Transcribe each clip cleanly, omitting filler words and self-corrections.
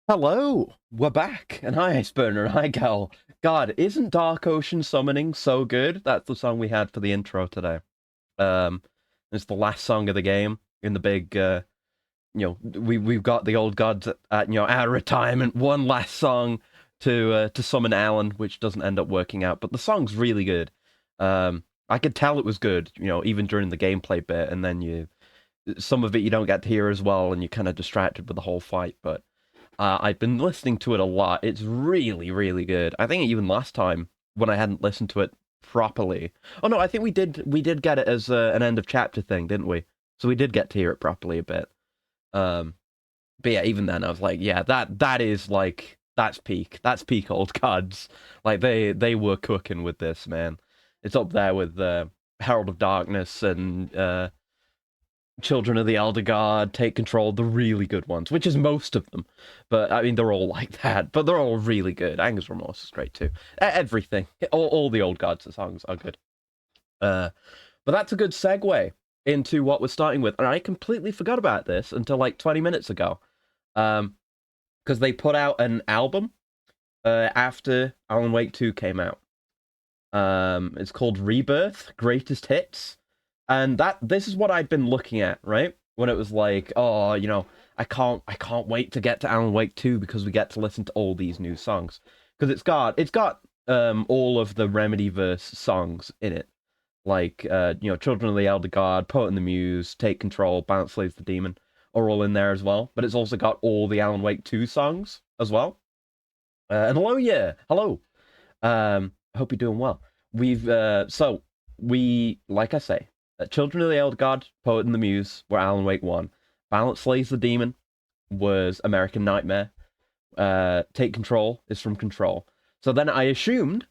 Hello, we're back, and hi, Spurner, and hi, Gal. God, isn't Dark Ocean Summoning so good? That's the song we had for the intro today. Um, it's the last song of the game in the big, we've got the old gods at our retirement. One last song to summon Alan, which doesn't end up working out, but the song's really good. I could tell it was good, even during the gameplay bit, and then some of it you don't get to hear as well, and you're kind of distracted with the whole fight, but. I've been listening to it a lot. It's really, really good. I think even last time when I hadn't listened to it properly. Oh no, I think we did get it as an end of chapter thing, didn't we? So we did get to hear it properly a bit. Um, but yeah, even then I was like, yeah, that is like that's peak. That's peak old gods. Like they were cooking with this, man. It's up there with Herald of Darkness and Children of the Elder God, Take Control, the really good ones, which is most of them. But I mean, they're all like that, but they're all really good. Anger's Remorse is great too. Everything, all the old gods songs are good. But that's a good segue into what we're starting with. And I completely forgot about this until like 20 minutes ago. Because they put out an album after Alan Wake 2 came out. It's called Rebirth, Greatest Hits. And this is what I'd been looking at, right? When it was like, oh, I can't wait to get to Alan Wake 2 because we get to listen to all these new songs. Because it's got all of the Remedyverse songs in it. Like Children of the Elder God, Poet and the Muse, Take Control, Balance Slays the Demon are all in there as well. But it's also got all the Alan Wake 2 songs as well. And hello, yeah. Hello. I hope you're doing well. Like I say, Children of the Elder God, Poet and the Muse were Alan Wake 1. Balance Slays the Demon was American Nightmare. Take Control is from Control. So then I assumed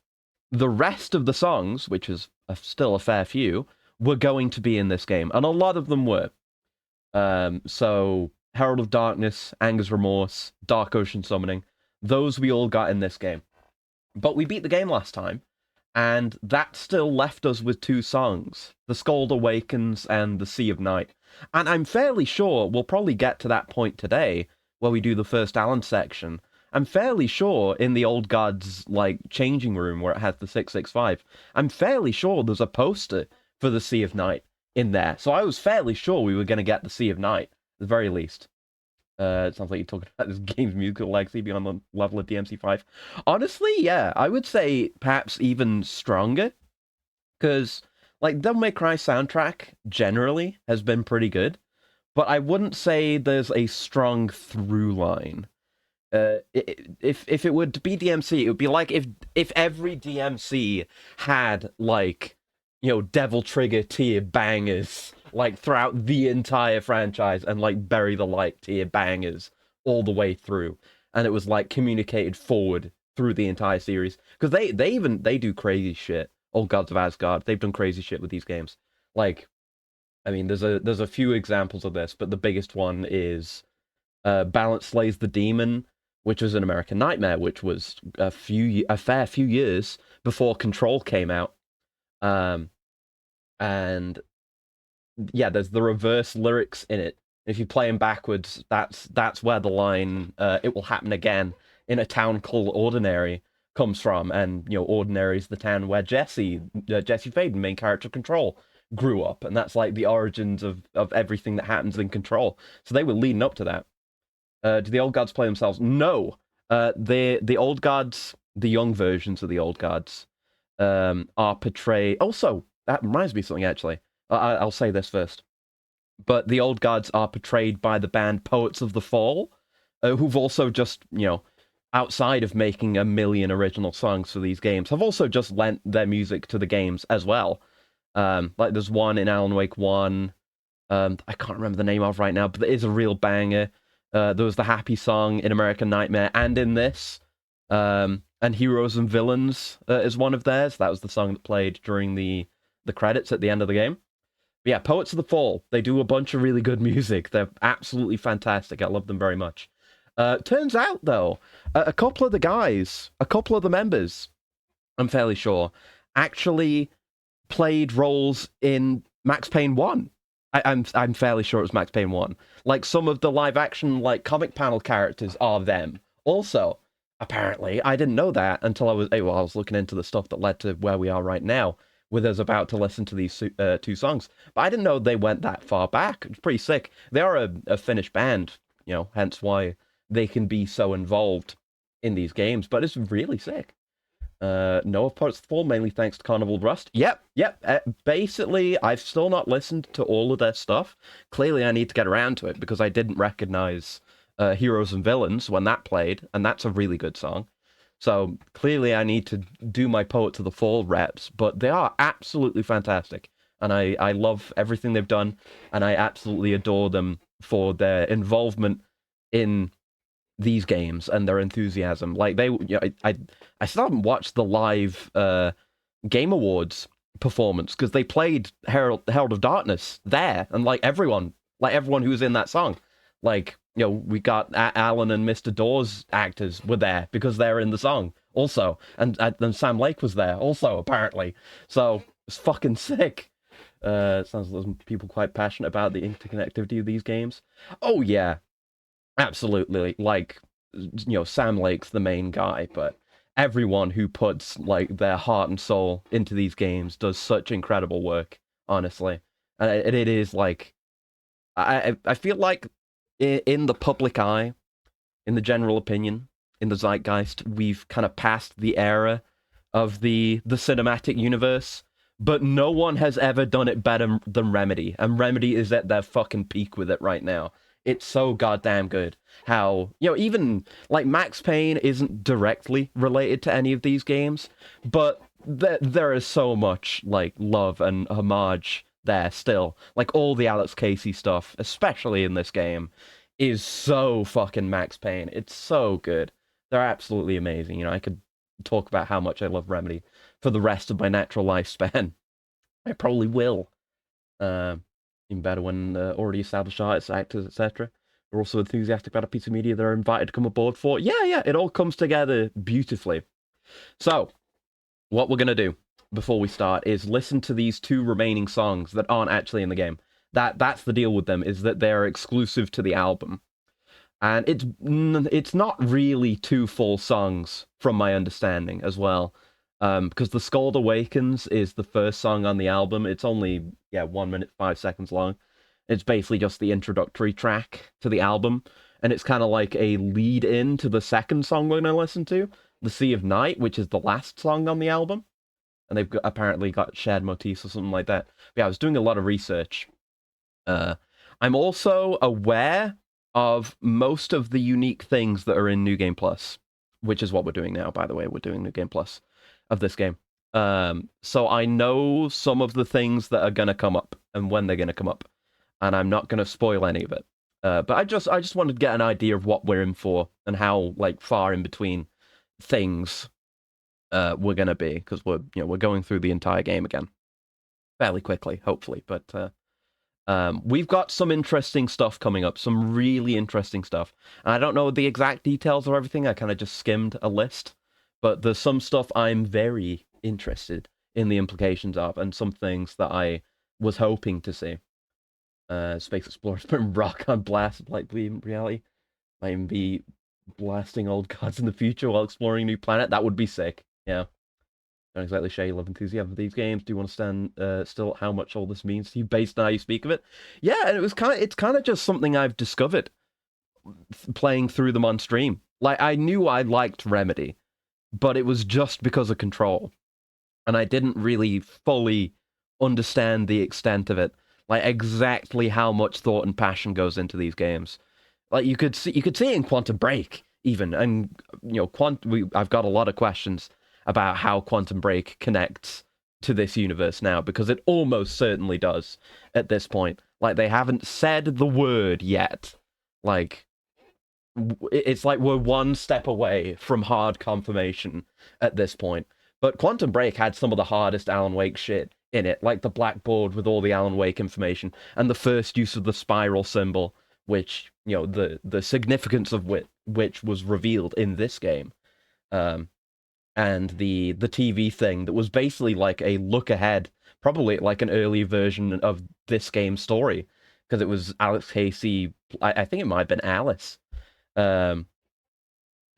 the rest of the songs, which is still a fair few, were going to be in this game. And a lot of them were. So Herald of Darkness, Anger's Remorse, Dark Ocean Summoning, those we all got in this game. But we beat the game last time, and that still left us with two songs, The Skald Awakens and The Sea of Night. And I'm fairly sure we'll probably get to that point today, where we do the first Alan section. I'm fairly sure in the old gods, like, changing room where it has the 665, I'm fairly sure there's a poster for The Sea of Night in there. So I was fairly sure we were going to get The Sea of Night, at the very least. It sounds like you're talking about this game's musical legacy beyond the level of DMC5. Honestly, yeah, I would say perhaps even stronger, because like Devil May Cry soundtrack generally has been pretty good, but I wouldn't say there's a strong through line. If it would be DMC, it would be like if every DMC had like Devil Trigger tier bangers like throughout the entire franchise and like Bury the Light tier bangers all the way through, and it was like communicated forward through the entire series because they do crazy shit. Old Gods of Asgard, they've done crazy shit with these games. Like, I mean, there's a few examples of this, but the biggest one is Balance Slays the Demon, which was an American Nightmare, which was a fair few years before Control came out. And yeah, there's the reverse lyrics in it. If you play them backwards, that's where the line "It will happen again in a town called Ordinary" comes from, and Ordinary is the town where Jesse Faden, main character Control, grew up, and that's like the origins of everything that happens in Control. So they were leading up to that. Do the old gods play themselves? No. The old gods, the young versions of the old gods, are portrayed. Also, that reminds me of something actually. I'll say this first. But the old gods are portrayed by the band Poets of the Fall, who've also just, outside of making a million original songs for these games, have also just lent their music to the games as well. Like there's one in Alan Wake 1, I can't remember the name of right now, but it is a real banger. There was the Happy Song in American Nightmare and in this. And Heroes and Villains is one of theirs. That was the song that played during the credits at the end of the game. But yeah, Poets of the Fall, they do a bunch of really good music. They're absolutely fantastic. I love them very much. Turns out, though, a couple of the members, I'm fairly sure, actually played roles in Max Payne 1. I'm fairly sure it was Max Payne 1. Like some of the live action like comic panel characters are them, Also, apparently, I didn't know that until I was looking into the stuff that led to where we are right now, with us about to listen to these two songs. But I didn't know they went that far back. It's pretty sick. They are a Finnish band, hence why they can be so involved in these games. But it's really sick. Noah Parts 4, mainly thanks to Carnival Rust. Yep. Basically, I've still not listened to all of their stuff. Clearly, I need to get around to it because I didn't recognize Heroes and Villains when that played, and that's a really good song. So clearly, I need to do my Poet to the Fall reps, but they are absolutely fantastic. And I love everything they've done, and I absolutely adore them for their involvement in these games and their enthusiasm. Like I still haven't watched the live Game Awards performance because they played Herald of Darkness there, and like everyone who was in that song, we got Alan and Mr. Dawes actors were there because they're in the song also, and then Sam Lake was there also apparently. So it's fucking sick. Sounds like there's people quite passionate about the interconnectivity of these games. Oh yeah, absolutely. Sam Lake's the main guy, but everyone who puts like their heart and soul into these games does such incredible work, honestly. And it is like I feel like in the public eye, in the general opinion, in the zeitgeist, we've kind of passed the era of the cinematic universe, but no one has ever done it better than Remedy, and Remedy is at their fucking peak with it right now. It's so goddamn good. How, even like Max Payne isn't directly related to any of these games, but there is so much like love and homage there still. Like all the Alex Casey stuff, especially in this game, is so fucking Max Payne. It's so good. They're absolutely amazing. I could talk about how much I love Remedy for the rest of my natural lifespan. I probably will. Even better when already established artists, actors, etc. are also enthusiastic about a piece of media they're invited to come aboard for. Yeah, it all comes together beautifully. So, what we're going to do before we start is listen to these two remaining songs that aren't actually in the game. That's the deal with them, is that they're exclusive to the album. And it's not really two full songs from my understanding as well, because The Scald Awakens is the first song on the album. It's only 1 minute 5 seconds long. It's basically just the introductory track to the album, and it's kind of like a lead in to the second song we're going to listen to, The Sea of Night, which is the last song on the album. And apparently got shared motifs or something like that. But yeah, I was doing a lot of research. I'm also aware of most of the unique things that are in New Game Plus, which is what we're doing now, by the way. We're doing New Game Plus of this game. So I know some of the things that are going to come up and when they're going to come up, and I'm not going to spoil any of it. But I just wanted to get an idea of what we're in for and how like far in between things we're going to be, because we're going through the entire game again fairly quickly, hopefully. But we've got some interesting stuff coming up, some really interesting stuff. And I don't know the exact details of everything. I kind of just skimmed a list, but there's some stuff I'm very interested in the implications of, and some things that I was hoping to see. Space Explorer's been rock on blast, like reality. Might even be blasting old gods in the future while exploring a new planet. That would be sick. Yeah. Don't exactly share your love enthusiasm for these games. Do you understand still how much all this means to you based on how you speak of it? Yeah, and it's kind of just something I've discovered playing through them on stream. Like I knew I liked Remedy, but it was just because of Control, and I didn't really fully understand the extent of it, like exactly how much thought and passion goes into these games. Like you could see it in Quantum Break even, and I've got a lot of questions about how Quantum Break connects to this universe now, because it almost certainly does at this point. Like they haven't said the word yet. Like it's like we're one step away from hard confirmation at this point. But Quantum Break had some of the hardest Alan Wake shit in it, like the blackboard with all the Alan Wake information and the first use of the spiral symbol, which the significance of which was revealed in this game. And the TV thing that was basically like a look ahead, probably like an early version of this game's story, because it was Alex Casey. I think it might have been Alice, um,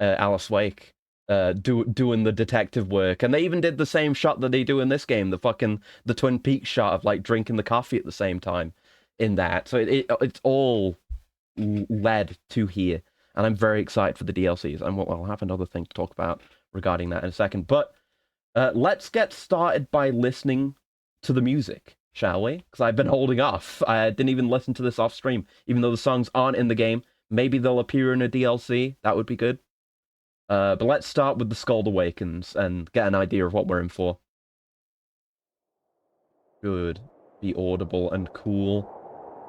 Alice Wake doing the detective work, and they even did the same shot that they do in this game, the Twin Peaks shot of like drinking the coffee at the same time in that. So it's all led to here, and I'm very excited for the DLCs, and we'll have another thing to talk about regarding that in a second. But let's get started by listening to the music, shall we? Because I've been holding off. I didn't even listen to this off stream, even though the songs aren't in the game. Maybe they'll appear in a DLC. That would be good. But let's start with the Skald Awakens and get an idea of what we're in for. Should be audible and cool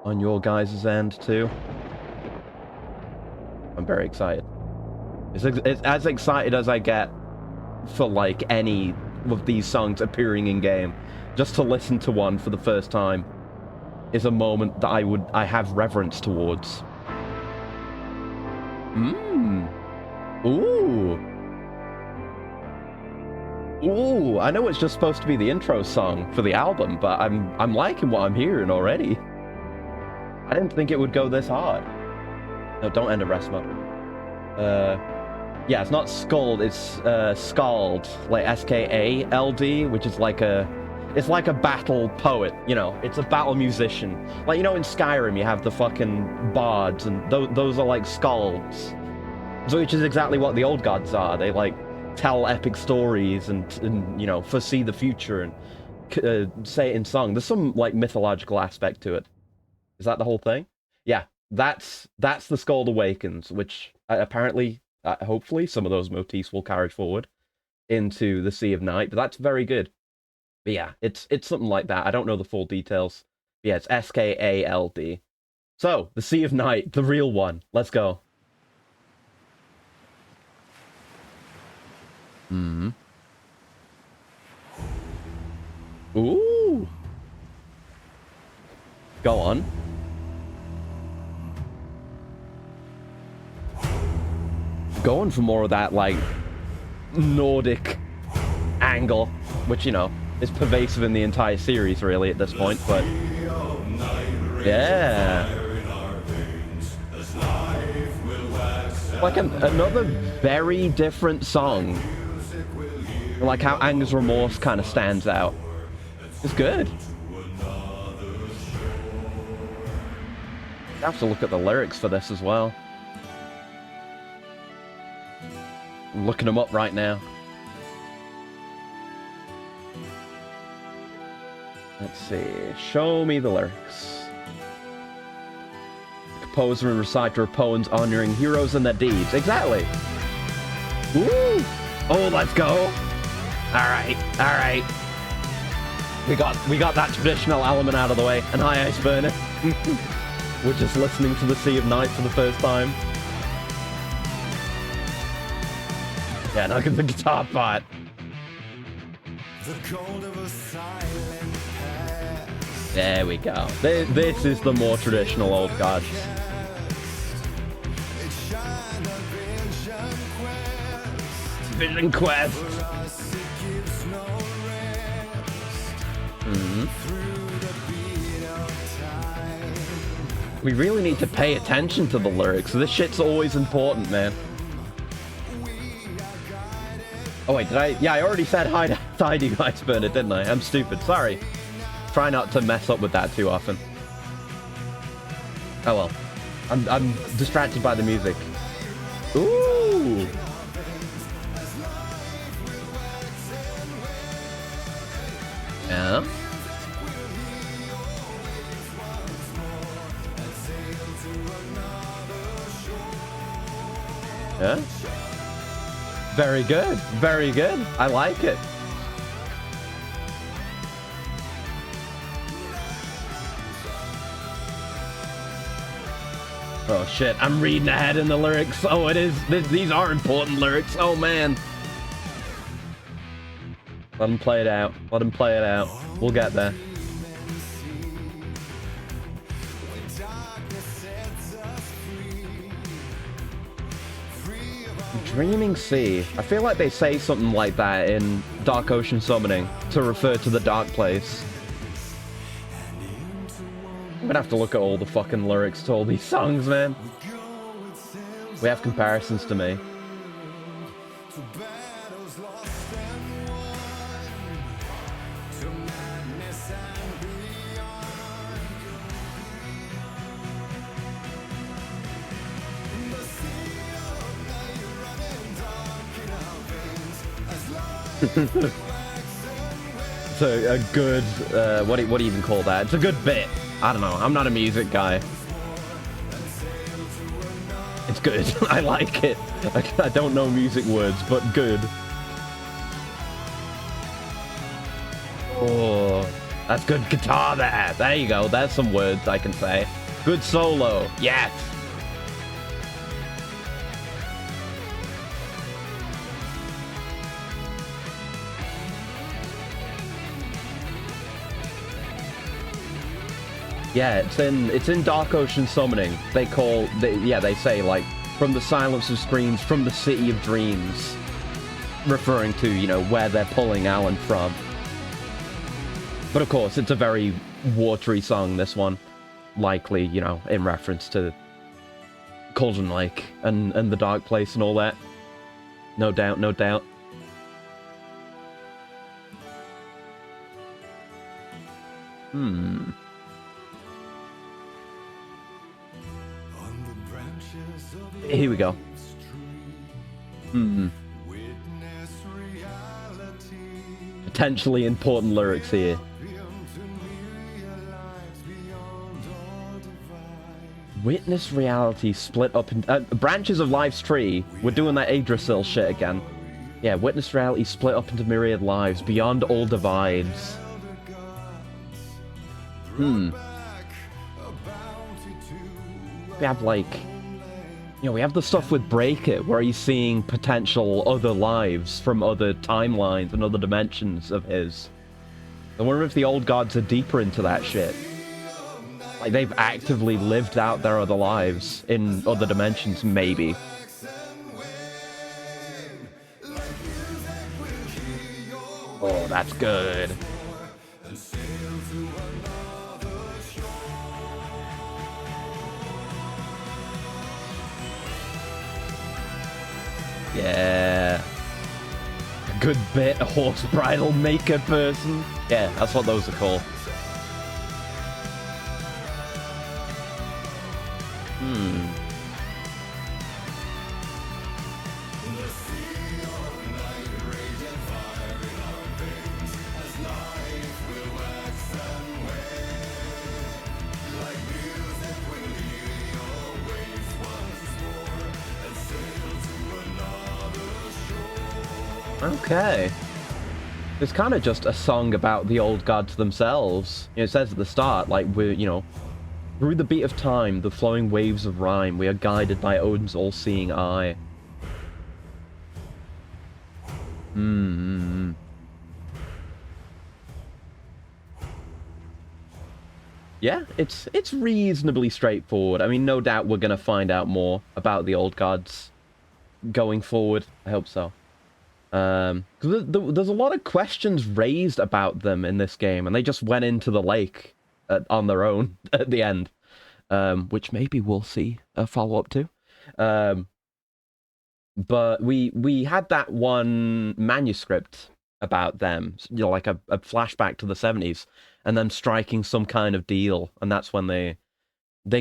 on your guys' end too. I'm very excited. It's as excited as I get for like any of these songs appearing in game. Just to listen to one for the first time is a moment that I have reverence towards. Ooh, I know it's just supposed to be the intro song for the album, but I'm liking what I'm hearing already. I didn't think it would go this hard. No, don't end a rest mode. Yeah, it's not Skald, it's Skald, like S-K-A-L-D, which is like it's like a battle poet, you know, it's a battle musician. Like, you know, in Skyrim you have the fucking bards, and those are like skalds. So, which is exactly what the old gods are. They like tell epic stories and you know, foresee the future and say it in song. There's some like mythological aspect to it. Is that the whole thing? Yeah, that's the Skald Awakens, which apparently, hopefully, some of those motifs will carry forward into the Sea of Night. But that's very good. But yeah, it's something like that. I don't know the full details. But yeah, it's S-K-A-L-D. So, the Sea of Night, the real one. Let's go. Ooh. Go on. Going for more of that, like, Nordic angle, which, you know, is pervasive in the entire series, really, at this point, but... Yeah. Like another very different song. Like how Anger's Remorse kind of stands out. It's good. I have to look at the lyrics for this as well. I'm looking them up right now. Let's see. Show me the lyrics. Composer and reciter of poems honoring heroes and their deeds. Exactly. Woo! Oh, let's go. Alright, alright. We got that traditional element out of the way. And hi, Ice Burner. We're just listening to the Sea of Night for the first time. Yeah, now get the guitar part. There we go. This is the more traditional old gods. Vision Quest. We really need to pay attention to the lyrics. This shit's always important, man. Oh wait, did I? Yeah, I already said hi to you, Ice Burner, didn't I? I'm stupid. Sorry. Try not to mess up with that too often. Oh well. I'm distracted by the music. Ooh. Yeah. Yeah. Very good. Very good. I like it. Oh shit, I'm reading ahead in the lyrics. Oh, it is. These are important lyrics. Oh man. Let him play it out. Let him play it out. We'll get there. Dreaming Sea. I feel like they say something like that in Dark Ocean Summoning to refer to the dark place. I'm gonna have to look at all the fucking lyrics to all these songs, man. We have comparisons to me. It's a good, what do you even call that? It's a good bit. I don't know. I'm not a music guy. It's good. I like it. I don't know music words, but good. Oh, that's good guitar there. There you go. There's some words I can say. Good solo. Yes. Yeah, it's in Dark Ocean Summoning. They say like from the silence of screams, from the city of dreams, referring to, you know, where they're pulling Alan from. But of course, it's a very watery song, this one. Likely, you know, in reference to Cauldron Lake and the Dark Place and all that. No doubt, no doubt. Here we go. Potentially important lyrics here. Witness reality split up in... branches of life's tree. We're doing that Yggdrasil shit again. Yeah, witness reality split up into myriad lives, beyond all divides. We have, like... You know, we have the stuff with Break It, where he's seeing potential other lives from other timelines and other dimensions of his. I wonder if the old gods are deeper into that shit. Like, they've actively lived out their other lives in other dimensions, maybe. Oh, that's good. Yeah. A good bit, a horse bridle maker person. Yeah, that's what those are called. Okay. It's kind of just a song about the old gods themselves. You know, it says at the start, like, we're, you know, through the beat of time, the flowing waves of rhyme, we are guided by Odin's all-seeing eye. Yeah, it's reasonably straightforward. I mean, no doubt we're gonna find out more about the old gods going forward. I hope so. Because there's a lot of questions raised about them in this game, and they just went into the lake on their own at the end, which maybe we'll see a follow-up to. But we had that one manuscript about them, you know, like a flashback to the 70s, and them striking some kind of deal, and that's when they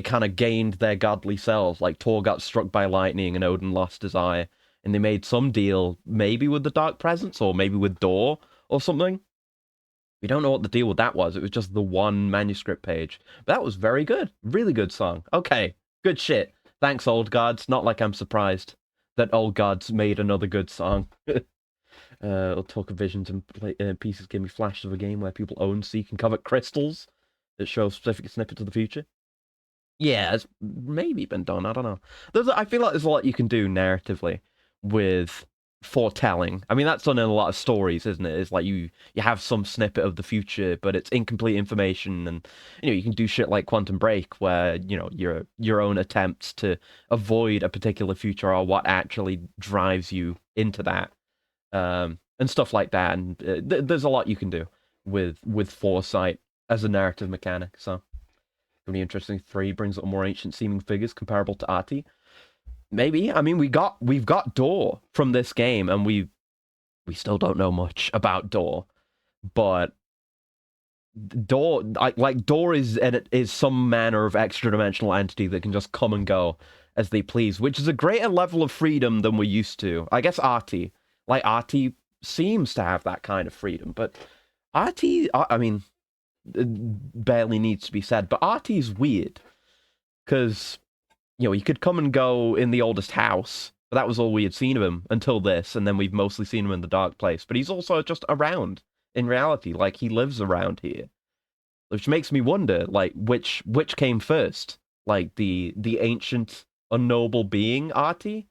kind of gained their godly selves. Like, Thor got struck by lightning and Odin lost his eye, and they made some deal, maybe with the Dark Presence, or maybe with Dor, or something. We don't know what the deal with that was. It was just the one manuscript page. But that was very good. Really good song. Okay, good shit. Thanks, old gods. Not like I'm surprised that old gods made another good song. I'll talk of visions and pieces give me flashes of a game where people own, seek, and covet crystals that show specific snippets of the future. Yeah, it's maybe been done. I don't know. I feel like there's a lot you can do narratively with foretelling. I mean, that's done in a lot of stories, isn't it? It's like you have some snippet of the future, but it's incomplete information, and you know, you can do shit like Quantum Break, where you know your own attempts to avoid a particular future are what actually drives you into that, and stuff like that. And there's a lot you can do with foresight as a narrative mechanic. So, really interesting. 3 brings up more ancient seeming figures comparable to Ati. Maybe. I mean, we've got Door from this game, and we still don't know much about Door, but Door, like Door is some manner of extra dimensional entity that can just come and go as they please, which is a greater level of freedom than we're used to. I guess Artie seems to have that kind of freedom, but Artie, I mean, it barely needs to be said, but Artie's weird because he could come and go in the oldest house, but that was all we had seen of him until this, and then we've mostly seen him in the dark place. But he's also just around in reality, like he lives around here, which makes me wonder, like which came first, like the ancient unknowable being Artie,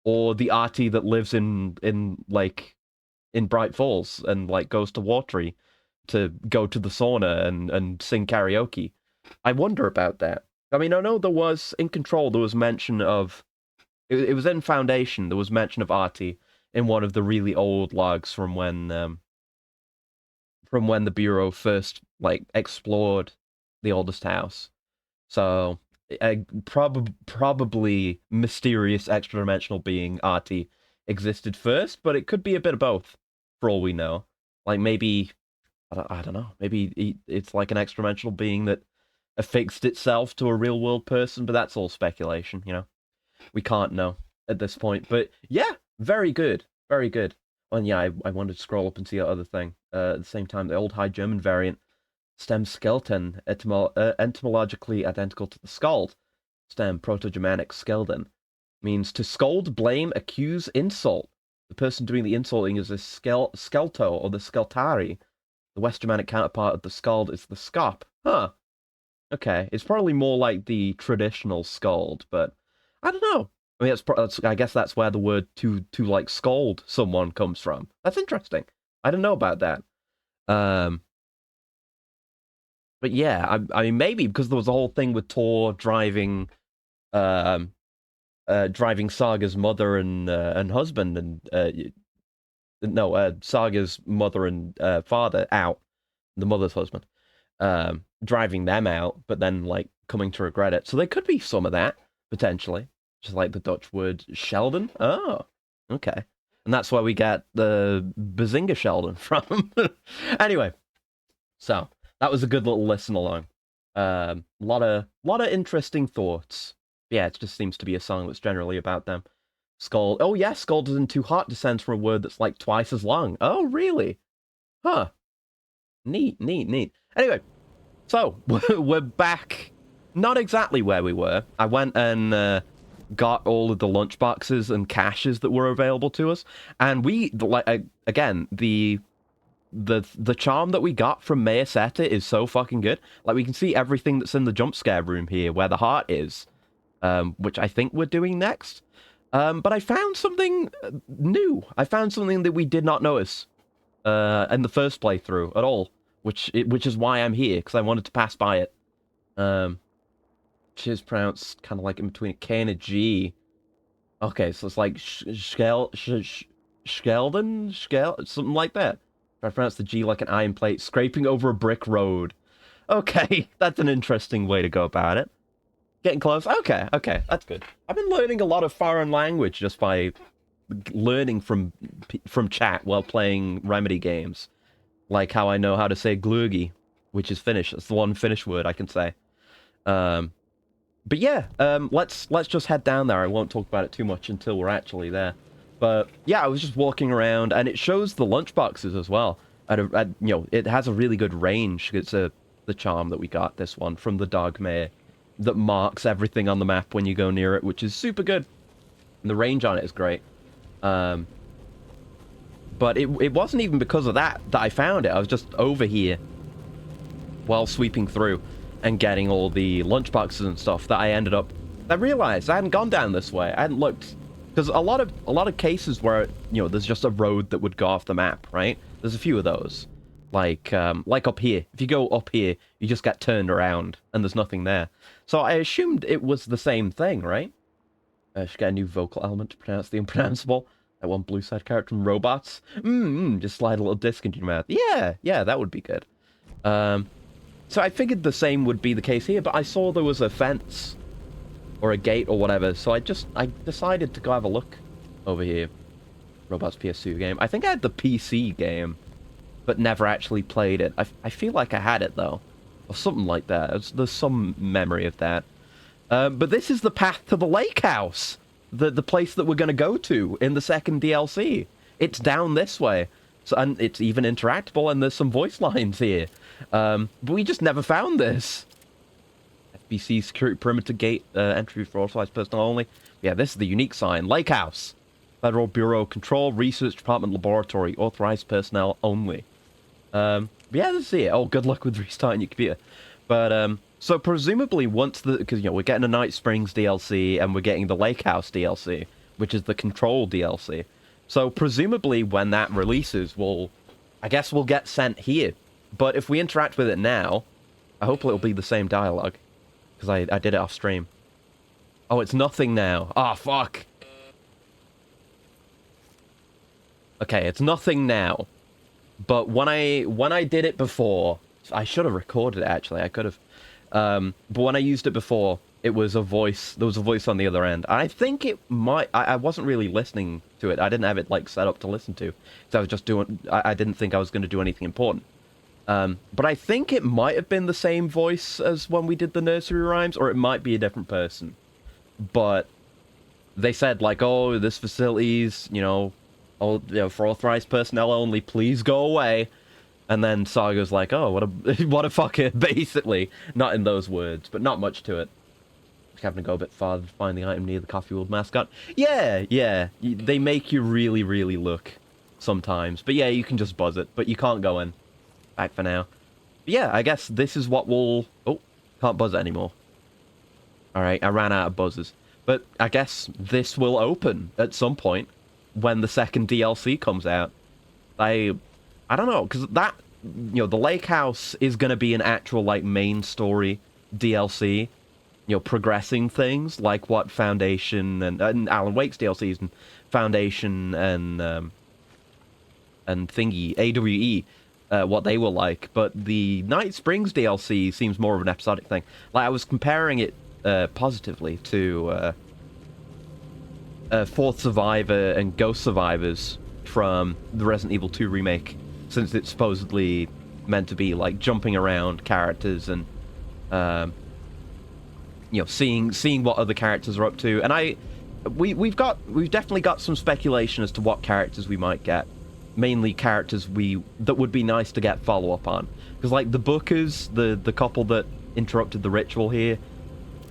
or the Artie that lives in Bright Falls and like goes to Watery to go to the sauna and sing karaoke. I wonder about that. I mean, I know there was in Control. There was mention of it was in Foundation. There was mention of Artie in one of the really old logs from when the Bureau first like explored the oldest house. So probably mysterious extra dimensional being Artie existed first, but it could be a bit of both for all we know. Like maybe I don't know. Maybe it's like an extra dimensional being that affixed itself to a real world person, but that's all speculation, We can't know at this point. But yeah, very good. Very good. And yeah, I wanted to scroll up and see that other thing. At the same time, the old High German variant, stem skeleton, etymologically identical to the scald. Stem Proto-Germanic skelden, means to scold, blame, accuse, insult. The person doing the insulting is a skelto or the skeltari. The West Germanic counterpart of the skald is the skop. Huh. Okay, it's probably more like the traditional scald, but I don't know. I mean, I guess that's where the word to like scold someone comes from. That's interesting. I don't know about that. Um, but yeah, I mean, maybe because there was a whole thing with Tor um, driving Saga's mother and husband and no, Saga's mother and father out, the mother's husband, driving them out, but then like coming to regret it. So there could be some of that potentially, just like the Dutch word Sheldon. Oh, okay, and that's where we get the Bazinga Sheldon from. Anyway, so that was a good little listen along. Lot of interesting thoughts. Yeah, it just seems to be a song that's generally about them. Scald. Oh yeah, Scald isn't too hot descends from a word that's like twice as long. Oh really? Huh. Neat, neat, neat. Anyway, so we're back. Not exactly where we were. I went and got all of the lunch boxes and caches that were available to us, and we like again the charm that we got from Maya Seta is so fucking good. Like we can see everything that's in the jump scare room here, where the heart is, which I think we're doing next. But I found something new. I found something that we did not notice in the first playthrough at all, which is why I'm here, because I wanted to pass by it. Which is pronounced kind of like in between a K and a G. Okay, so it's like Skelden? Something like that. If I pronounce the G like an iron plate, scraping over a brick road. Okay, that's an interesting way to go about it. Getting close. Okay, that's good. I've been learning a lot of foreign language just by learning from chat while playing Remedy games. Like how I know how to say glurgi, which is Finnish. That's the one Finnish word I can say. But yeah, let's just head down there. I won't talk about it too much until we're actually there. But yeah, I was just walking around, and it shows the lunchboxes as well. It has a really good range. It's the charm that we got, this one, from the Dogmare, that marks everything on the map when you go near it, which is super good. And the range on it is great. But it wasn't even because of that I found it. I was just over here while sweeping through and getting all the lunchboxes and stuff that I realized I hadn't gone down this way. I hadn't looked. Because a lot of cases where, there's just a road that would go off the map, right? There's a few of those. Like up here. If you go up here, you just get turned around and there's nothing there. So I assumed it was the same thing, right? I should get a new vocal element to pronounce the unpronounceable. That one blue side character from Robots. Just slide a little disc into your mouth. Yeah, that would be good. So I figured the same would be the case here, but I saw there was a fence or a gate or whatever. So I decided to go have a look over here. Robots PS2 game. I think I had the PC game, but never actually played it. I feel like I had it though, or something like that. There's some memory of that. But this is the path to the lake house, the place that we're going to go to in the second DLC. It's down this way, so, and it's even interactable, and there's some voice lines here. But we just never found this. FBC security perimeter gate entry for authorized personnel only. Yeah, this is the unique sign. Lake House. Federal Bureau of Control, Research Department Laboratory, authorized personnel only. Yeah, this is it. Oh, good luck with restarting your computer. But, so presumably once because, we're getting a Night Springs DLC, and we're getting the Lake House DLC, which is the Control DLC. So presumably when that releases, I guess we'll get sent here. But if we interact with it now, I hope it'll be the same dialogue. Because I did it off stream. Oh, it's nothing now. Ah, fuck. Okay, it's nothing now. But when I did it before, I should have recorded it actually. I could have. But when I used it before, it was a voice. There was a voice on the other end. I think it might. I wasn't really listening to it. I didn't have it like set up to listen to. So I was just doing. I didn't think I was going to do anything important. But I think it might have been the same voice as when we did the nursery rhymes, or it might be a different person. But they said like, oh, this facility's, for authorized personnel only, please go away. And then Saga's like, oh, what a fucker, basically. Not in those words, but not much to it. Having to go a bit farther to find the item near the Coffee World mascot. Yeah. They make you really, really look sometimes. But yeah, you can just buzz it, but you can't go in. Back for now. But yeah, I guess this is what we'll... Oh, can't buzz it anymore. Alright, I ran out of buzzers. But I guess this will open at some point when the second DLC comes out. I don't know, because that, the Lake House is going to be an actual, main story DLC, progressing things, like what Foundation and Alan Wake's DLCs, and Foundation and Thingy, AWE, what they were like. But the Night Springs DLC seems more of an episodic thing. I was comparing it positively to Fourth Survivor and Ghost Survivors from the Resident Evil 2 remake, since it's supposedly meant to be jumping around characters and seeing what other characters are up to. And we've definitely got some speculation as to what characters we might get, mainly characters that would be nice to get follow-up on, because the Bookers, the couple that interrupted the ritual here,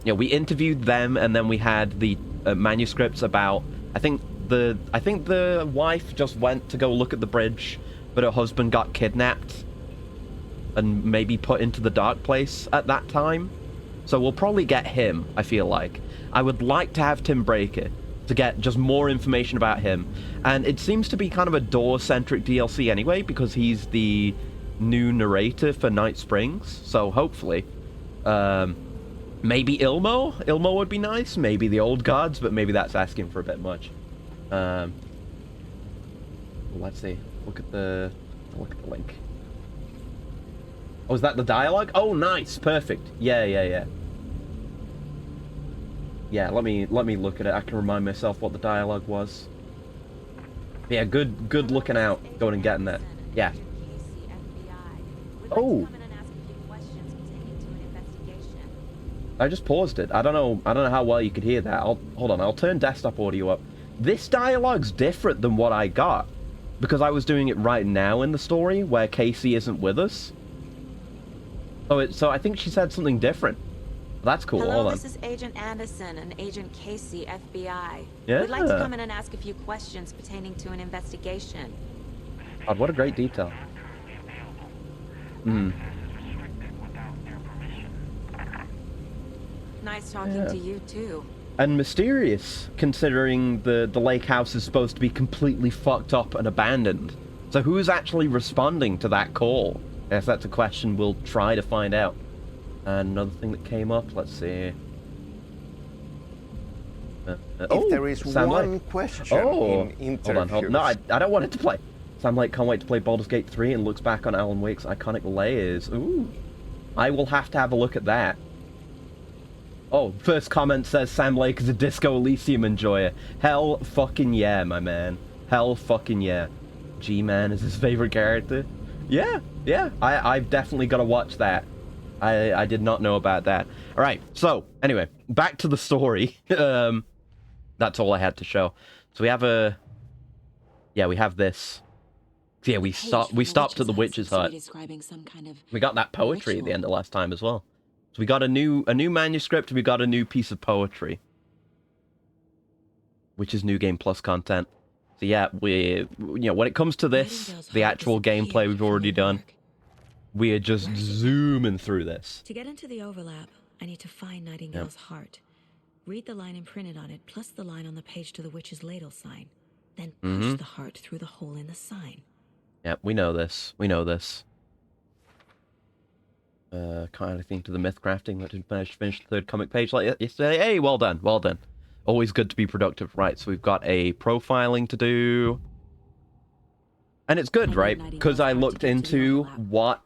we interviewed them, and then we had the manuscripts about, I think the wife just went to go look at the bridge, but her husband got kidnapped and maybe put into the dark place at that time. So we'll probably get him, I feel like. I would like to have Tim Breaker to get just more information about him. And it seems to be kind of a door-centric DLC anyway, because he's the new narrator for Night Springs. So hopefully, maybe Ilmo? Ilmo would be nice. Maybe the old gods, but maybe that's asking for a bit much. Let's see. Look at the link. Oh, is that the dialogue? Oh, nice. Perfect. Yeah. Yeah, let me look at it. I can remind myself what the dialogue was. Yeah, good looking out. Going and getting that. Yeah. Oh. I just paused it. I don't know how well you could hear that. Hold on. I'll turn desktop audio up. This dialogue's different than what I got, because I was doing it right now in the story where Casey isn't with us. So I think she said something different. That's cool. Hello, hold on. This is Agent Anderson and Agent Casey, FBI. Yeah. We'd like to come in and ask a few questions pertaining to an investigation. God, what a great detail. Nice talking to you, too. And mysterious, considering the lake house is supposed to be completely fucked up and abandoned. So who's actually responding to that call? I guess that's a question we'll try to find out. And another thing that came up, let's see. If there is one question in interviews... Hold on. No, I don't want it to play. Sam Lake can't wait to play Baldur's Gate 3 and looks back on Alan Wake's iconic layers. Ooh. I will have to have a look at that. Oh, first comment says Sam Lake is a Disco Elysium enjoyer. Hell fucking yeah, my man. Hell fucking yeah. G-Man is his favorite character. Yeah, yeah. I've definitely got to watch that. I did not know about that. All right, so anyway, back to the story. That's all I had to show. So we have a... Yeah, we have this. Yeah, we stopped at the witch's hut. We got that poetry at the end of last time as well. So we got a new manuscript, we got a new piece of poetry. Which is New Game Plus content. So yeah, when it comes to this, the actual gameplay we've already done, we are just zooming through this. To get into the overlap, I need to find Nightingale's heart. Read the line imprinted on it, plus the line on the page to the witch's ladle sign. Then push the heart through the hole in the sign. Yep, we know this. We know this. Kind of thing to the myth crafting that didn't finish the third comic page like yesterday. Hey, well done, well done. Always good to be productive. Right, so we've got a profiling to do. And it's good, right? Because I looked into what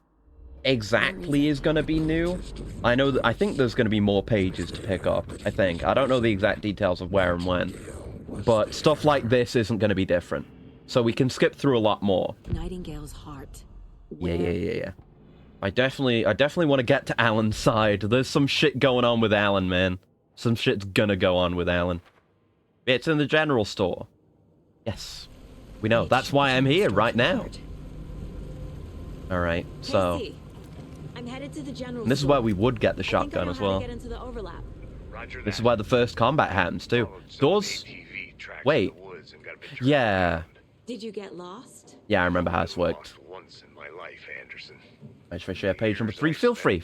exactly is going to be new. I think there's going to be more pages to pick up, I think. I don't know the exact details of where and when. But stuff like this isn't going to be different. So we can skip through a lot more. Nightingale's heart. Yeah. I definitely want to get to Alan's side. There's some shit going on with Alan, man. Some shit's gonna go on with Alan. It's in the general store. Yes. We know. That's why I'm here right now. Alright, so... I'm headed to the general this is where we would get the shotgun as well. This is where the first combat happens, too. Doors... Wait. Yeah. Did you get lost? Yeah, I remember how this worked. If I share page number 3, feel free.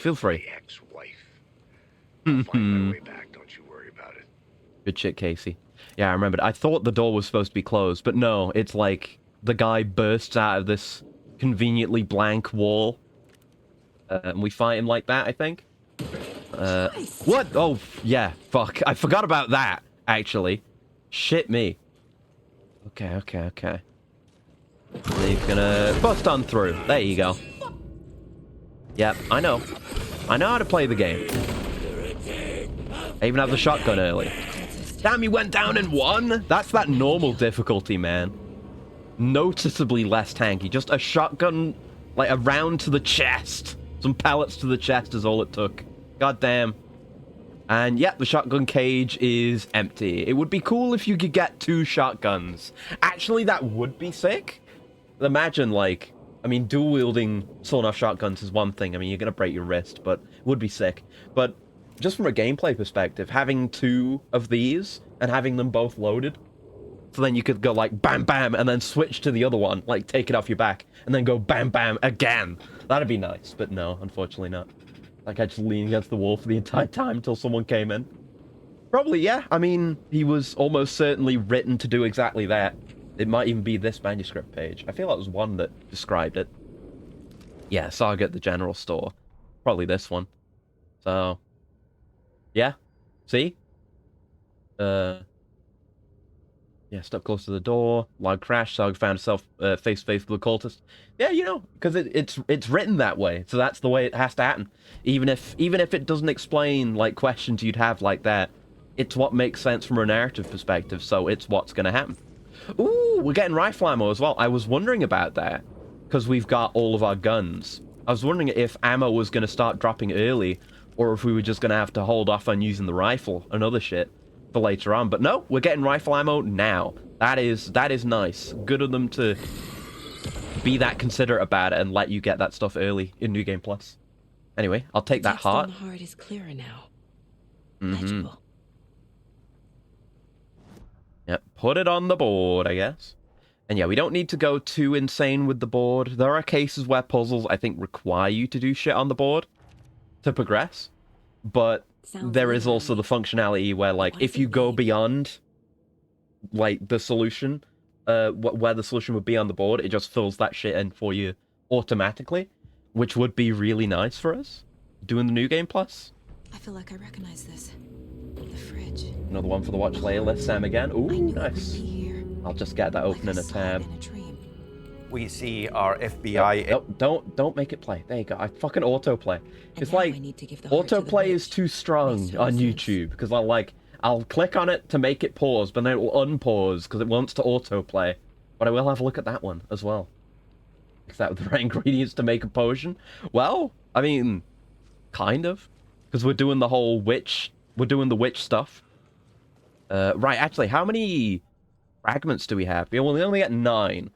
Good shit, Casey. Yeah, I remembered. I thought the door was supposed to be closed, but no, it's like the guy bursts out of this conveniently blank wall. And we fight him like that, I think. What? Oh, yeah, fuck. I forgot about that, actually. Shit me. Okay. He's gonna bust on through. There you go. Yep, I know. I know how to play the game. I even have the shotgun early. Damn, he went down in one? That's that normal difficulty, man. Noticeably less tanky. Just a shotgun, like, a round to the chest. Some pellets to the chest is all it took. God damn. And yeah, the shotgun cage is empty. It would be cool if you could get 2 shotguns. Actually, that would be sick. Imagine, like... I mean, dual-wielding sawn-off shotguns is one thing. I mean, you're going to break your wrist, but it would be sick. But just from a gameplay perspective, having 2 of these and having them both loaded, so then you could go like bam, bam, and then switch to the other one, like take it off your back, and then go bam, bam again. That'd be nice, but no, unfortunately not. Like, I just lean against the wall for the entire time until someone came in. Probably, yeah. I mean, he was almost certainly written to do exactly that. It might even be this manuscript page. I feel like it was one that described it. Yeah, Saga at the general store. Probably this one. So, yeah. See? Yeah, stuck close to the door. Log crash. Saga found herself face-to-face with the cultist. Yeah, you know, because it's written that way. So that's the way it has to happen. Even if it doesn't explain, like, questions you'd have like that, it's what makes sense from a narrative perspective, so it's what's going to happen. Ooh, we're getting rifle ammo as well. I was wondering about that, because we've got all of our guns. I was wondering if ammo was going to start dropping early, or if we were just going to have to hold off on using the rifle and other shit for later on. But no, we're getting rifle ammo now. That is nice. Good of them to be that considerate about it and let you get that stuff early in New Game Plus. Anyway, I'll take that heart. The heart is clearer now. Legible. Yep, put it on the board, I guess. And yeah, we don't need to go too insane with the board. There are cases where puzzles, I think, require you to do shit on the board to progress. But there is also the functionality where, like, if you go beyond, like, the solution, where the solution would be on the board, it just fills that shit in for you automatically, which would be really nice for us, doing the New Game Plus. I feel like I recognize this. The fridge. Another one for the watch later. Let's Sam again. Ooh, nice. I'll just get that open in a tab. We see our FBI. Don't make it play. There you go. I fucking autoplay. It's now like I need to give the heart to the autoplay is witch. too strong Makes total on sense. YouTube because I'll click on it to make it pause, but then it will unpause because it wants to autoplay. But I will have a look at that one as well. Is that the right ingredients to make a potion? Well, I mean, kind of, because we're doing the whole witch. We're doing the witch stuff. Right. Actually, how many fragments do we have? Yeah, well, we only get 9.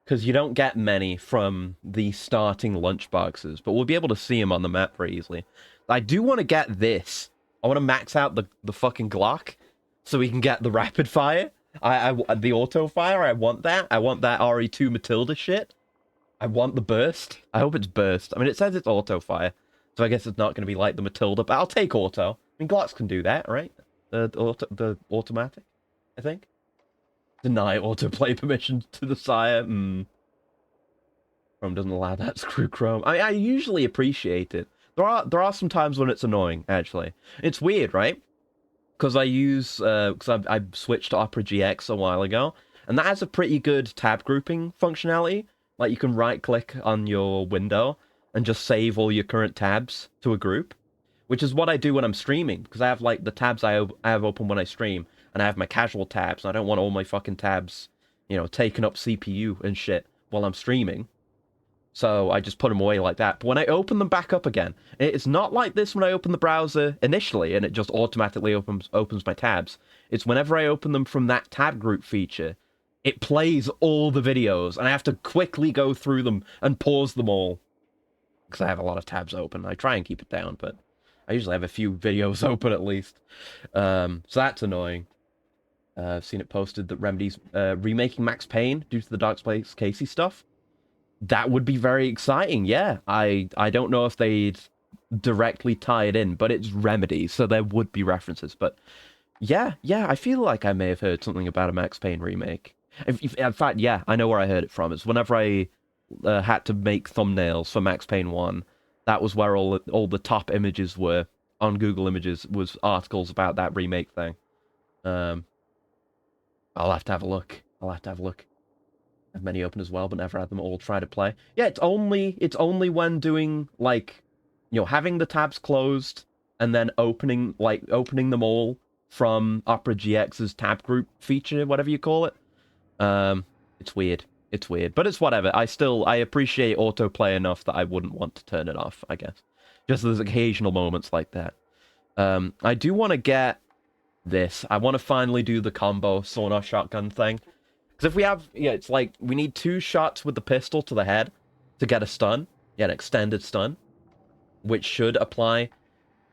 Because you don't get many from the starting lunchboxes, but we'll be able to see them on the map very easily. I do want to get this. I want to max out the fucking Glock so we can get the rapid fire. The auto fire. I want that. I want that RE2 Matilda shit. I want the burst. I hope it's burst. I mean, it says it's auto fire, so I guess it's not going to be like the Matilda, but I'll take auto. I mean, Glocks can do that, right? The automatic, I think. Deny autoplay permission to the sire. Chrome doesn't allow that. Screw Chrome. I usually appreciate it. There are some times when it's annoying, actually. It's weird, right? Because I switched to Opera GX a while ago, and that has a pretty good tab grouping functionality. Like, you can right-click on your window and just save all your current tabs to a group, which is what I do when I'm streaming, because I have, like, the tabs I have open when I stream, and I have my casual tabs, and I don't want all my fucking tabs, taking up CPU and shit while I'm streaming. So I just put them away like that. But when I open them back up again, it's not like this when I open the browser initially, and it just automatically opens my tabs. It's whenever I open them from that tab group feature, it plays all the videos, and I have to quickly go through them and pause them all. Because I have a lot of tabs open. I try and keep it down, but I usually have a few videos open at least. So that's annoying. I've seen it posted that Remedy's remaking Max Payne due to the Dark Space Casey stuff. That would be very exciting, yeah. I don't know if they'd directly tie it in, but it's Remedy, so there would be references. But yeah, I feel like I may have heard something about a Max Payne remake. In fact, yeah, I know where I heard it from. It's whenever I had to make thumbnails for Max Payne 1, that was where all the top images were on Google Images, was articles about that remake thing. I'll have to have a look. I have many open as well, but never had them all try to play. Yeah, it's only when doing, like, having the tabs closed and then opening them all from Opera GX's tab group feature, whatever you call it. It's weird. But it's whatever. I appreciate autoplay enough that I wouldn't want to turn it off, I guess. Just there's occasional moments like that. I do want to get this. I want to finally do the combo sauna shotgun thing. Because if we have, it's like, we need 2 shots with the pistol to the head to get a stun. Yeah, an extended stun. Which should apply,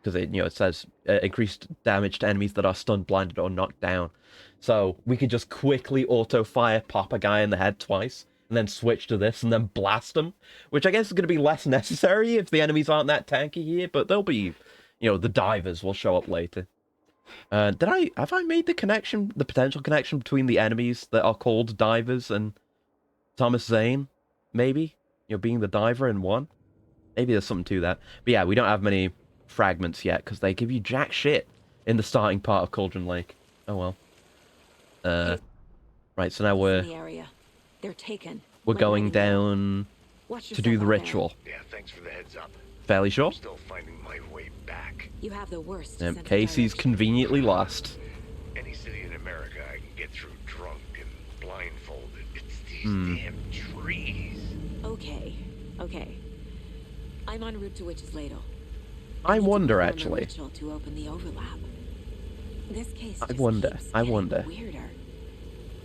because it says increased damage to enemies that are stunned, blinded, or knocked down. So we could just quickly auto-fire, pop a guy in the head twice, and then switch to this, and then blast them. Which I guess is going to be less necessary if the enemies aren't that tanky here, but they'll be, the divers will show up later. Have I made the potential connection between the enemies that are called divers and Thomas Zane? Maybe? Being the diver in one? Maybe there's something to that. But yeah, we don't have many fragments yet, because they give you jack shit in the starting part of Cauldron Lake. Oh well. Right, so now we're going down to do the ritual. Yeah, thanks for the heads up. Fairly sure. I'm still finding my way back. You have the worst. Casey's conveniently lost. Any city in America I can get through drunk and blindfolded. It's these damn trees. Okay. I'm en route to Witch's Ladle. I wonder, actually. To open the overlap. This case I wonder. Weirder.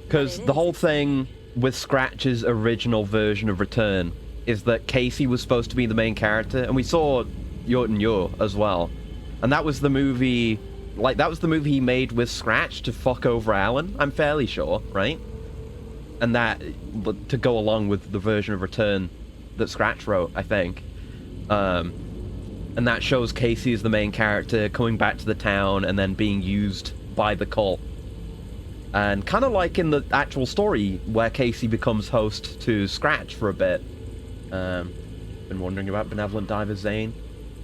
Because the whole thing with Scratch's original version of Return is that Casey was supposed to be the main character, and we saw Yorton Yor as well. And that was the movie, he made with Scratch to fuck over Alan, I'm fairly sure, right? And that, to go along with the version of Return that Scratch wrote, I think. And that shows Casey as the main character, coming back to the town, and then being used by the cult. And kind of like in the actual story, where Casey becomes host to Scratch for a bit. Been wondering about Benevolent Diver Zane.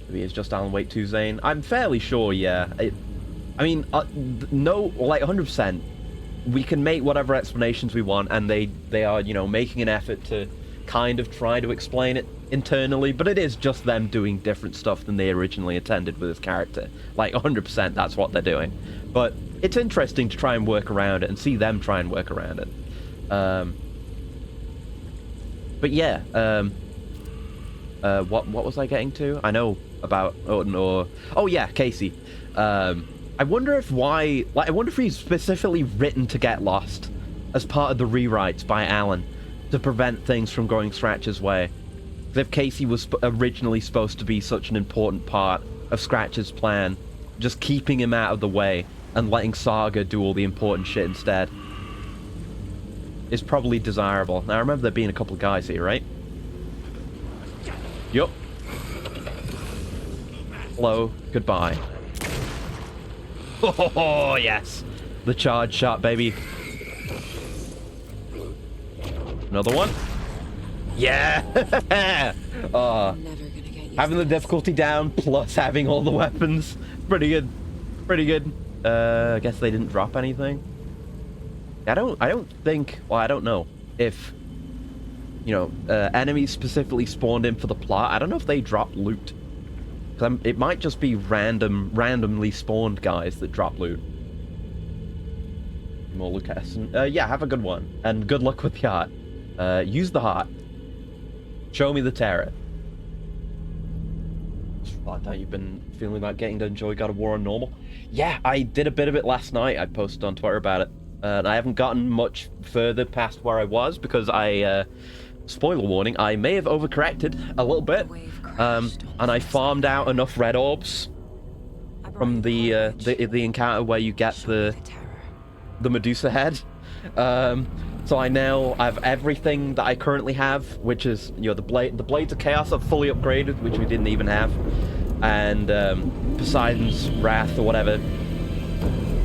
Maybe it's just Alan Wake 2 Zane. I'm fairly sure, yeah. No, like 100%. we can make whatever explanations we want, and they are, you know, making an effort to kind of try to explain it internally, but it is just them doing different stuff than they originally intended with this character. Like, 100% that's what they're doing. But it's interesting to try and work around it and see them try and work around it. But yeah, what was I getting to? I know about, oh yeah, Casey. I wonder if I wonder if he's specifically written to get lost as part of the rewrites by Alan to prevent things from going Scratch's way. If Casey was originally supposed to be such an important part of Scratch's plan, just keeping him out of the way and letting Saga do all the important shit instead is probably desirable. Now, I remember there being a couple of guys here, right? Yup. Hello. Goodbye. Oh, yes. The charge shot, baby. Another one. Yeah. Having the difficulty down plus having all the weapons. Pretty good. Pretty good. I guess they didn't drop anything. I don't think, well, I don't know if, you know, enemies specifically spawned in for the plot. I don't know if they drop loot. It might just be randomly spawned guys that drop loot. More Lucas. Yeah, have a good one. And good luck with the heart. Use the heart. Show me the terror. Oh, don't you been feeling like getting to enjoy God of War on normal? Yeah, I did a bit of it last night. I posted on Twitter about it. And I haven't gotten much further past where I was because spoiler warning, I may have overcorrected a little bit. And I farmed out enough red orbs from the encounter where you get the Medusa head. So I now have everything that I currently have, which is, you know, the Blades of Chaos are fully upgraded, which we didn't even have, and Poseidon's Wrath or whatever,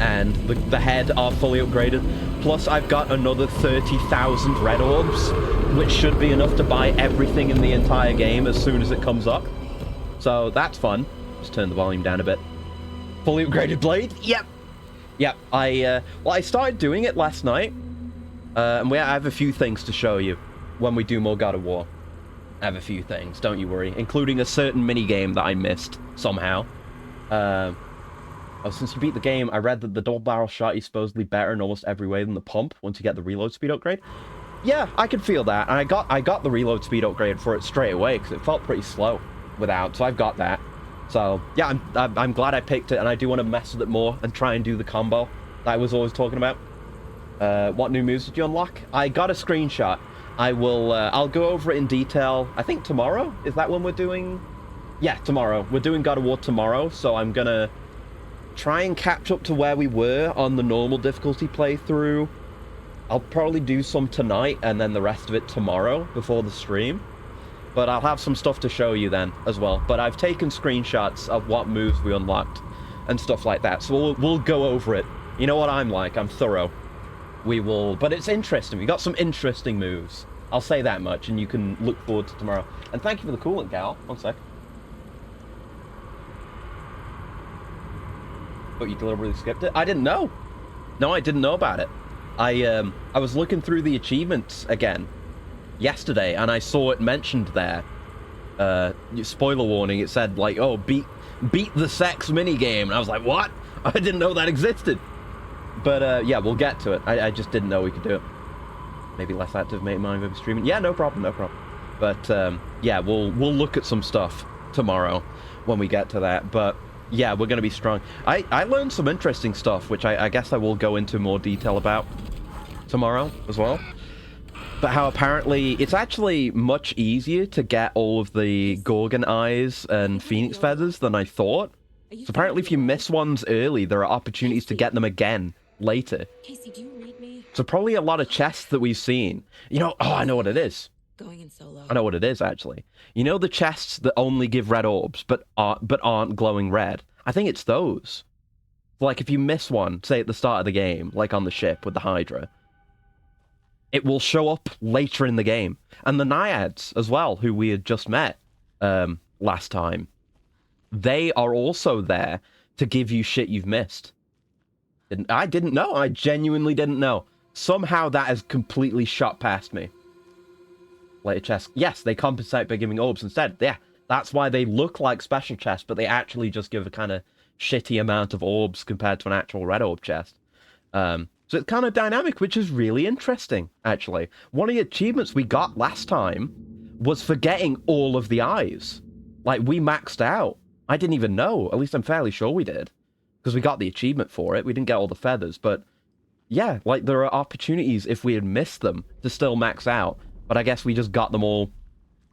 and the head are fully upgraded. Plus, I've got another 30,000 red orbs, which should be enough to buy everything in the entire game as soon as it comes up. So that's fun. Just turn the volume down a bit. Fully upgraded blade? Yep. Yep. I started doing it last night. And I have a few things to show you when we do more God of War. I have a few things, don't you worry. Including a certain minigame that I missed somehow. Since you beat the game, I read that the double barrel shot is supposedly better in almost every way than the pump once you get the reload speed upgrade. Yeah, I could feel that. And I got the reload speed upgrade for it straight away because it felt pretty slow without, so I've got that. So yeah, I'm glad I picked it, and I do want to mess with it more and try and do the combo that I was always talking about. What new moves did you unlock? I got a screenshot. I'll go over it in detail. I think tomorrow? Is that when we're doing? Yeah, tomorrow. We're doing God of War tomorrow, so I'm gonna try and catch up to where we were on the normal difficulty playthrough. I'll probably do some tonight and then the rest of it tomorrow before the stream. But I'll have some stuff to show you then as well. But I've taken screenshots of what moves we unlocked and stuff like that. So we'll go over it. You know what I'm like. I'm thorough. We will... But it's interesting. We got some interesting moves. I'll say that much, and you can look forward to tomorrow. And thank you for the coolant, Gal. One sec. But you deliberately skipped it? I didn't know. No, I didn't know about it. I was looking through the achievements again yesterday, and I saw it mentioned there. Spoiler warning, it said, like, oh, beat the sex minigame. And I was like, what? I didn't know that existed. But, yeah, we'll get to it. I just didn't know we could do it. Maybe less active, maybe mind over streaming. Yeah, no problem, no problem. But, yeah, we'll look at some stuff tomorrow when we get to that. But, yeah, we're going to be strong. I learned some interesting stuff, which I guess I will go into more detail about tomorrow as well. But how apparently it's actually much easier to get all of the Gorgon eyes and Phoenix feathers than I thought. So apparently if you miss ones early, there are opportunities to get them again later. Casey, do you read me? So probably a lot of chests that we've seen. You know, oh, I know what it is. Going in solo. I know what it is, actually. You know the chests that only give red orbs, but aren't glowing red? I think it's those. Like, if you miss one, say at the start of the game, like on the ship with the Hydra, it will show up later in the game. And the Naiads, as well, who we had just met last time, they are also there to give you shit you've missed. I didn't know. I genuinely didn't know. Somehow that has completely shot past me. Later chests. Yes, they compensate by giving orbs instead. Yeah, that's why they look like special chests, but they actually just give a kind of shitty amount of orbs compared to an actual red orb chest. So it's kind of dynamic, which is really interesting, actually. One of the achievements we got last time was for getting all of the eyes. Like, we maxed out. I didn't even know. At least I'm fairly sure we did. Because we got the achievement for it. We didn't get all the feathers, but yeah, like, there are opportunities if we had missed them to still max out. But I guess we just got them all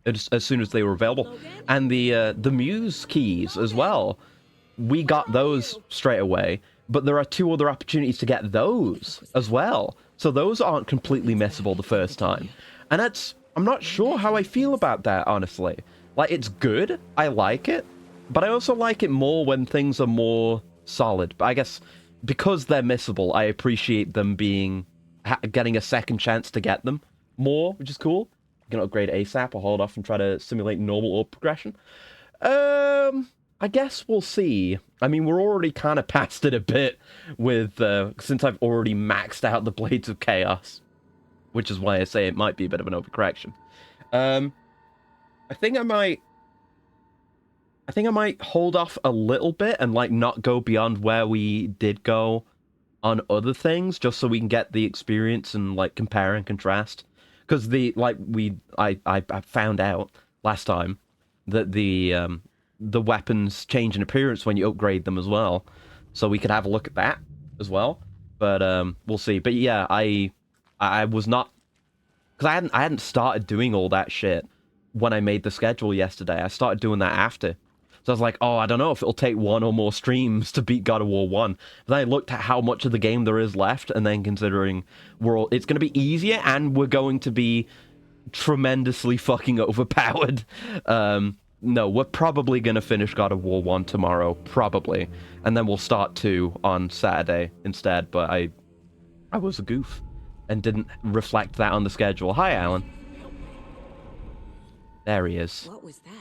as soon as they were available. And the Muse keys as well. We got those straight away. But there are 2 other opportunities to get those as well. So those aren't completely missable the first time. And I'm not sure how I feel about that, honestly. Like, it's good. I like it. But I also like it more when things are more solid. But I guess because they're missable, I appreciate them getting a second chance to get them more, which is cool. You can upgrade ASAP or hold off and try to simulate normal orb progression. I guess we'll see. I mean, we're already kind of past it a bit with since I've already maxed out the Blades of Chaos, which is why I say it might be a bit of an overcorrection. I think I might hold off a little bit and like not go beyond where we did go on other things, just so we can get the experience and like compare and contrast. Because I found out last time that the weapons change in appearance when you upgrade them as well, so we could have a look at that as well. But we'll see. But yeah, I was not, because I hadn't started doing all that shit when I made the schedule yesterday. I started doing that after. So I was like, oh, I don't know if it'll take 1 or more streams to beat God of War 1. But then I looked at how much of the game there is left, and then considering it's going to be easier, and we're going to be tremendously fucking overpowered. No, we're probably going to finish God of War 1 tomorrow, probably. And then we'll start 2 on Saturday instead, but I was a goof and didn't reflect that on the schedule. Hi, Alan. There he is. What was that?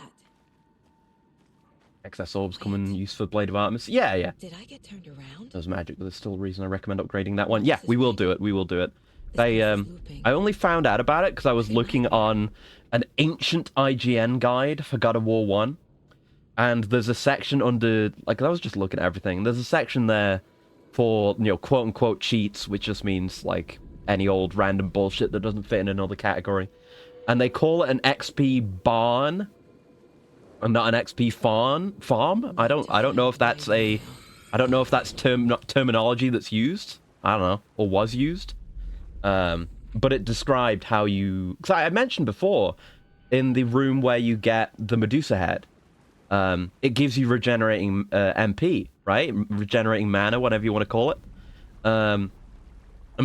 Excess orbs come in use for Blade of Artemis. Yeah. Did I get turned around? There's magic, but there's still a reason I recommend upgrading that one. Yeah, we will do it. We will do it. I only found out about it because I was looking on an ancient IGN guide for God of War 1. And there's a section under... Like, I was just looking at everything. There's a section there for, you know, quote-unquote cheats, which just means, like, any old random bullshit that doesn't fit in another category. And they call it an XP barn, and not an XP farm. I don't know if that's terminology that's used. I don't know, or was used. But it described how you... Because I mentioned before, in the room where you get the Medusa head, it gives you regenerating MP, right? Regenerating mana, whatever you want to call it. And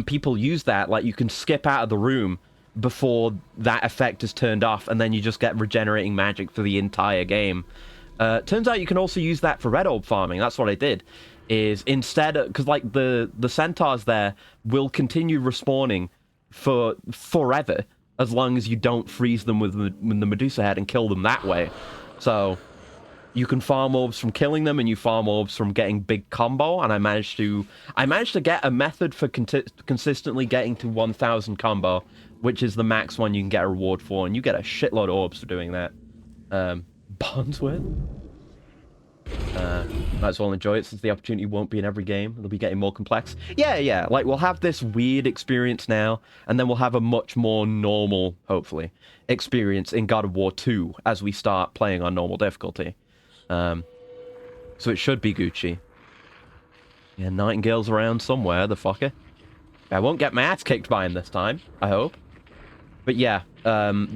people use that, like, you can skip out of the room before that effect is turned off, and then you just get regenerating magic for the entire game. Turns out you can also use that for red orb farming. That's what I did. Is instead, because like the centaurs there will continue respawning for forever as long as you don't freeze them with the Medusa head and kill them that way. So you can farm orbs from killing them, and you farm orbs from getting big combo. And I managed to get a method for consistently getting to 1,000 combo, which is the max one you can get a reward for, and you get a shitload of orbs for doing that. Barnsworth. Might as well enjoy it, since the opportunity won't be in every game. It'll be getting more complex. Yeah. Like, we'll have this weird experience now, and then we'll have a much more normal, hopefully, experience in God of War 2 as we start playing on normal difficulty. So it should be Gucci. Yeah, Nightingale's around somewhere, the fucker. I won't get my ass kicked by him this time, I hope. But yeah,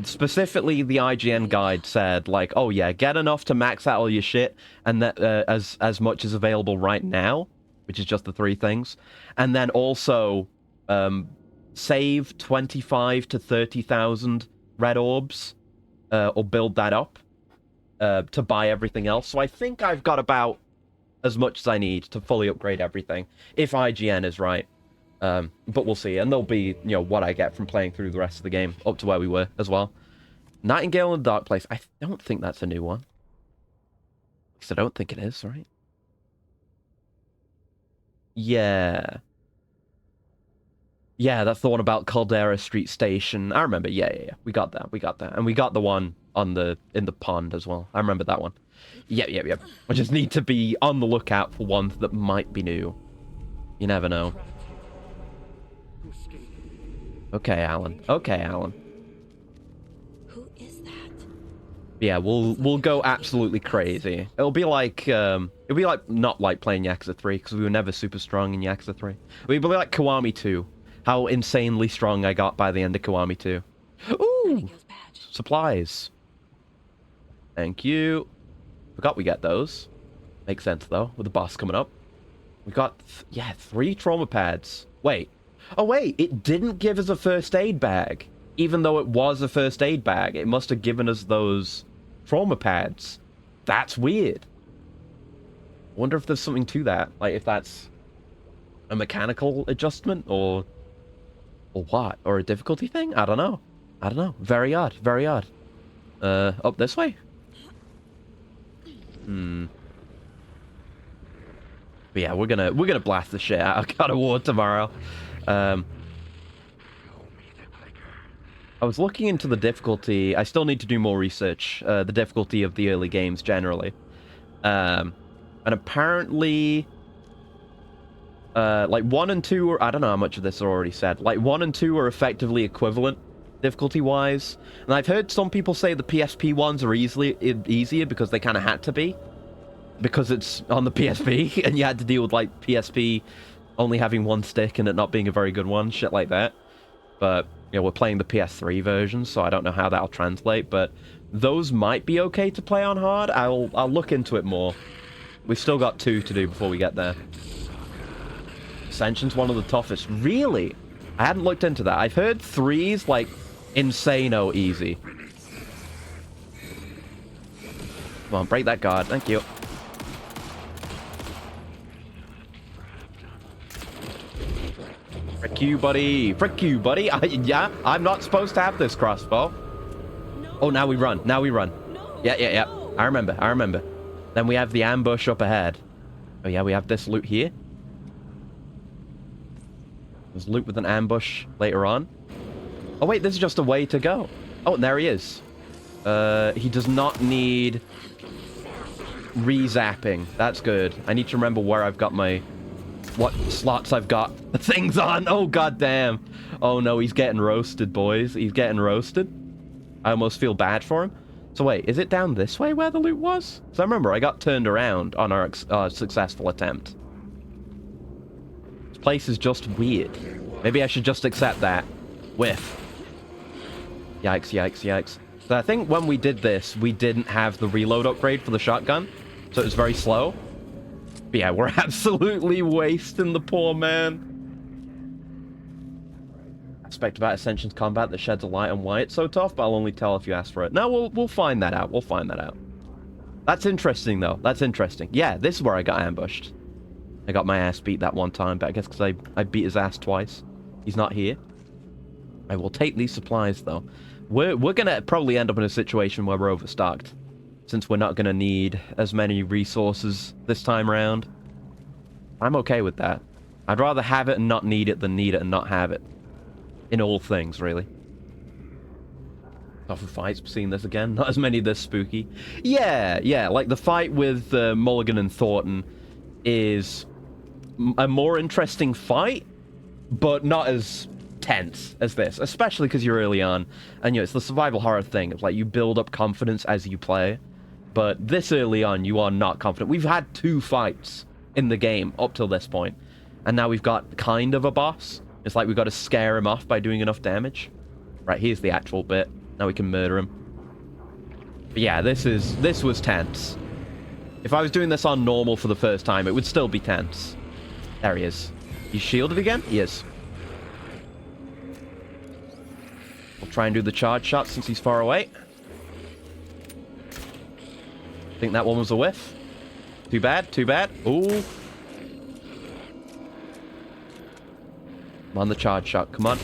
specifically the IGN guide said, like, oh yeah, get enough to max out all your shit, and that as much as available right now, which is just the 3 things. And then also save 25 to 30,000 red orbs, or build that up to buy everything else. So I think I've got about as much as I need to fully upgrade everything, if IGN is right. But we'll see, and there'll be, you know, what I get from playing through the rest of the game, up to where we were as well. Nightingale in the Dark Place, I don't think that's a new one. Because I don't think it is, right? Yeah. Yeah, that's the one about Caldera Street Station. I remember. Yeah. We got that. And we got the one in the pond as well. I remember that one. Yep. I just need to be on the lookout for ones that might be new. You never know. Okay, Alan. Who is that? Yeah, we'll go absolutely crazy. It'll be like not like playing Yakuza 3 because we were never super strong in Yakuza 3. It'll be like Kiwami 2. How insanely strong I got by the end of Kiwami 2. Ooh! Supplies. Thank you. Forgot we get those. Makes sense though, with the boss coming up. We got 3 trauma pads. Wait. Oh wait, it didn't give us a first aid bag. Even though it was a first aid bag, it must have given us those trauma pads. That's weird. Wonder if there's something to that. Like, if that's a mechanical adjustment, or what? Or a difficulty thing? I don't know. Very odd. Up this way? But yeah, we're gonna blast the shit out of God of War tomorrow. I was looking into the difficulty. I still need to do more research. The difficulty of the early games generally, and apparently, like 1 and 2 are, I don't know how much of this are already said. Like 1 and 2 are effectively equivalent difficulty-wise, and I've heard some people say the PSP ones are easier because they kind of had to be, because it's on the PSP and you had to deal with like PSP only having one stick and it not being a very good one, shit like that. But you know, we're playing the PS3 version, so I don't know how that'll translate, but those might be okay to play on hard. I'll look into it more. We've still got 2 to do before we get there. Ascension's one of the toughest. Really? I hadn't looked into that. I've heard 3's like insano easy. Come on, break that guard. Thank you. Frick you, buddy. Yeah, I'm not supposed to have this crossbow. Oh, now we run. Yeah. I remember. Then we have the ambush up ahead. Oh yeah, we have this loot here. There's loot with an ambush later on. Oh wait, this is just a way to go. Oh, and there he is. He does not need re-zapping. That's good. I need to remember where I've got my... what slots I've got the things on. Oh, goddamn. Oh, no, he's getting roasted, boys. He's getting roasted. I almost feel bad for him. So wait, is it down this way where the loot was? So I remember I got turned around on our successful attempt. This place is just weird. Maybe I should just accept that. Whiff. Yikes. So I think when we did this, we didn't have the reload upgrade for the shotgun, so it was very slow. But yeah, we're absolutely wasting the poor man. Aspect about Ascension's combat that sheds a light on why it's so tough, but I'll only tell if you ask for it. No, we'll find that out. That's interesting, though. That's interesting. Yeah, this is where I got ambushed. I got my ass beat that one time, but I guess because I beat his ass twice. He's not here. I will take these supplies, though. We're gonna probably end up in a situation where we're overstocked, since we're not gonna need as many resources this time around. I'm okay with that. I'd rather have it and not need it than need it and not have it. In all things, really. Tougher fights, seeing this again. Not as many this spooky. Yeah, like the fight with Mulligan and Thornton is a more interesting fight, but not as tense as this, especially because you're early on, and you know, it's the survival horror thing. It's like you build up confidence as you play, but this early on, you are not confident. We've had 2 fights in the game up till this point, and now we've got kind of a boss. It's like we've got to scare him off by doing enough damage. Right, here's the actual bit. Now we can murder him. But yeah, this was tense. If I was doing this on normal for the first time, it would still be tense. There he is. He's shielded again? He is. We'll try and do the charge shot since he's far away. I think that one was a whiff. Too bad. Ooh. Come on, the charge shot. Come on.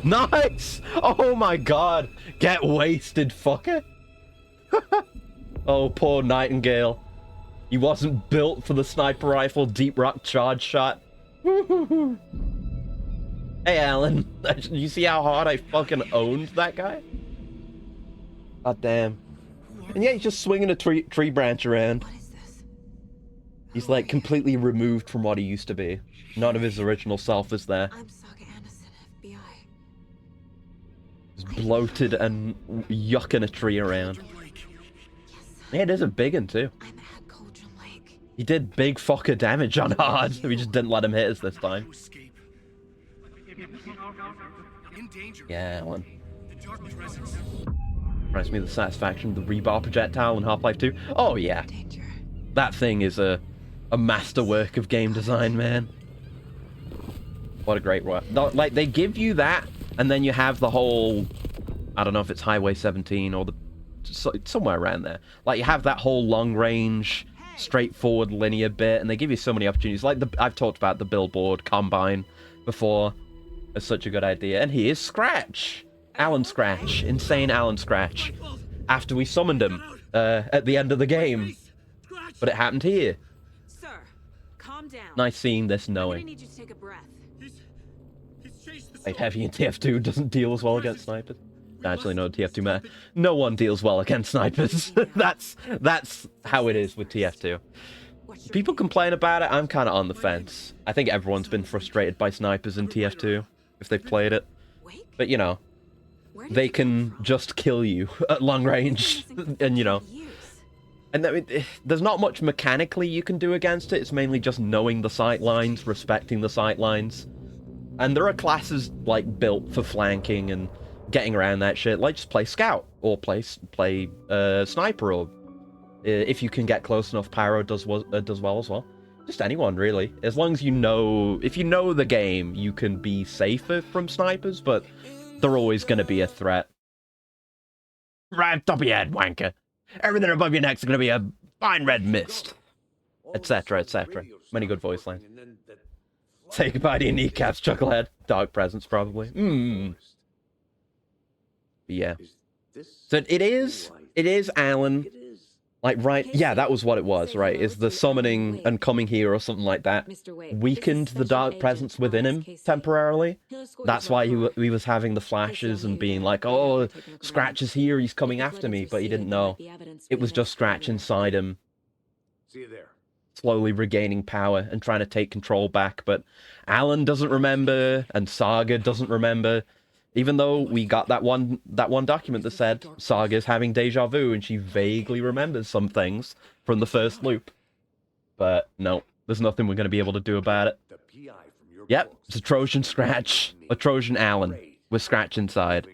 Nice! Oh my god. Get wasted, fucker. Oh, poor Nightingale. He wasn't built for the sniper rifle deep rock charge shot. Hey, Alan. You see how hard I fucking owned that guy? God damn. And yeah, he's just swinging a tree branch around. What is this? He's like completely removed from what he used to be. None of his original self is there. I'm Saga Anderson, FBI. He's bloated and yucking a tree around. Yeah, it is a big one too. I'm at Cauldron Lake. He did big fucker damage on hard. We just didn't let him hit us this time. Yeah, Alan. Reminds me of the satisfaction of the rebar projectile in Half-Life 2. Oh yeah. Danger. That thing is a masterwork of game design, man. What a great work. Like, they give you that, and then you have the whole... I don't know if it's Highway 17 or somewhere around there. Like, you have that whole long-range, straightforward, linear bit, and they give you so many opportunities. Like, I've talked about the Billboard Combine before. It's such a good idea. And here's Scratch. Alan Scratch. Insane Alan Scratch. After we summoned him at the end of the game. But it happened here. Sir, calm down. Nice seeing this I'm gonna knowing. need you to take a breath. Like, heavy in TF2 doesn't deal as well against snipers. Actually, no, TF2 matter. No one deals well against snipers. that's how it is with TF2. People complain about it. I'm kind of on the fence. I think everyone's been frustrated by snipers in TF2 if they've played it. But, you know, they can just kill you at long range. And, you know, and there's not much mechanically you can do against it. It's mainly just knowing the sight lines, respecting the sight lines. And there are classes, like, built for flanking and getting around that shit. Like, just play Scout, or play Sniper, or if you can get close enough, Pyro does well as well. Just anyone, really. As long as you know... If you know the game, you can be safer from snipers, but they're always going to be a threat. Right on top of your head, wanker. Everything above your neck's going to be a fine red mist. Etc., etc. Many good voice lines. Say goodbye to your kneecaps, Chucklehead. Dark presence, probably. Yeah. So it is Alan. Like, right, yeah, that was what it was, right? Is the summoning and coming here or something like that weakened the dark presence within him temporarily. That's why he was having the flashes and being like, oh, Scratch is here, he's coming after me, but he didn't know. It was just Scratch inside him. See you there. Slowly regaining power and trying to take control back, but Alan doesn't remember, and Saga doesn't remember, even though we got that one document that said Saga's having deja vu and she vaguely remembers some things from the first loop. But no, there's nothing we're going to be able to do about it. Yep, it's a Trojan Scratch, a Trojan Alan with Scratch inside.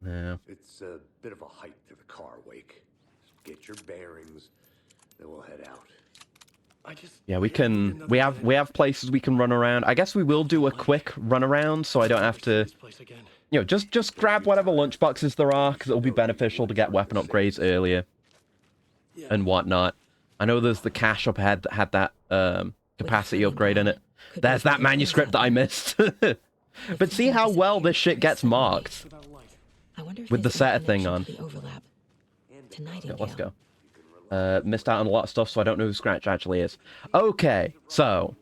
Yeah. It's a bit of a hike to the car, Wake. Get your bearings, then we'll head out. Yeah, we have places we can run around. I guess we will do a quick run around so I don't have to, you know, just grab whatever lunchboxes there are, because it'll be beneficial to get weapon upgrades earlier and whatnot. I know there's the cache up ahead that had that capacity upgrade in it. There's that manuscript that I missed. But see how well this shit gets marked with the setter thing on. Yeah, let's go. Missed out on a lot of stuff, so I don't know who Scratch actually is. Okay, so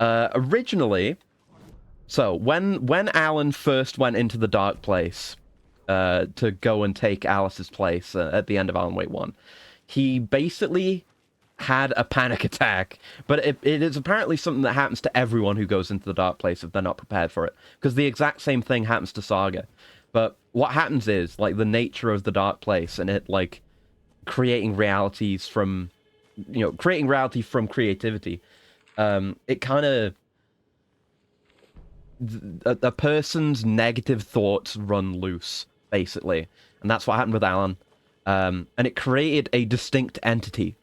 originally, when Alan first went into the dark place to go and take Alice's place at the end of Alan Wake 1, he basically had a panic attack, but it is apparently something that happens to everyone who goes into the dark place if they're not prepared for it, because the exact same thing happens to Saga. But what happens is, like, the nature of the dark place and it, like, creating realities from, you know, creating reality from creativity, it kind of, a person's negative thoughts run loose, basically, and that's what happened with Alan, and it created a distinct entity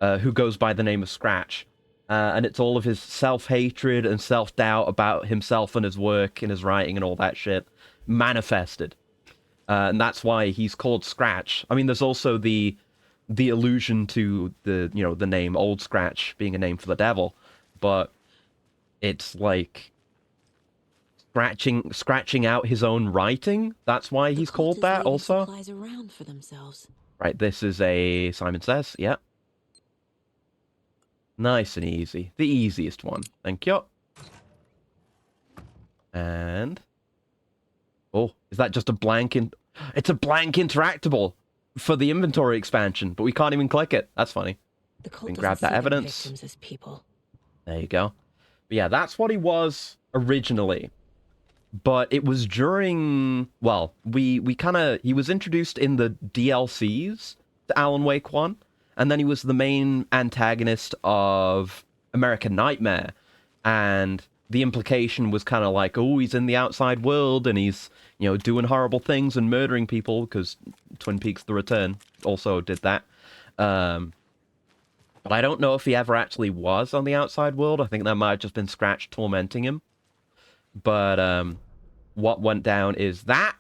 who goes by the name of Scratch, and it's all of his self-hatred and self-doubt about himself and his work and his writing and all that shit manifested. And that's why he's called Scratch. I mean, there's also the allusion to the, you know, the name Old Scratch being a name for the devil, but it's like scratching out his own writing. That's why he's called that also. Supplies around for themselves. Right, this is a Simon Says, yeah. Nice and easy. The easiest one. Thank you. And... Oh, is that just a blank It's a blank interactable for the inventory expansion, but we can't even click it. That's funny. The We cult can doesn't grab see that their evidence. victims as people. There you go. But yeah, that's what he was originally. But it was during... Well, he was introduced in the DLCs to Alan Wake 1, and then he was the main antagonist of American Nightmare. And the implication was kind of like, oh, he's in the outside world, and he's, doing horrible things and murdering people, because Twin Peaks The Return also did that. But I don't know if he ever actually was on the outside world. I think that might have just been Scratch tormenting him. But what went down is that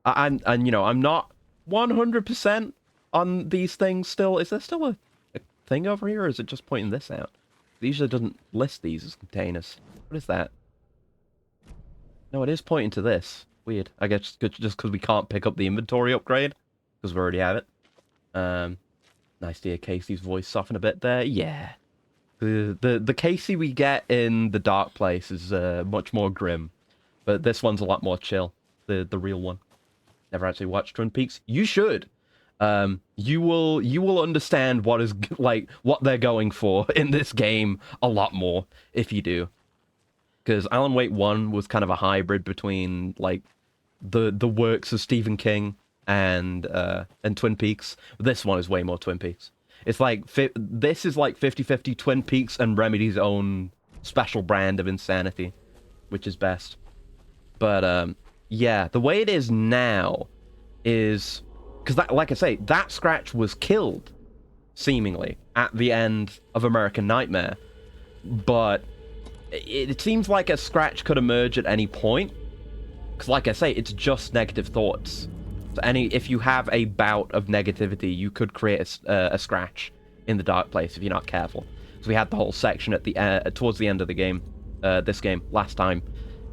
I'm not 100% on these things still. Is there still a thing over here, or is it just pointing this out? It usually doesn't list these as containers. What is that? No, it is pointing to this. Weird. I guess just because we can't pick up the inventory upgrade, because we already have it. Nice to hear Casey's voice soften a bit there. Yeah. The Casey we get in the Dark Place is much more grim. But this one's a lot more chill. The real one. Never actually watched Twin Peaks. You should. You will understand what is what they're going for in this game a lot more if you do. Because Alan Wake 1 was kind of a hybrid between the works of Stephen King and Twin Peaks. This one is way more Twin Peaks. It's this is like 50-50 Twin Peaks and Remedy's own special brand of insanity, which is best. But yeah, the way it is now is because like I say, that Scratch was killed seemingly at the end of American Nightmare, but it seems like a Scratch could emerge at any point. Because like I say, it's just negative thoughts. So if you have a bout of negativity, you could create a Scratch in the Dark Place if you're not careful. So we had the whole section at the towards the end of the game, this game last time,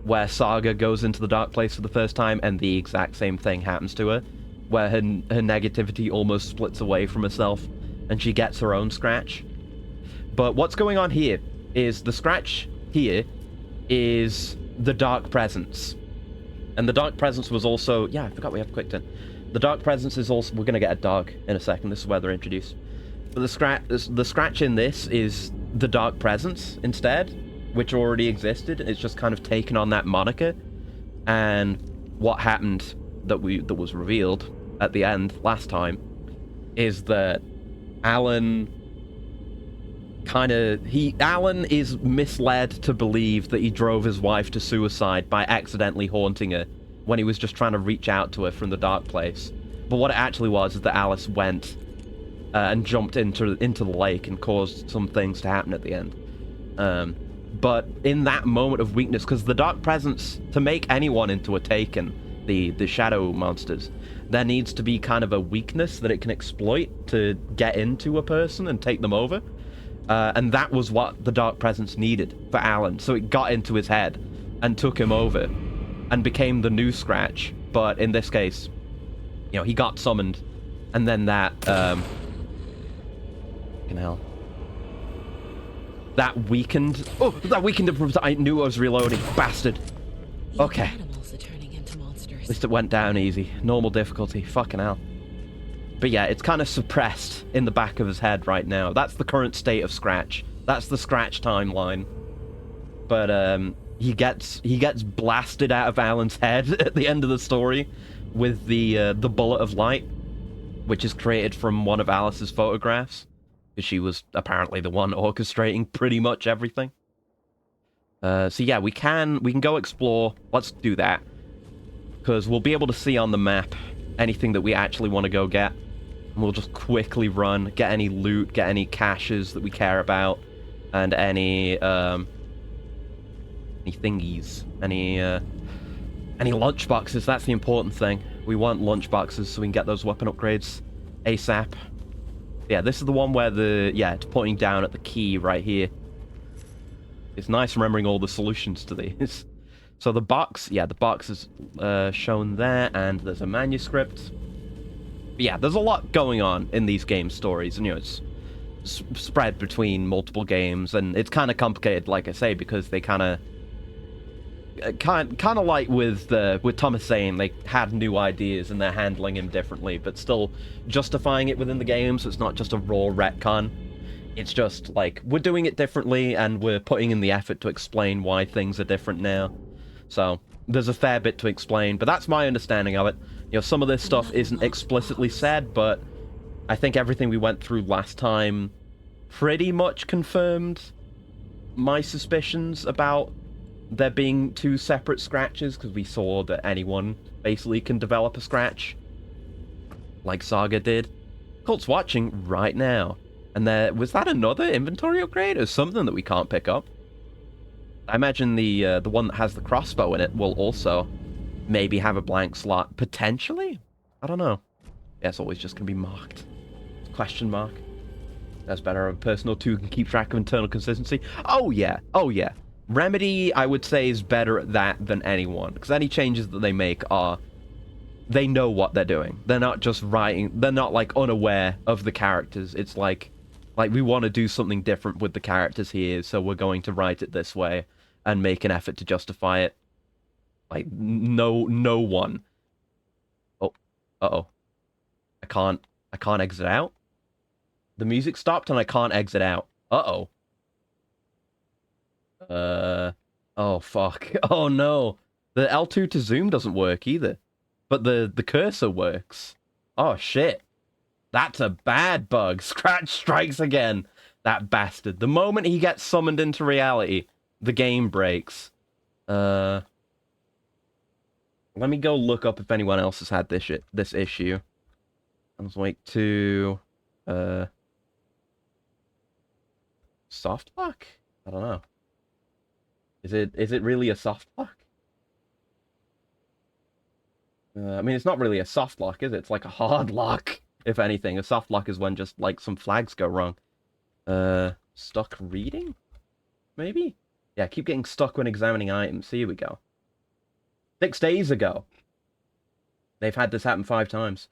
where Saga goes into the Dark Place for the first time, and the exact same thing happens to her, where her negativity almost splits away from herself, and she gets her own Scratch. But what's going on here is the Scratch here is the Dark Presence. And the Dark Presence was also... Yeah, I forgot we have a quick turn. The Dark Presence is also... We're going to get a dog in a second. This is where they're introduced. But the Scratch in this is the Dark Presence instead, which already existed. It's just kind of taken on that moniker. And what happened that was revealed at the end last time is that Alan is misled to believe that he drove his wife to suicide by accidentally haunting her when he was just trying to reach out to her from the Dark Place. But what it actually was is that Alice went and jumped into the lake and caused some things to happen at the end. But in that moment of weakness, because the Dark Presence, to make anyone into a Taken, the shadow monsters, there needs to be kind of a weakness that it can exploit to get into a person and take them over. And that was what the Dark Presence needed for Alan. So it got into his head and took him over and became the new Scratch. But in this case, he got summoned, and then that fucking hell. That weakened. Oh, that weakened it. I knew I was reloading. Bastard. Okay. Animals are turning into monsters. At least it went down easy. Normal difficulty. Fucking hell. But yeah, it's kind of suppressed in the back of his head right now. That's the current state of Scratch. That's the Scratch timeline. But he gets blasted out of Alan's head at the end of the story with the bullet of light, which is created from one of Alice's photographs, because she was apparently the one orchestrating pretty much everything. So yeah, we can go explore. Let's do that, because we'll be able to see on the map anything that we actually want to go get. And we'll just quickly run, get any loot, get any caches that we care about, and any thingies, any lunchboxes. That's the important thing. We want lunchboxes so we can get those weapon upgrades ASAP. Yeah, this is the one where it's pointing down at the key right here. It's nice remembering all the solutions to these. So the box is shown there, and there's a manuscript. yeah, there's a lot going on in these game stories, and it's spread between multiple games, and it's kind of complicated, like I say, because they kind of like with Thomas saying they had new ideas and they're handling him differently, but still justifying it within the game, so it's not just a raw retcon. It's just like, we're doing it differently and we're putting in the effort to explain why things are different now. So there's a fair bit to explain, but that's my understanding of it. Some of this stuff isn't explicitly said, but I think everything we went through last time pretty much confirmed my suspicions about there being two separate scratches, because we saw that anyone basically can develop a scratch, like Saga did. Colt's watching right now. And was that another inventory upgrade or something that we can't pick up? I imagine the one that has the crossbow in it will also maybe have a blank slot, potentially? I don't know. Yeah, it's always just going to be marked. Question mark. That's better. A person or two can keep track of internal consistency. Oh yeah, oh yeah. Remedy, I would say, is better at that than anyone, because any changes that they make they know what they're doing. They're not just writing, they're not like unaware of the characters. It's like we want to do something different with the characters here, so we're going to write it this way and make an effort to justify it. Like, no one. Oh, uh-oh. I can't exit out. The music stopped and I can't exit out. Uh-oh. Oh, fuck. Oh, no. The L2 to zoom doesn't work either. But the cursor works. Oh, shit. That's a bad bug. Scratch strikes again. That bastard. The moment he gets summoned into reality, the game breaks. Let me go look up if anyone else has had this issue. Let's wait to... soft lock? I don't know. Is it really a soft lock? I mean, it's not really a soft lock, is it? It's like a hard lock, if anything. A soft lock is when just, like, some flags go wrong. Stuck reading? Maybe? Yeah, keep getting stuck when examining items. Here we go. 6 days ago. They've had this happen 5 times.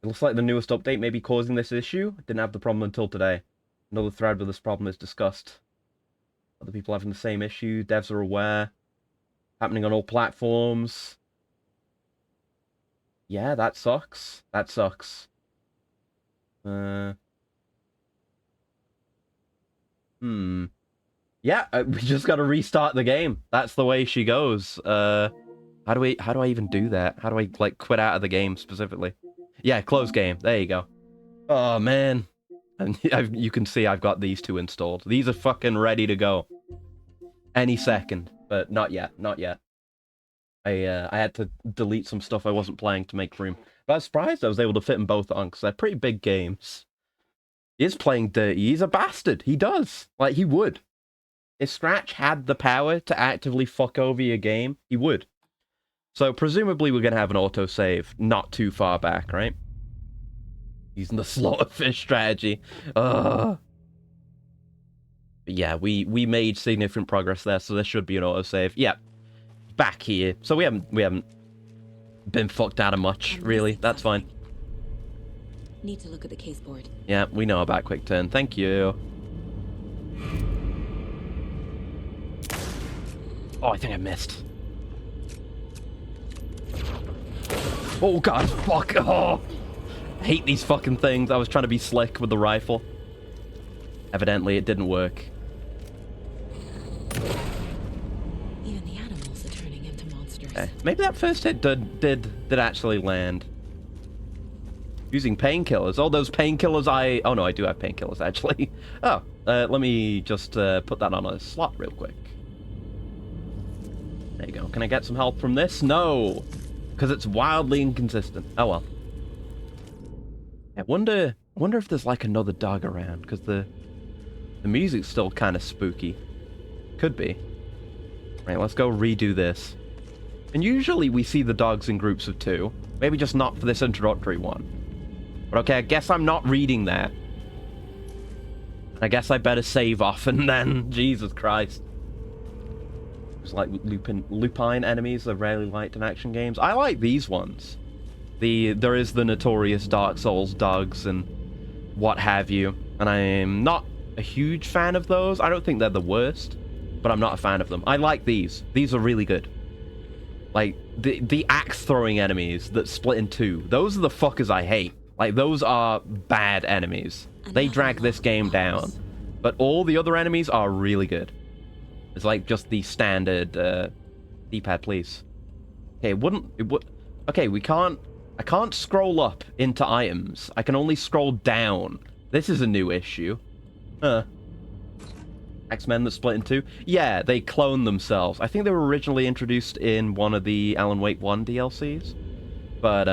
It looks like the newest update may be causing this issue. Didn't have the problem until today. Another thread with this problem is discussed. Other people having the same issue. Devs are aware. Happening on all platforms. Yeah, that sucks. That sucks. Yeah, we just gotta restart the game. That's the way she goes. How do I even do that? How do I, like, quit out of the game specifically? Yeah, close game. There you go. Oh, man. And you can see I've got these 2 installed. These are fucking ready to go. Any second. But not yet. Not yet. I had to delete some stuff I wasn't playing to make room. But I was surprised I was able to fit them both on, because they're pretty big games. He is playing dirty. He's a bastard. He does. Like, he would. If Scratch had the power to actively fuck over your game, he would. So, presumably we're going to have an autosave not too far back, right? Using the slaughterfish strategy. But yeah, we made significant progress there, so there should be an autosave. Yeah. Back here. So we haven't been fucked out of much, really. That's fine. Need to look at the case board. Yeah, we know about quick turn. Thank you. Oh, I think I missed. Oh god, fuck. Oh, I hate these fucking things. I was trying to be slick with the rifle. Evidently, it didn't work. Okay. Maybe that first hit did actually land. Using painkillers. All those painkillers oh no, I do have painkillers actually. Oh, let me just put that on a slot real quick. There you go. Can I get some help from this? No, because it's wildly inconsistent. Oh well. I wonder if there's like another dog around, because the music's still kind of spooky. Could be. Right, let's go redo this. And usually we see the dogs in groups of 2. Maybe just not for this introductory one. But okay, I guess I'm not reading that. I guess I better save often then. Jesus Christ. It's like lupine enemies are rarely liked in action games. I like these ones. There is the notorious Dark Souls dogs and what have you, and I'm not a huge fan of those. I don't think they're the worst, but I'm not a fan of them. I like these. These are really good. Like, the axe-throwing enemies that split in two, those are the fuckers I hate. Like, those are bad enemies. They drag this game down. But all the other enemies are really good. It's like just the standard D-pad, please. Okay, okay, I can't scroll up into items. I can only scroll down. This is a new issue. X-Men that split in two? Yeah, they clone themselves. I think they were originally introduced in one of the Alan Wake 1 DLCs. But,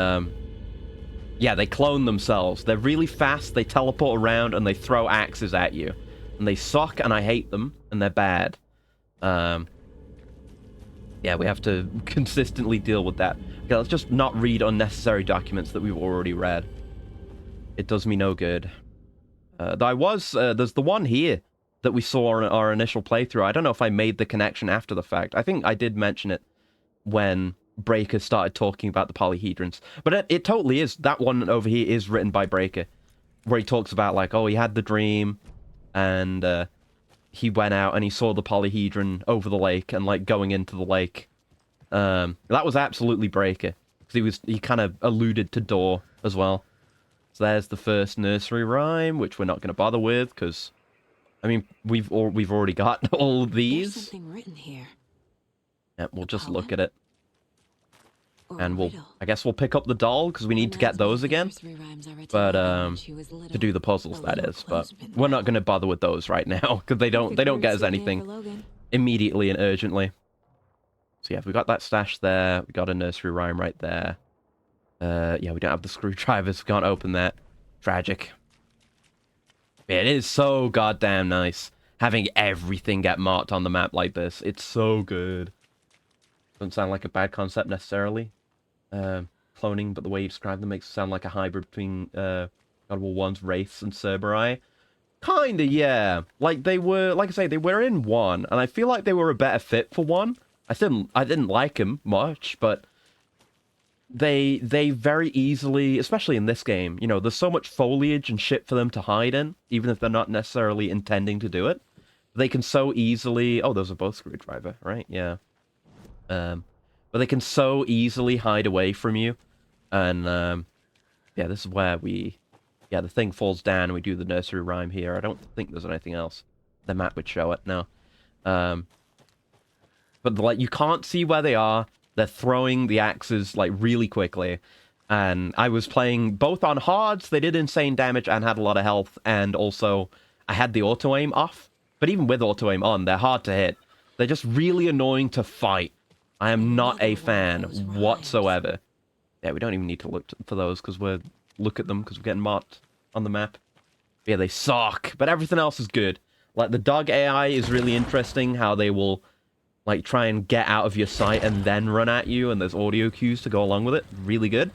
yeah, they clone themselves. They're really fast, they teleport around, and they throw axes at you. And they suck, and I hate them, and they're bad. Yeah, we have to consistently deal with that. Okay, let's just not read unnecessary documents that we've already read. It does me no good. There's the one here that we saw in our initial playthrough. I don't know if I made the connection after the fact. I think I did mention it when Breaker started talking about the polyhedrons. But it totally is. That one over here is written by Breaker, where he talks about, like, oh, he had the dream, and he went out and he saw the polyhedron over the lake and, like, going into the lake. That was absolutely Breaker, because he kind of alluded to Door as well. So there's the first nursery rhyme, which we're not going to bother with, because, I mean, we've already got all of these. There's something written here. Yeah, we'll just poem? look at it. Or And a we'll, riddle. I guess we'll pick up the doll, because we need to get those again. But, to do the puzzles, that is. But we're not going to bother with those right now, because they don't get us anything immediately and urgently. So yeah, we got that stash there. We got a nursery rhyme right there. Yeah, we don't have the screwdrivers. We can't open that. Tragic. Yeah, it is so goddamn nice having everything get marked on the map like this. It's so good. Doesn't sound like a bad concept necessarily. Cloning, but the way you describe them makes it sound like a hybrid between God of War 1's Wraiths and Cerberus. Kinda, yeah. Like, they were, like I say, they were in 1, and I feel like they were a better fit for 1. I didn't like them much, but they very easily, especially in this game, you know, there's so much foliage and shit for them to hide in, even if they're not necessarily intending to do it. They can so easily... Oh, those are both screwdriver, right? Yeah. But they can so easily hide away from you. And, yeah, this is where we... Yeah, the thing falls down and we do the nursery rhyme here. I don't think there's anything else. The map would show it, no. But, like, you can't see where they are. They're throwing the axes, like, really quickly. And I was playing both on hards. They did insane damage and had a lot of health. And also, I had the auto-aim off. But even with auto-aim on, they're hard to hit. They're just really annoying to fight. I am not a fan whatsoever. Yeah, we don't even need to look for those, because look at them, because we're getting marked on the map. Yeah, they suck. But everything else is good. Like, the dog AI is really interesting, how they will... like, try and get out of your sight and then run at you, and there's audio cues to go along with it. Really good.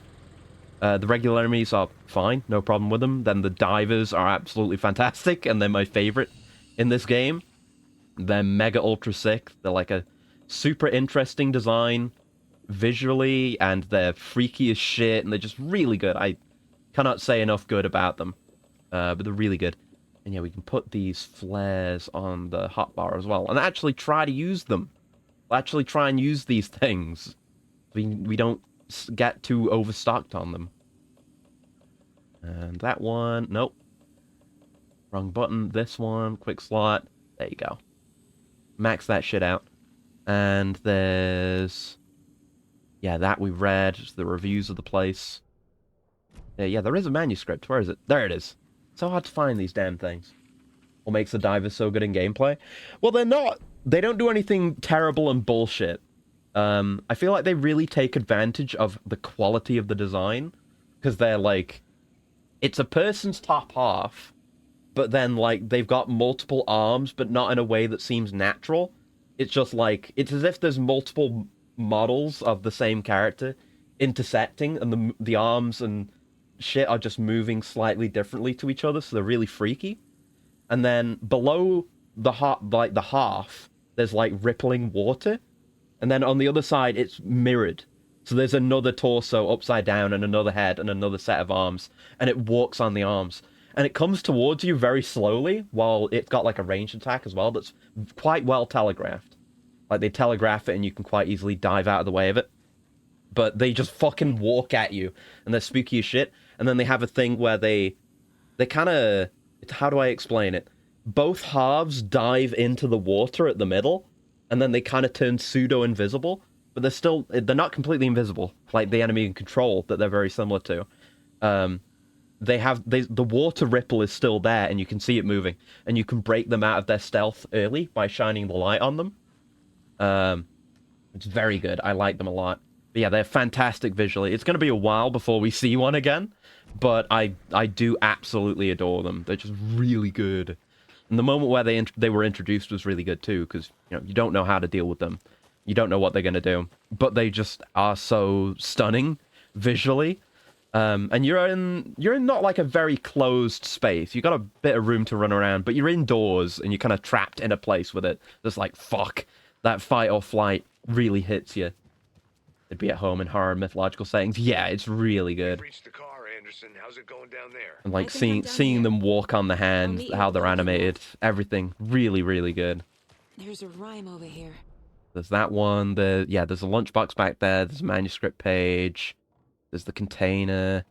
The regular enemies are fine, no problem with them. Then the divers are absolutely fantastic, and they're my favorite in this game. They're mega ultra sick. They're like a super interesting design visually, and they're freaky as shit, and they're just really good. I cannot say enough good about them, but they're really good. And yeah, we can put these flares on the hotbar as well, and actually try to use them. Actually try and use these things. We don't get too overstocked on them. And that one, nope. Wrong button. This one, quick slot. There you go. Max that shit out. And there's... yeah, that we read. Just the reviews of the place. Yeah, there is a manuscript. Where is it? There it is. So hard to find these damn things. What makes the divers so good in gameplay? Well, they're not... they don't do anything terrible and bullshit. I feel like they really take advantage of the quality of the design. Because they're like... it's a person's top half, but then, like, they've got multiple arms, but not in a way that seems natural. It's just like... it's as if there's multiple models of the same character intersecting, and the arms and shit are just moving slightly differently to each other, so they're really freaky. And then below the half, there's like rippling water, and then on the other side it's mirrored, So there's another torso upside down and another head and another set of arms, and it walks on the arms. And it comes towards you very slowly, while it's got like a ranged attack as well that's quite well telegraphed. Like they telegraph it and you can quite easily dive out of the way of it. But they just fucking walk at you, and they're spooky as shit. And then they have a thing where they kind of... How do I explain it? Both halves dive into the water at the middle, and then they kind of turn pseudo-invisible. But they're not completely invisible, like the enemy in Control that they're very similar to. The water ripple is still there, and you can see it moving, and you can break them out of their stealth early by shining the light on them. It's very good. I like them a lot. But yeah, they're fantastic visually. It's going to be a while before we see one again, but I do absolutely adore them. They're just really good. And the moment where they were introduced was really good too, because you don't know how to deal with them. You don't know what they're going to do, but they just are so stunning visually. And you're in not like a very closed space. You got a bit of room to run around, but you're indoors and you're kind of trapped in a place with it. Just like, fuck, that fight or flight really hits you. It'd be at home in horror mythological settings. Yeah, it's really good. Reached the car, Anderson. How's it going down there? And like seeing them walk on the hand, how they're animated, everything really, really good. There's a rhyme over here. There's that one. There's a lunchbox back there. There's a manuscript page. There's the container.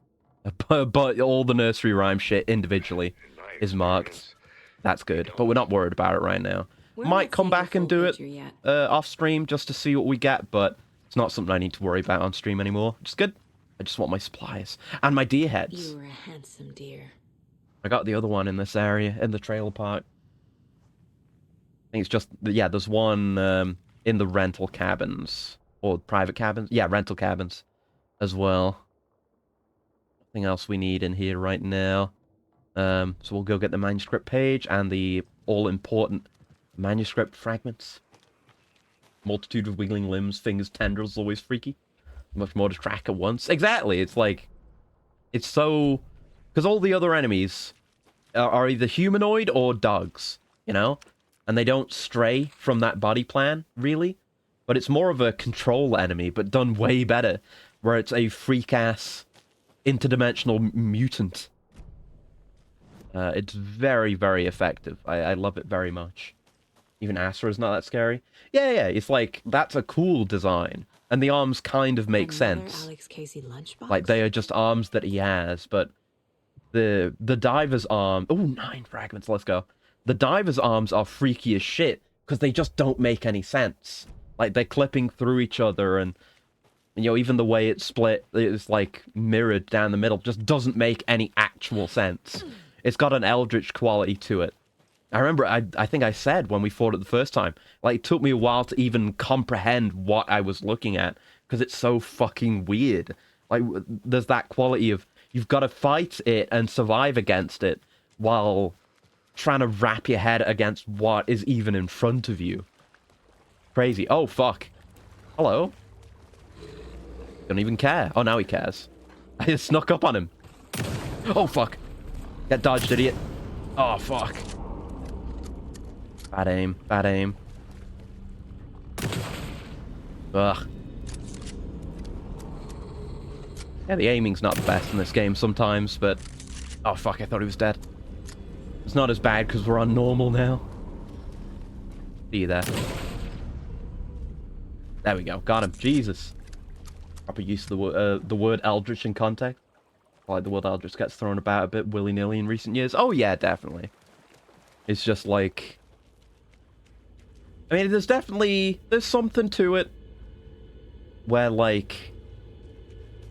But all the nursery rhyme shit individually is marked. That's good. But we're not worried about it right now. Might come back and do it off stream just to see what we get, but it's not something I need to worry about on stream anymore. Which is good. I just want my supplies. And my deer heads. You were a handsome deer. I got the other one in this area, in the trailer park. I think it's just... Yeah, there's one... in the rental cabins, or private cabins. Yeah, rental cabins as well. Nothing else we need in here right now. So we'll go get the manuscript page and the all-important manuscript fragments. Multitude of wiggling limbs, fingers, tendrils, always freaky. Much more to track at once. Exactly, it's like... It's so... Because all the other enemies are either humanoid or dogs, And they don't stray from that body plan, really. But it's more of a Control enemy, but done way better. Where it's a freak-ass, interdimensional mutant. It's very, very effective. I love it very much. Even Asura's not that scary. Yeah, it's like, that's a cool design. And the arms kind of make sense. Alex Casey lunchbox? Like, they are just arms that he has, but... The diver's arm... Oh, 9 fragments, let's go. The diver's arms are freaky as shit, because they just don't make any sense. Like, they're clipping through each other, and, even the way it's split, it's, like, mirrored down the middle, just doesn't make any actual sense. It's got an eldritch quality to it. I remember, I think I said when we fought it the first time, like, it took me a while to even comprehend what I was looking at, because it's so fucking weird. Like, there's that quality of, you've got to fight it and survive against it, while... trying to wrap your head against what is even in front of you. Crazy. Oh, fuck. Hello? Don't even care. Oh, now he cares. I just snuck up on him. Oh, fuck. Get dodged, idiot. Oh, fuck. Bad aim. Bad aim. Ugh. Yeah, the aiming's not the best in this game sometimes, but... Oh, fuck, I thought he was dead. It's not as bad because we're on normal now. See you there. There we go. Got him. Jesus. Proper use of the word Eldritch in context. Like the word Eldritch gets thrown about a bit willy-nilly in recent years. Oh yeah, definitely. It's just like... I mean, there's something to it. Where like...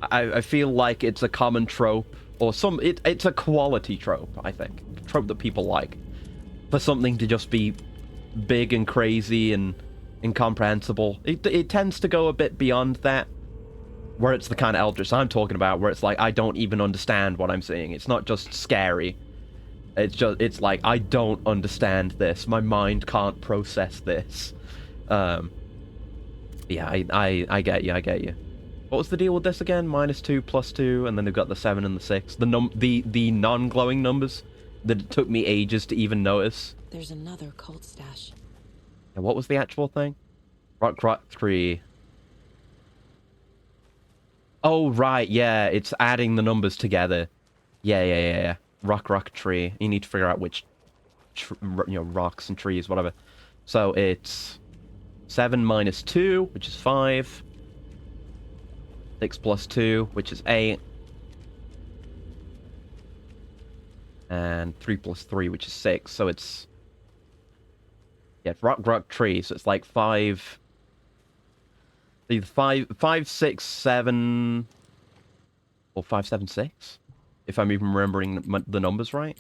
I feel like it's a common trope. Or it's a quality trope, I think. A trope that people like. For something to just be big and crazy and incomprehensible. It tends to go a bit beyond that. Where it's the kind of Eldritch I'm talking about, where it's like, I don't even understand what I'm seeing. It's not just scary. It's like, I don't understand this. My mind can't process this. Yeah, I get you. What was the deal with this again? -2, +2, and then they've got the 7 and the 6. The non-glowing numbers that it took me ages to even notice. There's another cult stash. And what was the actual thing? Rock 3. Oh, right, yeah, it's adding the numbers together. Yeah. Rock, tree. You need to figure out which, rocks and trees, whatever. So it's 7 minus 2, which is 5. 6 plus 2, which is 8. And 3 plus 3, which is 6. So it's... yeah, rock, tree. So it's like 5... either 5, 6, 7... or 5, 7, 6? If I'm even remembering the numbers right.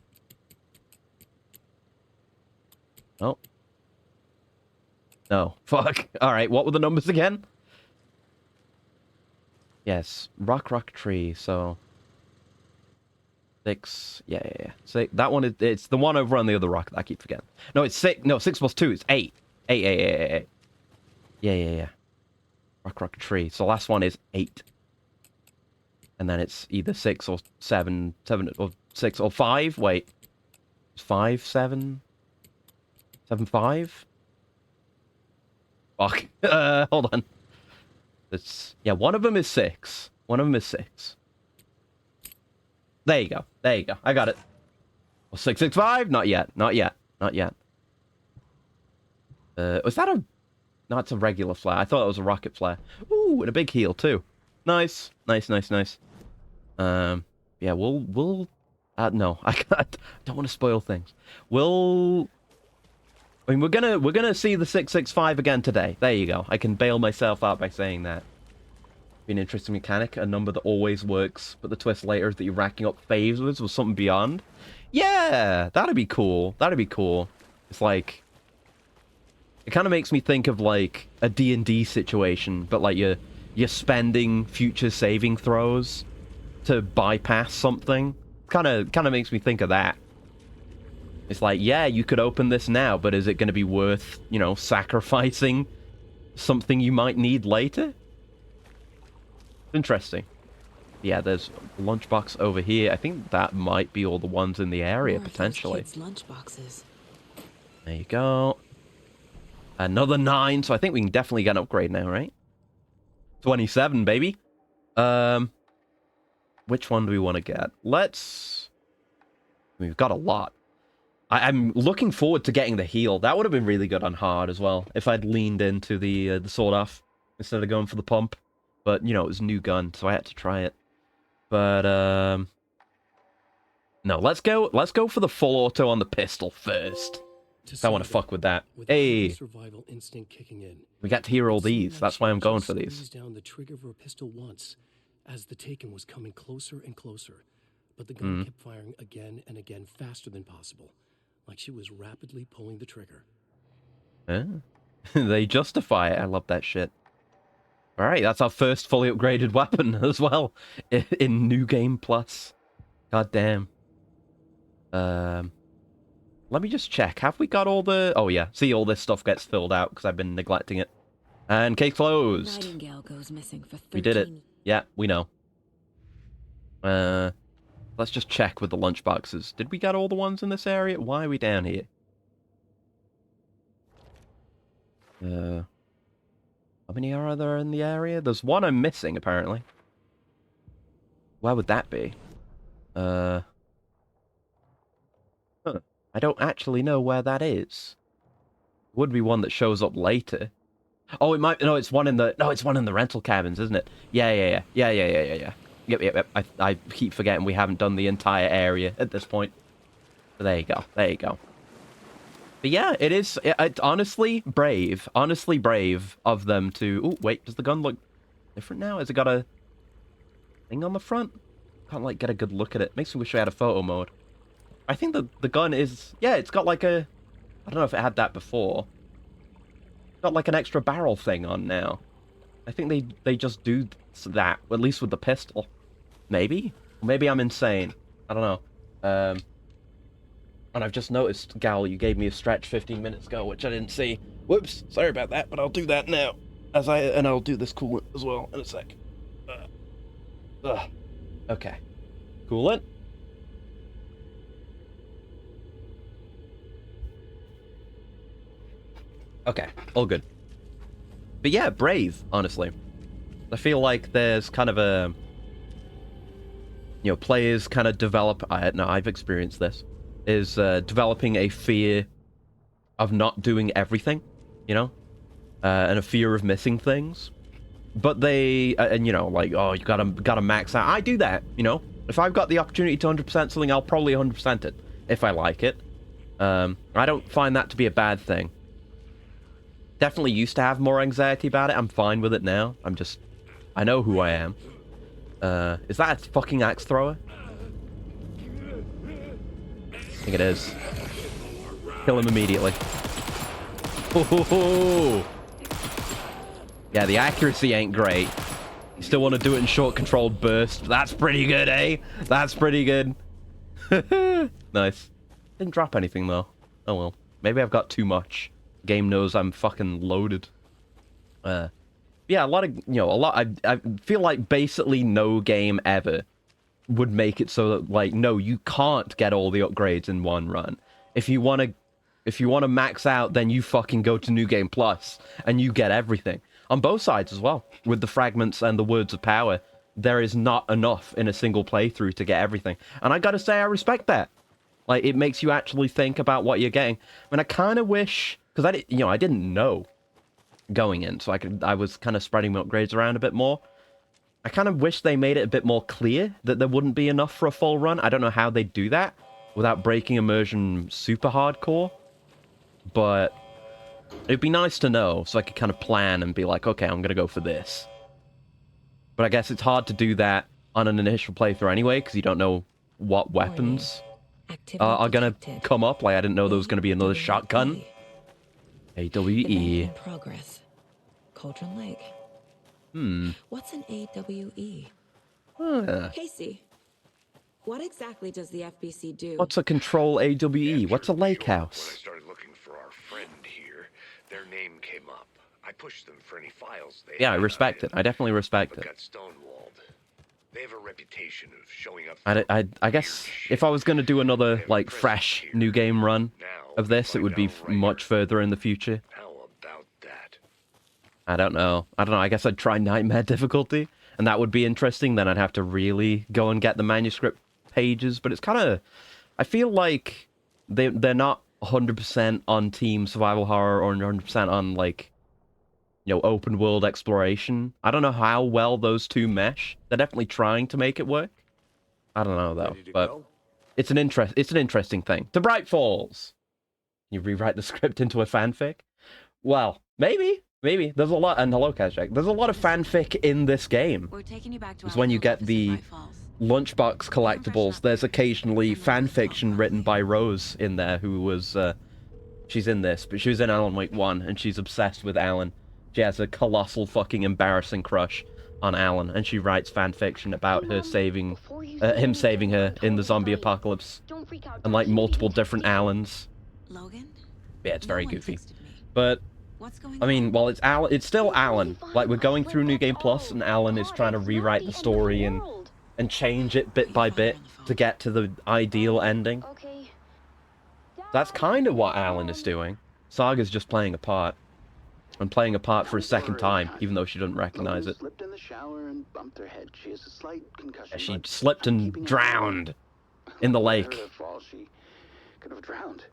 Oh. No. Fuck. Alright, what were the numbers again? Yes. Rock, tree. So... 6. Yeah. So that one, it's the one over on the other rock that I keep forgetting. No, it's 6. No, 6 plus 2 is 8. 8. Yeah. Rock, tree. So the last one is 8. And then it's either 6 or 7. 7 or 6 or 5. Wait. 5, 7? 7, 5? Fuck. Hold on. Yeah, one of them is 6. One of them is 6. There you go. I got it. Well, 665? Not yet. Was that a... no, it's a regular flare. I thought it was a rocket flare. Ooh, and a big heal, too. Nice. Yeah, we'll... no, I don't want to spoil things. I mean, we're gonna see the 665 again today. There you go. I can bail myself out by saying that. Be an interesting mechanic, a number that always works, but the twist later is that you're racking up favors with something beyond. Yeah, that'd be cool. It's like... it kind of makes me think of, like, a D&D situation, but, like, you're spending future saving throws to bypass something. Kind of makes me think of that. It's like, yeah, you could open this now, but is it going to be worth, sacrificing something you might need later? Interesting. Yeah, there's a lunchbox over here. I think that might be all the ones in the area, potentially. Lunchboxes. There you go. Another 9, so I think we can definitely get an upgrade now, right? 27, baby. Which one do we want to get? We've got a lot. I'm looking forward to getting the heal. That would have been really good on hard as well, if I'd leaned into the sword off instead of going for the pump. But, it was a new gun, so I had to try it. But, no, let's go for the full auto on the pistol first. I want to fuck with that. Hey! Survival instinct kicking in. We got to hear all these. That's why I'm going for these. Down the trigger of her pistol once, as the Taken was coming closer and closer. But the gun kept firing again and again, faster than possible. Like she was rapidly pulling the trigger. They justify it. I love that shit. Alright, that's our first fully upgraded weapon as well. In New Game Plus. God damn. Let me just check. Have we got all the... oh yeah, see, all this stuff gets filled out because I've been neglecting it. And case closed. Nightingale goes missing for 13... we did it. Yeah, we know. Let's just check with the lunchboxes. Did we get all the ones in this area? Why are we down here? How many are there in the area? There's one I'm missing, apparently. Where would that be? Huh. I don't actually know where that is. Would be one that shows up later. Oh, it might... no, it's one in the... no, it's one in the rental cabins, isn't it? Yeah. Yep. I keep forgetting we haven't done the entire area at this point. But there you go. But yeah, it is... it's honestly brave of them to... oh, wait, does the gun look different now? Has it got a thing on the front? Can't, like, get a good look at it. Makes me wish I had a photo mode. I think the gun is... yeah, it's got like a... I don't know if it had that before. It's got like an extra barrel thing on now. I think they just do that, at least with the pistol. Maybe? Maybe I'm insane. I don't know. And I've just noticed, Gal, you gave me a stretch 15 minutes ago, which I didn't see. Whoops, sorry about that, but I'll do that now. And I'll do this coolant as well in a sec. Okay. Coolant. Okay, all good. But yeah, brave, honestly. I feel like there's kind of a, players kind of develop. I've experienced this. Is developing a fear of not doing everything, and a fear of missing things. But they, like, oh, you gotta max out. I do that, If I've got the opportunity to 100% something, I'll probably 100% it if I like it. I don't find that to be a bad thing. Definitely used to have more anxiety about it. I'm fine with it now. I know who I am. Is that a fucking axe thrower? I think it is. Kill him immediately. Oh, yeah, the accuracy ain't great. You still want to do it in short controlled bursts. That's pretty good, eh? That's pretty good. Nice. Didn't drop anything though. Oh well. Maybe I've got too much. Game knows I'm fucking loaded. Yeah, a lot of, I feel like basically no game ever would make it so that, like, no, you can't get all the upgrades in one run. If you want to max out, then you fucking go to New Game Plus and you get everything. On both sides as well. With the fragments and the words of power, there is not enough in a single playthrough to get everything. And I gotta say, I respect that. Like, it makes you actually think about what you're getting. I mean, I kind of wish, because I didn't know going in, so I was kind of spreading my upgrades around a bit more. I kind of wish they made it a bit more clear that there wouldn't be enough for a full run. I don't know how they'd do that without breaking immersion super hardcore, but it'd be nice to know so I could kind of plan and be like, okay, I'm gonna go for this. But I guess it's hard to do that on an initial playthrough anyway, because you don't know what weapons are gonna come up. Like, I didn't know there was gonna be another shotgun. AWE. In progress. Cauldron Lake. What's an AWE? Casey, what exactly does the FBC do? What's a control AWE? What's a lake When I house? started looking for our friend here, their name came up. I pushed them for any files they Yeah, I had respect on it. I definitely respect but it. got stonewalled. They have a reputation of showing up. I guess if I was going to do another, like, fresh new game run of this, it would be much further in the future. How about that? I don't know. I guess I'd try Nightmare difficulty, and that would be interesting. Then I'd have to really go and get the manuscript pages, but it's kind of... I feel like they're not 100% on Team Survival Horror or 100% on, like, open world exploration. I don't know how well those two mesh. They're definitely trying to make it work. I don't know though, but it's an interesting thing. To Bright Falls. You rewrite the script into a fanfic? Well, maybe. There's a lot, and hello, Kazak. There's a lot of fanfic in this game. We're taking you back to It's when you get the lunchbox collectibles. There's occasionally fanfiction written by Rose in there, who was, she's in this, but she was in Alan Wake 1, and she's obsessed with Alan. She has a colossal fucking embarrassing crush on Alan, and she writes fanfiction about her saving, him saving her in the zombie apocalypse, and like multiple different Allans. Logan? Yeah, it's very goofy. texted me. But What's going I mean, well, it's still Alan. Like, we're going through New Game Plus, and Alan is trying to rewrite the story and change it bit by bit to get to the ideal ending. That's kind of what Alan is doing. Saga's just playing a part. And playing a part for a second time, even though she doesn't recognize it. Slipped in the shower and bumped her head. She has a slight concussion. Yeah, she slipped and drowned in the lake. She could have drowned.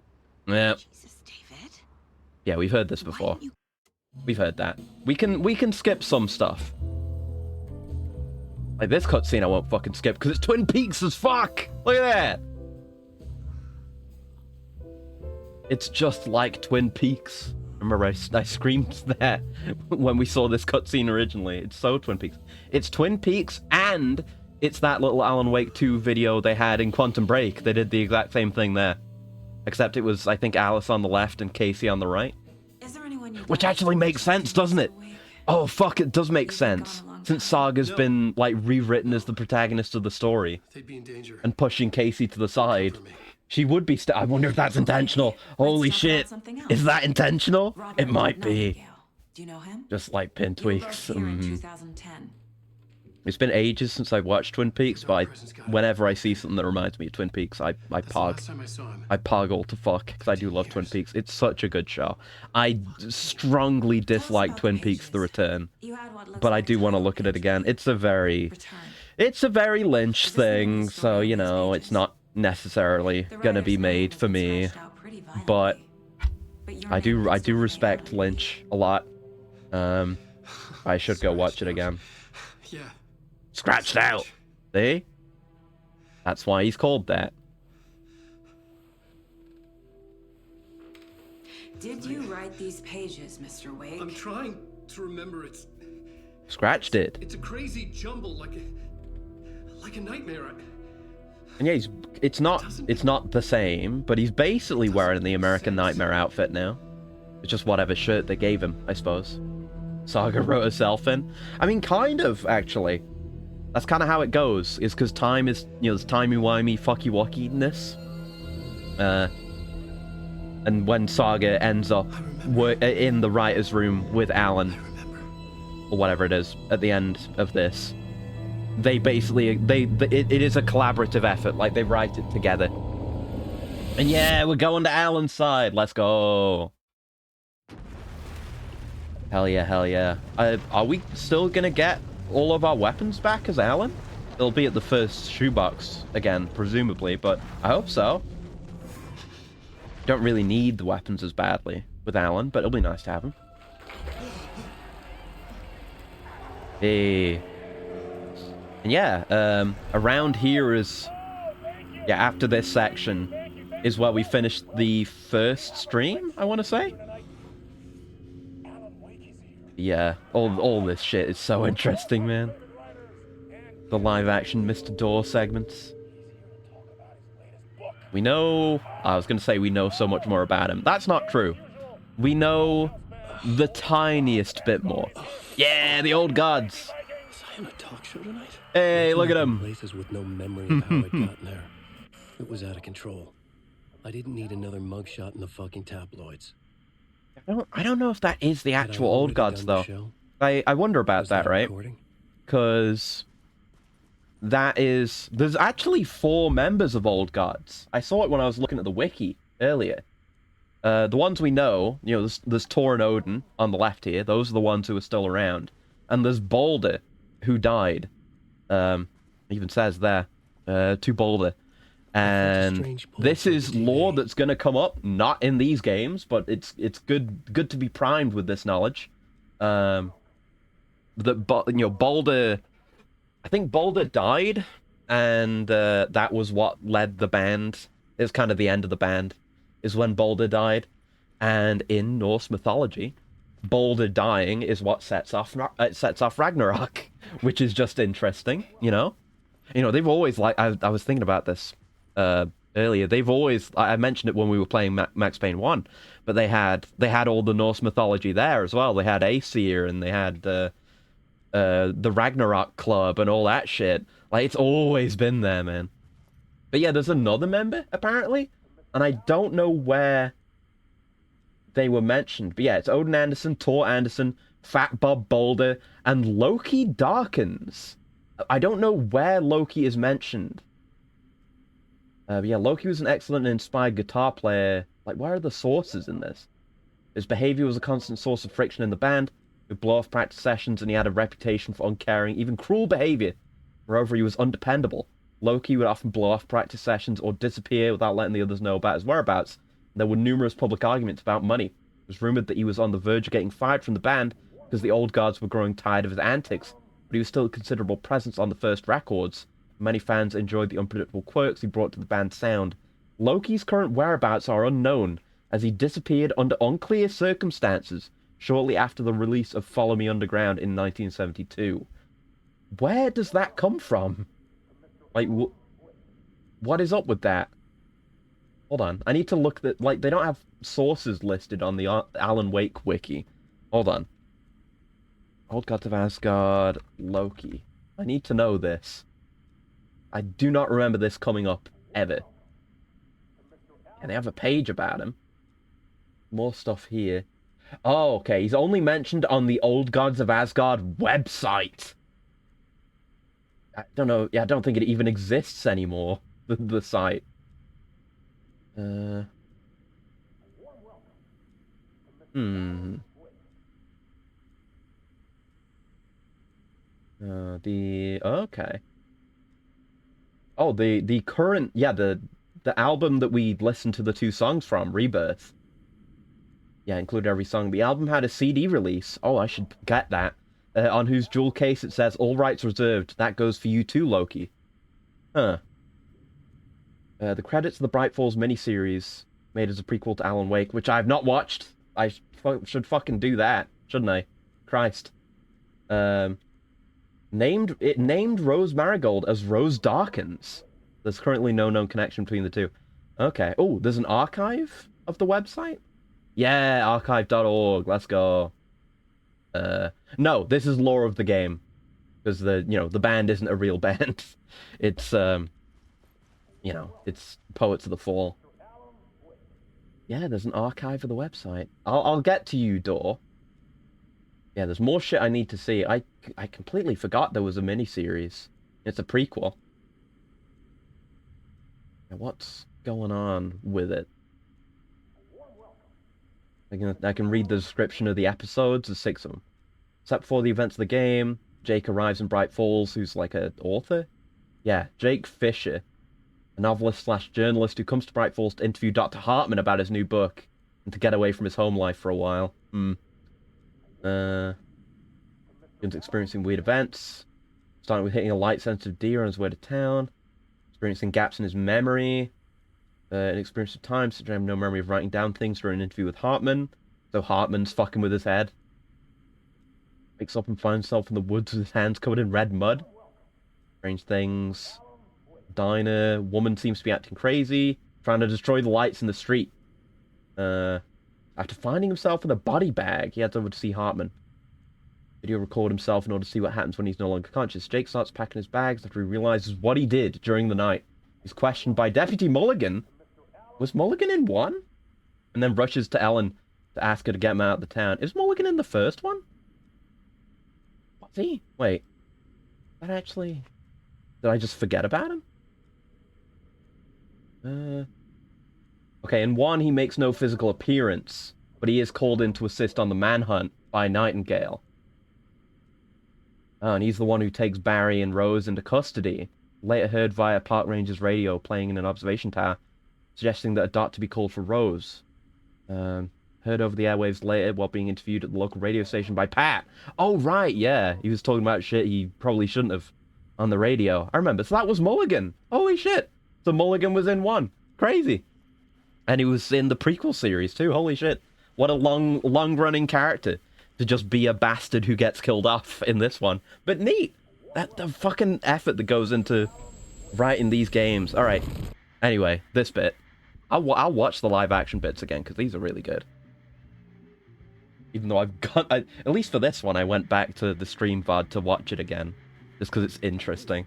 Yeah. Jesus, David. Yeah, we've heard this before. We've heard that. We can skip some stuff. Like this cutscene I won't fucking skip because it's Twin Peaks as fuck! Look at that! It's just like Twin Peaks. Remember, I screamed that when we saw this cutscene originally. It's so Twin Peaks. It's Twin Peaks, and it's that little Alan Wake 2 video they had in Quantum Break. They did the exact same thing there. Except it was, I think, Alice on the left and Casey on the right. Is there anyone you Which actually makes sense, doesn't it? Oh, fuck, it does make sense. Since Saga's been, like, rewritten as the protagonist of the story. They'd be in danger. And pushing Casey to the side. She would be I wonder if that's intentional. Holy shit. Is that intentional? It might be. Do you know him? Just like pin tweaks. 2010. It's been ages since I've watched Twin Peaks, but whenever I see something that reminds me of Twin Peaks, I pog to fuck, because I do love Twin Peaks. It's such a good show. I strongly dislike Twin Peaks The Return, but I do want to look at it again. It's a very Lynch thing, so, you know, it's not necessarily gonna be made for me, but I do respect Lynch a lot. I should go watch it again. Yeah. Scratched out. See? That's why he's called that. Did you write these pages, Mr. Wake? I'm trying to remember. Scratch did. It's a crazy jumble, like a nightmare. And yeah, it's not the same, but he's basically wearing the American Nightmare outfit now. It's just whatever shirt they gave him, I suppose. Saga wrote herself in. I mean, kind of, actually. That's kind of how it goes, is because time is, you know, there's timey-wimey, fucky-wuckiness. And when Saga ends up in the writer's room with Alan, or whatever it is, at the end of this, they basically, it is a collaborative effort, like, they write it together. And yeah, we're going to Alan's side, let's go! Hell yeah, hell yeah. Are we still gonna get all of our weapons back as Alan? It'll be at the first shoebox again, presumably, but I hope so. Don't really need the weapons as badly with Alan, but it'll be nice to have them. Hey. And yeah, around here is... Yeah, after this section is where we finished the first stream, I want to say? Yeah, all this shit is so interesting, man. The live-action Mr. Door segments. We know... I was going to say we know so much more about him. That's not true. We know the tiniest bit more. Yeah, the old gods. Was I on a talk show tonight? Hey, look at him. Places with no memory of how it got there. It was out of control. I didn't need another mugshot in the fucking tabloids. I don't know if that is the actual old gods, though. I wonder about that, right? Because that is... There's actually 4 members of old gods. I saw it when I was looking at the wiki earlier. The ones we know, you know, there's Thor and Odin on the left here. Those are the ones who are still around. And there's Balder, who died. Even says there, to Balder. And this is lore that's going to come up, not in these games, but it's good to be primed with this knowledge. That, you know, Balder... I think Balder died, and that was what led the band. It was kind of the end of the band, is when Balder died. And in Norse mythology, Balder dying is what sets off Ragnarok, which is just interesting, you know? You know, they've always, like, I was thinking about this earlier, they've always, I mentioned it when we were playing Max Payne 1, but they had all the Norse mythology there as well. They had Aesir, and they had the Ragnarok Club and all that shit. Like, it's always been there, man. But yeah, there's another member, apparently, and I don't know where they were mentioned. But yeah, it's Odin Anderson, Thor Anderson, Fat Bob Boulder, and Loki Darkins. I don't know where Loki is mentioned. But yeah, Loki was an excellent and inspired guitar player. Like, where are the sources in this? His behavior was a constant source of friction in the band. With blow-off practice sessions, and he had a reputation for uncaring, even cruel behavior. Moreover, he was undependable. Loki would often blow off practice sessions or disappear without letting the others know about his whereabouts. There were numerous public arguments about money. It was rumored that he was on the verge of getting fired from the band because the old guards were growing tired of his antics, but he was still a considerable presence on the first records. Many fans enjoyed the unpredictable quirks he brought to the band's sound. Loki's current whereabouts are unknown, as he disappeared under unclear circumstances shortly after the release of Follow Me Underground in 1972. Where does that come from? Like, what is up with that? Hold on, I need to look that, like, they don't have sources listed on the Alan Wake wiki. Hold on. Old Gods of Asgard, Loki. I need to know this. I do not remember this coming up, ever. And they have a page about him. More stuff here. Oh, okay, he's only mentioned on the Old Gods of Asgard website. I don't know. Yeah, I don't think it even exists anymore. The site. Hmm. Okay. Oh, the current, yeah, the album that we listened to the two songs from, Rebirth. Yeah, included every song. The album had a CD release. Oh, I should get that. On whose jewel case it says all rights reserved. That goes for you too, Loki. Huh. The credits of the Bright Falls miniseries made as a prequel to Alan Wake, which I've not watched. I should fucking do that, shouldn't I? Christ. Named Rose Marigold as Rose Darkins. There's currently no known connection between the two. Okay. Oh, there's an archive of the website? Yeah, archive.org. Let's go. No, this is lore of the game. Because the band isn't a real band. It's it's Poets of the Fall. Yeah, there's an archive of the website. I'll get to you, Door. Yeah, there's more shit I need to see. I completely forgot there was a miniseries. It's a prequel. Now, what's going on with it? I can read the description of the episodes. There's 6 of them. Except for the events of the game, Jake arrives in Bright Falls, who's like an author. Yeah, Jake Fisher, a novelist/journalist who comes to Bright Falls to interview Dr. Hartman about his new book and to get away from his home life for a while. He's experiencing weird events, starting with hitting a light-sensitive deer on his way to town, experiencing gaps in his memory, an experience of time, such as having no memory of writing down things for an interview with Hartman, so Hartman's fucking with his head. Wakes up and finds himself in the woods with his hands covered in red mud. Strange things. Diner, woman seems to be acting crazy, trying to destroy the lights in the street. After finding himself in a body bag, he heads over to see Hartman. Video record himself in order to see what happens when he's no longer conscious. Jake starts packing his bags after he realizes what he did during the night. He's questioned by Deputy Mulligan. Was Mulligan in 1? And then rushes to Ellen to ask her to get him out of the town. Is Mulligan in the first one? Was he? Wait. That actually... Did I just forget about him? Okay, in 1 he makes no physical appearance, but he is called in to assist on the manhunt by Nightingale. Oh, and he's the one who takes Barry and Rose into custody. Later heard via Park Ranger's radio playing in an observation tower, suggesting that a doctor be called for Rose. Heard over the airwaves later while being interviewed at the local radio station by Pat. Oh, right, yeah. He was talking about shit he probably shouldn't have on the radio. I remember. So that was Mulligan. Holy shit. So Mulligan was in 1. Crazy. And he was in the prequel series too. Holy shit. What a long-running character to just be a bastard who gets killed off in this one. But neat. The fucking effort that goes into writing these games. All right. Anyway, this bit. I'll watch the live-action bits again, because these are really good. Even though at least for this one, I went back to the stream VOD to watch it again. Just because it's interesting.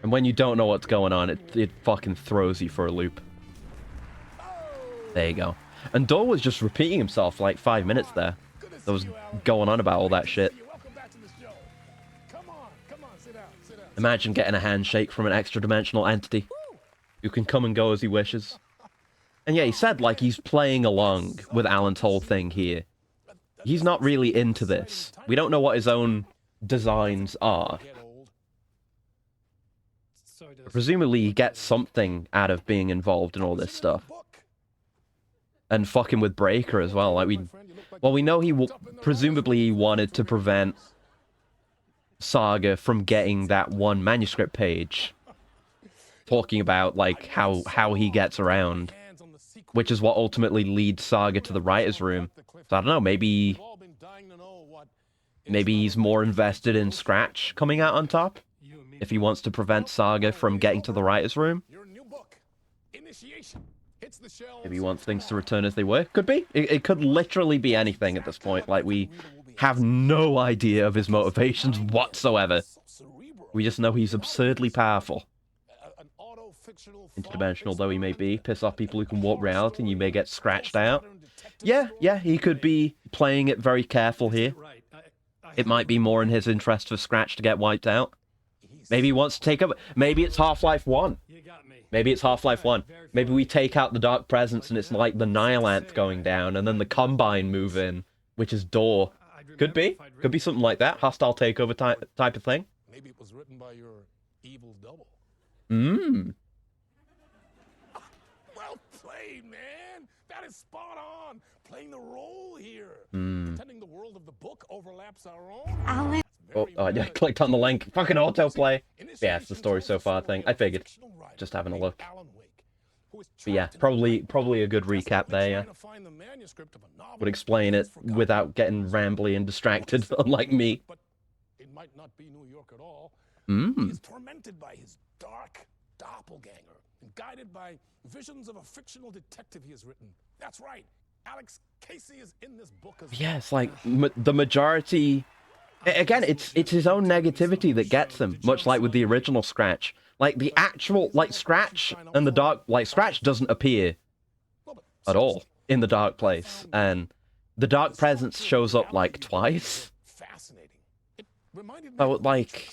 And when you don't know what's going on, it fucking throws you for a loop. There you go. And Dor was just repeating himself for like 5 minutes there. That was going on about all that shit. Imagine getting a handshake from an extra-dimensional entity who can come and go as he wishes. And yeah, he said like he's playing along with Alan's whole thing here. He's not really into this. We don't know what his own designs are. Presumably he gets something out of being involved in all this stuff. And fucking with Breaker as well. Like we know he presumably he wanted to prevent Saga from getting that one manuscript page talking about like how he gets around, which is what ultimately leads Saga to the writer's room. So I don't know, maybe he's more invested in Scratch coming out on top if he wants to prevent Saga from getting to the writer's room. Maybe he wants things to return as they were. Could be. It could literally be anything at this point. Like, we have no idea of his motivations whatsoever. We just know he's absurdly powerful. Interdimensional though he may be, piss off people who can warp reality and you may get scratched out. Yeah, he could be playing it very careful here. It might be more in his interest for Scratch to get wiped out. Maybe he wants to take over. Maybe it's Half-Life 1. You got me. Maybe it's Half-Life 1. Maybe we take out the Dark Presence and it's like the Nihilanth going down, and then the Combine move in, which is Door. Could be. Could be something like that. Hostile takeover type of thing. Maybe it was written by your evil double. Mmm. Well played, man. That is spot on. Playing the role here. Mm. Pretending the world of the book overlaps our own. Alan. Oh, I clicked on the link. Fucking autoplay. Yeah, it's the story so far thing. I figured. Just having a look. But yeah, probably a good recap there, yeah. Would explain it without getting rambly and distracted, unlike me. But it might not be New York at all. Mm. He is tormented by his dark doppelganger and guided by visions of a fictional detective he has written. That's right. Alex Casey is in this book as well. Yeah, it's like the majority... Again, it's his own negativity that gets him, much like with the original Scratch. Like, the actual... Like, Scratch and the Dark... Like, Scratch doesn't appear at all in the Dark Place. And the Dark Presence shows up, like, twice. So, like...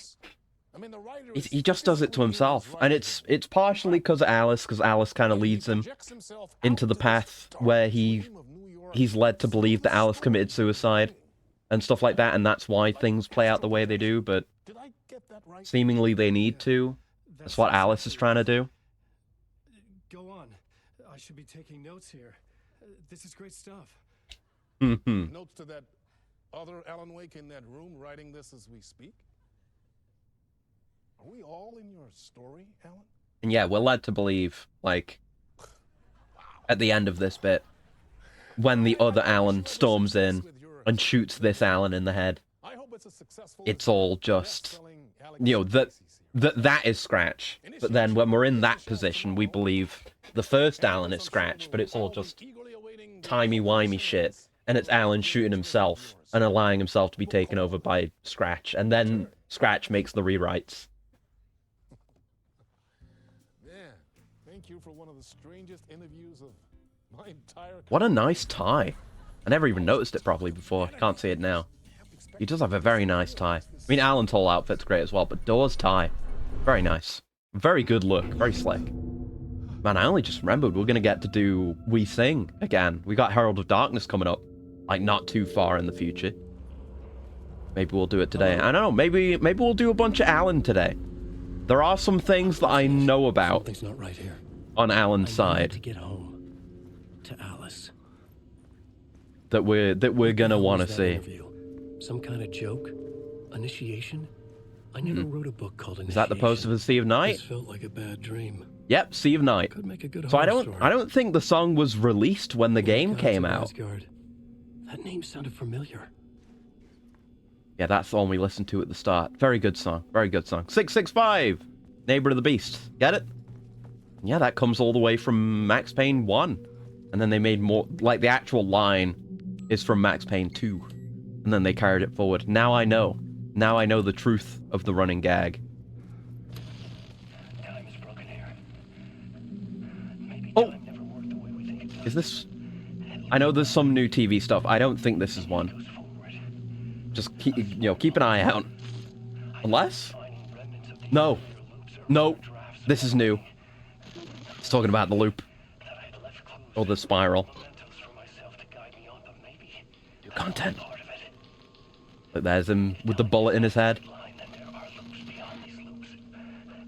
He just does it to himself. And it's partially because of Alice, because Alice kind of leads him into the path where he's led to believe that Alice committed suicide and stuff like that, and that's why things play out the way they do, but seemingly they need to. That's what Alice is trying to do. Go on. I should be taking notes here. This is great stuff. Notes to that other Alan Wake in that room writing this as we speak? Are we all in your story, Alan? And yeah, we're led to believe, like, at the end of this bit, when the other Alan storms in and shoots this Alan in the head, it's all just, you know, that is Scratch. But then when we're in that position, we believe the first Alan is Scratch, but it's all just timey-wimey shit. And it's Alan shooting himself and allowing himself to be taken over by Scratch. And then Scratch makes the rewrites. Thank you for one of the strangest interviews of my entire... What a nice tie. I never even noticed it properly before. Can't see it now. He does have a very nice tie. I mean, Alan's whole outfit's great as well, but Door's tie, very nice. Very good look. Very slick. Man, I only just remembered we're going to get to do We Sing again. We got Herald of Darkness coming up. Like, not too far in the future. Maybe we'll do it today. I don't know. Maybe we'll do a bunch of Alan today. There are some things that I know about. Something's not right here. On Alan's side. To get home to Alice. That we're gonna want to see. Interview? Some kind of joke? Initiation? I never wrote a book called Initiation. Is that the poster for Sea of Night? This felt like a bad dream. Yep, Sea of Night. Could make a good So I horror don't think the song was released when the game came out. Asgard. That name sounded familiar. Yeah, that's the one we listened to at the start. Very good song. Very good song. 665! Neighbor of the Beast. Get it? Yeah, that comes all the way from Max Payne 1. And then they made more... Like, the actual line is from Max Payne 2. And then they carried it forward. Now I know. Now I know the truth of the running gag. Time is broken here. Oh! Is this... I know there's some new TV stuff. I don't think this is one. Just keep, keep an eye out. Unless? No. No. This is new. It's talking about the loop. Or the spiral. New content. Look, there's him with the bullet in his head.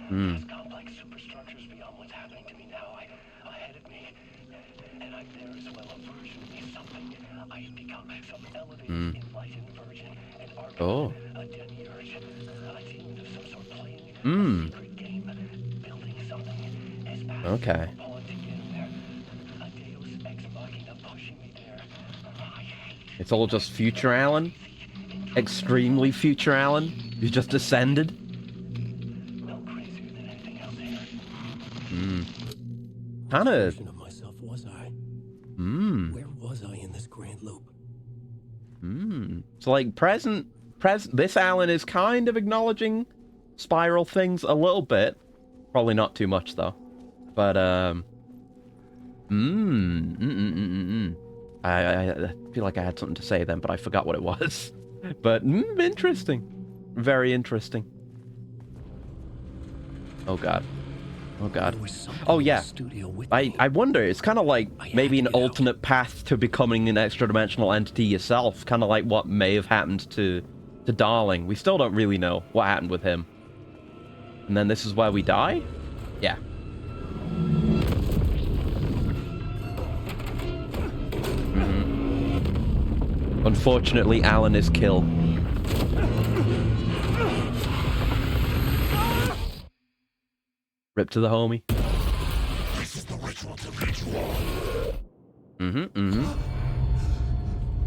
Hmm. Hmm. Oh. Hmm. Okay. It's all just future Alan? Extremely future Alan? Who's just descended? Hmm. Kinda... Of myself was I? Hmm. Where was I in this grand loop? Hmm. So, like, this Alan is kind of acknowledging spiral things a little bit. Probably not too much, though. But, I feel like I had something to say then, but I forgot what it was. But, interesting. Very interesting. Oh god. Oh god. Oh yeah. I wonder, it's kind of like maybe an alternate path to becoming an extra-dimensional entity yourself, kind of like what may have happened to Darling. We still don't really know what happened with him. And then this is where we die? Yeah. Unfortunately, Alan is killed. Rip to the homie.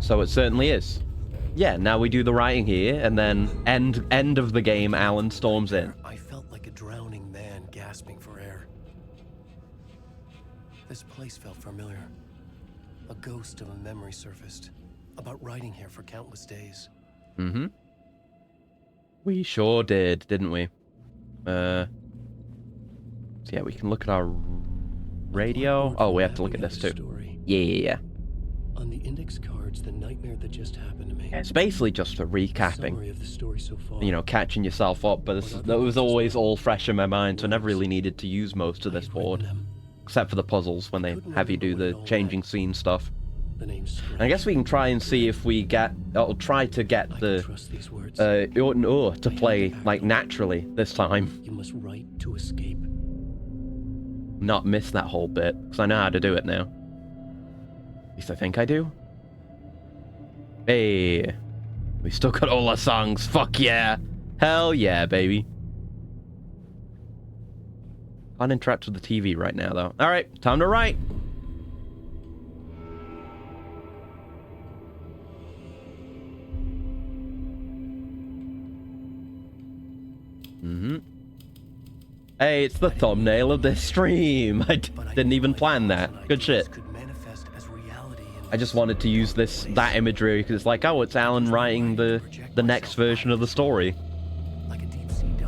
So it certainly is. Yeah, now we do the writing here, and then end of the game, Alan storms in. I felt like a drowning man gasping for air. This place felt familiar. A ghost of a memory surfaced about writing here for countless days. We sure did, didn't we? So yeah, we can look at our radio. Oh, we have to look at this too. Yeah. On the index cards, the nightmare that just happened to me. Yeah, it's basically just a recapping. Summary of the story so far. You know, catching yourself up, but that was always all fresh in my mind, so I never really needed to use most of this board. Except for the puzzles, when they have you do the changing scene stuff. And I guess we can try and see if we get, or try to get the to play, like, naturally this time. You must write to escape. Not miss that whole bit, because I know how to do it now. At least I think I do. Hey, we still got all our songs. Fuck yeah. Hell yeah, baby. Can't interact with the TV right now, though. Alright, time to write. Hey, it's the thumbnail of this stream. I didn't even plan that. Good shit. I just wanted to use that imagery because it's like, oh, it's Alan writing the next version of the story.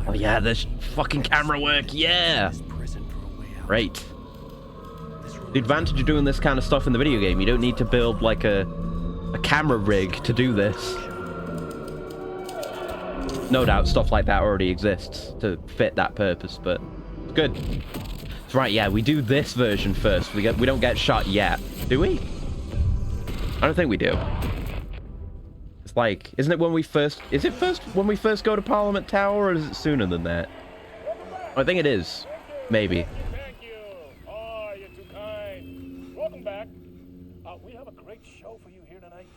Oh yeah, this fucking camera work, yeah! Great. The advantage of doing this kind of stuff in the video game, you don't need to build like a camera rig to do this. No doubt stuff like that already exists to fit that purpose, but good. That's right, yeah, we do this version first. We don't get shot yet, do we? I don't think we do. It's like, isn't it when we first... Is it first when we first go to Parliament Tower, or is it sooner than that? I think it is. Maybe. Thank you. Oh, you're too kind. Welcome back. We have a great show for you here tonight.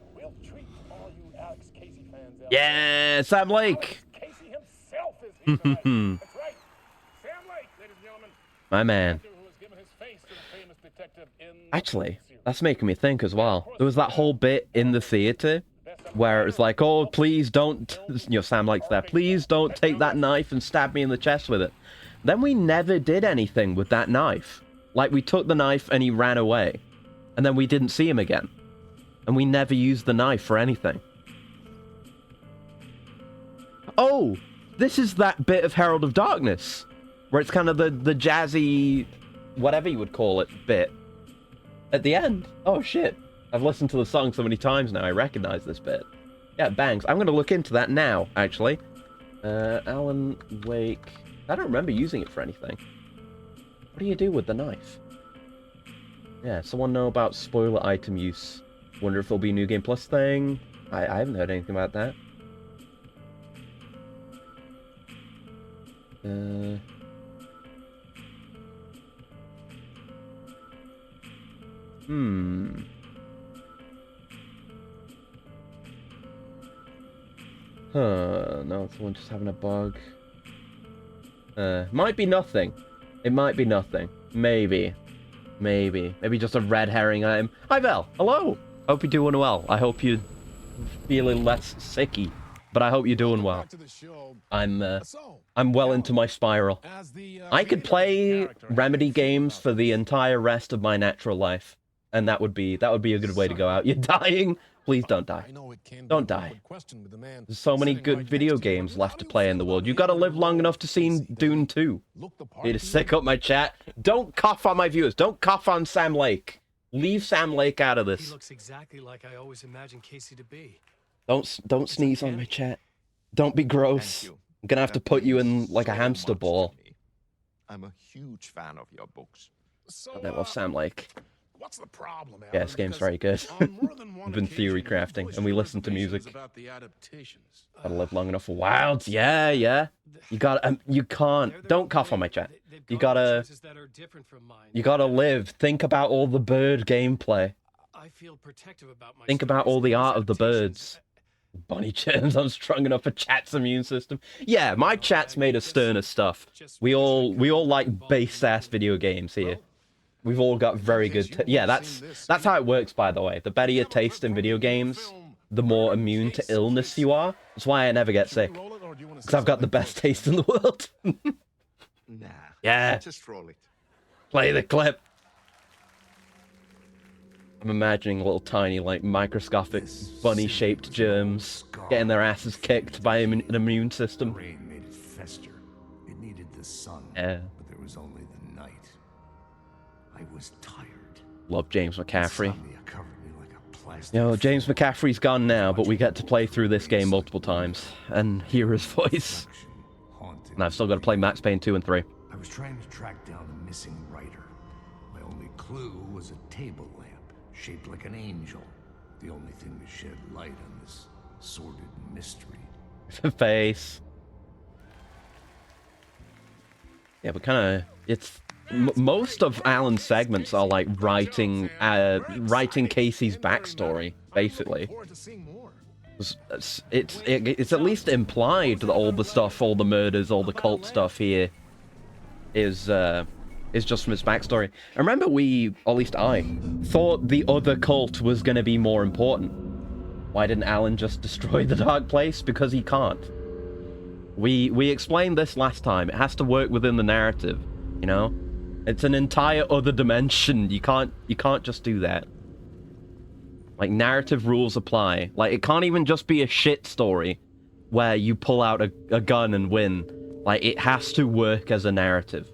A real treat to all you Alex Casey fans out there. Yeah, Sam Lake. Alex Casey himself is here tonight. That's right. Sam Lake, ladies and gentlemen. My man. Who has given his face to the famous detective in Actually, that's making me think as well. There was that whole bit in the theater where it was like, oh, please don't, you know, Sam Lake's there, please don't take that knife and stab me in the chest with it. Then we never did anything with that knife. Like, we took the knife and he ran away. And then we didn't see him again. And we never used the knife for anything. Oh, this is that bit of Herald of Darkness, where it's kind of the jazzy, whatever you would call it, bit. At the end. Oh, shit. I've listened to the song so many times now, I recognize this bit. Yeah, it bangs. I'm going to look into that now, actually. Alan Wake... I don't remember using it for anything. What do you do with the knife? Yeah, someone know about spoiler item use. Wonder if there'll be a New Game Plus thing. I haven't heard anything about that. No, someone just having a bug. Might be nothing. It might be nothing. Maybe. Maybe just a red herring item. Hi, Vel. Hello. Hope you're doing well. I hope you're feeling less sicky. But I hope you're doing well. I'm well into my spiral. I could play Remedy games for the entire rest of my natural life. And that would be a good way to go out. You're dying. Please don't die. Don't die. There's so many good video games left to play in the world. You've got to live long enough to see Dune 2. Need to sick up my chat. Don't cough on my viewers. Don't cough on Sam Lake. Leave Sam Lake out of this. He looks exactly like I always imagined Casey to be. Don't sneeze on my chat. Don't be gross. I'm gonna have to put you in like a hamster ball. I'm a huge fan of your books. So, That will sound like. what's the problem, Alan? Yeah, this game's very good. We've been theory crafting, and we listen to music. About the adaptations. Gotta live long enough for wilds. Yeah, yeah. You gotta. You can't. Don't cough on my chat. You gotta. You gotta live. Think about all the bird gameplay. I feel protective about my Think about all the art of the birds. Bunny chittens, I'm strong enough for chat's immune system. Yeah, my chat's made of sterner stuff. We all like based-ass video games here. We've all got very good... Yeah, that's how it works, by the way. The better your taste in video games, the more immune to illness you are. That's why I never get sick. Because I've got the best taste in the world. Nah. Yeah. Just roll it. Play the clip. I'm imagining little tiny, like, microscopic, bunny-shaped germs getting their asses kicked by an immune system. Rain made it fester. It needed the sun, Yeah. but there was only the night. I was tired. Love James McCaffrey. Insomnia covered me like a plastic. You know, James McCaffrey's gone now, but we get to play through this game multiple times and hear his voice. And I've still got to play Max Payne 2 and 3. I was trying to track down a missing writer. My only clue was a table lamp, shaped like an angel. The only thing to shed light on this sordid mystery. Face. Yeah, but kind of, it's... most of Alan's segments are like writing Casey's backstory, basically. It's at least implied that all the stuff, all the murders, all the cult stuff here is just from his backstory. I remember or at least I, thought the other cult was going to be more important. Why didn't Alan just destroy the Dark Place? Because he can't. We explained this last time. It has to work within the narrative, you know? It's an entire other dimension. You can't just do that. Like, narrative rules apply. Like, it can't even just be a shit story where you pull out a gun and win. Like, it has to work as a narrative.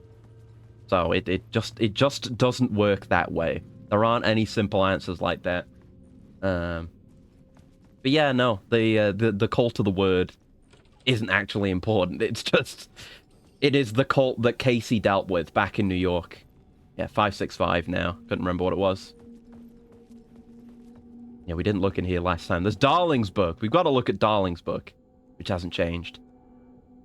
So it just doesn't work that way. There aren't any simple answers like that. But yeah, no, the cult of the word isn't actually important. It's just, it is the cult that Casey dealt with back in New York. Yeah, 565 now. Couldn't remember what it was. Yeah, we didn't look in here last time. There's Darling's book. We've got to look at Darling's book, which hasn't changed.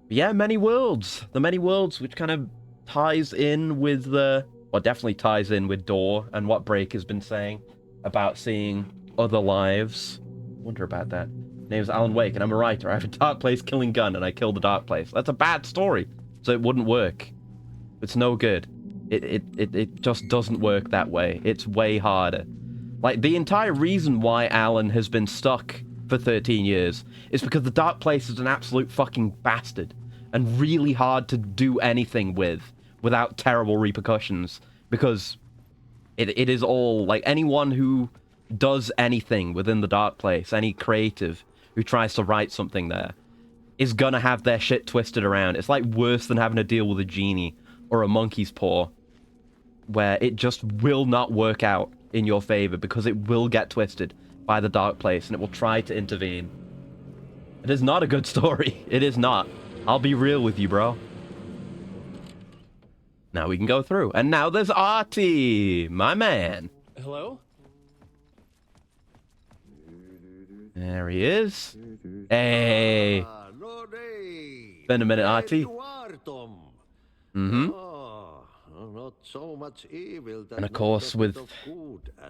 But yeah, Many Worlds. The Many Worlds, which kind of ties in with well, definitely ties in with Door and what Brake has been saying about seeing other lives. Wonder about that. Name's Alan Wake, and I'm a writer. I have a Dark Place killing gun, and I kill the Dark Place. That's a bad story, so it wouldn't work. It's no good. It just doesn't work that way. It's way harder. Like, the entire reason why Alan has been stuck for 13 years is because the Dark Place is an absolute fucking bastard, and really hard to do anything with without terrible repercussions, because it is all, like, anyone who does anything within the Dark Place, any creative who tries to write something there, is gonna have their shit twisted around. It's like worse than having to deal with a genie or a monkey's paw, where it just will not work out in your favor because it will get twisted by the Dark Place and it will try to intervene. It is not a good story. It is not. I'll be real with you, bro. Now we can go through. And now there's Artie, my man. Hello? There he is. Hey. Been a minute, Artie. Mm-hmm. And of course, with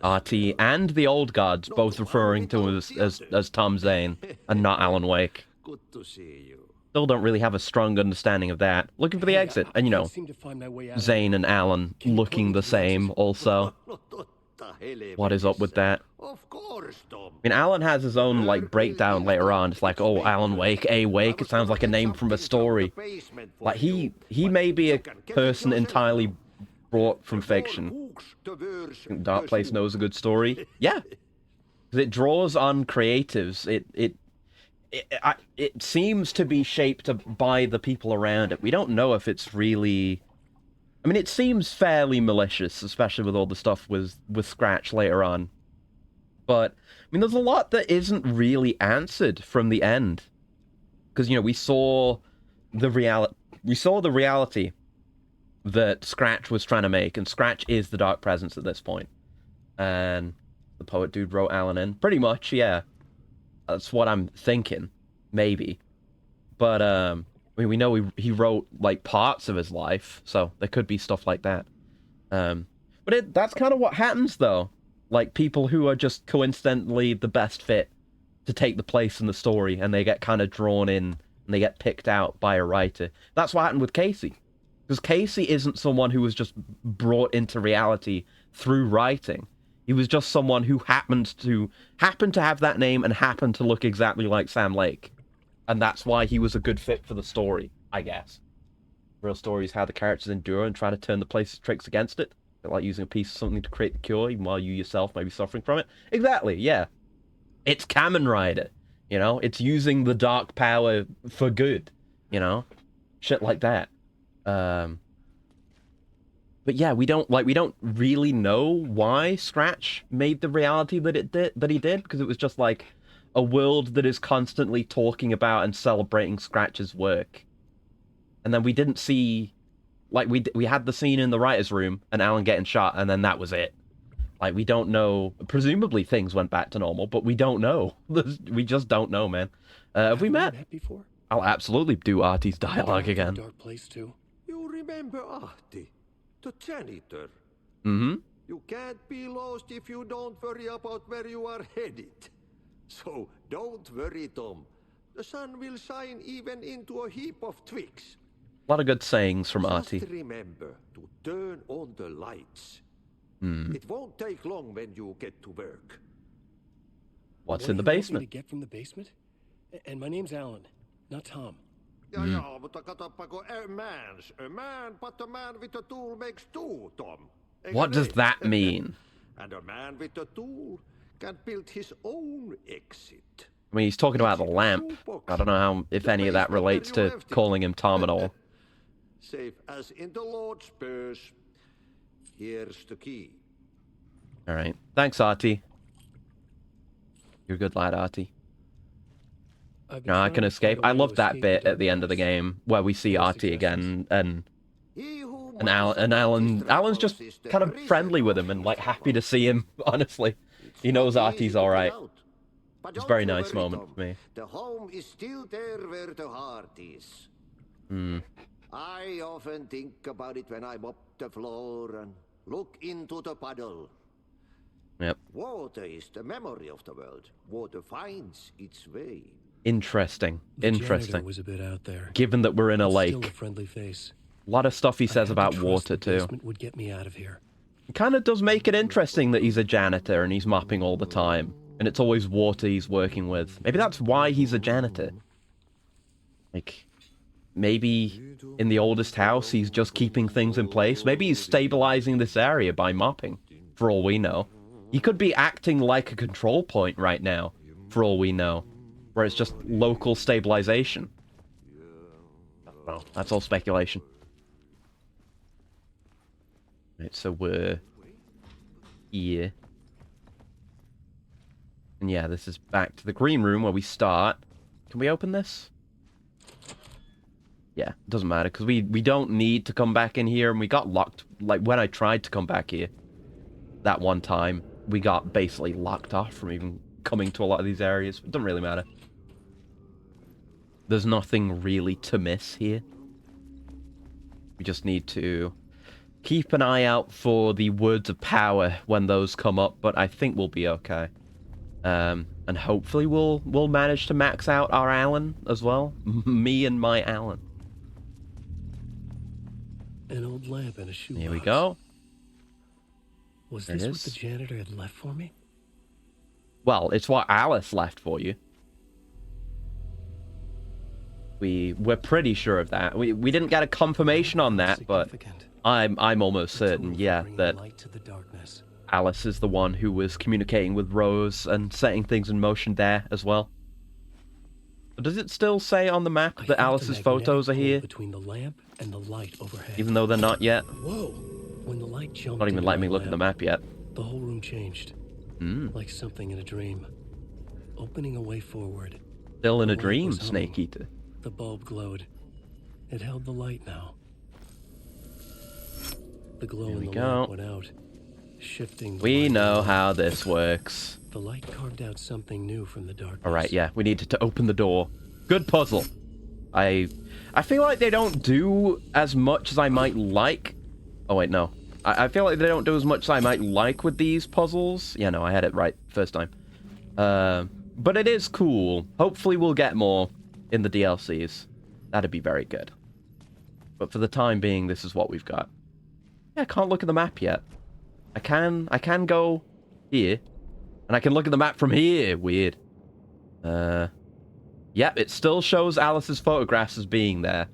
Artie and the old guards both referring to him as Tom Zane and not Alan Wake. Good to see you. Still don't really have a strong understanding of that. Looking for the exit, and you know, Zane and Alan looking the same also. What is up with that? Of course, Tom. I mean, Alan has his own, like, breakdown later on. It's like, oh, Alan Wake, A. Wake. It sounds like a name from a story. Like, he may be a person entirely brought from fiction. Dark Place knows a good story. Yeah. Because it draws on creatives. It seems to be shaped by the people around it. We don't know if it's really... I mean, it seems fairly malicious, especially with all the stuff with Scratch later on. But, I mean, there's a lot that isn't really answered from the end. Because, you know, we saw the reality that Scratch was trying to make, and Scratch is the Dark Presence at this point. And the poet dude wrote Alan in. Pretty much, yeah. That's what I'm thinking. Maybe. But, I mean, we know he wrote, like, parts of his life, so there could be stuff like that. But that's kind of what happens, though. Like, people who are just coincidentally the best fit to take the place in the story, and they get kind of drawn in, and they get picked out by a writer. That's what happened with Casey. Because Casey isn't someone who was just brought into reality through writing. He was just someone who happened to have that name and happened to look exactly like Sam Lake. And that's why he was a good fit for the story, I guess. Real story is how the characters endure and try to turn the place's tricks against it. Like using a piece of something to create the cure, even while you yourself may be suffering from it. Exactly, yeah. It's Kamen Rider, you know? It's using the dark power for good, you know? Shit like that. But yeah, we don't really know why Scratch made the reality that he did, because it was just like a world that is constantly talking about and celebrating Scratch's work. And then we didn't see, like, we had the scene in the writer's room and Alan getting shot, and then that was it. Like, we don't know. Presumably things went back to normal, but we don't know. We just don't know, man. Have we met? Before? I'll absolutely do Artie's dialogue again. Dark place too. You remember Artie, the janitor? Mm-hmm. You can't be lost if you don't worry about where you are headed. So don't worry, Tom. The sun will shine even into a heap of twigs. A lot of good sayings from Artie. Just remember to turn on the lights. Hmm. It won't take long when you get to work. What's in the basement? What do you want me to get from the basement? And my name's Alan, not Tom. Ja, mutta katsoppa, a man, but a man with a tool makes two, Tom. What does that mean? And a man with a tool can build his own exit. I mean, he's talking about the lamp. I don't know how, if any of that relates to calling him Tom at all. Safe as in the Lord's purse. Here's the key. All right. Thanks, Artie. You're a good lad, Artie. No, I can escape. I love that bit at the end of the game where we see Artie again, and Alan's just kind of friendly with him and like happy to see him. Honestly, he knows Artie's all right. It's a very nice moment for me. The home is still there where the heart is. I often think about it when I mop the floor and look into the puddle. Yep. Water is the memory of the world. Water finds its way. Interesting. Interesting. Was a bit out there. Given that we're in a lake. Still a friendly face. A lot of stuff he says about water too. Would get me out of here. It kind of does make it interesting that he's a janitor and he's mopping all the time. And it's always water he's working with. Maybe that's why he's a janitor. Like, maybe in the oldest house he's just keeping things in place. Maybe he's stabilizing this area by mopping, for all we know. He could be acting like a control point right now, for all we know. Where it's just local stabilization. I don't know. That's all speculation. Right, so we're here. And yeah, this is back to the green room where we start. Can we open this? Yeah, it doesn't matter, because we don't need to come back in here, and we got locked. Like, when I tried to come back here, that one time, we got basically locked off from even coming to a lot of these areas. It doesn't really matter. There's nothing really to miss here. We just need to keep an eye out for the words of power when those come up, but I think we'll be okay. And hopefully we'll manage to max out our Alan as well. Me and my Alan. An old lamp and a shoebox. Here we go. Was this what the janitor had left for me? Well, it's what Alice left for you. We're pretty sure of that. We didn't get a confirmation on that, but I'm almost certain, yeah, that Alice is the one who was communicating with Rose and setting things in motion there as well. But does it still say on the map that Alice's photos are here? Between the lamp and the light overhead. Even though they're not yet? Whoa! When the light jumped, not even letting me look at the map yet. The whole room changed. Like something in a dream. Opening a way forward. Still in a dream, Snake Eater. The bulb glowed. It held the light now. The glow There in we the go. lamp went out, shifting. We know how this works. The light carved out something new from the darkness. All right, yeah, we needed to open the door. Good puzzle. I feel like they don't do as much as I might like. Oh wait, no. I feel like they don't do as much as I might like with these puzzles. Yeah, no, I had it right first time. But it is cool. Hopefully we'll get more in the DLCs. That'd be very good. But for the time being, this is what we've got. Yeah, I can't look at the map yet. I can go here. And I can look at the map from here. Weird. Yep, it still shows Alice's photographs as being there.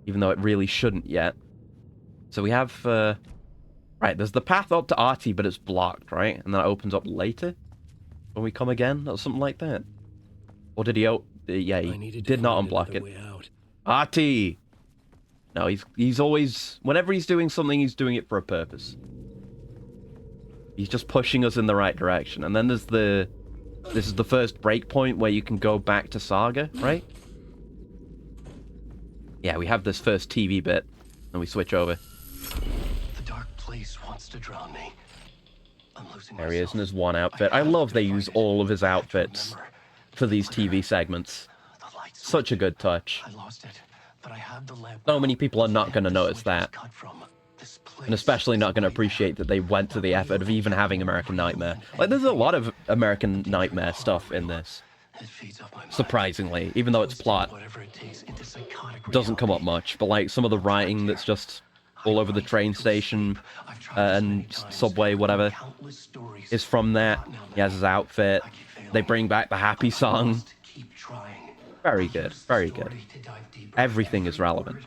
Even though it really shouldn't yet. So we have, right, there's the path up to Artie, but it's blocked, right? And then it opens up later when we come again, or something like that. Or did he, yeah, he did not unblock it. Artie! No, he's always, whenever he's doing something, he's doing it for a purpose. He's just pushing us in the right direction. And then there's this is the first breakpoint where you can go back to Saga, right? Yeah, we have this first TV bit, and we switch over. The dark place wants to drown me. I'm losing there he is in his one outfit. I love they use all of his outfits for these TV segments. Such a good touch. So many people are not going to notice that. And especially not going to appreciate that they went to the effort of even having American Nightmare. Like, there's a lot of American Nightmare stuff in this. Surprisingly, even though it's plot. Doesn't come up much, but like some of the writing that's just all over the train station and subway, whatever, is from that. He has his outfit. They bring back the happy song. Very good, very good. Everything is relevant.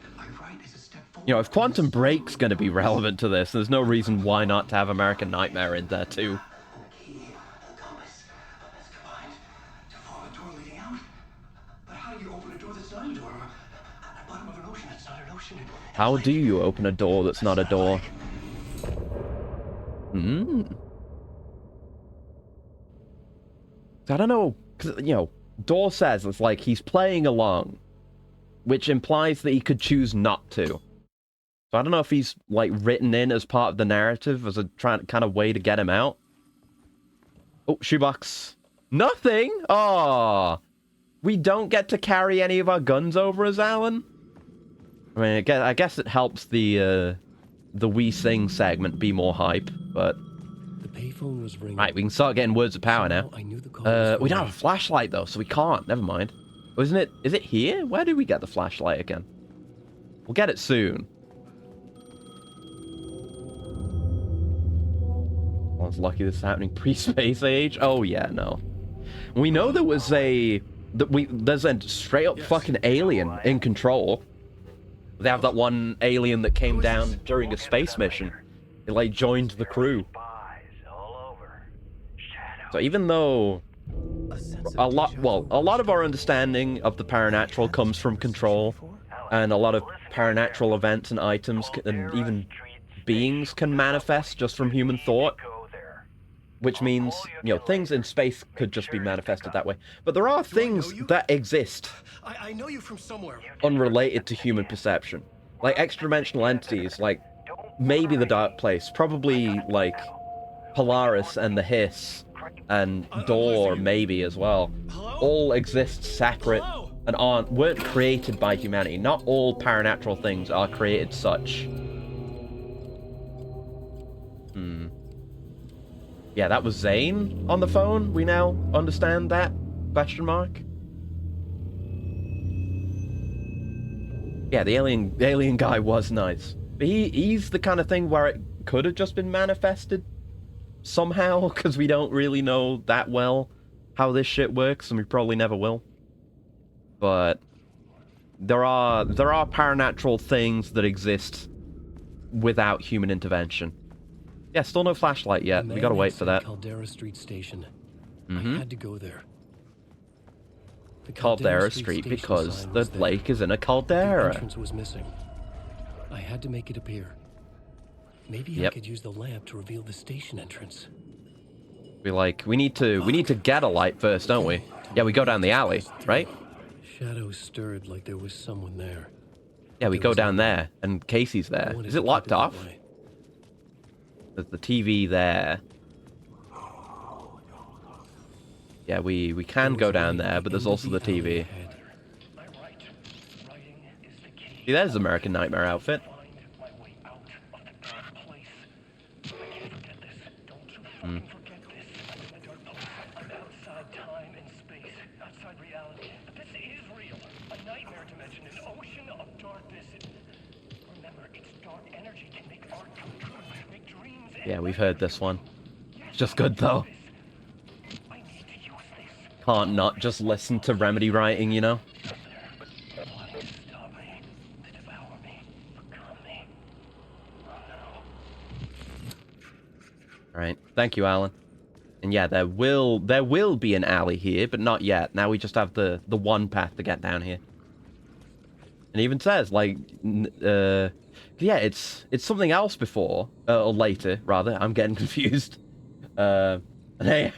You know, if Quantum Break's going to be relevant to this, there's no reason why not to have American Nightmare in there too. How do you open a door that's not a door? I don't know, because, you know, Door says it's like he's playing along, which implies that he could choose not to. So I don't know if he's, like, written in as part of the narrative as a kind of way to get him out. Oh, shoebox. Nothing? Oh, we don't get to carry any of our guns over as Alan? I mean, I guess it helps the We Sing segment be more hype, but... The payphone was ringing. Right, we can start getting words of power now. We don't have a flashlight, though, so we can't. Never mind. Isn't it? Is it here? Where did we get the flashlight again? We'll get it soon. I was lucky this is happening pre-space age. Oh, yeah, no. We know there was there's a straight-up fucking alien in control. They have that one alien that came down during a space mission. It, like, joined the crew. So even though a lot of our understanding of the paranatural comes from Control, and a lot of paranatural events and items and even beings can manifest just from human thought, which means, you know, things in space could just be manifested that way. But there are things that exist I know you from somewhere. unrelated to human perception. Like extra-dimensional entities, like maybe the Dark Place, probably like Polaris and the Hiss, and Door maybe as well. All exist separate and weren't created by humanity. Not all paranatural things are created such. Yeah, that was Zane on the phone. We now understand that? Question mark. Yeah, the alien guy was nice. But he's the kind of thing where it could have just been manifested somehow, because we don't really know that well how this shit works, and we probably never will. But there are paranatural things that exist without human intervention. Yeah, still no flashlight yet. We gotta wait for that. Caldera Street Station. I had to go there. The Caldera Street because the lake is in a caldera. The entrance was missing. I had to make it appear. Maybe I could use the lamp to reveal the station entrance. We need to get a light first, don't we? Yeah, we go down the alley, right? Shadows stirred like there was someone there. Yeah, we go down there, and Casey's there. Is it locked off? There's the TV there. Yeah, we can go down there, but there's also the TV. See, there's American Nightmare outfit. Yeah, we've heard this one. It's just good, though. Can't not just listen to Remedy writing, you know? Alright, thank you, Alan. And yeah, there will be an alley here, but not yet. Now we just have the one path to get down here. And it even says, like, yeah, it's something else before, or later, rather. I'm getting confused. And hey,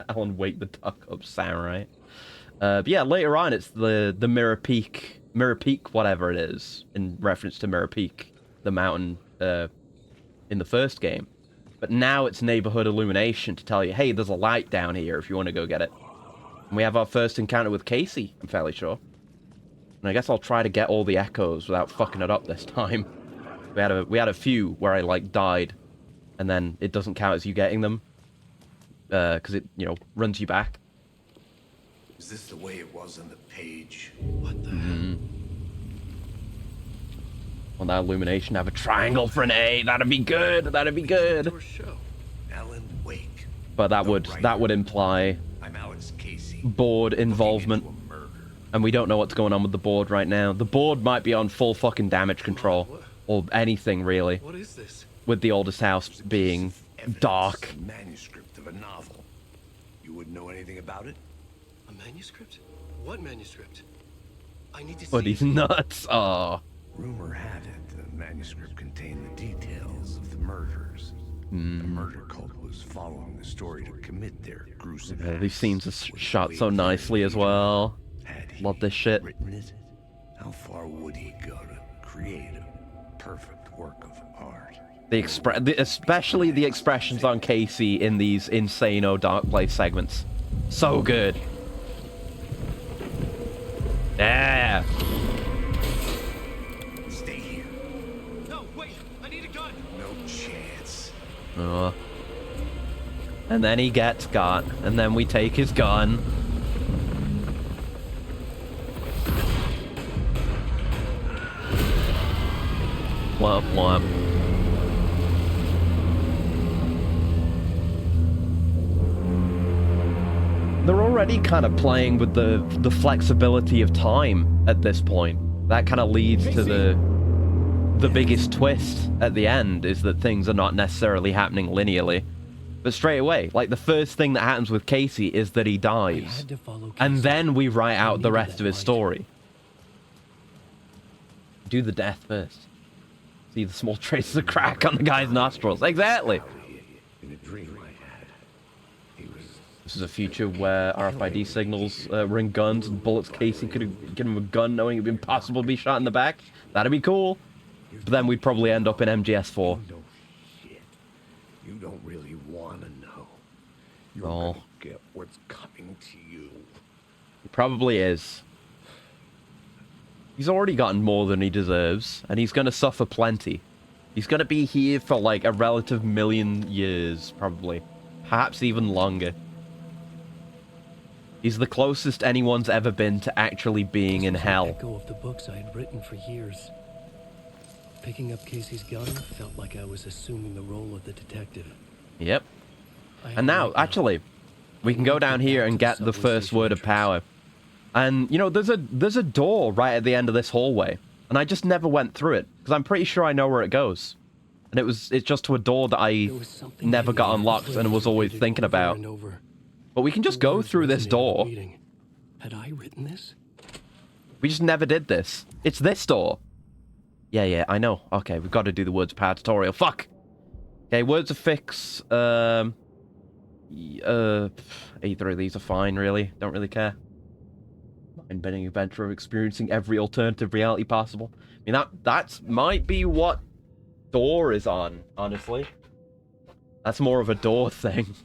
Alan, wake the duck up, samurai. But yeah, later on, it's the Mirror Peak, whatever it is, in reference to Mirror Peak, the mountain, in the first game. But now it's neighborhood illumination to tell you, hey, there's a light down here if you want to go get it. And we have our first encounter with Casey, I'm fairly sure. And I guess I'll try to get all the echoes without fucking it up this time. We had a few where I, like, died, and then it doesn't count as you getting them. Because it, you know, runs you back. Is this the way it was on the page? What the hell? Want that illumination have a triangle for an A? That'd be good. That'd be good. Alan Wake. But that would imply I'm Alex Casey. board involvement. And we don't know what's going on with the board right now. The board might be on full fucking damage control. Or anything, really. What is this? With the oldest house being dark. A manuscript of a novel. You wouldn't know anything about it? A manuscript? What manuscript? I need to see. But he's nuts. Oh. Rumor had it the manuscript contained the details of the murders. The murder cult was following the story to commit their gruesome acts. These scenes are shot so nicely as well. Love this shit. Written it? How far would he go to create a perfect work of art? Especially the expressions on Casey in these insane dark place segments. So good. Yeah. Stay here. No, wait! I need a gun! No chance. And then he gets got, and then we take his gun. Womp womp. They're already kind of playing with the flexibility of time at this point. That kind of leads to the biggest twist at the end, is that things are not necessarily happening linearly. But straight away, like, the first thing that happens with Casey is that he dies. And then we write out the rest of his story. Do the death first. See the small traces of crack on the guy's nostrils. Exactly. In a dream I had, This is a future where RFID signals ring guns and bullets. Casey could have given him a gun knowing it'd be impossible to be shot in the back. That'd be cool. But then we'd probably end up in MGS4. You don't really want to know. You're Oh. gonna get what's coming to you. He probably is. He's already gotten more than he deserves, and he's going to suffer plenty. He's going to be here for like a relative million years, probably. Perhaps even longer. He's the closest anyone's ever been to actually being in hell. Echo of the books I had written for years. Picking up Casey's gun felt like I was assuming the role of the detective. Yep. And now, actually, we can go down here and get the first word of power. And, you know, there's a door right at the end of this hallway. And I just never went through it, because I'm pretty sure I know where it goes. And it's just to a door that I never got unlocked and was always thinking about. But we can just go through this door. Had I written this? We just never did this. It's this door. Yeah, I know. Okay, we've got to do the words of power tutorial. Fuck! Okay, words of fix. Either of these are fine, really. Don't really care. Mind-bending adventure of experiencing every alternative reality possible. I mean, that might be what door is on, honestly. That's more of a door thing.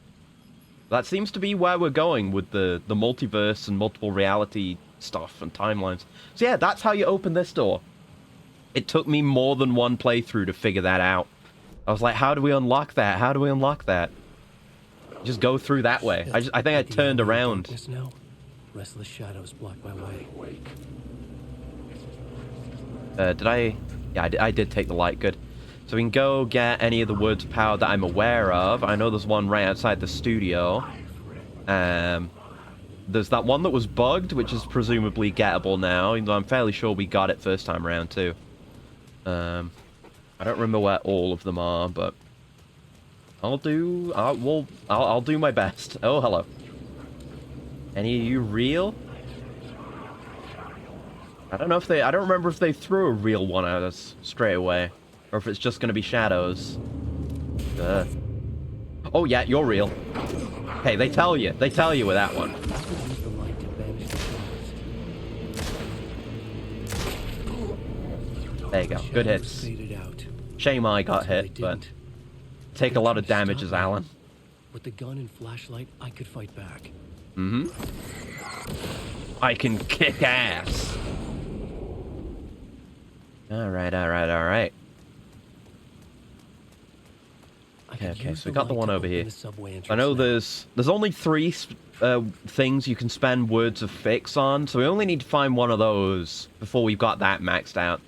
That seems to be where we're going with the multiverse and multiple reality stuff and timelines. So yeah, that's how you open this door. It took me more than one playthrough to figure that out. I was like, how do we unlock that? How do we unlock that? Just go through that way. I think I turned around. Now, restless shadows block my way. Did I? Yeah, I did take the light. Good. So we can go get any of the words of power that I'm aware of. I know there's one right outside the studio. There's that one that was bugged, which is presumably gettable now, even though I'm fairly sure we got it first time around too. I don't remember where all of them are, but I'll do my best. Oh, hello. Any of you real? I don't remember if they threw a real one at us straight away, or if it's just gonna be shadows. Oh yeah, you're real. Hey, they tell you with that one. There you go, good hits. Shame I got hit, but take a lot of damages, Alan. With the gun and flashlight, I could fight back. Mm-hmm. I can kick ass. Alright. Okay, so we got the one over here. I know there's only 3 things you can spend words of fix on, so we only need to find one of those before we've got that maxed out.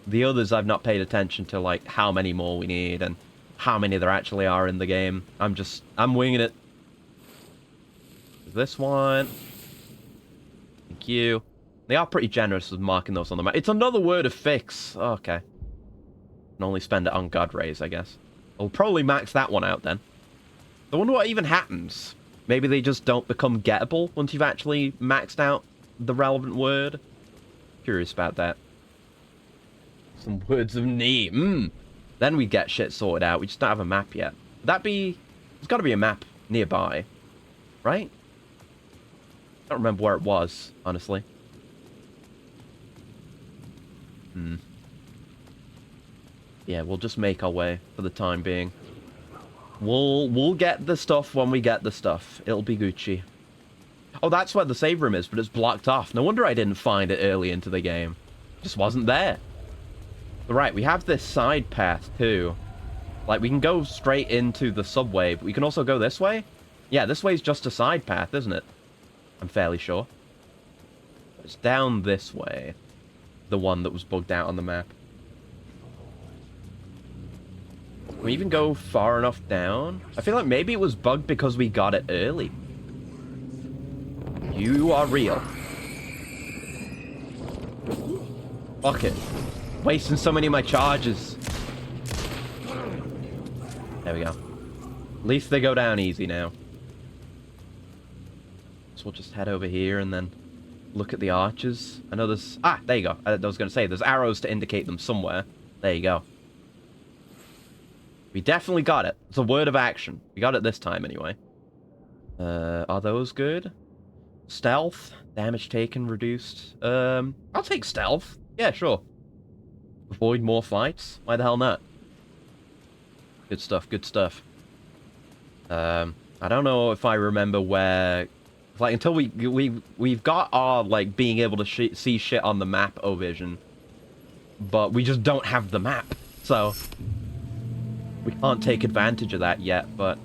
The others I've not paid attention to, like, how many more we need and how many there actually are in the game. I'm winging it. This one. Thank you. They are pretty generous with marking those on the map. It's another word of fix. Oh, okay. Can only spend it on God Rays, I guess. We'll probably max that one out then. I wonder what even happens. Maybe they just don't become gettable once you've actually maxed out the relevant word. Curious about that. Some words of need. Then we get shit sorted out. We just don't have a map yet. There's got to be a map nearby, right? I don't remember where it was, honestly. Yeah, we'll just make our way for the time being. We'll get the stuff when we get the stuff. It'll be Gucci. Oh, that's where the save room is, but it's blocked off. No wonder I didn't find it early into the game. It just wasn't there. Right, we have this side path too. Like, we can go straight into the subway, but we can also go this way? Yeah, this way's just a side path, isn't it? I'm fairly sure. It's down this way. The one that was bugged out on the map. Can we even go far enough down? I feel like maybe it was bugged because we got it early. You are real. Fuck it. Wasting so many of my charges. There we go. At least they go down easy now. So we'll just head over here and then look at the arches. I know there's... Ah, there you go. I was going to say, there's arrows to indicate them somewhere. There you go. We definitely got it. It's a word of action. We got it this time, anyway. Are those good? Stealth. Damage taken reduced. I'll take stealth. Yeah, sure. Avoid more fights? Why the hell not? Good stuff, good stuff. I don't know if I remember where... Like, until we've got our, like, being able to see shit on the map O-Vision. But we just don't have the map. So... we can't take advantage of that yet, but...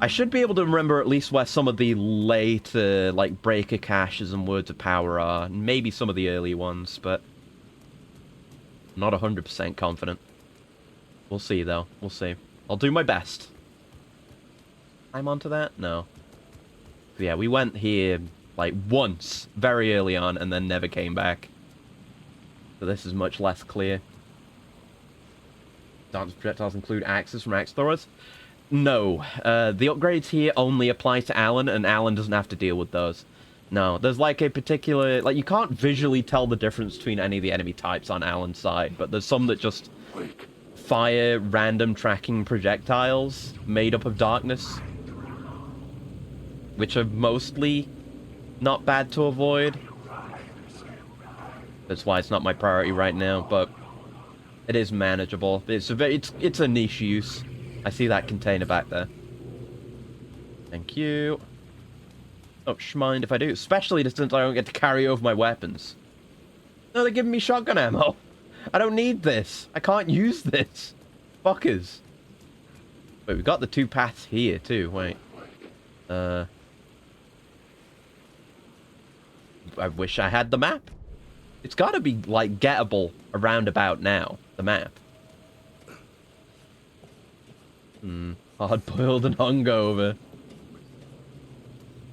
I should be able to remember at least where some of the later, like, breaker caches and words of power are. And maybe some of the early ones, but... not 100% confident. We'll see, though. We'll see. I'll do my best. I'm onto that? No. But yeah, we went here, like, once, very early on, and then never came back. So this is much less clear. Dance projectiles include axes from axe throwers? No. The upgrades here only apply to Alan, and Alan doesn't have to deal with those. No, there's like a particular... like, you can't visually tell the difference between any of the enemy types on Alan's side, but there's some that just fire random tracking projectiles made up of darkness, which are mostly not bad to avoid. That's why it's not my priority right now, but It is manageable. It's a niche use. I see that container back there. Thank you. Oh, mind if I do. Especially since I don't get to carry over my weapons. No, they're giving me shotgun ammo. I don't need this. I can't use this. Fuckers. Wait, we've got the 2 paths here too. Wait. I wish I had the map. It's gotta be, like, gettable around about now. The map. Hard-boiled and hungover.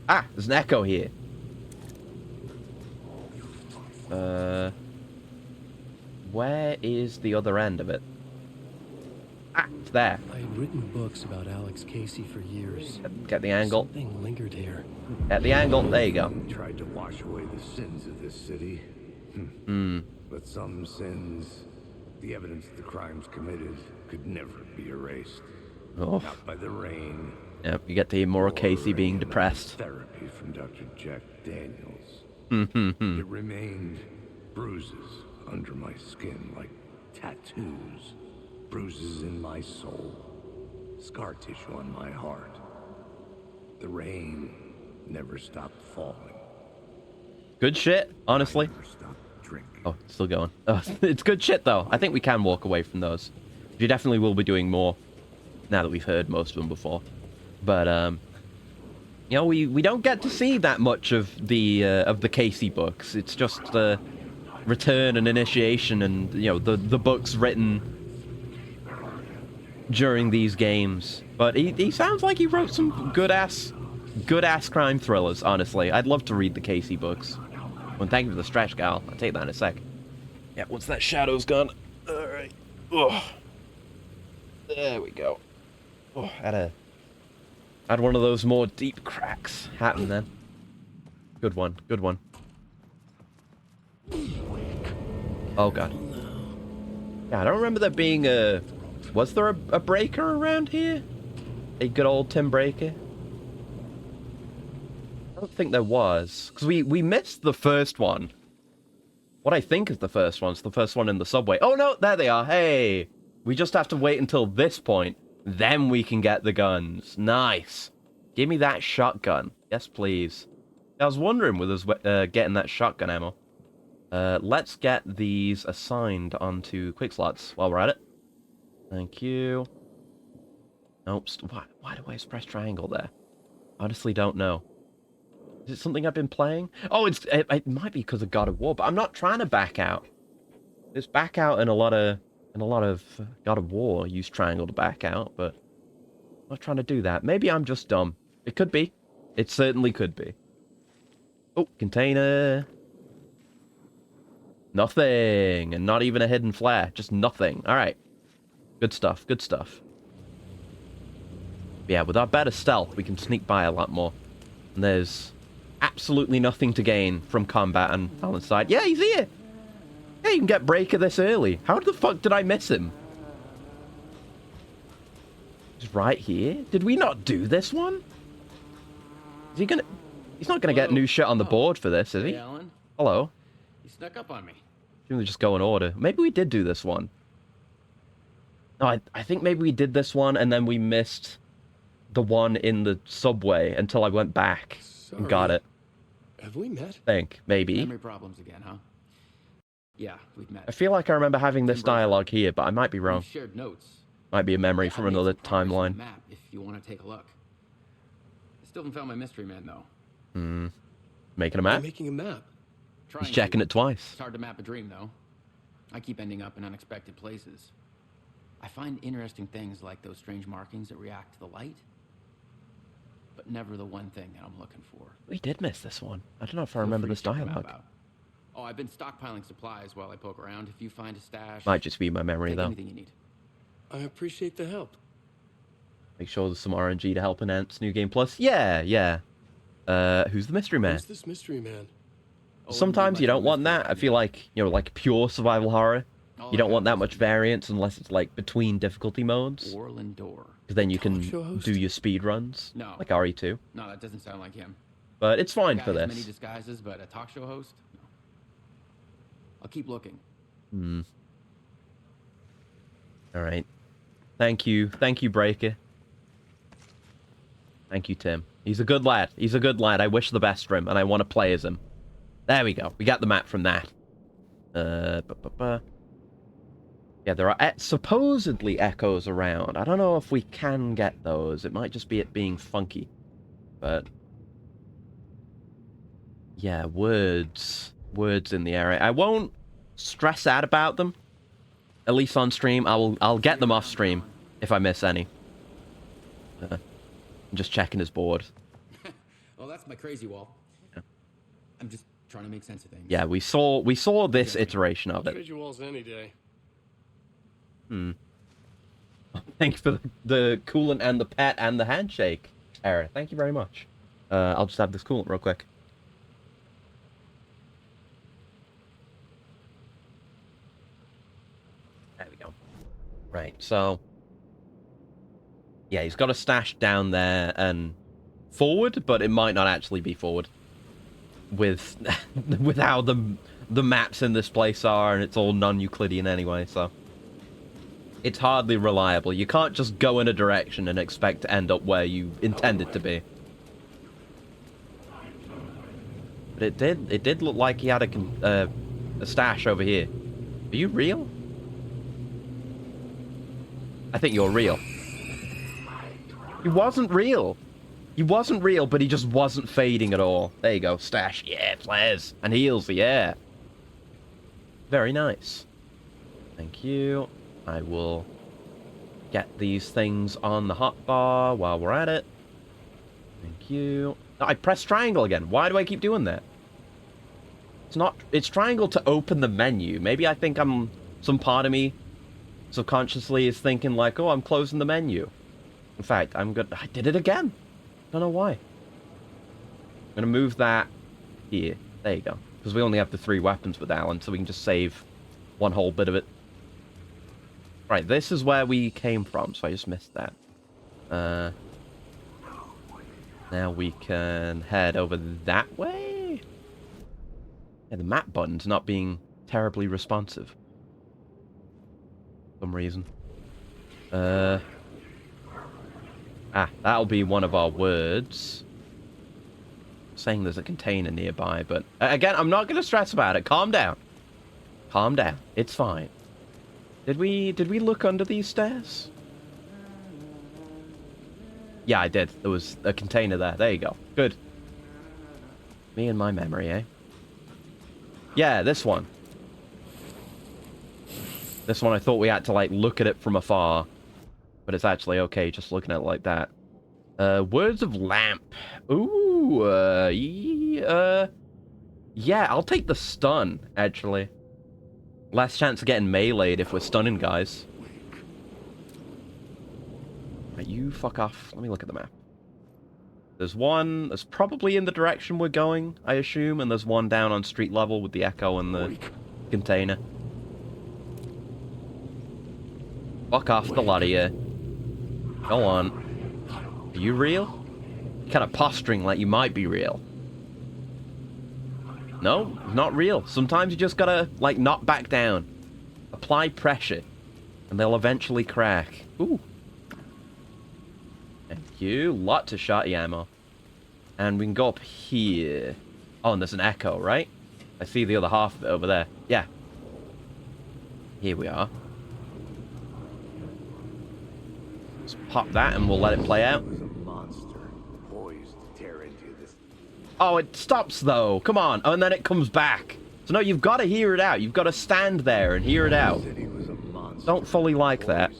Ah, there's an echo here. Where is the other end of it? Ah, it's there. I had written books about Alex Casey for years. Get the angle. Something lingered here. At the angle, there you go. Tried to wash away the sins of this city. But some sins, the evidence of the crimes committed, could never be erased. Oh. Not by the rain. Yep, you get to hear more Casey being depressed. Therapy from Dr. Jack Daniels. It It remained bruises under my skin like tattoos. Bruises in my soul. Scar tissue on my heart. The rain never stopped falling. Good shit, honestly. Never stopped drinking. Oh, it's still going. Oh, it's good shit, though. I think we can walk away from those. We definitely will be doing more now that we've heard most of them before. But, you know, we don't get to see that much of the Casey books. It's just the Return and Initiation and, you know, the books written during these games. But he sounds like he wrote some good-ass crime thrillers, honestly. I'd love to read the Casey books. Well, thank you for the stretch, gal. I'll take that in a sec. Yeah, once that shadow's gone. Alright. Oh. There we go. Oh, had one of those more deep cracks happen then. Good one, good one. Oh god. Yeah, I don't remember there being a... Was there a breaker around here? A good old Tim Breaker? I don't think there was. Because we missed the first one. What I think is the first one. It's the first one in the subway. Oh no, there they are. Hey! We just have to wait until this point. Then we can get the guns. Nice. Give me that shotgun. Yes, please. I was wondering with us getting that shotgun ammo. Let's get these assigned onto quick slots while we're at it. Thank you. Nope. Why do I press triangle there? Honestly, don't know. Is it something I've been playing? Oh, it might be because of God of War, but I'm not trying to back out. There's back out in a lot of God of War. Use triangle to back out, but I'm not trying to do that. Maybe I'm just dumb. It could be. It certainly could be. Oh, container. Nothing, and not even a hidden flare. Just nothing. All right. Good stuff. Good stuff. Yeah, with our better stealth, we can sneak by a lot more. And there's absolutely nothing to gain from combat on Alan's side. Yeah, he's here. Yeah, you can get Breaker this early. How the fuck did I miss him? He's right here. Did we not do this one? Is he gonna... He's not gonna get new shit on the board for this, is he? Hey, Alan. Hello. You snuck up on me. Should we just go in order? Maybe we did do this one. No, I think maybe we did this one and then we missed the one in the subway until I went back and got it. Have we met? I think, maybe. Memory problems again, huh? Yeah, we've met. I feel like I remember having this dialogue here, but I might be wrong. We've shared notes. Might be a memory from another timeline. Map if you want to take a look. I still haven't found my mystery man though. Making a map? Making a map. He's checking it twice. It's hard to map a dream though. I keep ending up in unexpected places. I find interesting things like those strange markings that react to the light, but never the one thing that I'm looking for. We did miss this one. I don't know if I remember this dialogue. Oh, I've been stockpiling supplies while I poke around. If you find a stash... Might just be my memory, take though. Anything you need. I appreciate the help. Make sure there's some RNG to help enhance New Game Plus. Yeah. Who's the mystery man? Who's this mystery man? Sometimes you don't want that. I feel like, you know, like pure survival horror. You don't want that much variance unless it's like between difficulty modes. Because then you can do your speed runs. No. Like RE2. No, that doesn't sound like him. But it's fine for Many this. disguises, but a talk show host? No. I'll keep looking. All right. Thank you, Breaker. Thank you, Tim. He's a good lad. He's a good lad. I wish the best for him, and I want to play as him. There we go. We got the map from that. Yeah, there are supposedly echoes around. I don't know if we can get those. It might just be it being funky. But yeah, words in the area. I won't stress out about them. At least on stream. I'll get them off stream if I miss any. I'm just checking his board. Well, that's my crazy wall. Yeah. I'm just trying to make sense of things. Yeah, we saw this iteration of it. Crazy walls any day. Thanks for the coolant and the pet and the handshake, Era. Thank you very much. I'll just have this coolant real quick. There we go. Right, so... yeah, he's got a stash down there and forward, but it might not actually be forward. With how the maps in this place are, and it's all non-Euclidean anyway, so... it's hardly reliable. You can't just go in a direction and expect to end up where you intended to be. But it did look like he had a stash over here. Are you real? I think you're real. He wasn't real. He wasn't real, but he just wasn't fading at all. There you go. Stash. Yeah, flares. And heals. Yeah. Very nice. Thank you. I will get these things on the hotbar while we're at it. Thank you. I pressed triangle again. Why do I keep doing that? It's triangle to open the menu. Maybe I think some part of me subconsciously is thinking like, oh, I'm closing the menu. In fact, I did it again. Don't know why. I'm gonna move that here. There you go. Because we only have the 3 weapons with Alan, so we can just save one whole bit of it. Right, this is where we came from, so I just missed that. Now we can head over that way? Yeah, the map button's not being terribly responsive. For some reason. That'll be one of our words. Saying there's a container nearby, but... again, I'm not going to stress about it. Calm down. Calm down. It's fine. Did we look under these stairs? Yeah, I did. There was a container there. There you go. Good. Me and my memory, eh? Yeah, this one. This one I thought we had to, like, look at it from afar. But it's actually okay just looking at it like that. Words of Lamp. Ooh, yeah, I'll take the stun, actually. Less chance of getting meleeed if we're stunning guys. Right, you fuck off. Let me look at the map. There's one that's probably in the direction we're going, I assume, and there's one down on street level with the echo and the container. Fuck off the lot of you. Go on. Are you real? You're kind of posturing like you might be real. No, not real. Sometimes you just gotta, like, not back down. Apply pressure, and they'll eventually crack. Ooh. Thank you. Lots of shotty ammo. And we can go up here. Oh, and there's an echo, right? I see the other half of it over there. Yeah. Here we are. Let's pop that and we'll let it play out. Oh, it stops though. Come on. Oh, and then it comes back. So no, you've got to hear it out. You've got to stand there and hear it out. Don't fully like that.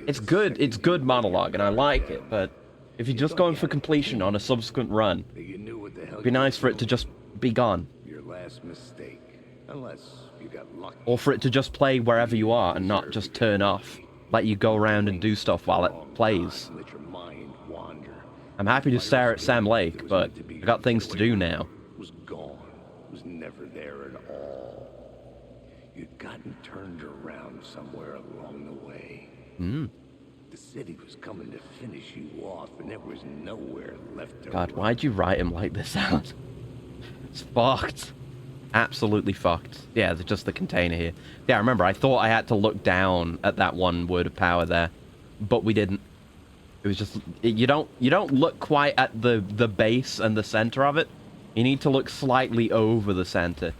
It's good. It's good monologue, and I like it. But if you're just going for completion on a subsequent run, it'd be nice for it to just be gone. Your last mistake, unless you got lucky. Or for it to just play wherever you are and not just turn off. Let you go around and do stuff while it plays. I'm happy to stare at Sam Lake, but I got things to do now. Was gone. Was never there at all. You'd gotten turned around somewhere along the way. The city was coming to finish you off, and there was nowhere left to God, run. why'd you write him like this out? It's fucked. Absolutely fucked. Yeah, there's just the container here. Yeah, I remember, I thought I had to look down at that one word of power there, but we didn't. It was just, you don't look quite at the base and the center of it. You need to look slightly over the center.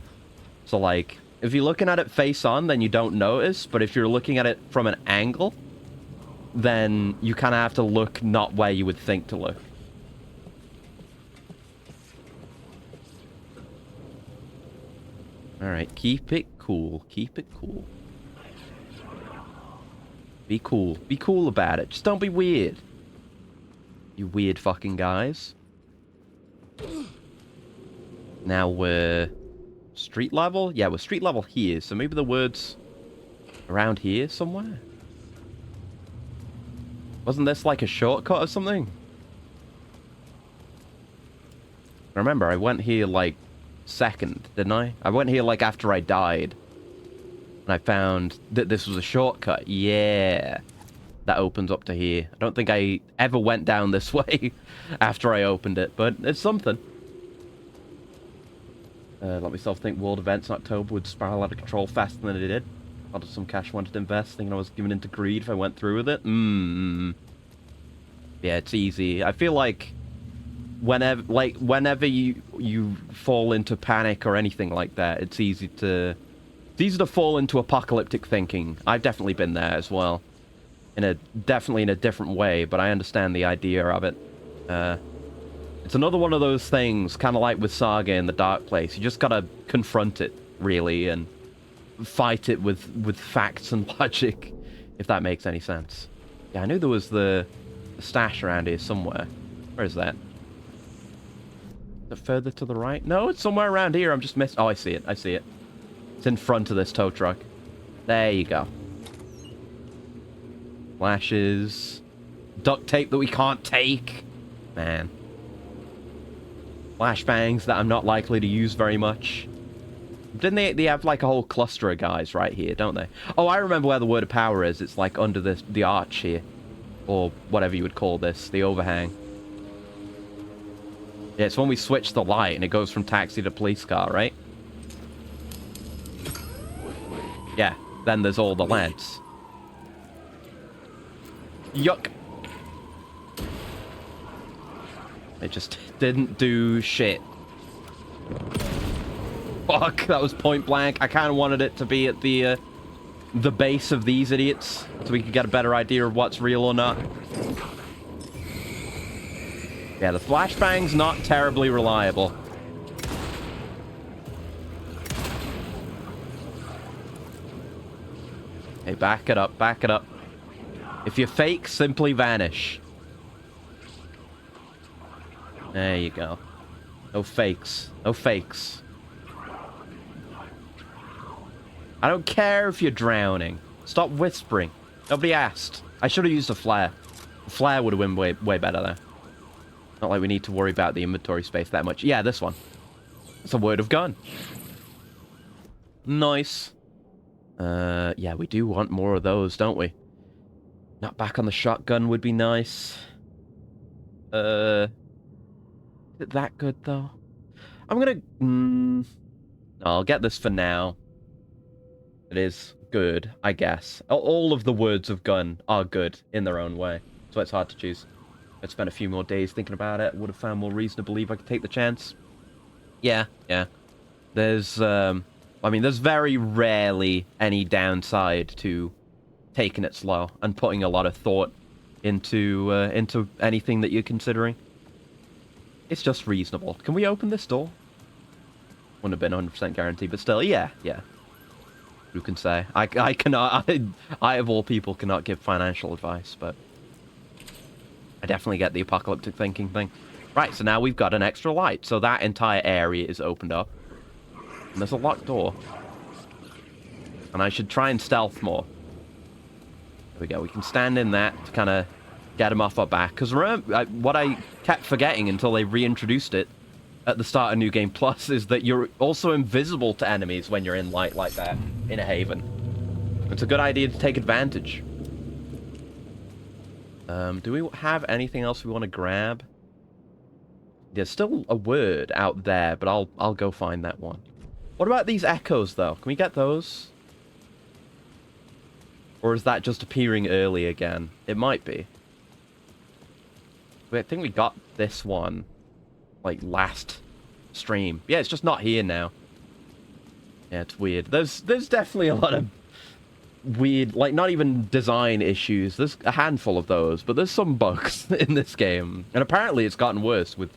So, like, if you're looking at it face on, then you don't notice, but if you're looking at it from an angle, then you kind of have to look not where you would think to look. Alright, keep it cool. Keep it cool. Be cool. Be cool about it. Just don't be weird. You weird fucking guys. Now we're... street level? Yeah, we're street level here, so maybe the word's around here somewhere? Wasn't this like a shortcut or something? Remember, I went here like second, didn't I? I went here like after I died. And I found that this was a shortcut. Yeah. That opens up to here. I don't think I ever went down this way after I opened it, but it's something. Let myself think world events in October would spiral out of control faster than it did. A lot of some cash I wanted to invest, thinking I was giving into greed if I went through with it. Yeah, it's easy. I feel like whenever you fall into panic or anything like that, it's easy to fall into apocalyptic thinking. I've definitely been there as well. Definitely in a different way, but I understand the idea of it. It's another one of those things, kind of like with Saga in the Dark Place. You just gotta confront it, really, and fight it with facts and logic, if that makes any sense. Yeah, I knew there was the stash around here somewhere. Where is that? Is it further to the right? No, it's somewhere around here. I'm just missing. Oh, I see it. I see it. It's in front of this tow truck. There you go. Flashes. Duct tape that we can't take. Man. Flashbangs that I'm not likely to use very much. Didn't they have like a whole cluster of guys right here, don't they? Oh, I remember where the word of power is. It's like under the arch here. Or whatever you would call this, the overhang. Yeah, it's when we switch the light and it goes from taxi to police car, right? Yeah, then there's all the lads. Yuck. It just didn't do shit. Fuck, that was point blank. I kind of wanted it to be at the base of these idiots, so we could get a better idea of what's real or not. Yeah, the flashbang's not terribly reliable. Hey, back it up, back it up. If you're fake, simply vanish. There you go. No fakes. No fakes. I don't care if you're drowning. Stop whispering. Nobody asked. I should have used a flare. A flare would have been way better there. Not like we need to worry about the inventory space that much. Yeah, this one. It's a word of gun. Nice. Yeah, we do want more of those, don't we? Not back on the shotgun would be nice. Is it that good, though? I'm gonna... I'll get this for now. It is good, I guess. All of the words of gun are good in their own way. So it's hard to choose. I'd spent a few more days thinking about it. Would have found more reason to believe I could take the chance. Yeah. There's, I mean, there's very rarely any downside to taking it slow and putting a lot of thought into anything that you're considering. It's just reasonable. Can we open this door? Wouldn't have been 100% guaranteed, but still, yeah. Who can say? I cannot, I of all people cannot give financial advice, but I definitely get the apocalyptic thinking thing. Right, so now we've got an extra light, so that entire area is opened up. And there's a locked door. And I should try and stealth more. There we go, we can stand in that to kind of get him off our back. Because remember, what I kept forgetting until they reintroduced it at the start of New Game Plus is that you're also invisible to enemies when you're in light like that, in a haven. It's a good idea to take advantage. Do we have anything else we want to grab? There's still a word out there, but I'll go find that one. What about these echoes, though? Can we get those? Or is that just appearing early again? It might be. I think we got this one, like, last stream. Yeah, it's just not here now. Yeah, it's weird. There's definitely a lot of weird, like, not even design issues. There's a handful of those, but there's some bugs in this game. And apparently it's gotten worse with,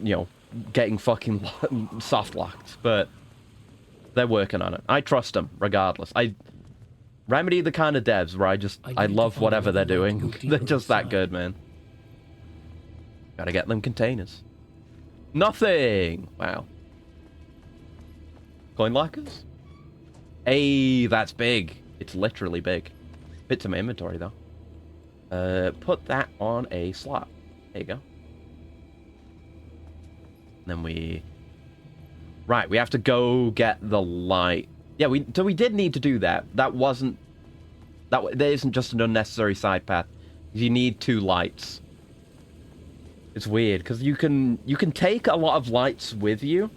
you know, getting fucking soft locked. But they're working on it. I trust them, regardless. Remedy the kind of devs where I love whatever they're doing. They're just that good, man. Gotta get them containers. Nothing! Wow. Coin lockers? Hey, that's big. It's literally big. Fits in my inventory, though. Put that on a slot. There you go. And then we... Right, we have to go get the light. Yeah, so we did need to do that. That wasn't... There isn't just an unnecessary side path. You need 2 lights. It's weird, because you can take a lot of lights with you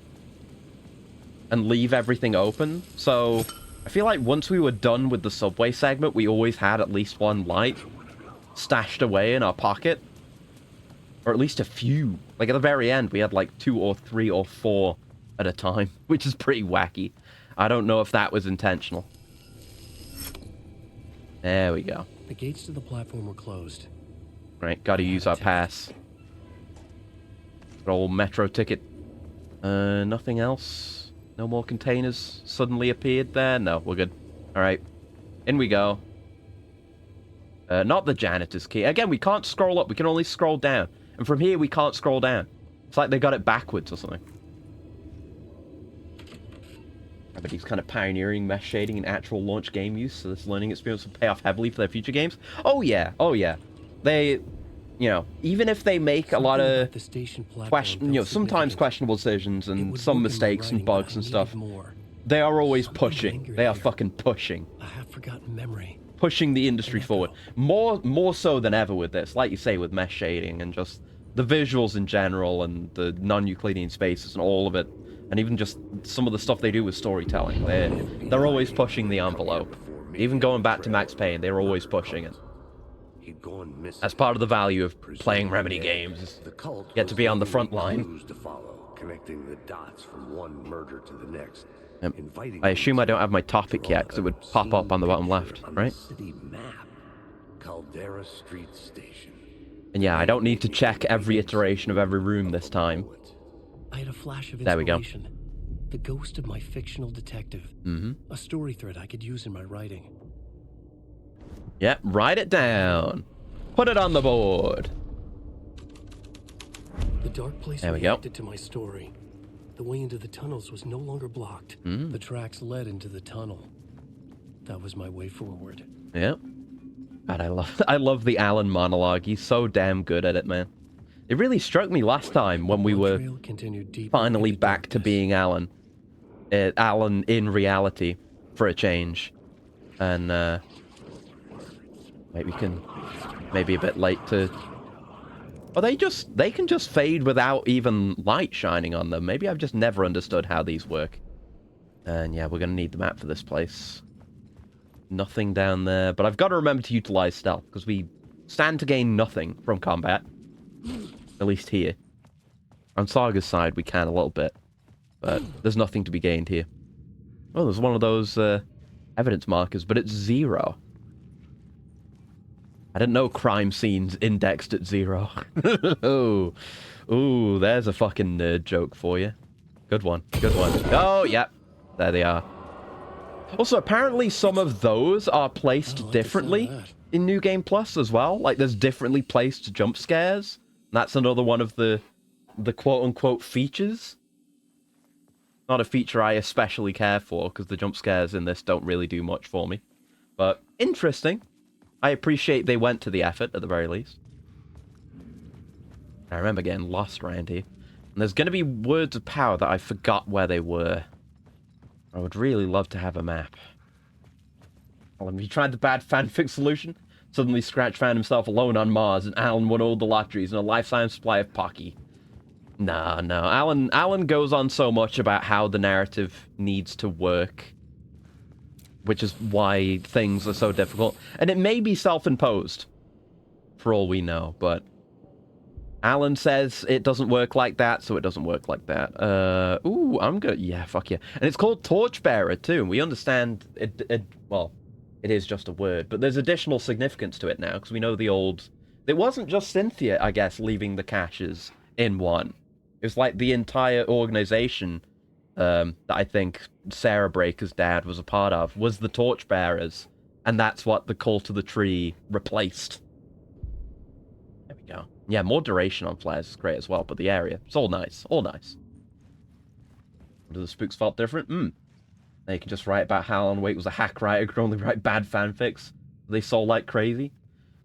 and leave everything open. So, I feel like once we were done with the subway segment, we always had at least 1 light stashed away in our pocket. Or at least a few. Like, at the very end, we had like 2 or 3 or 4 at a time, which is pretty wacky. I don't know if that was intentional. There we go. The gates to the platform were closed. Right, gotta use our pass. Good old metro ticket. Nothing else? No more containers suddenly appeared there? No, we're good. Alright. In we go. Not the janitor's key. Again, we can't scroll up. We can only scroll down. And from here, we can't scroll down. It's like they got it backwards or something. But he's kind of pioneering mesh shading in actual launch game use, so this learning experience will pay off heavily for their future games. Oh yeah, oh yeah. They, you know, even if they make a lot of sometimes questionable decisions and some mistakes and bugs and stuff, they are always pushing. They are fucking pushing. A half-forgotten memory. Pushing the industry forward. More so than ever with this, like you say, with mesh shading and just the visuals in general and the non-Euclidean spaces and all of it. And even just some of the stuff they do with storytelling. They're always pushing the envelope. Even going back to Max Payne, they're always pushing it. That's part of the value of playing Remedy games. Is get to be on the front line. Connecting the dots from one murder to the next. I assume I don't have my topic yet, because it would pop up on the bottom left, right? Caldera Street Station. And yeah, I don't need to check every iteration of every room this time. I had a flash of inspiration. There we go. The ghost of my fictional detective. A story thread I could use in my writing. Yep, write it down. Put it on the board. The dark place reacted to my story. The way into the tunnels was no longer blocked. The tracks led into the tunnel. That was my way forward. Yep. God, I love the Alan monologue. He's so damn good at it, man. It really struck me last time when we were finally back to being Alan. Alan in reality, for a change. And, maybe a bit late to... Oh, they can just fade without even light shining on them. Maybe I've just never understood how these work. And yeah, we're gonna need the map for this place. Nothing down there, but I've got to remember to utilize stealth, because we stand to gain nothing from combat. At least here. On Saga's side, we can a little bit. But there's nothing to be gained here. Oh, there's one of those evidence markers, but it's 0. I didn't know crime scenes indexed at 0. Ooh, there's a fucking nerd joke for you. Good one, good one. Oh, yep. There they are. Also, apparently some of those are placed differently in New Game Plus as well. Like, there's differently placed jump scares. That's another one of the quote-unquote features. Not a feature I especially care for, because the jump scares in this don't really do much for me. But interesting. I appreciate they went to the effort, at the very least. I remember getting lost around here. And there's going to be words of power that I forgot where they were. I would really love to have a map. Well, have you tried the bad fanfic solution? Suddenly Scratch found himself alone on Mars, and Alan won all the lotteries and a lifetime supply of Pocky. No. Alan goes on so much about how the narrative needs to work, which is why things are so difficult. And it may be self-imposed, for all we know, but Alan says it doesn't work like that, so it doesn't work like that. Ooh, I'm good. Yeah, fuck yeah. And it's called Torchbearer, too, and we understand it, well, it is just a word, but there's additional significance to it now, because we know the old... It wasn't just Cynthia, I guess, leaving the caches in one. It was like the entire organization that I think Sarah Breaker's dad was a part of, was the Torchbearers, and that's what the Cult of the Tree replaced. There we go. Yeah, more duration on flares is great as well, but the area, it's all nice. All nice. Do the spooks felt different? They can just write about how Alan Wake was a hack writer, could only write bad fanfics. They sold like crazy.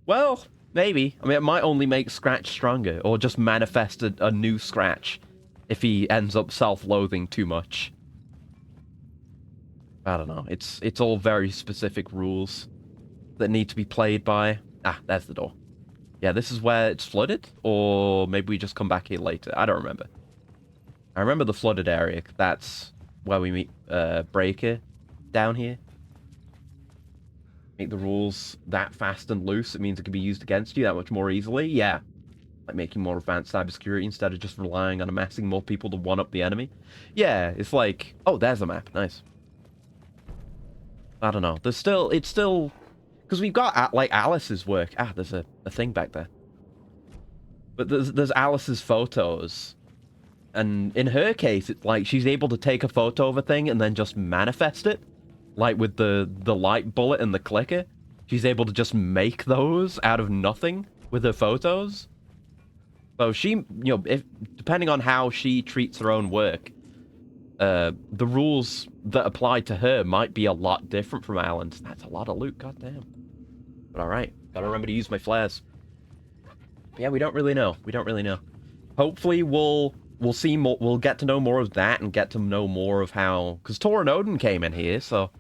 Well, maybe. I mean, it might only make Scratch stronger, or just manifest a new Scratch if he ends up self-loathing too much. I don't know. It's all very specific rules that need to be played by. Ah, there's the door. Yeah, this is where it's flooded? Or maybe we just come back here later. I don't remember. I remember the flooded area. That's where we meet Breaker down here. Make the rules that fast and loose. It means it can be used against you that much more easily. Yeah. Like making more advanced cybersecurity instead of just relying on amassing more people to one-up the enemy. Yeah, it's like... Oh, there's a map. Nice. I don't know. It's still... Because we've got, like, Alice's work. Ah, there's a thing back there. But there's Alice's photos. And in her case, it's like she's able to take a photo of a thing and then just manifest it. Like with the light bullet and the clicker. She's able to just make those out of nothing with her photos. So she, you know, depending on how she treats her own work, the rules that apply to her might be a lot different from Alan's. That's a lot of loot, goddamn. But alright, gotta remember to use my flares. But yeah, we don't really know. We don't really know. Hopefully we'll see more, we'll get to know more of that and get to know more of how... Because Tor and Odin came in here, so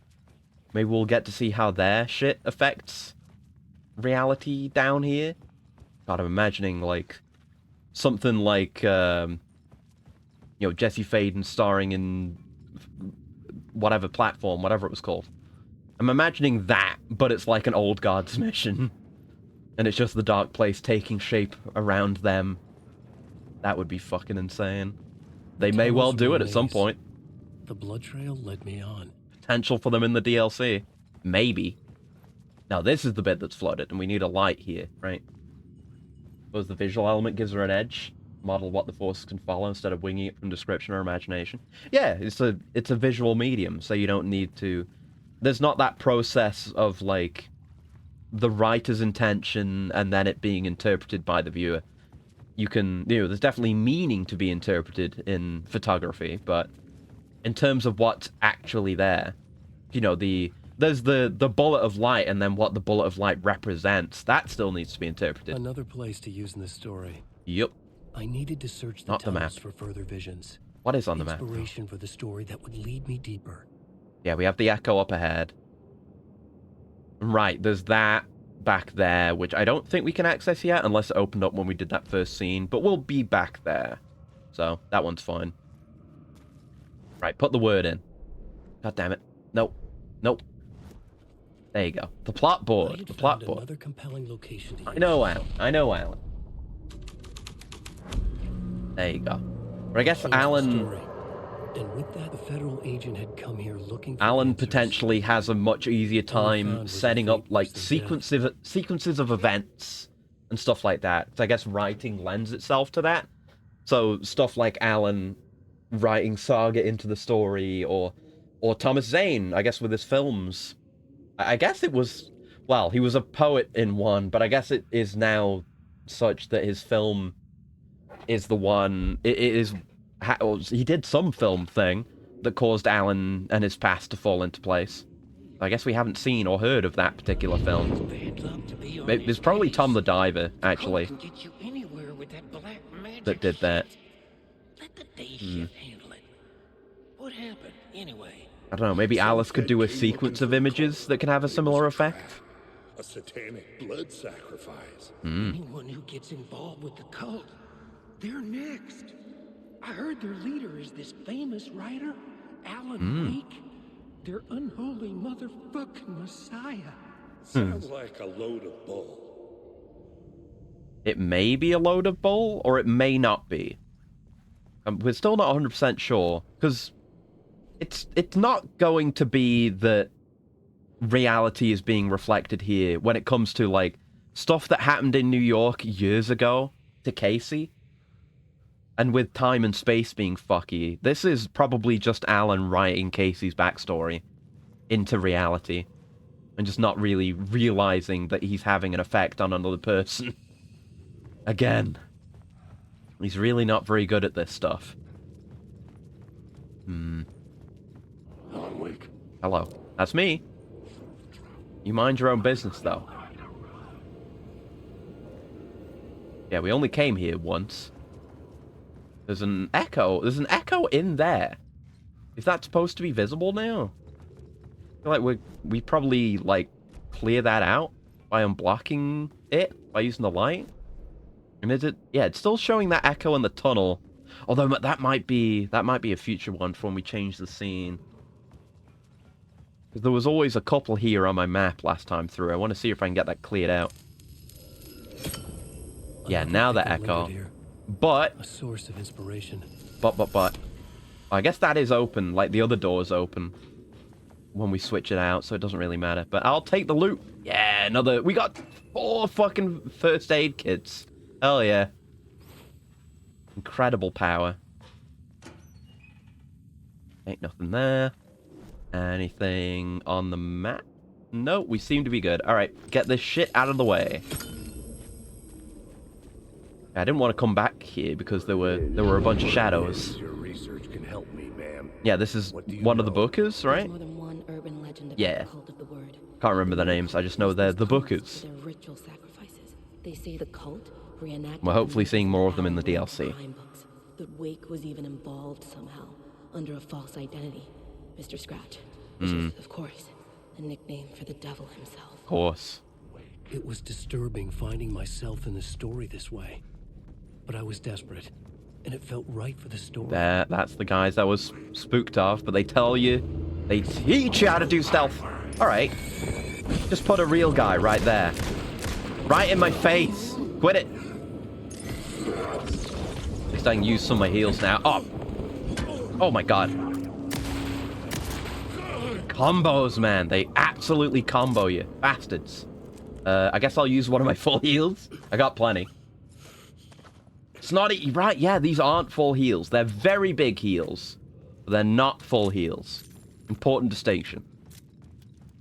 maybe we'll get to see how their shit affects reality down here. God, I'm imagining, like, something like, you know, Jesse Faden starring in whatever platform, whatever it was called. I'm imagining that, but it's like an old God's mission. And it's just the dark place taking shape around them. That would be fucking insane. They may well do it at some point. The blood trail led me on. Potential for them in the DLC. Maybe. Now this is the bit that's flooded, and we need a light here, right? Suppose the visual element gives her an edge. Model what the forces can follow instead of winging it from description or imagination. Yeah, it's a visual medium, so you don't need to... There's not that process of, like, the writer's intention and then it being interpreted by the viewer. You can, you know, there's definitely meaning to be interpreted in photography, but in terms of what's actually there, you know, there's the bullet of light and then what the bullet of light represents, that still needs to be interpreted. Another place to use in this story. Yep. I needed to search the tunnels for further visions. What is on the map? Inspiration for the story that would lead me deeper. Yeah, we have the echo up ahead. Right, there's that back there, which I don't think we can access yet, unless it opened up when we did that first scene, but we'll be back there. So, that one's fine. Right, put the word in. God damn it. Nope. Nope. There you go. The plot board. The plot board. Another compelling location to use. I know, Alan. I know, Alan. There you go. But I guess Alan... And with that, the federal agent had come here looking for Alan answers. Potentially has a much easier time setting up, like, sequences of events and stuff like that. So I guess writing lends itself to that. So stuff like Alan writing Saga into the story, or Thomas Zane, I guess, with his films. I guess it was... Well, he was a poet in one, but I guess it is now such that his film is the one... It is... He did some film thing that caused Alan and his past to fall into place. I guess we haven't seen or heard of that particular film. It's probably Tom the Diver, actually, that did that. Let the day shift handle it. What happened, anyway? I don't know, maybe Alice could do a sequence of images that can have a similar effect? A satanic blood sacrifice. Anyone who gets involved with the cult, they're next. I heard their leader is this famous writer, Alan Wake. Their unholy motherfucking messiah. Sounds like a load of bull. It may be a load of bull, or it may not be. We're still not 100% sure, because it's not going to be that reality is being reflected here when it comes to, like, stuff that happened in New York years ago to Casey. And with time and space being fucky, this is probably just Alan writing Casey's backstory into reality and just not really realizing that he's having an effect on another person. Again. He's really not very good at this stuff. Alan Wake. Hello. That's me. You mind your own business, though. Yeah, we only came here once. There's an echo. There's an echo in there. Is that supposed to be visible now? I feel like we probably, like, clear that out by unblocking it, by using the light. And is it... Yeah, it's still showing that echo in the tunnel. Although that might be a future one for when we change the scene. Because there was always a couple here on my map last time through. I want to see if I can get that cleared out. Yeah, now the echo. But... A source of inspiration. But... I guess that is open, like the other door's open. When we switch it out, so it doesn't really matter. But I'll take the loot. Yeah, another... We got 4 fucking first aid kits. Hell yeah. Incredible power. Ain't nothing there. Anything on the map? No, we seem to be good. Alright, get this shit out of the way. I didn't want to come back here because there were a bunch of shadows. Your research can help me, ma'am. Yeah, this is one of the bookers, right? More than one urban legend about Yeah. the cult of the word. Can't remember their names. I just know they're the bookers. Their ritual sacrifices. They say the cult reenacted. We're hopefully seeing more of them in the DLC. Crime books. That Wake was even involved somehow under a false identity, Mr. Scratch, which is, of course, a nickname for the devil himself. Of course. It was disturbing finding myself in the story this way. But I was desperate, and it felt right for the story. That's the guys I was spooked of, but they tell you, they teach you how to do stealth. Alright. Just put a real guy right there. Right in my face. Quit it. At least I can use some of my heals now. Oh. Oh my god. Combos, man. They absolutely combo you. Bastards. I guess I'll use one of my full heals. I got plenty. It's not... Right, yeah, these aren't full heals. They're very big heals. But they're not full heals. Important distinction.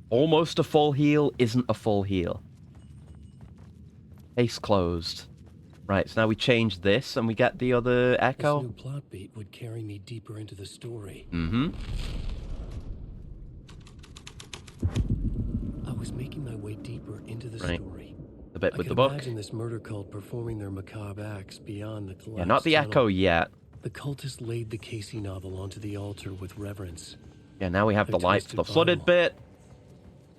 Almost a full heal isn't a full heal. Case closed. Right, so now we change this and we get the other echo. This new plot beat would carry me deeper into the story. Mm-hmm. I was making my way deeper into the story. The bit with I the book. Imagine this murder cult performing their macabre acts beyond the collapsed Yeah, not the tunnel. echo yet. The cultists laid the Casey novel onto the altar with reverence. Yeah, now we have the Their light for the twisted flooded Bible. bit.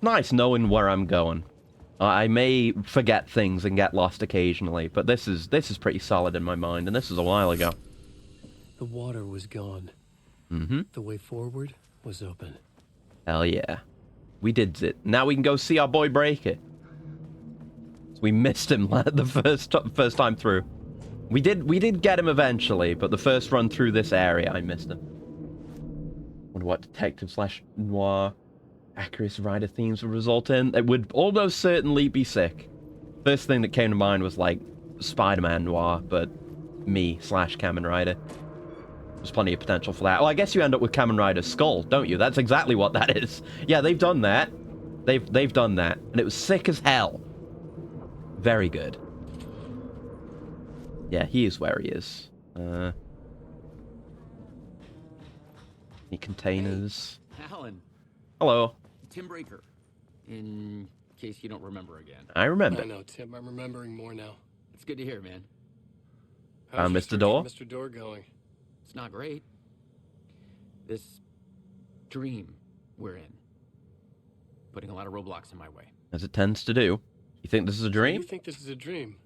Nice knowing where I'm going. I may forget things and get lost occasionally, but this is pretty solid in my mind, and this is a while ago. The water was gone. Mm-hmm. The way forward was open. Hell yeah. We did it. Now we can go see our boy Breaker. We missed him the first time through. We did get him eventually, but the first run through this area, I missed him. Wonder what detective/noir accuracy writer themes would result in. It would almost certainly be sick. First thing that came to mind was like Spider-Man noir, but me/Kamen Rider. There's plenty of potential for that. Well, I guess you end up with Kamen Rider's skull, don't you? That's exactly what that is. Yeah, they've done that. They've done that, and it was sick as hell. Very good. Yeah, he is where he is. Any containers? Hey, Alan. Hello. Tim Breaker. In case you don't remember again. I remember. I know, Tim. I'm remembering more now. It's good to hear, man. Found Mr. Door? Mr. Door going? It's not great. This dream we're in. Putting a lot of roadblocks in my way. As it tends to do. You think this is a dream? You think this is a dream?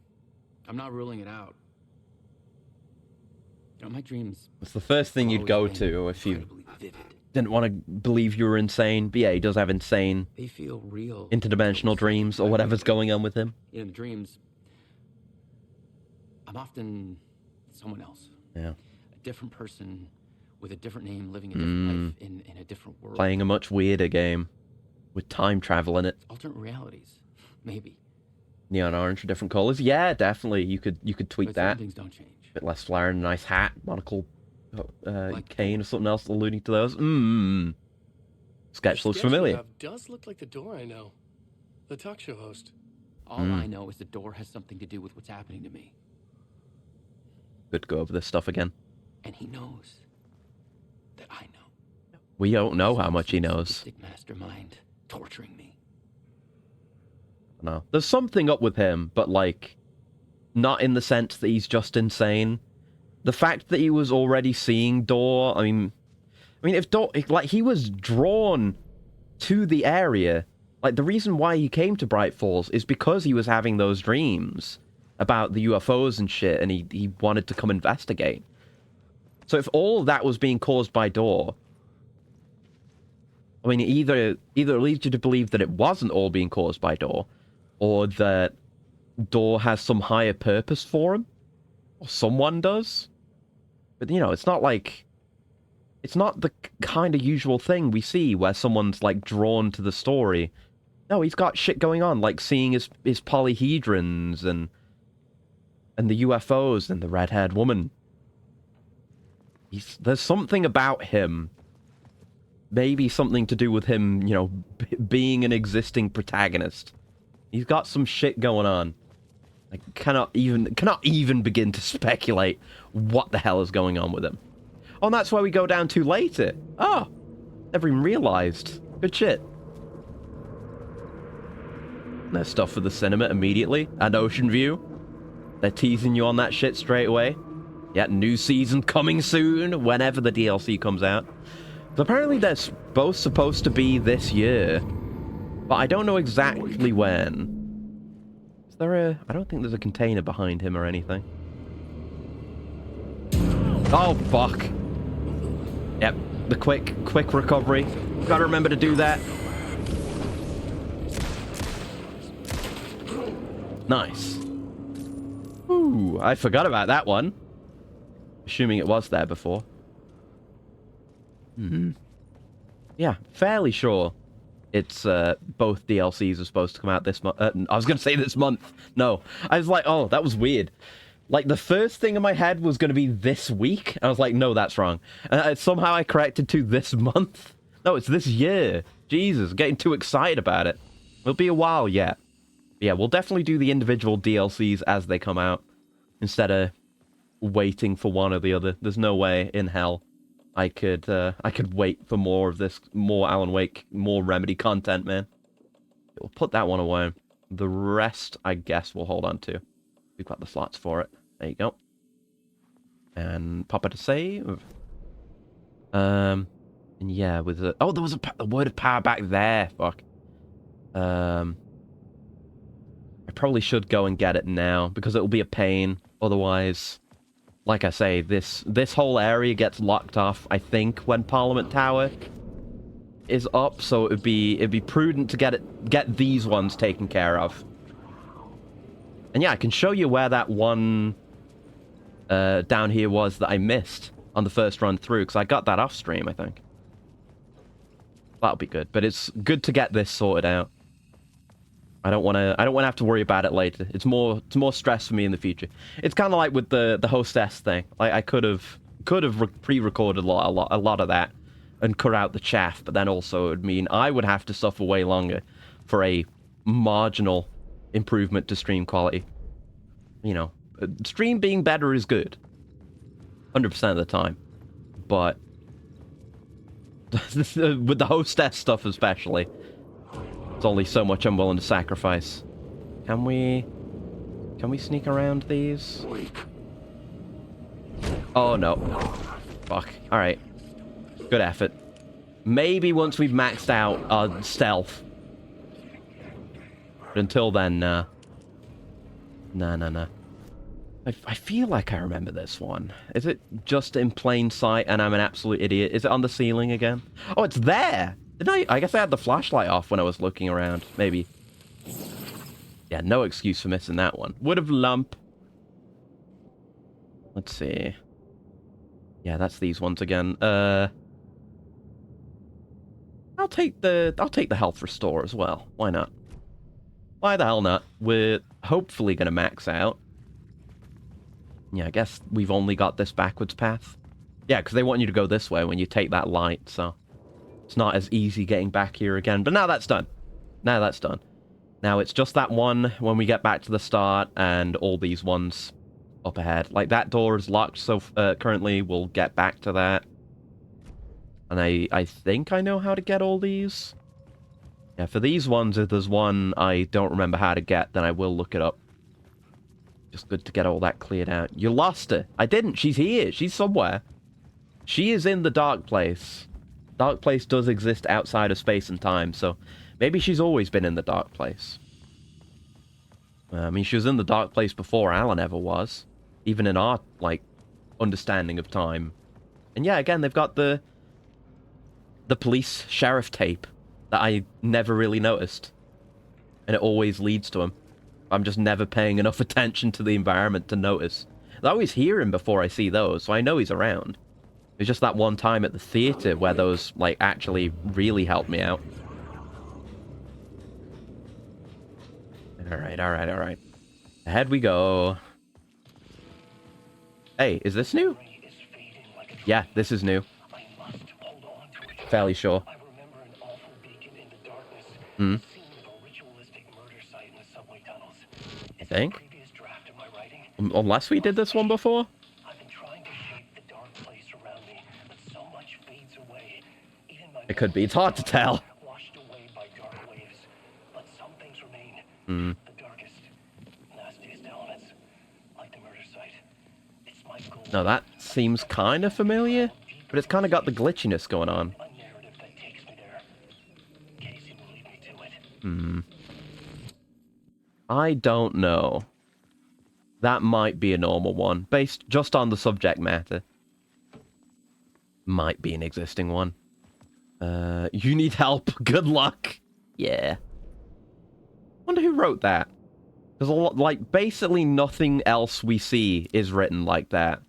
I'm not ruling it out. You know, my dreams... It's the first thing you'd go to if you didn't want to believe you were insane. But yeah, he does have insane, they feel real, interdimensional dreams or whatever's going on with him. You know, the dreams... I'm often someone else. Yeah. A different person with a different name, living a different life in a different world. Playing a much weirder game with time travel in it. Alternate realities, maybe. Neon orange, different colors. Yeah, definitely. You could tweak But that. some things don't change. A bit less flair and a nice hat, monocle, cane or something else alluding to those. Sketch looks familiar. Does look like the door I know. The talk show host. All I know is the door has something to do with what's happening to me. Good go over this stuff again. And he knows that I know. We don't know how much he knows. Mastermind torturing me. No, there's something up with him, but like, not in the sense that he's just insane. The fact that he was already seeing Door, I mean, if Door, like, he was drawn to the area. Like, the reason why he came to Bright Falls is because he was having those dreams about the UFOs and shit, and he wanted to come investigate. So if all of that was being caused by Door, I mean, either it leads you to believe that it wasn't all being caused by Door, or that Door has some higher purpose for him, or someone does. But, you know, it's not like... It's not the kind of usual thing we see where someone's, like, drawn to the story. No, he's got shit going on, like seeing his polyhedrons and the UFOs and the red-haired woman. There's something about him. Maybe something to do with him, you know, being an existing protagonist. He's got some shit going on. I cannot even begin to speculate what the hell is going on with him. Oh, and that's where we go down to later. Oh, never even realized. Good shit. There's stuff for the cinema immediately. And Ocean View. They're teasing you on that shit straight away. Yeah, new season coming soon, whenever the DLC comes out. So apparently they're both supposed to be this year. But I don't know exactly when. Is there a... I don't think there's a container behind him or anything. Oh, fuck. Yep, the quick recovery. Gotta remember to do that. Nice. Ooh, I forgot about that one. Assuming it was there before. Yeah, fairly sure it's both DLCs are supposed to come out this month. I was going to say this month. No, I was like, oh, that was weird. Like, the first thing in my head was going to be this week. I was like, no, that's wrong. And somehow I corrected to this month. No, it's this year. Jesus, getting too excited about it. It'll be a while yet. Yeah, we'll definitely do the individual DLCs as they come out, instead of waiting for one or the other. There's no way in hell I could wait for more of this, more Alan Wake, more Remedy content, man. We'll put that one away. The rest, I guess, we'll hold on to. We've got the slots for it. There you go. And pop it to save. And yeah, with the... Oh, there was a word of power back there. Fuck. I probably should go and get it now, because it'll be a pain. Otherwise, like I say, this whole area gets locked off, I think, when Parliament Tower is up, so it'd be prudent to get these ones taken care of. And yeah, I can show you where that one down here was that I missed on the first run through, because I got that off stream, I think. That'll be good, but it's good to get this sorted out. I don't want to have to worry about it later. It's more stress for me in the future. It's kind of like with the hostess thing. Like, I could have pre-recorded a lot of that and cut out the chaff, but then also it would mean I would have to suffer way longer for a marginal improvement to stream quality. You know, stream being better is good, 100% of the time, but with the hostess stuff especially, there's only so much I'm willing to sacrifice. Can we sneak around these? Oh no. Fuck. Alright. Good effort. Maybe once we've maxed out our stealth. But until then, nah. Nah. I feel like I remember this one. Is it just in plain sight and I'm an absolute idiot? Is it on the ceiling again? Oh, it's there! Didn't I guess I had the flashlight off when I was looking around. Maybe. Yeah, no excuse for missing that one. Would have lump. Let's see. Yeah, that's these ones again. I'll take the health restore as well. Why not? Why the hell not? We're hopefully gonna max out. Yeah, I guess we've only got this backwards path. Yeah, because they want you to go this way when you take that light, so it's not as easy getting back here again. But now that's done. Now that's done. Now it's just that one when we get back to the start and all these ones up ahead. Like, that door is locked, so currently we'll get back to that. And I think I know how to get all these. Yeah, for these ones, if there's one I don't remember how to get, then I will look it up. Just good to get all that cleared out. You lost her. I didn't. She's here. She's somewhere. She is in the dark place. Dark place does exist outside of space and time, so maybe she's always been in the dark place. I mean, she was in the dark place before Alan ever was. Even in our, like, understanding of time. And yeah, again, they've got the police sheriff tape that I never really noticed. And it always leads to him. I'm just never paying enough attention to the environment to notice. I always hear him before I see those, so I know he's around. It's just that one time at the theater where those, like, actually really helped me out. Alright, alright, alright. Ahead we go. Hey, is this new? Yeah, this is new. Fairly sure. Hmm. I think. Unless we did this one before? It could be. It's hard to tell. Hmm. Now that seems kind of familiar, but it's kind of got the glitchiness going on. Hmm. I don't know. That might be a normal one, based just on the subject matter. Might be an existing one. You need help. Good luck. Yeah. Wonder who wrote that. There's a lot, like, basically nothing else we see is written like that.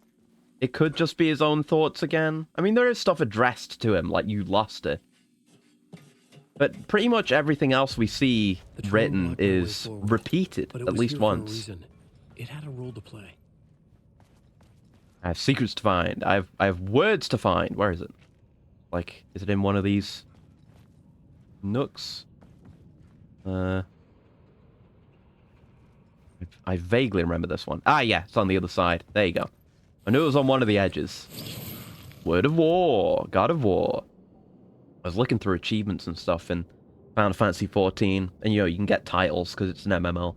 It could just be his own thoughts again. I mean, there is stuff addressed to him, like you lost it. But pretty much everything else we see written is repeated at least once. It had a role to play. I have secrets to find. I have words to find. Where is it? Like, is it in one of these nooks? I vaguely remember this one. Ah, yeah, it's on the other side. There you go. I knew it was on one of the edges. Word of War. God of War. I was looking through achievements and stuff in Final Fantasy XIV, and, you know, you can get titles because it's an MMO.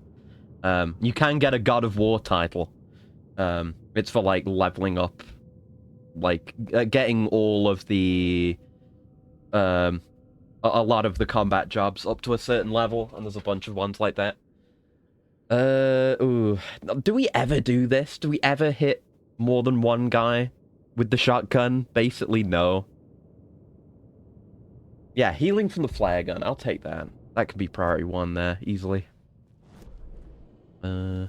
You can get a God of War title. It's for, like, leveling up, like, getting all of the, a lot of the combat jobs up to a certain level, and there's a bunch of ones like that. Ooh. Do we ever do this? Do we ever hit more than one guy with the shotgun? Basically, no. Yeah, healing from the flare gun. I'll take that. That could be priority 1 there, easily. Yeah,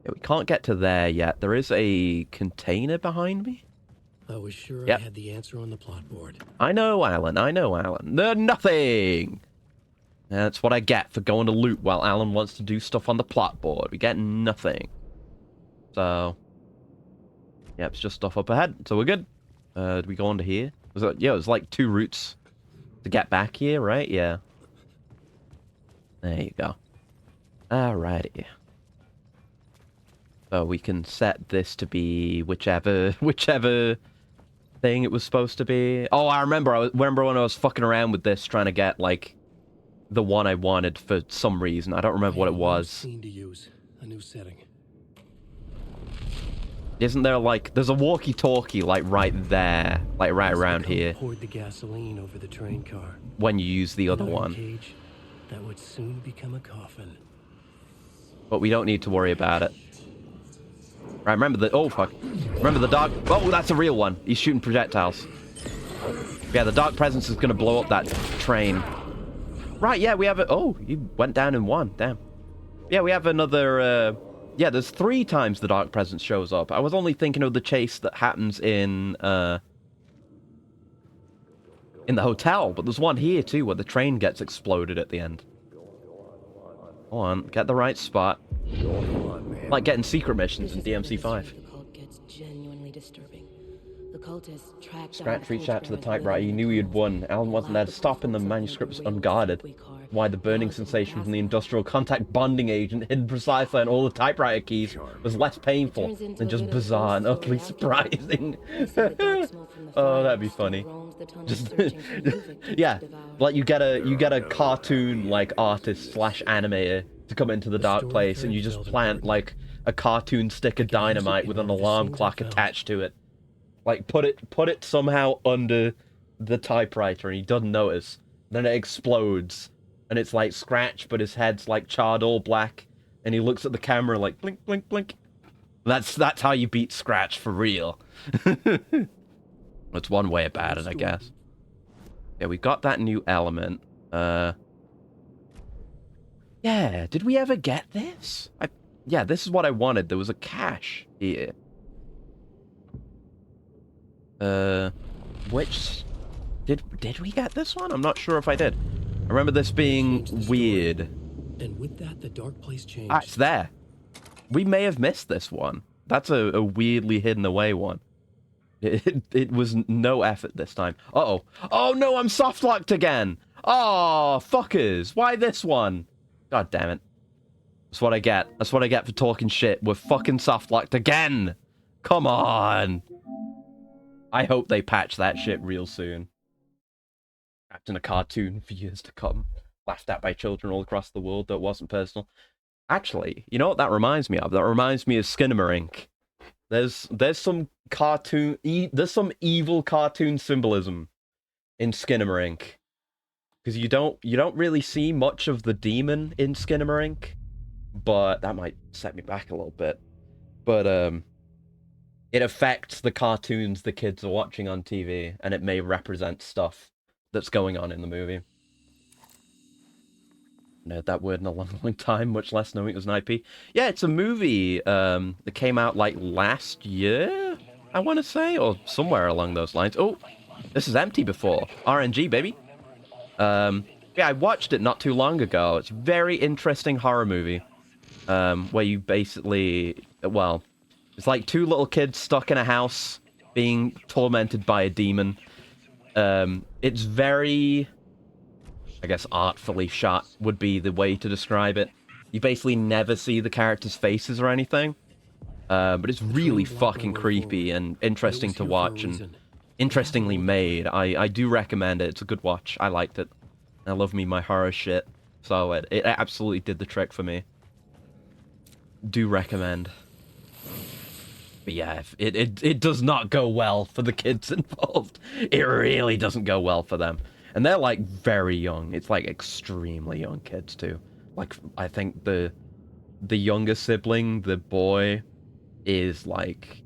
we can't get to there yet. There is a container behind me. I was sure Yep. I had the answer on the plot board. I know, Alan. I know, Alan. Nothing! That's what I get for going to loot while Alan wants to do stuff on the plot board. We get nothing. So, yeah, it's just stuff up ahead. So we're good. Do we go on to here? Yeah, it was like 2 routes to get back here, right? Yeah. There you go. Alrighty. So we can set this to be whichever thing it was supposed to be. Oh, I remember when I was fucking around with this, trying to get, like, the one I wanted for some reason. I don't remember what it was. Scene to use. A new setting. Isn't there, like, there's a walkie-talkie, like, right there, like, right around here. Poured the gasoline over the train car. When you use the other one. Cage that would soon become a coffin. But we don't need to worry about it. Right, remember the... Oh, fuck. Remember the dark... Oh, that's a real one. He's shooting projectiles. Yeah, the dark presence is going to blow up that train. Right, yeah, we have a... Oh, he went down in one. Damn. Yeah, we have another... Yeah, there's 3 times the dark presence shows up. I was only thinking of the chase that happens in the hotel, but there's one here, too, where the train gets exploded at the end. Go on, get the right spot. Like getting secret missions in DMC5. Scratch reached out to the typewriter. He knew he had won. Alan wasn't there to stop him. The manuscript was unguarded. Why the burning sensation from the industrial contact bonding agent hidden precisely on all the typewriter keys was less painful than just bizarre and utterly surprising. Oh, that'd be funny. Just yeah, like you get a cartoon like artist / animator to come into the dark place, and you just plant like a cartoon stick of dynamite with an alarm clock attached to it. Like put it somehow under the typewriter, and he doesn't notice. Then it explodes, and it's like Scratch, but his head's like charred all black, and he looks at the camera like blink, blink, blink. That's how you beat Scratch for real. That's one way about it, I guess. Yeah, we got that new element. Yeah, did we ever get this? Yeah, this is what I wanted. There was a cache here. Which... Did we get this one? I'm not sure if I did. I remember this being weird. And with that, the dark place changed. Ah, it's there. We may have missed this one. That's a weirdly hidden away one. It was no effort this time. Uh-oh. Oh no, I'm soft-locked again! Oh, fuckers! Why this one? God damn it. That's what I get. That's what I get for talking shit. We're fucking soft-locked again! Come on! I hope they patch that shit real soon. Trapped in a cartoon for years to come. Laughed at by children all across the world that wasn't personal. Actually, you know what that reminds me of? That reminds me of Skinamarink. There's some cartoon... there's some evil cartoon symbolism in Skinamarink. Because you don't really see much of the demon in Skinamarink. But that might set me back a little bit. But, it affects the cartoons the kids are watching on TV, and it may represent stuff that's going on in the movie. I heard that word in a long, long time, much less knowing it was an IP. Yeah, it's a movie that came out, like, last year, I want to say, or somewhere along those lines. Oh, this is empty before. RNG, baby. Yeah, I watched it not too long ago. It's a very interesting horror movie, where you basically, well... It's like 2 little kids stuck in a house being tormented by a demon. It's very, I guess, artfully shot would be the way to describe it. You basically never see the characters' faces or anything. But it's really fucking creepy and interesting to watch and interestingly made. I do recommend it. It's a good watch. I liked it. I love me my horror shit. So it absolutely did the trick for me. Do recommend. But yeah, it does not go well for the kids involved. It really doesn't go well for them. And they're, like, very young. It's, like, extremely young kids, too. Like, I think the younger sibling, the boy, is, like,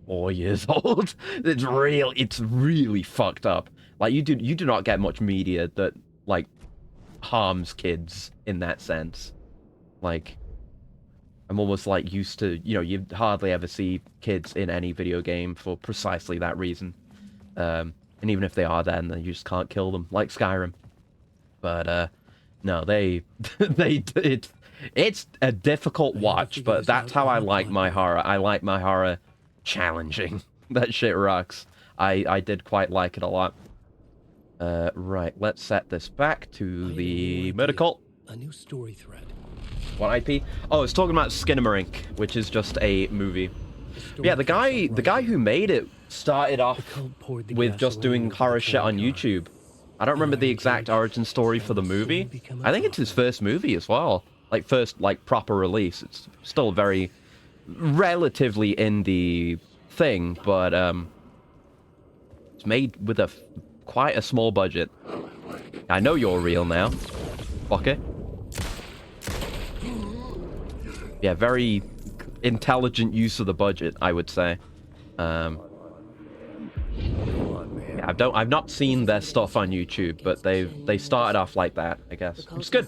4 years old. It's really fucked up. Like, you do not get much media that, like, harms kids in that sense. Like... I'm almost, like, used to, you know, you hardly ever see kids in any video game for precisely that reason. And even if they are then you just can't kill them, like Skyrim. But, no, it's a difficult watch, but that's how I like my horror. I like my horror challenging. That shit rocks. I did quite like it a lot. Right, let's set this back to the murder cult. A new story thread. What IP? Oh, it's talking about Skinamarink, which is just a movie. Yeah, the guy who made it started off with just doing horror shit on YouTube. I don't remember the exact origin story for the movie. I think it's his first movie as well. Like, first, like, proper release. It's still a very relatively indie thing, but, it's made with quite a small budget. I know you're real now. Fucker. Yeah, very intelligent use of the budget, I would say. Yeah, I've not seen their stuff on YouTube, but they started off like that, I guess. It's good.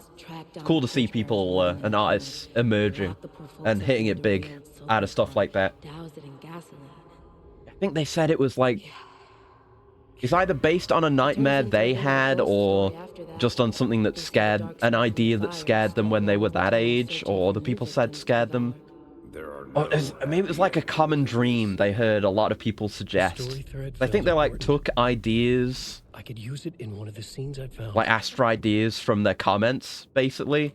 It's cool to see people and artists emerging and hitting it big out of stuff like that. I think they said it was like, it's either based on a nightmare they had or just on something that scared, an idea that scared them when they were that age, or the people said scared them. Or maybe it was like a common dream they heard a lot of people suggest. I think they like took ideas. I could use it in one of the scenes I found. Like Astra ideas from their comments, basically.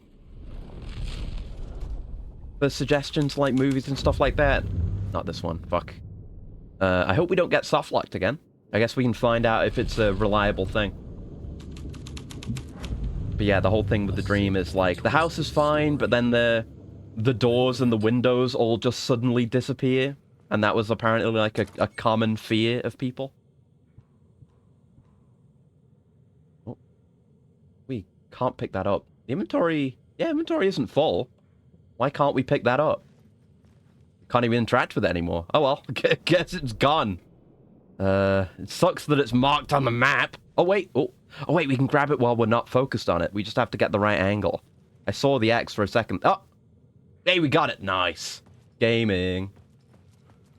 The suggestions like movies and stuff like that. Not this one, fuck. I hope we don't get soft locked again. I guess we can find out if it's a reliable thing. But yeah, the whole thing with the dream is like, the house is fine, but then the doors and the windows all just suddenly disappear. And that was apparently like a common fear of people. Oh. We can't pick that up. The inventory... Yeah, inventory isn't full. Why can't we pick that up? Can't even interact with it anymore. Oh well, guess it's gone. It sucks that it's marked on the map. Oh wait, oh wait, we can grab it while we're not focused on it. We just have to get the right angle. I saw the X for a second. Oh! Hey, we got it. Nice. Gaming.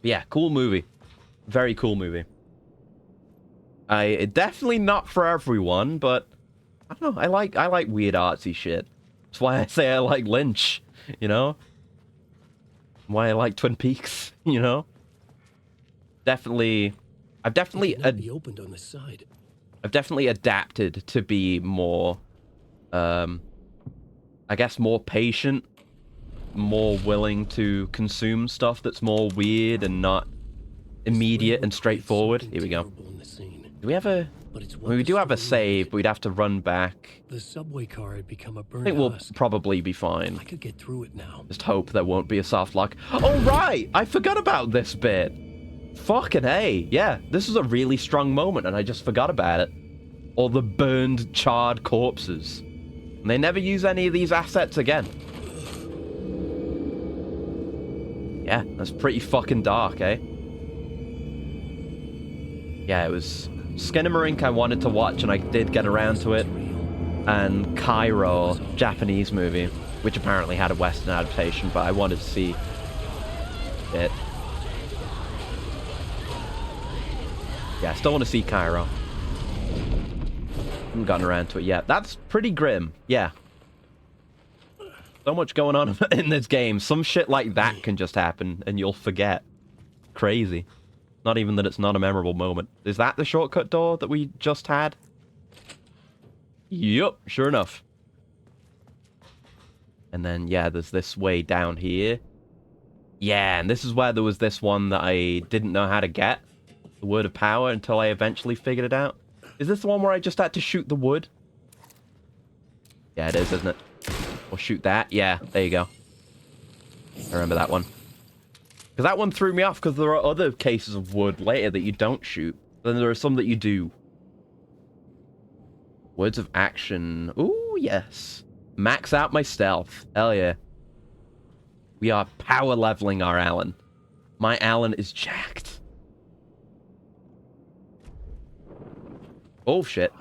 Yeah, cool movie. Very cool movie. Definitely not for everyone, but I don't know. I like weird artsy shit. That's why I say I like Lynch, you know? Why I like Twin Peaks, you know? I've definitely opened on the side. I've definitely adapted to be more I guess more patient, more willing to consume stuff that's more weird and not immediate and straightforward. Here we go. Do we have a... Well, we do have a save, but we'd have to run back. The subway car had become a burnt I think we'll husk. probably be fine. I could get through it now. Just hope there won't be a soft lock. Oh, right! I forgot about this bit. Fucking hey. Yeah, this is a really strong moment, and I just forgot about it. All the burned, charred corpses. And they never use any of these assets again. Yeah, that's pretty fucking dark, eh? Yeah, it was Skinamarink I wanted to watch, and I did get around to it. And Cairo, Japanese movie, which apparently had a Western adaptation, but I wanted to see it. Yeah, I still want to see Cairo. Haven't gotten around to it yet. That's pretty grim, yeah. So much going on in this game. Some shit like that can just happen, and you'll forget. Crazy. Not even that it's not a memorable moment. Is that the shortcut door that we just had? Yup, sure enough. And then, yeah, there's this way down here. Yeah, and this is where there was this one that I didn't know how to get. The Word of Power, until I eventually figured it out. Is this the one where I just had to shoot the wood? Yeah, it is, isn't it? Or shoot that? Yeah, there you go. I remember that one. Because that one threw me off, because there are other cases of wood later that you don't shoot. Then there are some that you do. Words of action. Ooh, yes. Max out my stealth. Hell yeah. We are power leveling our Alan. My Alan is jacked. Oh, shit.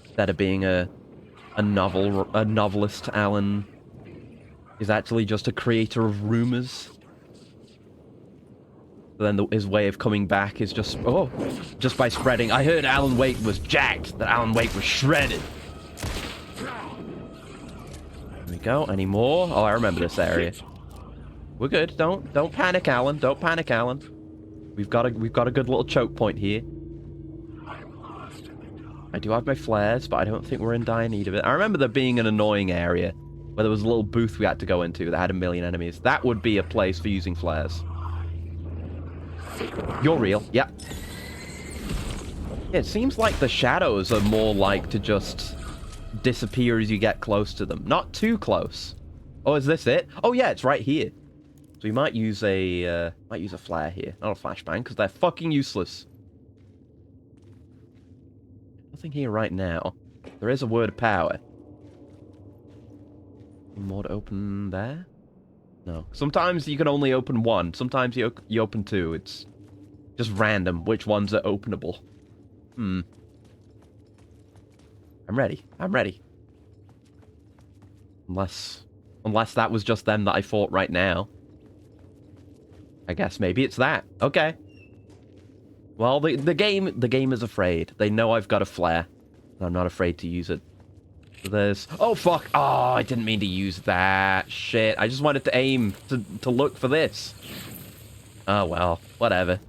Instead of being a novelist, Alan is actually just a creator of rumors. Then his way of coming back is just by spreading. I heard Alan Wake was jacked, that Alan Wake was shredded. There we go. Any more? Oh, I remember this area. We're good. Don't panic, Alan. Don't panic, Alan. We've got a good little choke point here. I do have my flares, but I don't think we're in dire need of it. I remember there being an annoying area where there was a little booth we had to go into that had 1 million enemies. That would be a place for using flares. You're real. Yep. Yeah, it seems like the shadows are more like to just disappear as you get close to them. Not too close. Oh, is this it? Oh yeah, it's right here. So we might use a flare here, not a flashbang, because they're fucking useless. Nothing here right now. There is a word of power. more to open there? No. Sometimes you can only open one. Sometimes you open two. It's just random which ones are openable. I'm ready. I'm ready. Unless that was just them that I fought right now. I guess maybe it's that. Okay. Well, the game is afraid. They know I've got a flare. And I'm not afraid to use it. So there's... Oh, fuck! Oh, I didn't mean to use that. Shit. I just wanted to aim to look for this. Oh, well. Whatever.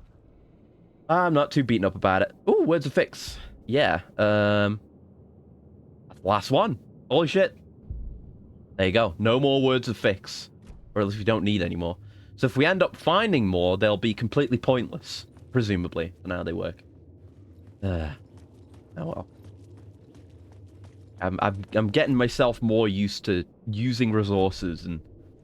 I'm not too beaten up about it. Ooh, words of fix. Yeah. Last one. Holy shit. There you go. No more words of fix. Or at least we don't need any more. So if we end up finding more, they'll be completely pointless. Presumably. And how they work. Oh well. I'm getting myself more used to using resources and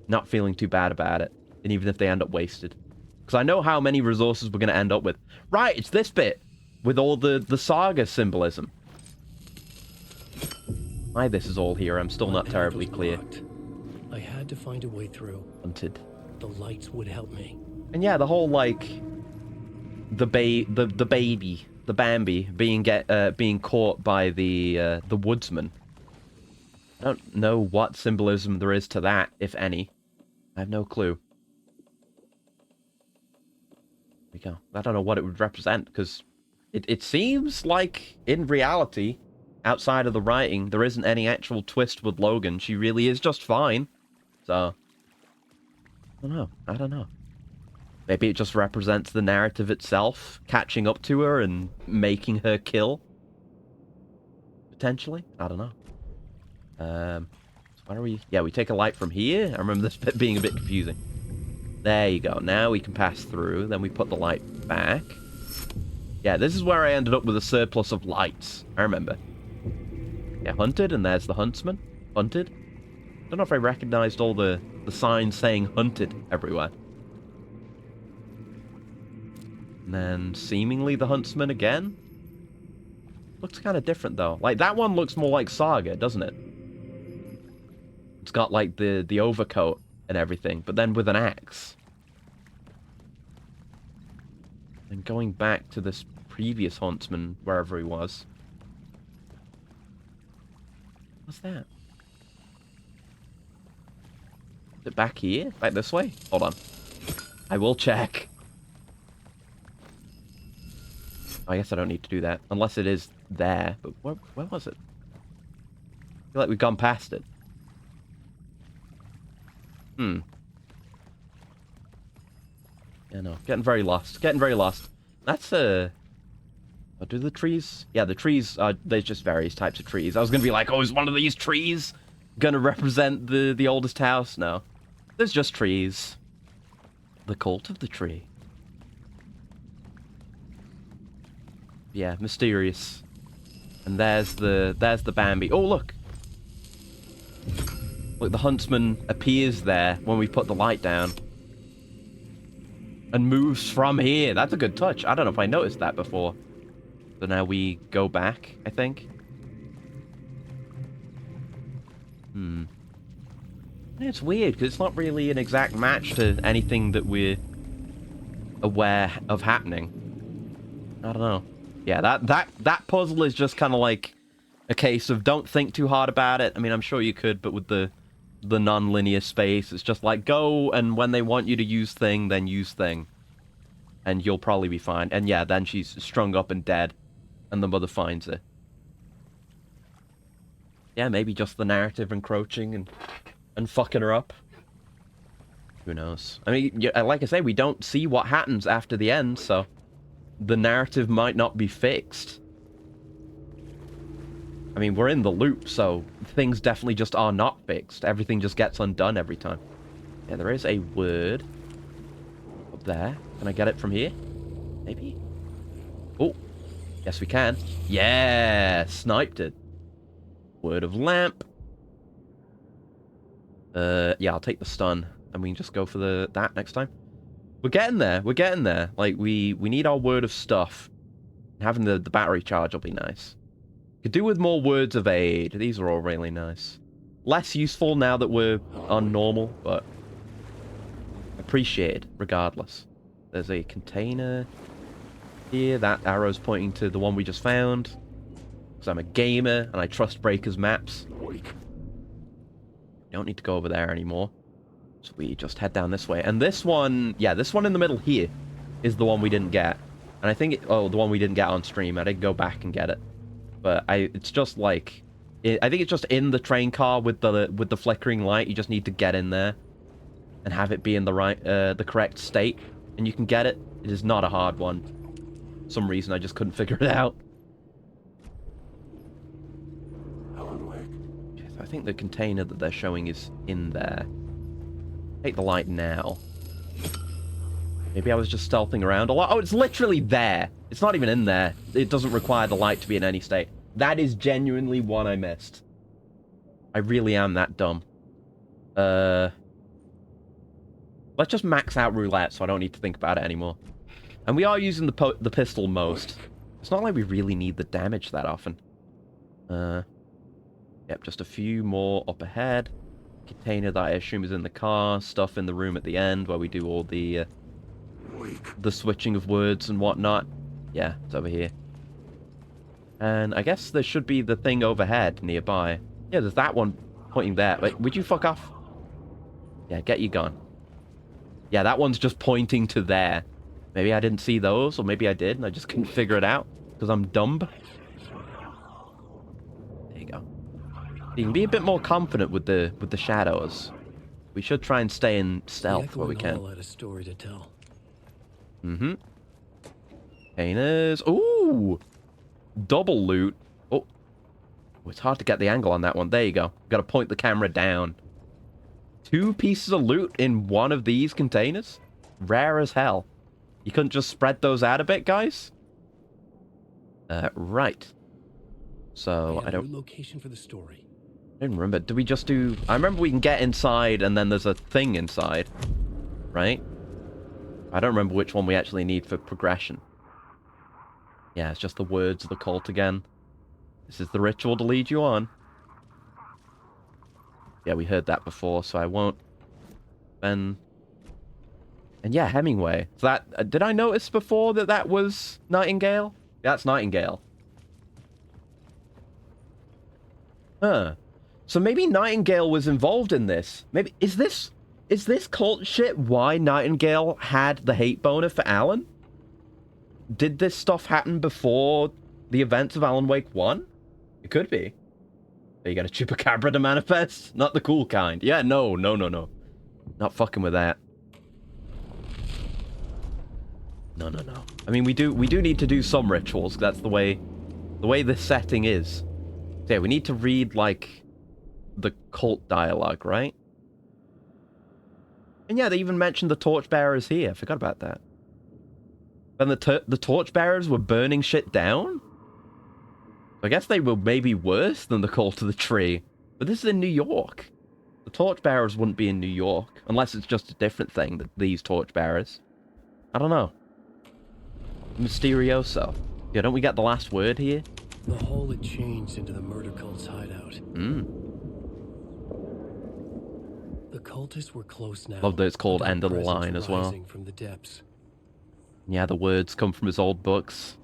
not feeling too bad about it. And even if they end up wasted. Because I know how many resources we're going to end up with. Right, it's this bit. With all the saga symbolism. Why this is all here, I'm still not terribly clear. I had to find a way through. Hunted. The lights would help me. And yeah, the whole, like... The baby, the Bambi, being caught by the woodsman. I don't know what symbolism there is to that, if any. I have no clue. There we go. I don't know what it would represent, because it seems like, in reality, outside of the writing, there isn't any actual twist with Logan. She really is just fine. So, I don't know. Maybe it just represents the narrative itself, catching up to her and making her kill. Potentially? I don't know. So where are we? Yeah, we take a light from here. I remember this bit being a bit confusing. There you go. Now we can pass through. Then we put the light back. Yeah, this is where I ended up with a surplus of lights. I remember. Yeah, hunted, and there's the huntsman. Hunted. Don't know if I recognized all the signs saying hunted everywhere. And then, seemingly the huntsman again. Looks kind of different, though. Like, that one looks more like Saga, doesn't it? It's got, like, the overcoat and everything, but then with an axe. And going back to this previous huntsman, wherever he was. What's that? Is it back here? Back this way? Hold on. I will check. I guess I don't need to do that. Unless it is there. But where was it? I feel like we've gone past it. Yeah, no. Getting very lost. Getting very lost. That's do the trees? Yeah, the trees, there's just various types of trees. I was gonna be like, oh, is one of these trees gonna represent the oldest house? No. There's just trees. The cult of the tree. Yeah, mysterious. And there's the Bambi. Oh, look! Look, the huntsman appears there when we put the light down. And moves from here. That's a good touch. I don't know if I noticed that before. So now we go back, I think. It's weird, because it's not really an exact match to anything that we're aware of happening. I don't know. Yeah, that puzzle is just kind of like a case of don't think too hard about it. I mean, I'm sure you could, but with the non-linear space, it's just like go, and when they want you to use thing, then use thing. And you'll probably be fine. And yeah, then she's strung up and dead, and the mother finds her. Yeah, maybe just the narrative encroaching and fucking her up. Who knows? I mean, like I say, we don't see what happens after the end, so the narrative might not be fixed. I mean, we're in the loop, so things definitely just are not fixed. Everything just gets undone every time. Yeah, there is a word up there. Can I get it from here? Maybe? Oh, yes we can. Yeah, sniped it. Word of lamp. Yeah, I'll take the stun, and we can just go for that next time. We're getting there. We're getting there. Like, we need our word of stuff. Having the battery charge will be nice. Could do with more words of aid. These are all really nice. less useful now that we're on normal, but appreciated regardless. There's a container here. That arrow's pointing to the one we just found. Because I'm a gamer and I trust Breaker's maps. Don't need to go over there anymore. So we just head down this way. And this one, yeah, this one in the middle here is the one we didn't get. And I think, the one we didn't get on stream. I didn't go back and get it. But it's just like, I think it's just in the train car with the flickering light. You just need to get in there and have it be in the correct state. And you can get it. It is not a hard one. For some reason, I just couldn't figure it out. I think the container that they're showing is in there. Take the light now. Maybe I was just stealthing around a lot. Oh, it's literally there. It's not even in there. It doesn't require the light to be in any state. That is genuinely one I missed. I really am that dumb. Let's just max out roulette so I don't need to think about it anymore. And we are using the pistol most. It's not like we really need the damage that often. Yep, just a few more up ahead. Container that I assume is in the car. Stuff in the room at the end where we do all the switching of words and whatnot. Yeah, it's over here. And I guess there should be the thing overhead nearby. Yeah, there's that one pointing there. Wait, would you fuck off? Yeah, get you gone. Yeah, that one's just pointing to there. Maybe I didn't see those, or maybe I did, and I just couldn't figure it out because I'm dumb. There you go. You can be a bit more confident with the shadows. We should try and stay in stealth where we can. Had a story to tell. Mm-hmm. Containers. Ooh! Double loot. Oh. It's hard to get the angle on that one. There you go. Got to point the camera down. 2 pieces of loot in one of these containers? Rare as hell. You couldn't just spread those out a bit, guys? Right. So, I don't... location for the story. I don't remember. Did we just do... I remember we can get inside and then there's a thing inside. Right? I don't remember which one we actually need for progression. Yeah, it's just the words of the cult again. This is the ritual to lead you on. Yeah, we heard that before, so I won't. And yeah, Hemingway. So that did I notice before that was Nightingale? That's Nightingale. Huh. So maybe Nightingale was involved in this. Maybe is this cult shit why Nightingale had the hate boner for Alan? Did this stuff happen before the events of Alan Wake 1? It could be. You got a chupacabra to manifest? Not the cool kind. Yeah, no. Not fucking with that. No. I mean, we do need to do some rituals. That's the way this setting is. So yeah, we need to read, like, the cult dialogue, right? And yeah, they even mentioned the torchbearers here. I forgot about that. And the torchbearers were burning shit down? I guess they were maybe worse than the Cult of the Tree. But this is in New York. The torchbearers wouldn't be in New York. Unless it's just a different thing, these torchbearers. I don't know. Mysterioso. Yeah, don't we get the last word here? The hole had changed into the murder cult's hideout. The cultists were close now. Love that it's called End of the Line as well. From the depths. Yeah, the words come from his old books.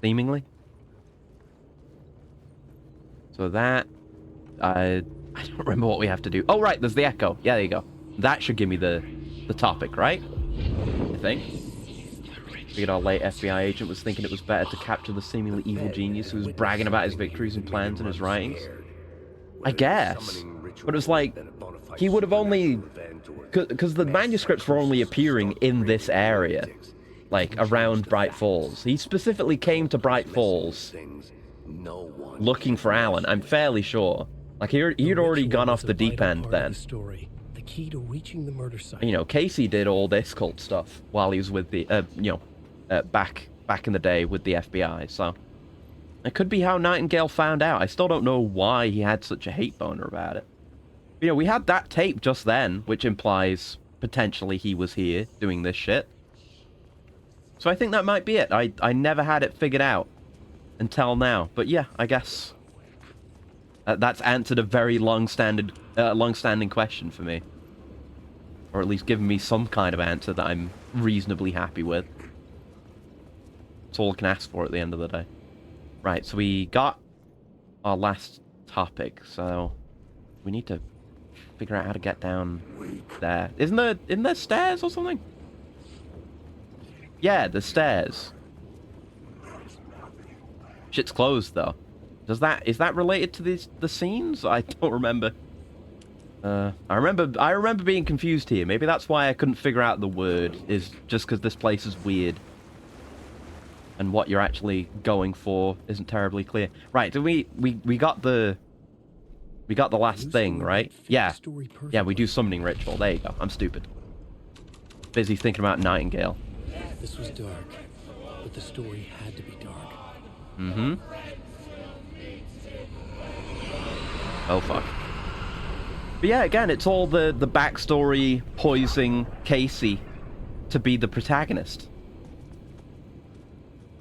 Seemingly. So that... I don't remember what we have to do. Oh, right, there's the echo. Yeah, there you go. That should give me the topic, right? I think. Figured our late FBI agent was thinking it was better to capture the seemingly evil genius who was bragging about his victories and plans in his writings. I guess. But it was like, he would have only... Because the manuscripts were only appearing in this area. Like, around Bright Falls. He specifically came to Bright Falls looking for Alan, I'm fairly sure. Like, he'd already gone off the deep end then. The key to reaching the murder site. You know, Casey did all this cult stuff while he was with the, back in the day with the FBI, so... It could be how Nightingale found out. I still don't know why he had such a hate boner about it. You know, we had that tape just then, which implies potentially he was here doing this shit. So I think that might be it. I never had it figured out until now. But yeah, I guess That's answered a very long-standing question for me. Or at least given me some kind of answer that I'm reasonably happy with. That's all I can ask for at the end of the day. Right, so we got our last topic, so we need to figure out how to get down there. Isn't there stairs or something? Yeah, the stairs. Shit's closed though. Is that related to the scenes? I don't remember. I remember being confused here. Maybe that's why I couldn't figure out the word. Is just because this place is weird. And what you're actually going for isn't terribly clear. Right, do we got the last thing, right? Yeah. Yeah, we do summoning ritual. There you go. I'm stupid. Busy thinking about Nightingale. This was dark, but the story had to be dark. Mm-hmm. Oh, fuck. But yeah, again, it's all the backstory poising Casey to be the protagonist.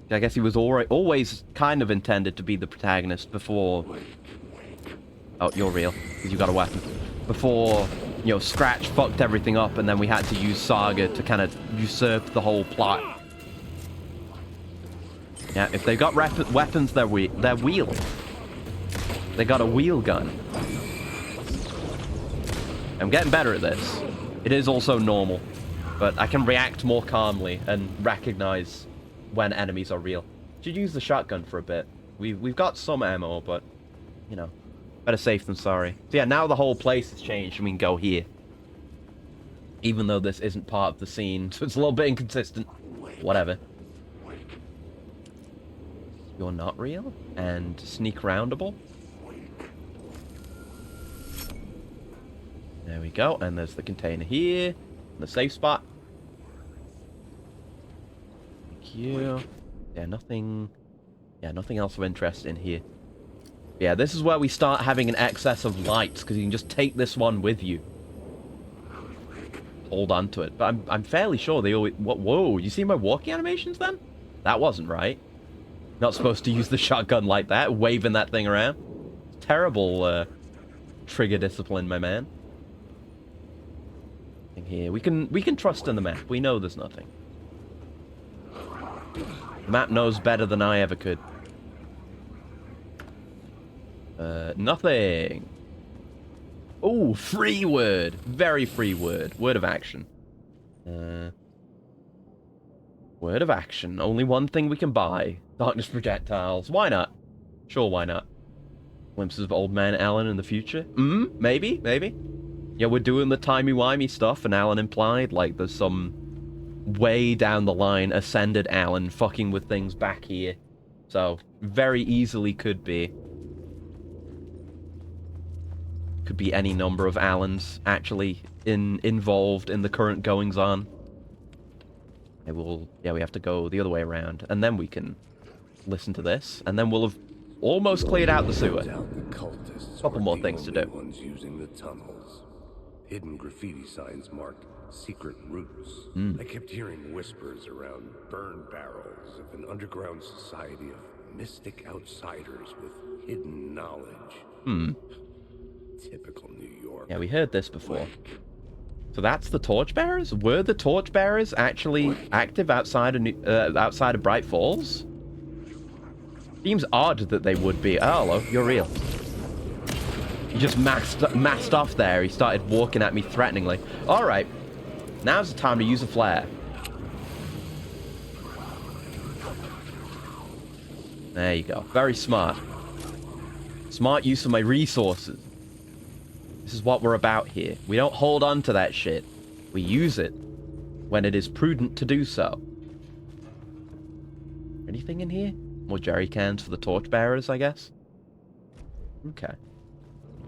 I guess he was always kind of intended to be the protagonist before... Oh, you're real, because you got a weapon. Before, you know, Scratch fucked everything up, and then we had to use Saga to kind of usurp the whole plot. Yeah, if they've got weapons, they're wheeling. They got a wheel gun. I'm getting better at this. It is also normal, but I can react more calmly and recognize when enemies are real. Should use the shotgun for a bit. We've got some ammo, but you know, better safe than sorry. So yeah, now the whole place has changed and we can go here. Even though this isn't part of the scene, so it's a little bit inconsistent. Whatever. You're not real? And sneak roundable? There we go, and there's the container here, the safe spot. Thank you. Yeah, nothing else of interest in here. Yeah, this is where we start having an excess of lights, because you can just take this one with you. Hold on to it. But I'm fairly sure they always... Whoa, you see my walking animations then? That wasn't right. Not supposed to use the shotgun like that, waving that thing around. Terrible trigger discipline, my man. Here, we can trust in the map. We know there's nothing. The map knows better than I ever could. Nothing. Oh, free word. Very free word. Word of action. Word of action. Only one thing we can buy. Darkness projectiles. Why not? Sure, why not? Glimpses of old man Alan in the future? Maybe, maybe. Yeah, we're doing the timey-wimey stuff, and Alan implied, like, there's some way down the line ascended Alan fucking with things back here. So, very easily could be. Could be any number of Allens actually involved in the current goings-on. Yeah, we have to go the other way around, and then we can listen to this, and then we'll have almost cleared out the sewer. Couple more things to do. Ones using the tunnels. Hidden graffiti signs marked secret routes. I kept hearing whispers around burn barrels of an underground society of mystic outsiders with hidden knowledge. Typical New York. Yeah, we heard this before. So that's the Torchbearers? Were the Torchbearers actually active outside of Bright Falls? Seems odd that they would be. Oh, hello, you're real. He just masked off there. He started walking at me threateningly. Alright. Now's the time to use a flare. There you go. Very smart. Smart use of my resources. This is what we're about here. We don't hold on to that shit. We use it when it is prudent to do so. Anything in here? More jerry cans for the torchbearers, I guess? Okay.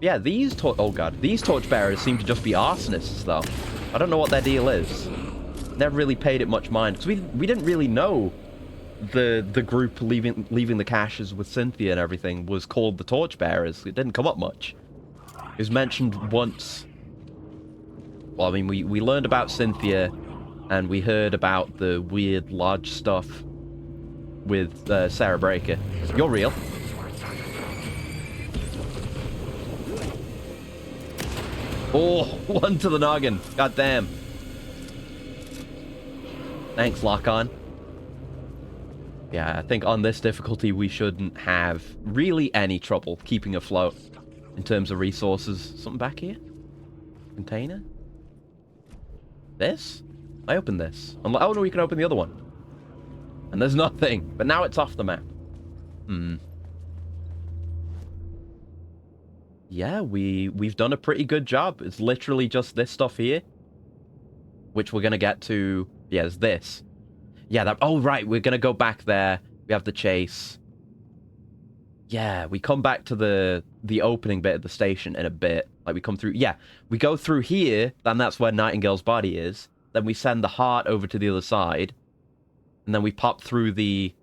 Yeah, these torchbearers seem to just be arsonists, though. I don't know what their deal is. Never really paid it much mind, because we didn't really know the group leaving the caches with Cynthia and everything was called the Torchbearers. It didn't come up much. It was mentioned once. Well, I mean, we learned about Cynthia, and we heard about the weird lodge stuff with Sarah Breaker. You're real. Oh, one to the noggin. God damn. Thanks, lock-on. Yeah, I think on this difficulty we shouldn't have really any trouble keeping afloat in terms of resources. Something back here? Container? This? I opened this. Oh no, we can open the other one. And there's nothing. But now it's off the map. Yeah, we've done a pretty good job. It's literally just this stuff here. Which we're going to get to... Yeah, it's this. Yeah, that... Oh, right, we're going to go back there. We have the chase. Yeah, we come back to the opening bit of the station in a bit. Like, we come through... Yeah, we go through here, and that's where Nightingale's body is. Then we send the heart over to the other side. And then we pop through the...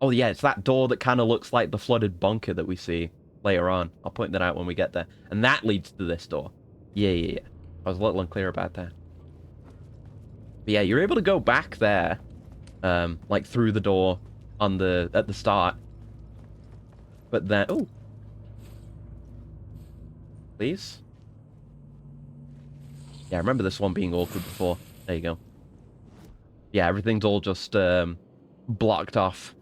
Oh, yeah, it's that door that kind of looks like the flooded bunker that we see later on. I'll point that out when we get there. And that leads to this door. Yeah. I was a little unclear about that. But yeah, you're able to go back there, like through the door at the start. But then, oh, please. Yeah, I remember this one being awkward before. There you go. Yeah, everything's all just blocked off.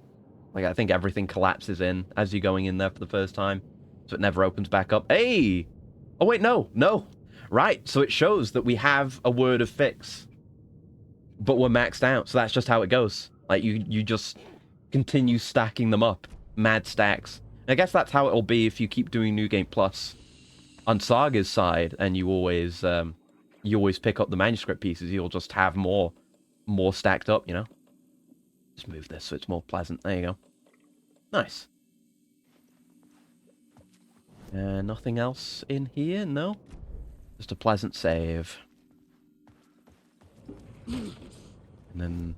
Like, I think everything collapses in as you're going in there for the first time, so it never opens back up. Hey! Oh wait, no. Right, so it shows that we have a word of fix. But we're maxed out, so that's just how it goes. Like, you just continue stacking them up. Mad stacks. And I guess that's how it'll be if you keep doing New Game Plus on Saga's side, and you always pick up the manuscript pieces. You'll just have more stacked up, you know? Just move this so it's more pleasant. There you go. Nice. Nothing else in here? No? Just a pleasant save. And then...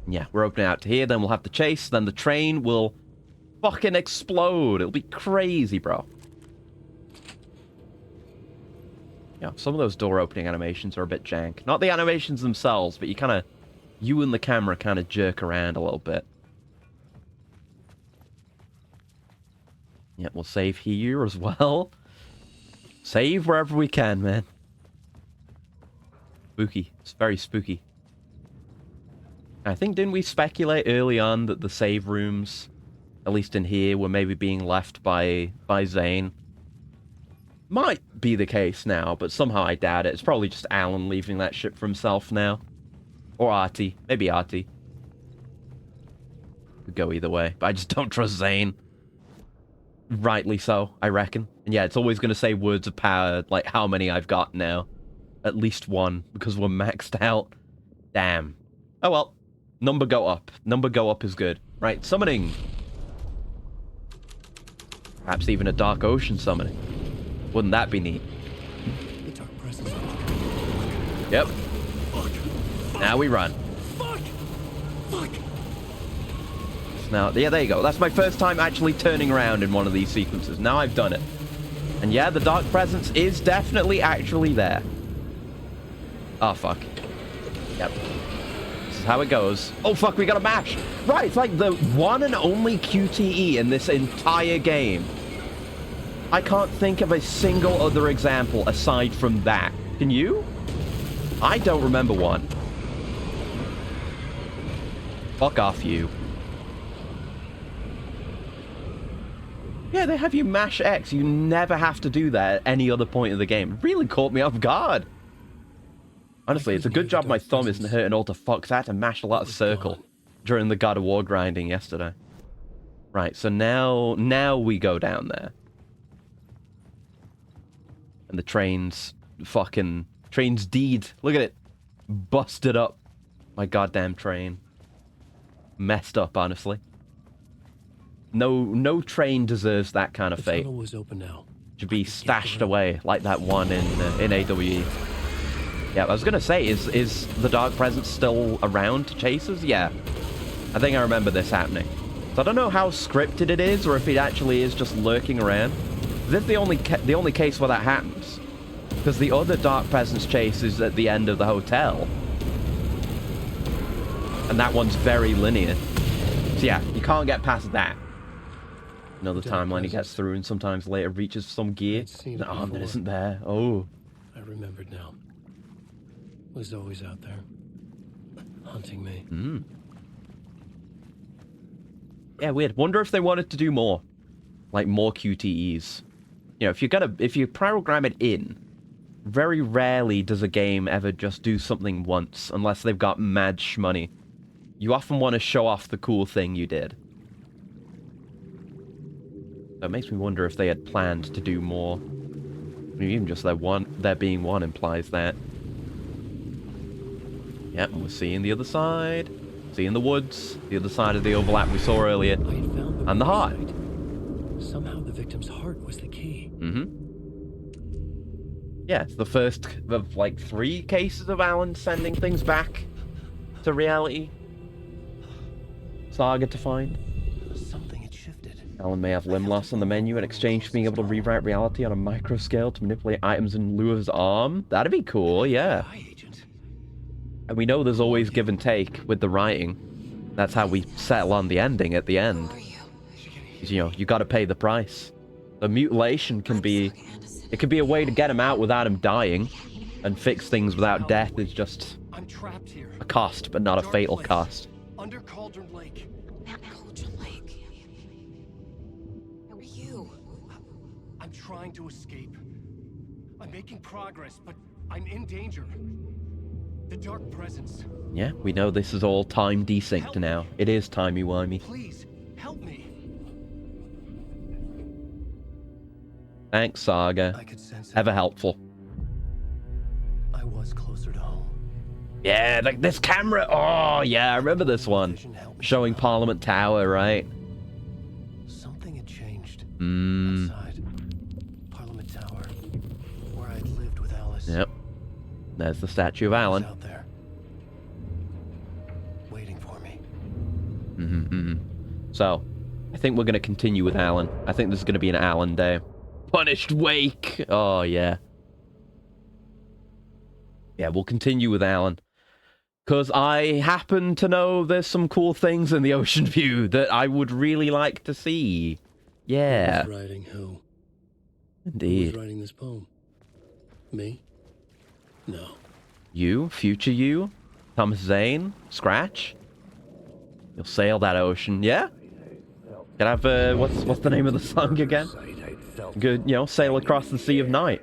Yeah, we're opening out to here, then we'll have the chase, then the train will fucking explode. It'll be crazy, bro. Yeah, some of those door opening animations are a bit jank. Not the animations themselves, but you and the camera kind of jerk around a little bit. Yeah, we'll save here as well. Save wherever we can, man. Spooky. It's very spooky. I think, didn't we speculate early on that the save rooms, at least in here, were maybe being left by Zane? Might be the case now, but somehow I doubt it. It's probably just Alan leaving that ship for himself now. Or Artie. Maybe Artie. Could go either way, but I just don't trust Zane. Rightly so, I reckon. And yeah, it's always going to say words of power, like how many I've got now. At least one, because we're maxed out. Damn. Oh well. Number go up. Number go up is good. Right, summoning. Perhaps even a Dark Ocean summoning. Wouldn't that be neat? Yep. Now we run. Now, yeah, there you go. That's my first time actually turning around in one of these sequences. Now I've done it. And yeah, the Dark Presence is definitely actually there. Oh, fuck. Yep. This is how it goes. Oh, fuck, we got a mash. Right, it's like the one and only QTE in this entire game. I can't think of a single other example aside from that. Can you? I don't remember one. Fuck off, you. Yeah, they have you mash X. You never have to do that at any other point of the game. It really caught me off guard. Honestly, it's a good job my thumb isn't hurting all to fuck. So I had to mash a lot of circle during the God of War grinding yesterday. Right, so now we go down there. And the train's deed. Look at it. Busted up. My goddamn train. Messed up, honestly. No train deserves that kind of fate. Was open now. Should be stashed away like that one in AWE. Yeah, I was gonna say, is the Dark Presence still around to chase us? Yeah, I think I remember this happening. So I don't know how scripted it is, or if it actually is just lurking around. This is the only case where that happens, because the other Dark Presence chase is at the end of the hotel, and that one's very linear. So yeah, you can't get past that. You know, the timeline he gets through and sometimes later reaches some gear. An arm that isn't there. Oh. I remembered now. Was always out there. Hunting me. Yeah, weird. Wonder if they wanted to do more. Like, more QTEs. You know, if you program it in, very rarely does a game ever just do something once, unless they've got mad shmoney. You often want to show off the cool thing you did. So it makes me wonder if they had planned to do more. I mean, even just there being one implies that. Yep, we're seeing the other side. Seeing the woods. The other side of the overlap we saw earlier. And the heart. Somehow the victim's heart was the key. Yeah, it's the first of, like, 3 cases of Alan sending things back to reality. Saga to find. Something had shifted. Alan may have limb loss on the menu in exchange for being able to rewrite reality on a micro scale to manipulate items in lieu of his arm. That'd be cool, yeah. And we know there's always give and take with the writing. That's how we settle on the ending at the end. You know, you gotta pay the price. The mutilation can be... It could be a way to get him out without him dying, and fix things without death is just a cost, but not a fatal cost. Under Cauldron Lake. Cauldron Lake. Where are you? I'm trying to escape. I'm making progress, but I'm in danger. The dark presence. Yeah, we know this is all time desynced now. It is timey-wimey. Please, help me. Thanks, Saga. Ever helpful. I was closer to home. Yeah, like this camera. Oh, yeah, I remember this one. Showing Parliament Tower, right? Something had changed. Outside. Parliament Tower. Where I'd lived with Alice. Yep. There's the statue of Alan. Out there. Waiting for me. So, I think we're going to continue with Alan. I think this is going to be an Alan day. Punished Wake! Oh, yeah. Yeah, we'll continue with Alan. Because I happen to know there's some cool things in the Ocean View that I would really like to see. Yeah. Who's writing who? Indeed. Who's writing this poem? Me? No. You? Future you? Thomas Zane? Scratch? You'll sail that ocean, yeah? Can I have, what's the name of the song again? Good, you know, sail across the sea of night.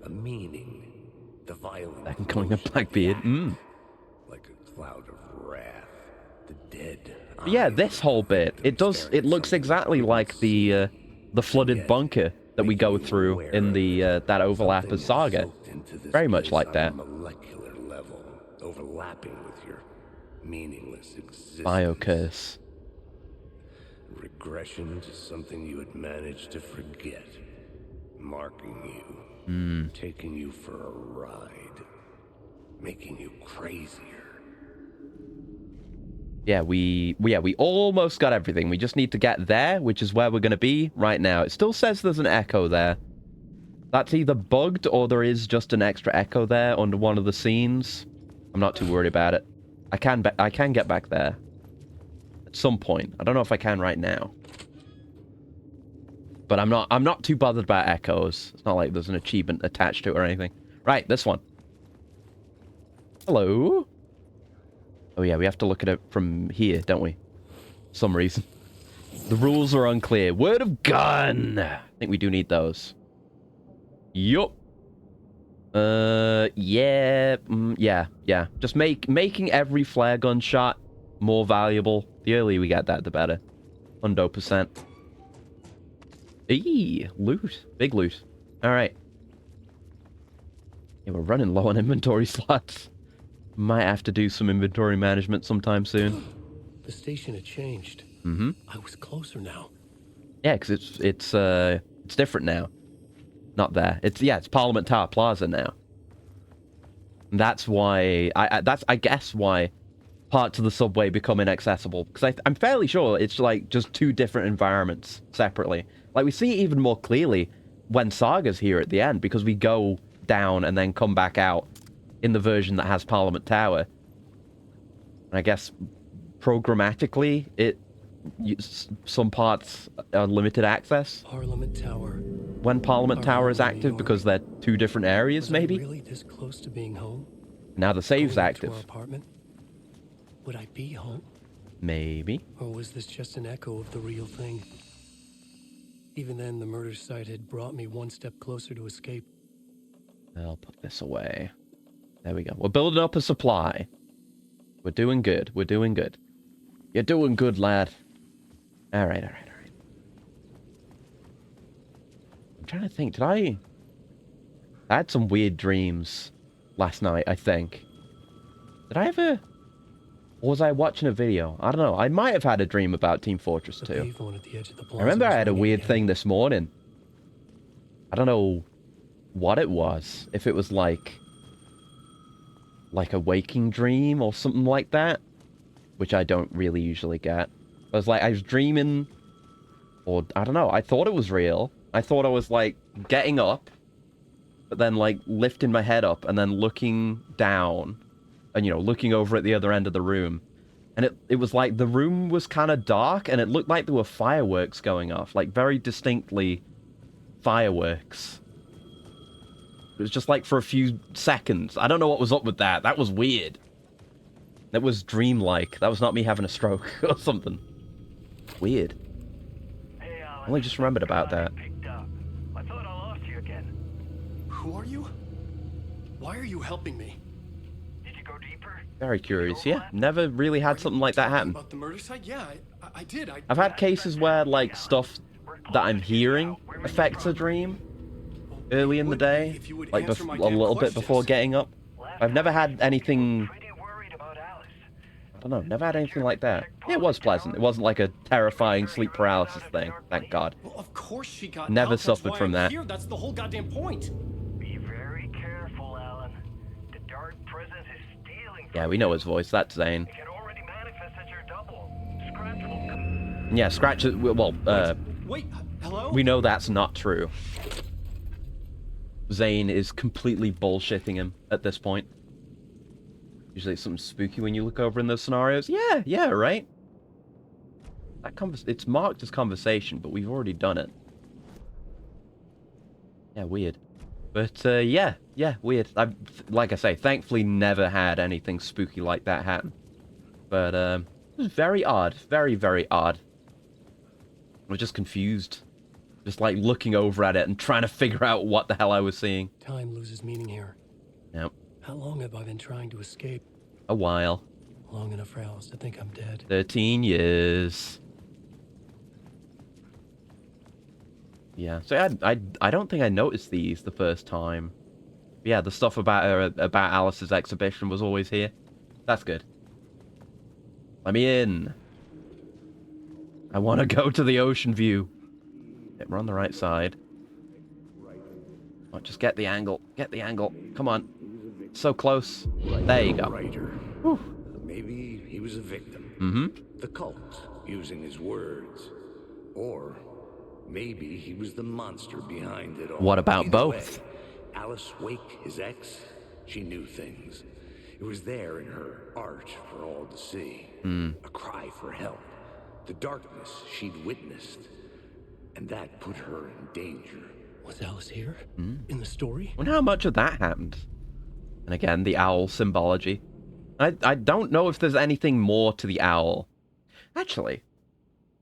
A meaning. The violent. That can calling a Blackbeard. Like a cloud of wrath. The dead. Yeah, this whole bit. It looks exactly like the flooded bunker that we go through in the that overlap of Saga. Very much like that. Molecular level, overlapping with your meaningless existence. Biocurse. Regression to something you had managed to forget. Marking you. Taking you for a ride. Making you crazier. Yeah, we almost got everything. We just need to get there, which is where we're going to be right now. It still says there's an echo there. That's either bugged or there is just an extra echo there under one of the scenes. I'm not too worried about it. I can get back there. At some point. I don't know if I can right now. But I'm not too bothered about echoes. It's not like there's an achievement attached to it or anything. Right, this one. Hello? Oh yeah, we have to look at it from here, don't we? For some reason. The rules are unclear. Word of gun! I think we do need those. Yup. Yeah. Yeah. Just making every flare gun shot more valuable. The earlier we get that, the better. 100%. Eee, loot. Big loot. Alright. Yeah, we're running low on inventory slots. Might have to do some inventory management sometime soon. The station had changed. I was closer now. Yeah, because it's different now. Not there. It's Parliament Tower Plaza now. And that's why I guess why parts of the subway become inaccessible. Because I'm fairly sure it's like just 2 different environments separately. Like we see it even more clearly when Saga's here at the end, because we go down and then come back out in the version that has Parliament Tower. And I guess programmatically some parts are limited access. Parliament Tower. When Parliament Tower is active, because they're two different areas, maybe? Really this close to being home? Now the save's Going active. To our apartment? Would I be home? Maybe. Or was this just an echo of the real thing? Even then, the murder site had brought me one step closer to escape. I'll put this away. There we go. We're building up a supply. We're doing good. We're doing good. You're doing good, lad. All right. I'm trying to think. I had some weird dreams last night, I think. Did I ever... Or was I watching a video? I don't know. I might have had a dream about Team Fortress 2. I remember I had a weird thing this morning. I don't know what it was. If it was like a waking dream or something like that. Which I don't really usually get. I was dreaming... Or, I don't know. I thought it was real. I thought I was, like, getting up. But then, like, lifting my head up and then looking down. And, looking over at the other end of the room. And it was like the room was kind of dark and it looked like there were fireworks going off. Like, very distinctly fireworks. It was just like for a few seconds. I don't know what was up with that. That was weird. That was dreamlike. That was not me having a stroke or something. Weird. I only just remembered about that. I thought I lost you again. Who are you? Why are you helping me? Very curious, yeah. Never really had something like that happen. About the murder site? Yeah, I did. I've had cases where, like, stuff that I'm hearing affects a dream early in the day, like a little bit before getting up. I've never had anything... I don't know, never had anything like that. It was pleasant. It wasn't like a terrifying sleep paralysis thing, thank God. Well, of course she got never out. suffered from that. Here. That's the whole goddamn point. Be very careful, Alan. The dark presence is stealing. Yeah, we know his voice. That's Zane. It can already manifest as your double. Scratch will come. Yeah, Scratch. Well, wait. Hello. We know that's not true. Zane is completely bullshitting him at this point. Usually it's something spooky when you look over in those scenarios. Yeah, right? It's marked as conversation, but we've already done it. Yeah, weird. But, yeah, weird. I've, like I say, thankfully never had anything spooky like that happen. But, it was very odd. Very, very odd. I was just confused. Just, like, looking over at it and trying to figure out what the hell I was seeing. Time loses meaning here. Yep. How long have I been trying to escape? A while. Long enough for Alice to think I'm dead. 13 years. Yeah, so I don't think I noticed these the first time. Yeah, the stuff about Alice's exhibition was always here. That's good. Let me in. I want to go to the ocean view. Yeah, we're on the right side. Oh, just get the angle. Get the angle. Come on. So close. There you go. Whew. Maybe he was a victim. Mm-hmm. The cult, using his words. Or maybe he was the monster behind it all. What about Either both? way, Alice Wake, his ex, she knew things. It was there in her art for all to see. A cry for help. The darkness she'd witnessed. And that put her in danger. Was Alice here? In the story? I wonder how much of that happened. And again, the owl symbology. I don't know if there's anything more to the owl. Actually,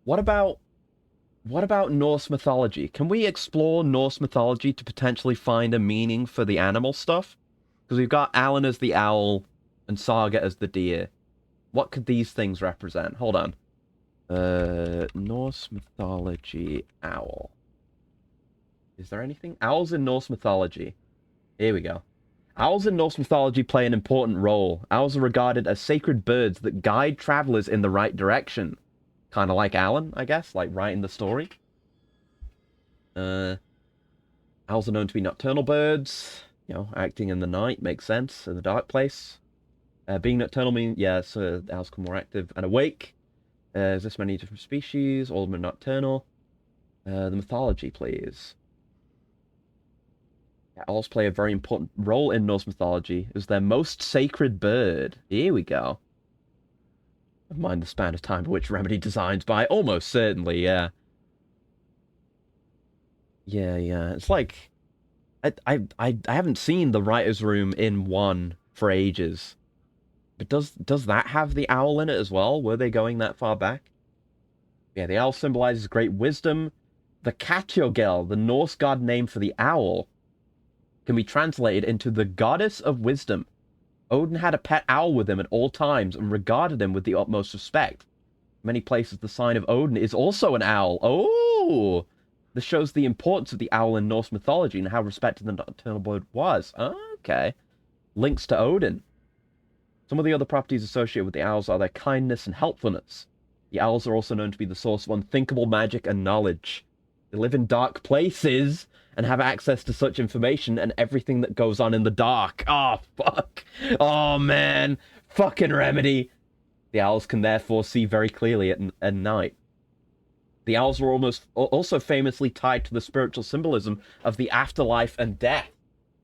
what about Norse mythology? Can we explore Norse mythology to potentially find a meaning for the animal stuff? Because we've got Alan as the owl and Saga as the deer. What could these things represent? Hold on. Norse mythology owl. Is there anything? Owls in Norse mythology. Here we go. Owls in Norse mythology play an important role. Owls are regarded as sacred birds that guide travelers in the right direction. Kind of like Alan, I guess, like writing the story. Owls are known to be nocturnal birds. You know, acting in the night makes sense. In the dark place. Being nocturnal means, yeah, so owls become more active and awake. There's this many different species, all of them are nocturnal. The mythology, please. Yeah, owls play a very important role in Norse mythology as their most sacred bird. Here we go. Never mind the span of time for which Remedy designs by. Almost certainly, yeah. Yeah. It's like I haven't seen the writer's room in 1 for ages. But does that have the owl in it as well? Were they going that far back? Yeah, the owl symbolizes great wisdom. The Katjogel, the Norse god name for the owl, can be translated into the goddess of wisdom. Odin had a pet owl with him at all times and regarded him with the utmost respect. In many places, the sign of Odin is also an owl. Oh! This shows the importance of the owl in Norse mythology and how respected the nocturnal bird was. Okay. Links to Odin. Some of the other properties associated with the owls are their kindness and helpfulness. The owls are also known to be the source of unthinkable magic and knowledge. They live in dark places and have access to such information and everything that goes on in the dark. Oh, fuck. Oh, man. Fucking Remedy. The owls can therefore see very clearly at night. The owls were also famously tied to the spiritual symbolism of the afterlife and death.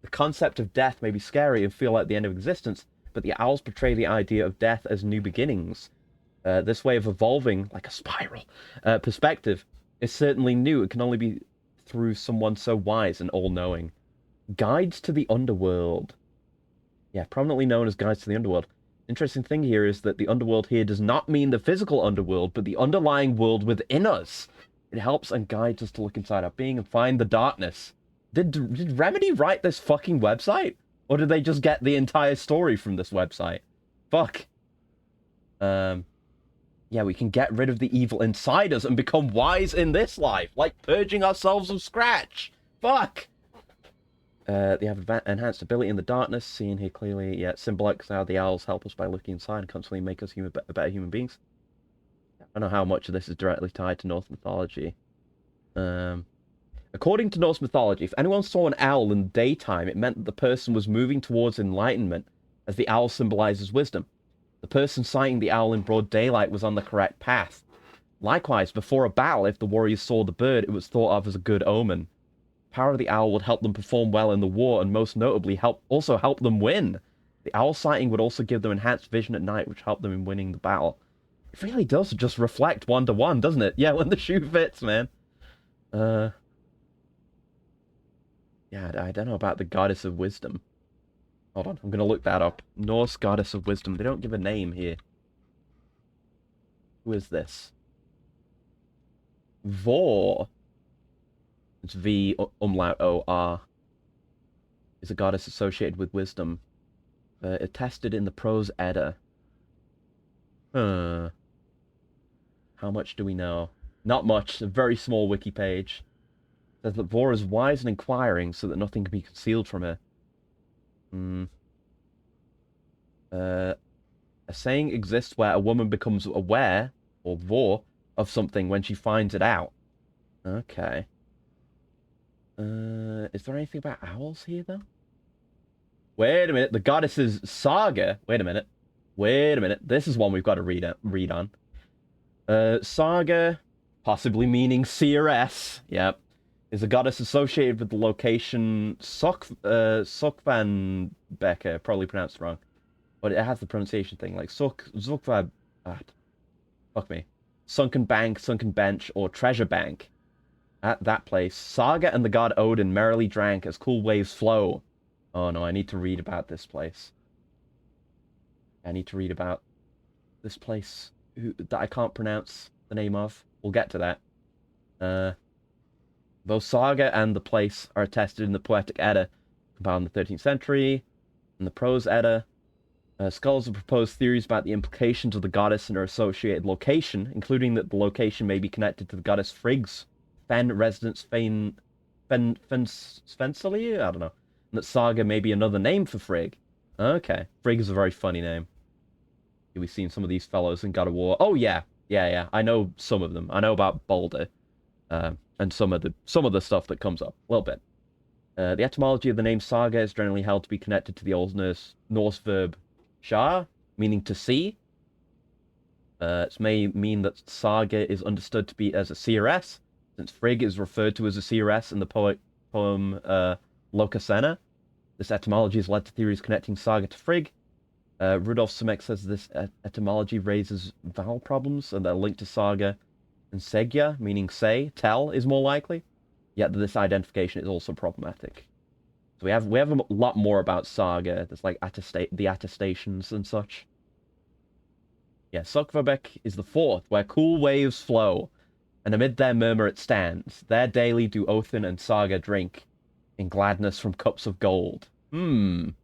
The concept of death may be scary and feel like the end of existence, but the owls portray the idea of death as new beginnings. This way of evolving, like a spiral, perspective is certainly new. It can only be through someone so wise and all-knowing. Guides to the Underworld. Yeah, prominently known as Guides to the Underworld. Interesting thing here is that the underworld here does not mean the physical underworld, but the underlying world within us. It helps and guides us to look inside our being and find the darkness. Did Remedy write this fucking website? Or did they just get the entire story from this website? Fuck. Yeah, we can get rid of the evil inside us and become wise in this life, like purging ourselves of scratch. Fuck. They have enhanced ability in the darkness, seeing here clearly. Yeah, symbolics how the owls help us by looking inside and constantly make us better human beings. I don't know how much of this is directly tied to Norse mythology. According to Norse mythology, if anyone saw an owl in the daytime, it meant that the person was moving towards enlightenment, as the owl symbolizes wisdom. The person sighting the owl in broad daylight was on the correct path. Likewise, before a battle, if the warriors saw the bird, it was thought of as a good omen. The power of the owl would help them perform well in the war, and most notably help them win. The owl sighting would also give them enhanced vision at night, which helped them in winning the battle. It really does just reflect 1-to-1, doesn't it? Yeah, when the shoe fits, man. Yeah, I don't know about the goddess of wisdom. Hold on, I'm going to look that up. Norse goddess of wisdom. They don't give a name here. Who is this? Vor. It's V umlaut O-R. Is a goddess associated with wisdom. Attested in the Prose Edda. How much do we know? Not much. A very small wiki page. It says that Vor is wise and inquiring, so that nothing can be concealed from her. A saying exists where a woman becomes aware, or Vor, of something when she finds it out. Okay. Is there anything about owls here, though? Wait a minute. The goddess's saga. Wait a minute. This is one we've got to read on. Saga, possibly meaning CRS. Yep. Is a goddess associated with the location Sukvanbeka, probably pronounced wrong. But it has the pronunciation thing, like Zukvab... fuck me. Sunken Bank, Sunken Bench, or Treasure Bank. At that place, Saga and the god Odin merrily drank as cool waves flow. Oh no, I need to read about this place. I need to read about this place that I can't pronounce the name of. We'll get to that. Both Saga and the place are attested in the Poetic Edda, compiled in the 13th century. In the Prose Edda, scholars have proposed theories about the implications of the goddess and her associated location, including that the location may be connected to the goddess Frigg's Fen residence Svensali? I don't know. And that Saga may be another name for Frigg. Okay. Frigg is a very funny name. We've seen some of these fellows in God of War. Oh, yeah. Yeah. I know some of them. I know about Balder. And some of the stuff that comes up. A little bit. The etymology of the name Saga is generally held to be connected to the Old Norse verb Shar, meaning to see. It may mean that Saga is understood to be as a CRS, since Frigg is referred to as a CRS in the poem Lokasenna. This etymology has led to theories connecting Saga to Frigg. Rudolf Sumek says this etymology raises vowel problems, and they're linked to Saga and Segya, meaning say, tell, is more likely. Yet this identification is also problematic. So we have a lot more about Saga. There's like the attestations and such. Yeah, Sukvabek is the fourth, where cool waves flow, and amid their murmur it stands. There daily do Othin and Saga drink, in gladness from cups of gold. Okay.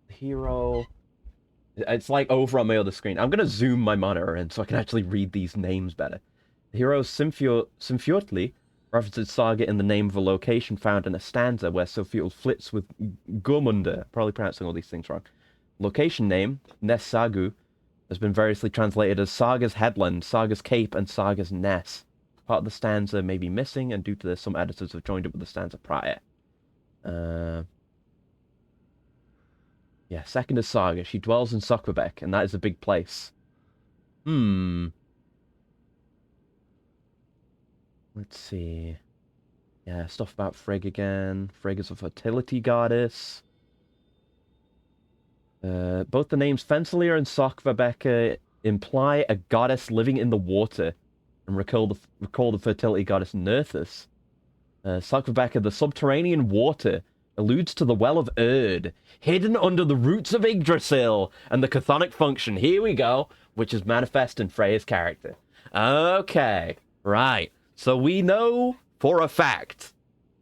Hero... It's like over on my other screen. I'm going to zoom my monitor in so I can actually read these names better. The hero Simfjortli references Saga in the name of a location found in a stanza where Sofiel flits with Gurmunda. Probably pronouncing all these things wrong. Location name, Ness Sagu, has been variously translated as Saga's Headland, Saga's Cape, and Saga's Ness. Part of the stanza may be missing, and due to this, some editors have joined it with the stanza prior. Yeah, second is Saga. She dwells in Sukvabek, and that is a big place. Let's see. Yeah, stuff about Frigg again. Frigg is a fertility goddess. Both the names Fensalir and Sukvabek imply a goddess living in the water, and recall the fertility goddess Nerthus. Sukvabek, the subterranean water, alludes to the Well of Erd, hidden under the roots of Yggdrasil, and the chthonic function, here we go, which is manifest in Freya's character. Okay, right. So we know for a fact,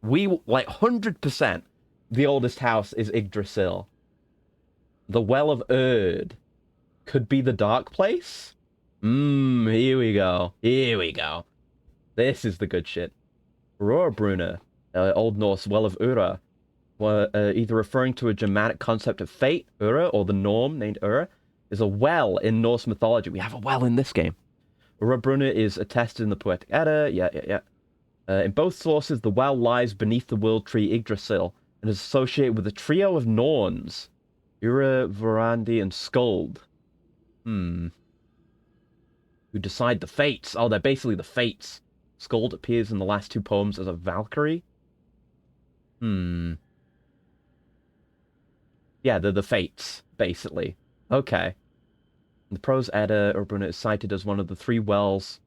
like 100%, the oldest house is Yggdrasil. The Well of Erd could be the dark place? Here we go. Here we go. This is the good shit. Rohrbrunner, Old Norse Well of Ura, were either referring to a Germanic concept of fate, Ura, or the norm, named Ura, is a well in Norse mythology. We have a well in this game. Rohrbrunner is attested in the Poetic Edda, yeah. In both sources, the well lies beneath the world tree Yggdrasil, and is associated with a trio of Norns, Ura, Vorandi, and Skuld. Who decide the fates. Oh, they're basically the fates. Skuld appears in the last two poems as a Valkyrie. Yeah, they're the fates, basically. Okay. In the prose Edda, Rohrbrunner is cited as one of the three wells.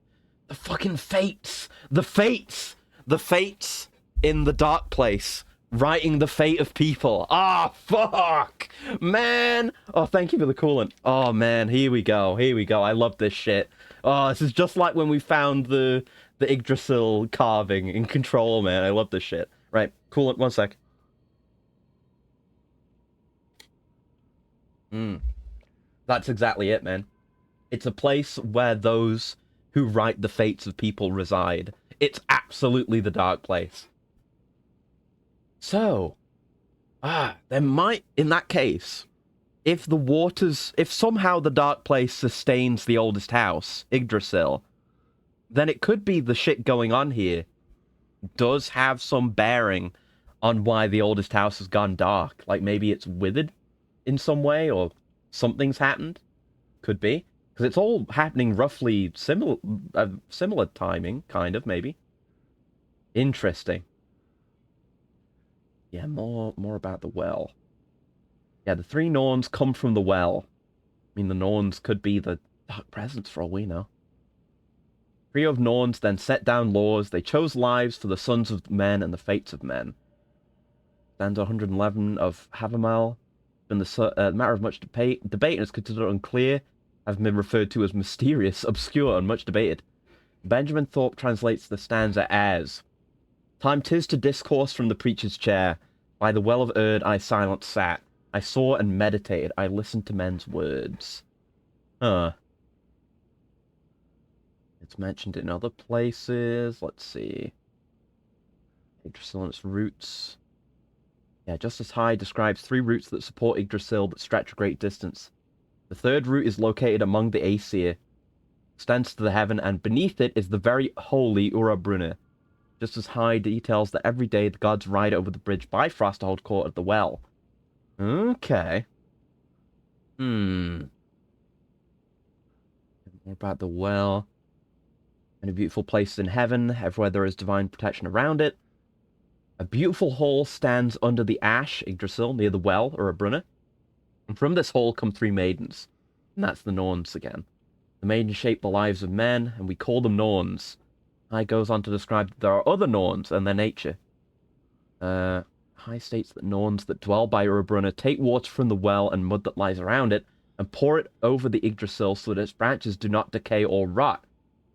The fucking fates! The fates! The fates in the dark place, writing the fate of people. Ah, fuck! Man! Oh, thank you for the coolant. Oh, man, here we go. Here we go. I love this shit. Oh, this is just like when we found the Yggdrasil carving in Control, man. I love this shit. Right, coolant, 1 sec. That's exactly it, man. It's a place where those who write the fates of people reside. It's absolutely the dark place. So, there might, in that case, if somehow the dark place sustains the oldest house, Yggdrasil, then it could be the shit going on here does have some bearing on why the oldest house has gone dark. Like maybe it's withered in some way, or something's happened. Could be. Because it's all happening roughly similar timing, kind of, maybe. Interesting. Yeah, more about the well. Yeah, the three Norns come from the well. I mean, the Norns could be the dark presence for all we know. Trio of Norns then set down laws. They chose lives for the sons of men and the fates of men. Stanza 111 of Havamal. Been the matter of much debate and is considered unclear, have been referred to as mysterious, obscure, and much debated. Benjamin Thorpe translates the stanza as, "Time 'tis to discourse from the preacher's chair. By the well of Erd I silent sat. I saw and meditated. I listened to men's words." Huh. It's mentioned in other places. Let's see. Yggdrasil and its roots. Yeah, Justice High describes three roots that support Yggdrasil that stretch a great distance. The third root is located among the Aesir, extends to the heaven, and beneath it is the very holy Rohrbrunner. Justice High details that every day the gods ride over the bridge Bifrost to hold court at the well. Okay. More about the well. Many beautiful places in heaven, everywhere there is divine protection around it. A beautiful hall stands under the ash, Yggdrasil, near the well, or a brunner. And from this hall come 3 maidens. And that's the Norns again. The maidens shape the lives of men, and we call them Norns. High goes on to describe that there are other Norns and their nature. High states that Norns that dwell by Urubrunna take water from the well and mud that lies around it, and pour it over the Yggdrasil so that its branches do not decay or rot.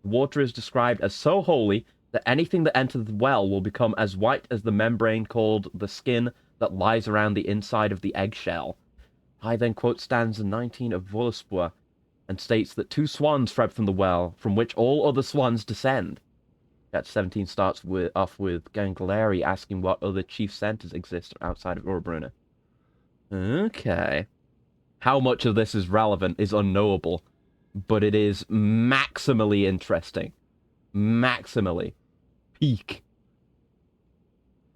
The water is described as so holy that anything that enters the well will become as white as the membrane called the skin that lies around the inside of the eggshell. High then quotes stanza 19 of Völuspá and states that 2 swans fed from the well, from which all other swans descend. That 17 starts off with Gangleri asking what other chief centers exist outside of Urubrunna. Okay. How much of this is relevant is unknowable, but it is maximally interesting. Maximally. Peak.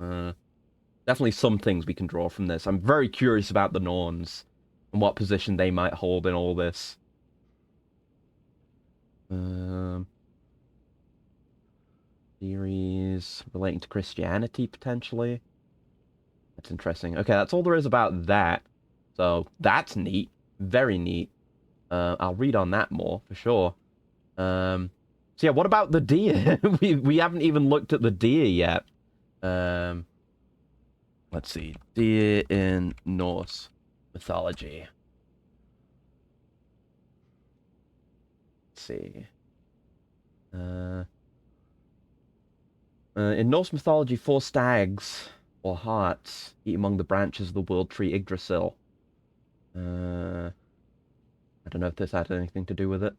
Definitely some things we can draw from this. I'm very curious about the Norns and what position they might hold in all this. Theories relating to Christianity, potentially. That's interesting. Okay, that's all there is about that. So, that's neat. Very neat. I'll read on that more, for sure. So yeah, what about the deer? we haven't even looked at the deer yet. Let's see. Deer in Norse mythology. Let's see. In Norse mythology, 4 stags, or harts, eat among the branches of the world tree Yggdrasil. I don't know if this had anything to do with it.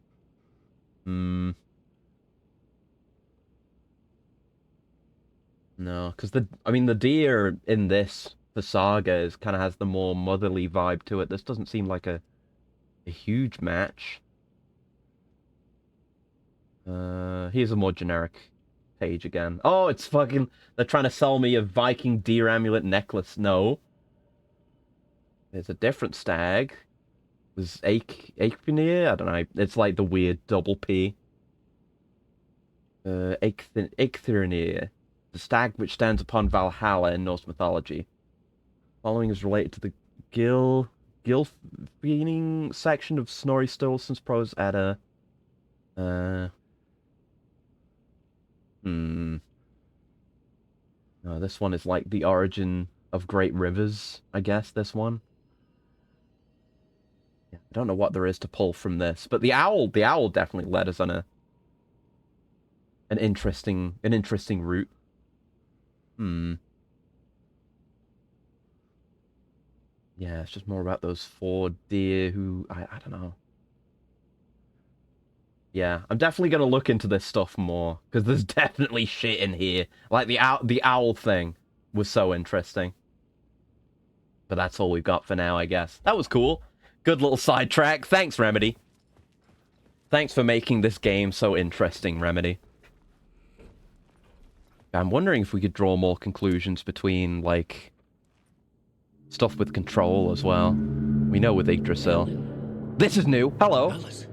No, because the deer in the saga kind of has the more motherly vibe to it. This doesn't seem like a huge match. Here's a more generic page again. Oh, it's fucking... They're trying to sell me a Viking deer amulet necklace. No. There's a different stag. There's Eikfenir? I don't know. It's like the weird double P. Eikfenir. The stag which stands upon Valhalla in Norse mythology. Following is related to the Gylfaginning section of Snorri Sturluson's prose Edda. No, this one is like the origin of great rivers, I guess, this one. Yeah, I don't know what there is to pull from this, but the owl definitely led us on an interesting route. Yeah, it's just more about those 4 deer who I don't know. Yeah, I'm definitely gonna look into this stuff more, because there's definitely shit in here. Like, the owl thing was so interesting. But that's all we've got for now, I guess. That was cool. Good little sidetrack. Thanks, Remedy. Thanks for making this game so interesting, Remedy. I'm wondering if we could draw more conclusions between, like, stuff with control as well. We know with Yggdrasil. This is new. Hello. Alice.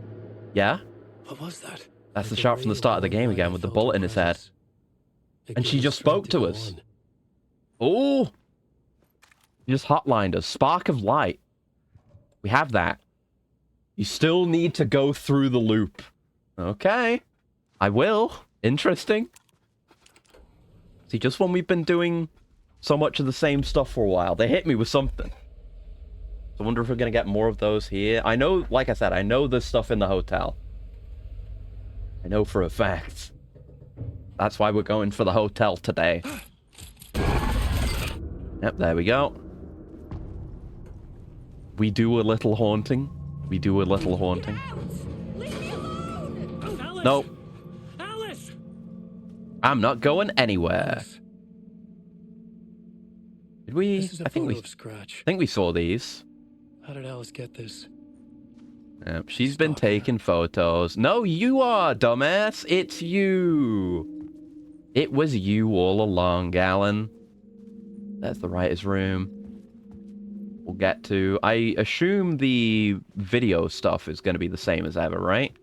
Yeah? What was that? That's the shot from the start of the game again with the bullet in his head. And she just spoke to us. Oh! She just hotlined us. Spark of light. We have that. You still need to go through the loop. Okay. I will. Interesting. See, just when we've been doing so much of the same stuff for a while, they hit me with something. So I wonder if we're going to get more of those here. I know, like I said, I know there's stuff in the hotel. I know for a fact. That's why we're going for the hotel today. Yep, there we go. We do a little haunting. We do a little haunting. Leave me alone! Alice! Nope. Alice! I'm not going anywhere. Did we? This is a photo of Scratch. I think we saw these. How did Alice get this? Yep, she's been taking photos. No, you are, dumbass. It's you. It was you all along, Alan. There's the writer's room. We'll get to... I assume the video stuff is going to be the same as ever, right?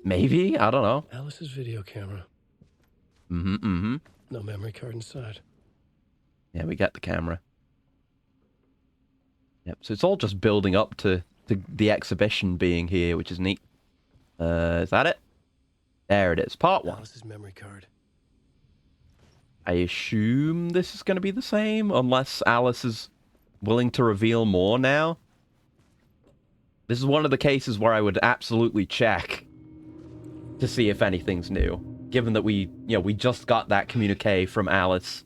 Maybe? I don't know. Alice's video camera. No memory card inside. Yeah, we get the camera. Yep, so it's all just building up to the exhibition being here, which is neat. Is that it? There it is, part 1. Alice's memory card. I assume this is going to be the same, unless Alice is willing to reveal more now. This is one of the cases where I would absolutely check to see if anything's new, given that we just got that communique from Alice,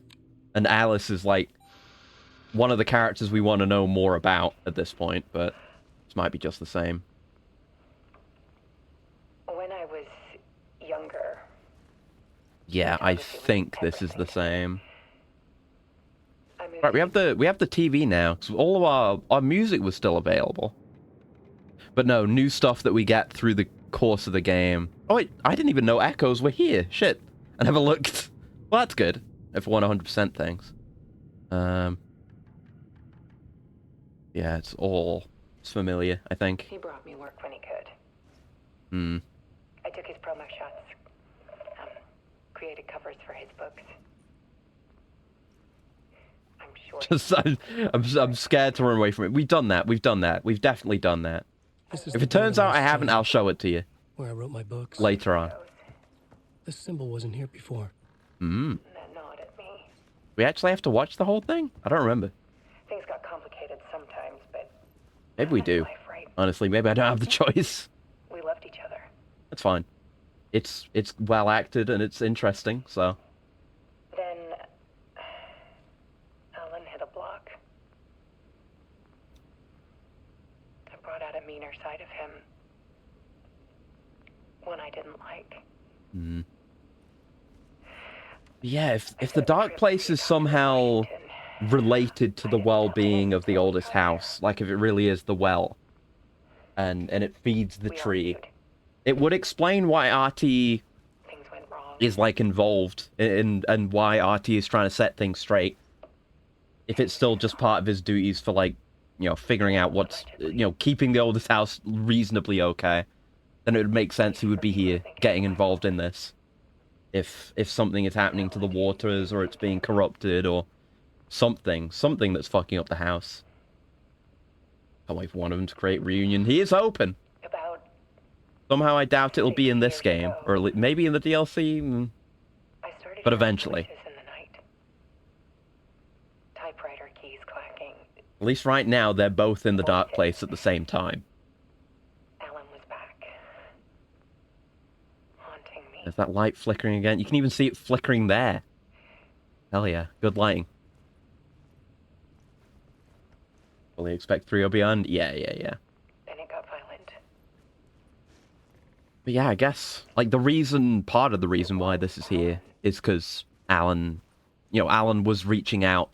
and Alice is like one of the characters we want to know more about at this point, but this might be just the same. When I was younger. Yeah, I think this is the same. Right, we have the TV now, because all of our music was still available. But no, new stuff that we get through the course of the game. Oh wait, I didn't even know echoes were here. Shit. I never looked. Well, that's good. If we want 100% things. Yeah, it's familiar, I think. He brought me work when he could. Hmm. I took his promo shots. Created covers for his books. I'm sure. I'm scared to run away from it. We've done that. We've definitely done that. If it turns out I haven't, I'll show it to you. Where I wrote my books. Later on. This symbol wasn't here before. Hmm. That nod at me. We actually have to watch the whole thing? I don't remember. Things got complicated sometimes, but Maybe we do. Honestly, maybe I don't have the choice. we loved each other. That's fine. It's well acted and it's interesting, so. Then Alan hit a block. I brought out a meaner side of him. One I didn't like. Hmm. Yeah, if the dark place is somehow related to the well-being of the oldest house, like if it really is the well, and it feeds the tree, it would explain why RT is like involved in and why RT is trying to set things straight. If it's still just part of his duties for, like, figuring out what's, keeping the oldest house reasonably okay, then it would make sense he would be here getting involved in this. If something is happening to the waters, or it's being corrupted, or something that's fucking up the house. Can't wait for one of them to create Reunion. He is open. Somehow I doubt it'll be in this game, or maybe in the DLC, but eventually. Typewriter keys clacking. At least right now, they're both in the dark place at the same time. Alan was back. Haunting me. There's that light flickering again. You can even see it flickering there. Hell yeah, good lighting. Fully expect 3 or beyond? Yeah. Then it got violent. But yeah, I guess, like, part of the reason why this is here is because Alan was reaching out,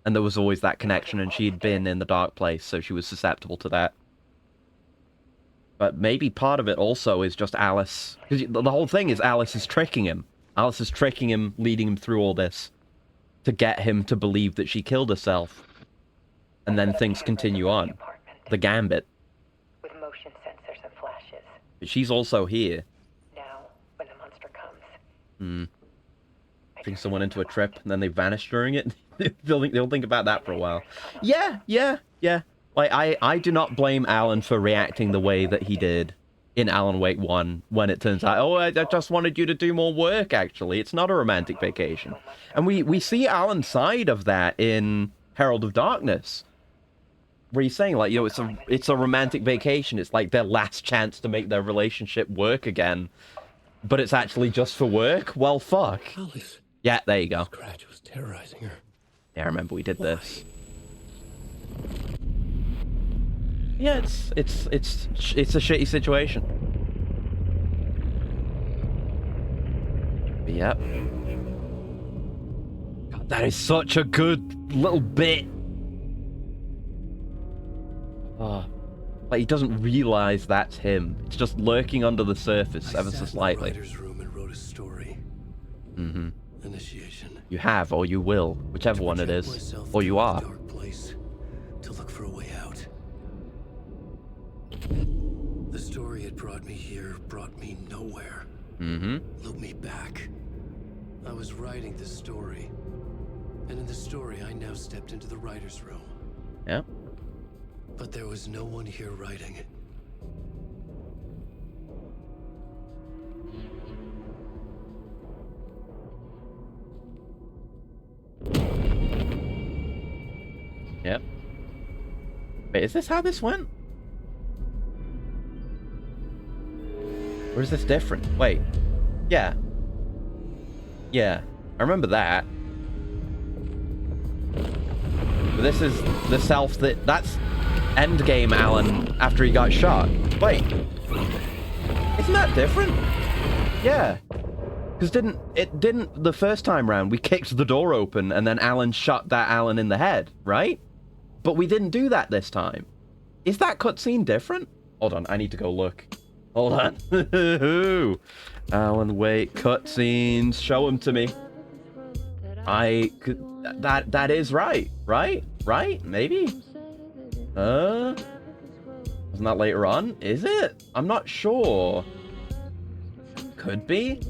and there was always that connection, and she'd been in the dark place, so she was susceptible to that. But maybe part of it also is just Alice, because the whole thing is Alice is tricking him. Alice is tricking him, leading him through all this, to get him to believe that she killed herself. And then things continue on. The gambit. With motion sensors and flashes. But she's also here. Now, when the monster comes. I think someone into a trip, and then they vanish during it. They'll think about that for a while. Yeah. Like, I do not blame Alan for reacting the way that he did in Alan Wake 1, when it turns out, oh, I just wanted you to do more work, actually. It's not a romantic vacation. And we see Alan's side of that in Herald of Darkness, where he's saying, like, it's a romantic vacation. It's like their last chance to make their relationship work again. But it's actually just for work? Well, fuck. Alice. Yeah, there you go. Scratch was terrorizing her. Yeah, I remember we did this. Yeah, it's a shitty situation. But yep. God, that is such a good little bit. Like, he doesn't realize that's him. It's just lurking under the surface ever so slightly. I sat in the writer's room and wrote a story. Mm-hmm. Initiation. You have, or you will, whichever one it is. Or you are. Dark place to look for a way out. The story had brought me here, brought me nowhere. Mm-hmm. Look me back. I was writing this story. And in the story, I now stepped into the writer's room. Yeah. But there was no one here writing. Yep. Wait, is this how this went? Or is this different? Wait. Yeah. Yeah. I remember that. But this is the self that... That's endgame Alan after he got shot. Wait. Isn't that different? Yeah. Because didn't the first time round we kicked the door open and then Alan shot that Alan in the head, right? But we didn't do that this time. Is that cutscene different? Hold on, I need to go look. Hold on. Alan Wake cutscenes. Show them to me. That is right. Right? Maybe? Wasn't that later on? Is it? I'm not sure. Could be.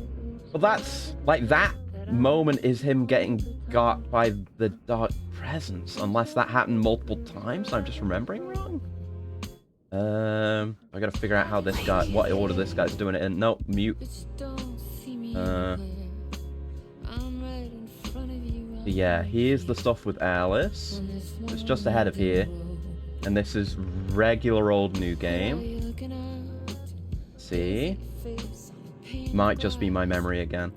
Well, that's... Like, that moment is him getting got by the dark presence. Unless that happened multiple times. I'm just remembering wrong. I gotta figure out how this guy... What order this guy's doing it in. Nope, mute. Yeah, here's the stuff with Alice. It's just ahead of here. And this is regular old new game. See? Might just be my memory again.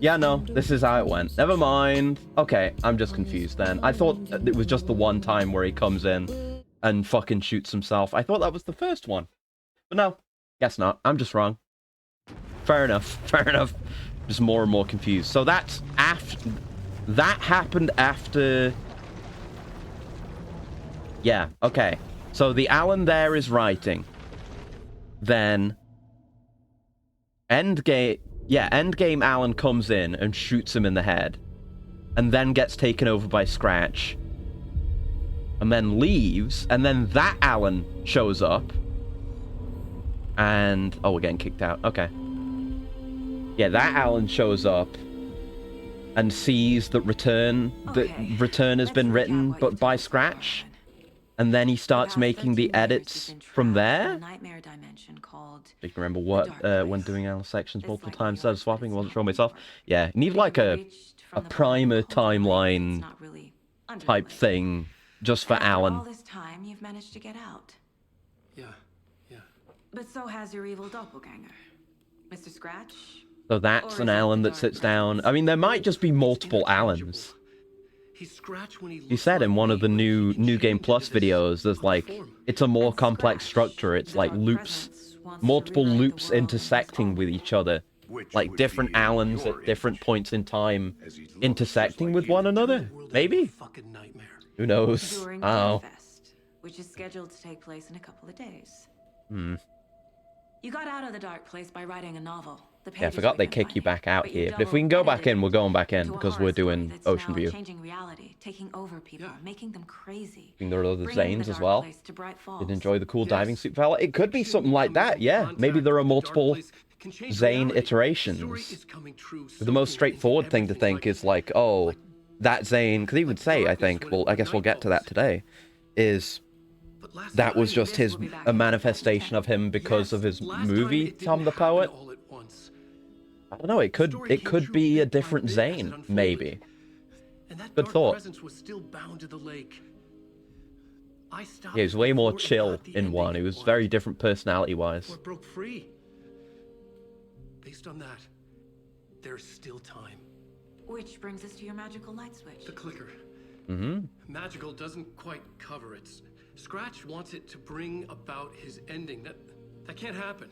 Yeah, no, this is how it went. Never mind. Okay, I'm just confused then. I thought it was just the one time where he comes in and fucking shoots himself. I thought that was the first one. But no, guess not. I'm just wrong. Fair enough, fair enough. Just more and more confused. So that's after... That happened after... Yeah, okay. So the Alan there is writing. Then... Endgame Alan comes in and shoots him in the head. And then gets taken over by Scratch. And then leaves. And then that Alan shows up. And... Oh, we're getting kicked out. Okay. Yeah, that Alan shows up. And sees that Return has been written, but by Scratch. And then he starts making the edits from there. You can remember what when doing Alan sections multiple times instead of swapping, wasn't sure myself. Yeah, you need like a primer timeline type thing just for Alan. All this time, you've managed to get out. Yeah. But so has your evil doppelganger, Mr. Scratch. So that's an Alan that sits down. I mean, there might just be multiple Alans. He said in one of the new Game Plus videos, there's like, it's a more complex structure. It's like loops, multiple loops intersecting with each other. Like different Alans at different points in time intersecting with one another. Maybe? Who knows? Oh. Which is scheduled to take place in a couple of days. You got out of the dark place by writing a novel. Yeah, I forgot they kick you back out here. But if we can go back in, we're going back in because we're doing Ocean View. Changing reality, taking over people, making them crazy. I think there are other Zanes as well. Did enjoy the cool diving suit fella? It could be something like that, yeah. Maybe there are multiple Zane iterations. The most straightforward thing to think is like, oh, that Zane, because he would say, I think, well, I guess we'll get to that today, is that was just a manifestation of him because of his movie, Tom the Poet. I don't know, it could be a different Zane, maybe. Good thought. Yeah, he was way more chill in one. He was very different personality-wise. Broke free. Based on that, there's still time. Which brings us to your magical light switch. The clicker. Mm-hmm. Magical doesn't quite cover it. Scratch wants it to bring about his ending. That can't happen.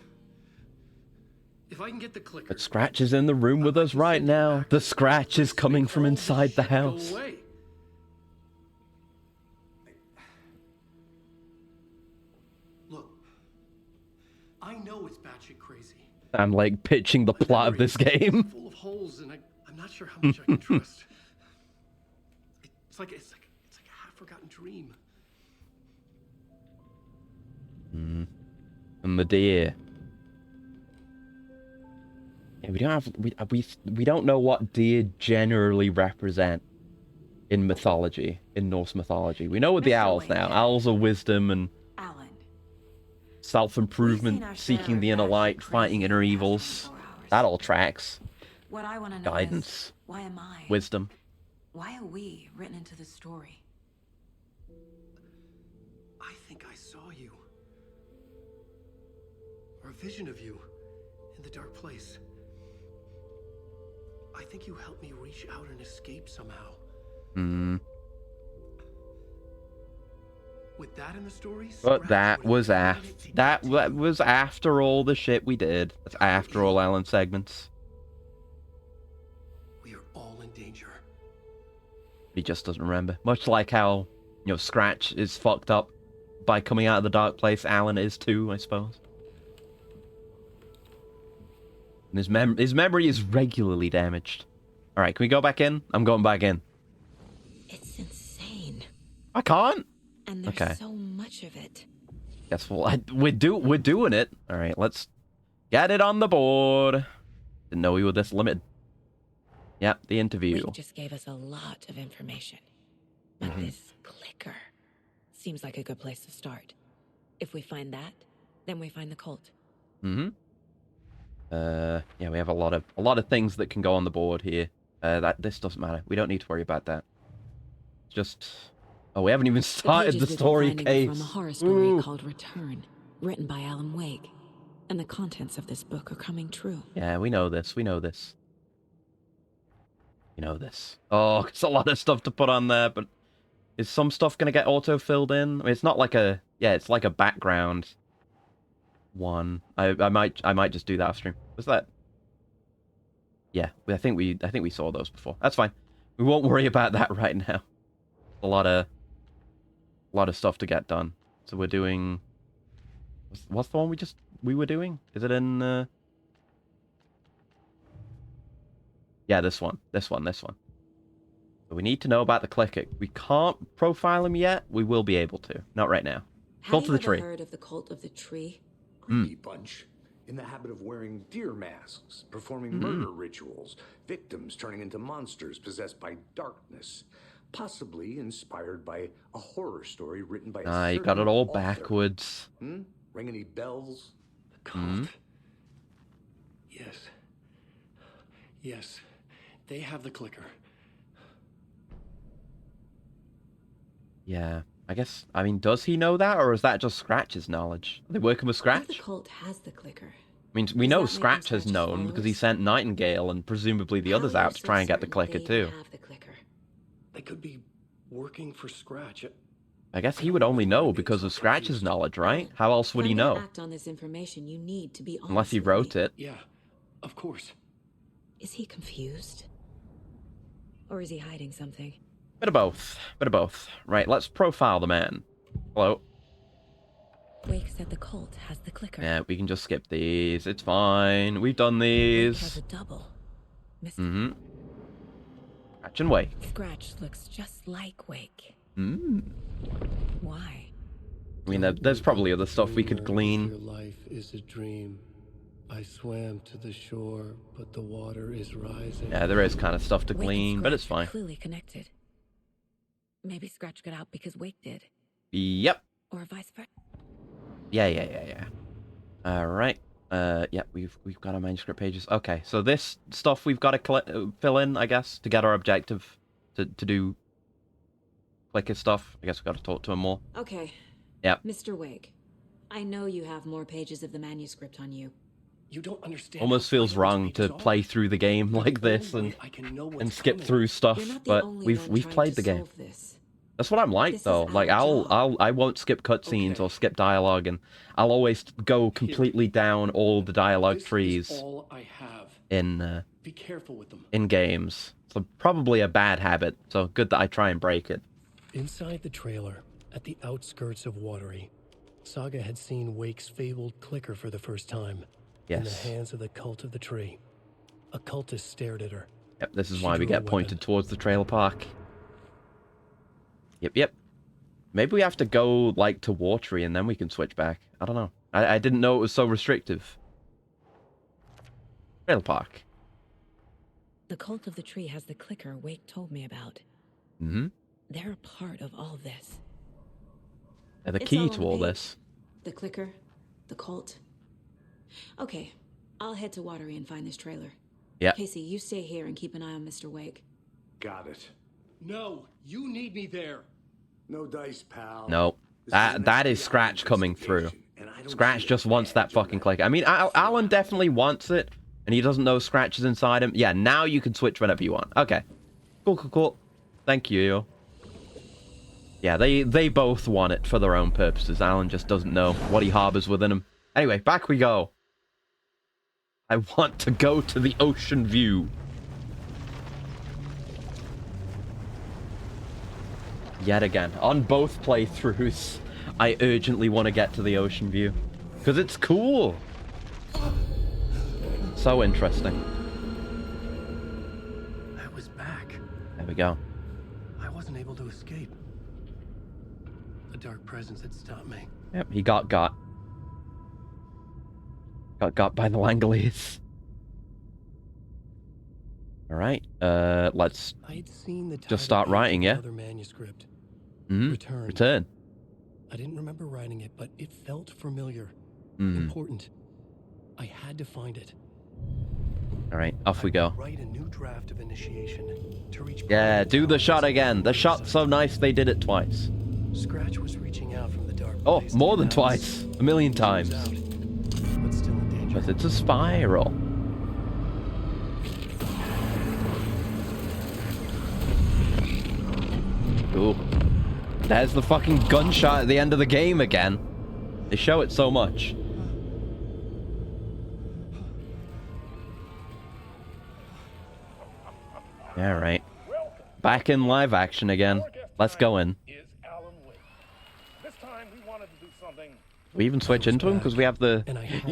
If I can get the clicker... But Scratch is in the room with us right now. The Scratch is coming from inside the house. Look, I know it's batshit crazy. I'm like pitching the plot of this game. Full of holes, and I'm not sure how much I can trust. It's like a half-forgotten dream. And the deer. Yeah, we don't know what deer generally represent. in mythology, in Norse mythology. We know with the owls now. Owls are wisdom and self-improvement, seeking the inner light, fighting inner evils. That all tracks. What I want to know Guidance. is, why am I? Wisdom. Why are we written into the story? I think I saw you. Or a vision of you in the dark place. I think you helped me reach out and escape somehow. Hmm. With that in the story, But that was after all the shit we did. That's after all Alan segments. We are all in danger. He just doesn't remember. Much like how, you know, Scratch is fucked up by coming out of the dark place, Alan is too, I suppose. And his memory is regularly damaged. Alright, can we go back in? I'm going back in. It's insane. I can't? And there's so much of it. Guess we're doing it. Alright, let's get it on the board. Didn't know we were this limited. Yep, the interview. Wake just gave us a lot of information. But this clicker seems like a good place to start. If we find that, then we find the cult. Yeah, we have a lot of things that can go on the board here. This doesn't matter. We don't need to worry about that. Just we haven't even started the story case. From a horror story called Return, written by Alan Wake, and the contents of this book are coming true. Yeah, we know this. We know this. You know this. Oh, it's a lot of stuff to put on there, but is some stuff gonna get auto-filled in? I mean, it's not like a it's like a background one. I might just do that off stream. Was that? Yeah, I think we saw those before. That's fine. We won't worry about that right now. A lot of stuff to get done. So we're doing. What's the one we were doing? Is it in? Yeah, this one. So we need to know about the clicker. We can't profile him yet. We will be able to. Not right now. Cult of the Tree. Have you ever heard of the Cult of the Tree? Creepy bunch. In the habit of wearing deer masks, performing murder rituals, victims turning into monsters possessed by darkness, possibly inspired by a horror story written by a You got it all author. backwards. Ring any bells? The cult. Yes. They have the clicker. Yeah, I guess. I mean, does he know that, or is that just Scratch's knowledge? Are they working with Scratch? If the cult has the clicker. I mean, we know Scratch has known because he sent Nightingale and presumably the others out to try and get the clicker too. They could be working for Scratch. I guess he would only know because of Scratch's knowledge, right? How else would he know? Act on this information, you need to be honest. Unless he wrote it. Yeah, of course. Is he confused? Or is he hiding something? Bit of both. Right, let's profile the man. Hello. Wake said the cult has the clicker. Yeah, we can just skip these. It's fine. We've done these. Wake has a double. Scratch and Wake. Scratch looks just like Wake. Why? I mean, there's probably other stuff we could glean. Your life is a dream. I swam to the shore, but the water is rising. Yeah, there is kind of stuff to glean, but it's fine. Clearly connected. Maybe Scratch got out because Wake did. Yep. Or vice versa. Yeah. All right. Yeah, we've got our manuscript pages. Okay, so this stuff we've got to fill in, I guess, to get our objective to do clicker stuff. I guess we've got to talk to him more. Okay. Yep. Mr. Wake, I know you have more pages of the manuscript on you. You don't understand. Almost feels wrong to play through the game like this and skip through stuff, but we've played the game. That's what I'm like though. Like I won't skip cutscenes or skip dialogue, and I'll always go completely down all the dialogue trees all I have. in Be careful with them. in games. So probably a bad habit. So good that I try and break it. Inside the trailer, at the outskirts of Watery, Saga had seen Wake's fabled clicker for the first time. In the hands of the Cult of the Tree. A cultist stared at her. Yep, this is why we get pointed towards the trailer park. Yep. Maybe we have to go, like, to Watery and then we can switch back. I don't know. I didn't know it was so restrictive. Trailer park. The Cult of the Tree has the clicker Wake told me about. Mm-hmm. They're a part of all this. They're the It's key all to on all the this. The clicker, the cult. Okay, I'll head to Watery and find this trailer. Yeah. Casey, you stay here and keep an eye on Mr. Wake. Got it. No, you need me there. No dice, pal. No. That is Scratch coming through. Scratch just wants that fucking clicker. I mean, Alan definitely wants it, and he doesn't know Scratch is inside him. Yeah, now you can switch whenever you want. Okay. Cool. Thank you. Yeah, they both want it for their own purposes. Alan just doesn't know what he harbors within him. Anyway, back we go. I want to go to the ocean view. Yet again, on both playthroughs, I urgently want to get to the ocean view. Because it's cool. So interesting. I was back. There we go. I wasn't able to escape. A dark presence had stopped me. Yep, he got. Got by the Langoliers. Alright, let's just start writing, yeah? Manuscript. Mm-hmm. Return. I didn't remember writing it, but it felt familiar. Mm. Important. I had to find it. Alright, off we go. Write a new draft of initiation to reach. Yeah, do the shot again. The shot's so nice they did it twice. Scratch was reaching out from the dark. Oh, more than twice. A million times. But still in danger. Because it's a spiral. Ooh. There's the fucking gunshot at the end of the game again. They show it so much. Alright. Back in live action again. Let's go in. We even switch into him because we have the...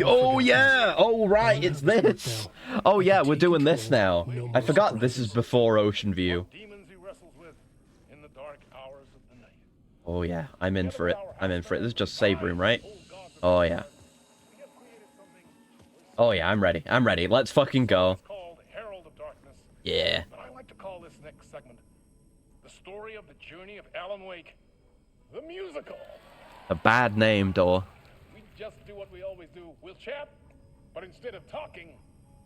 Oh, yeah! Oh, right, it's this! Oh, yeah, we're doing this now. I forgot this is before Ocean View. Oh, yeah, I'm in for it. I'm in for it. This is just save room, right? Oh, yeah. Oh, yeah, I'm ready. I'm ready. Let's fucking go. Yeah. I like to call this next segment the story of the journey of Alan Wake, the musical. A bad name, Door. We just do what we always do. We'll chat, but instead of talking,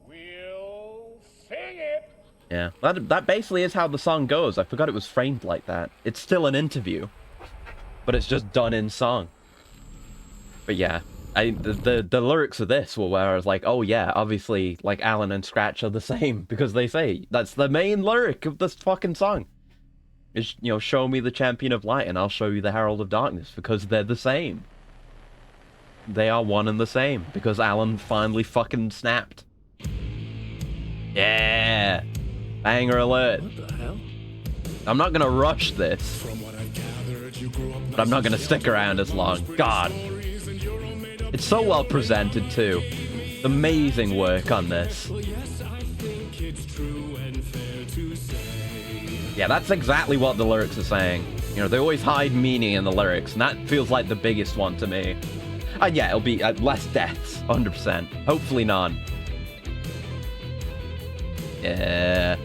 we'll sing it. Yeah, that basically is how the song goes. I forgot it was framed like that. It's still an interview, but it's just done in song. But yeah, the lyrics of this were where I was like, oh yeah, obviously, like, Alan and Scratch are the same, because they say that's the main lyric of this fucking song. Is, you know, show me the champion of light and I'll show you the herald of darkness, because they're the same. They are one and the same, because Alan finally fucking snapped. Yeah! Banger alert. What the hell? I'm not gonna rush this, but I'm not gonna stick around as long. God. It's so well presented, too. Amazing work on this. Yeah, that's exactly what the lyrics are saying. You know, they always hide meaning in the lyrics, and that feels like the biggest one to me. And yeah, it'll be less deaths, 100%. Hopefully none. Yeah.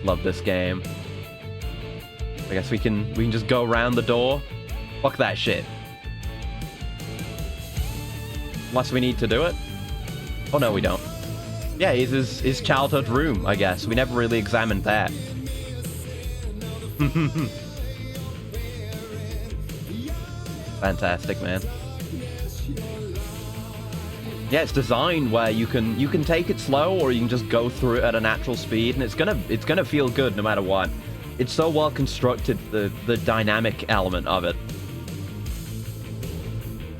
Love this game. I guess we can just go around the door. Fuck that shit. Unless we need to do it. Oh no, we don't. Yeah, it's his childhood room, I guess. We never really examined that. Fantastic, man. Yeah, it's designed where you can take it slow, or you can just go through it at a natural speed, and it's gonna feel good no matter what. It's so well constructed, the dynamic element of it.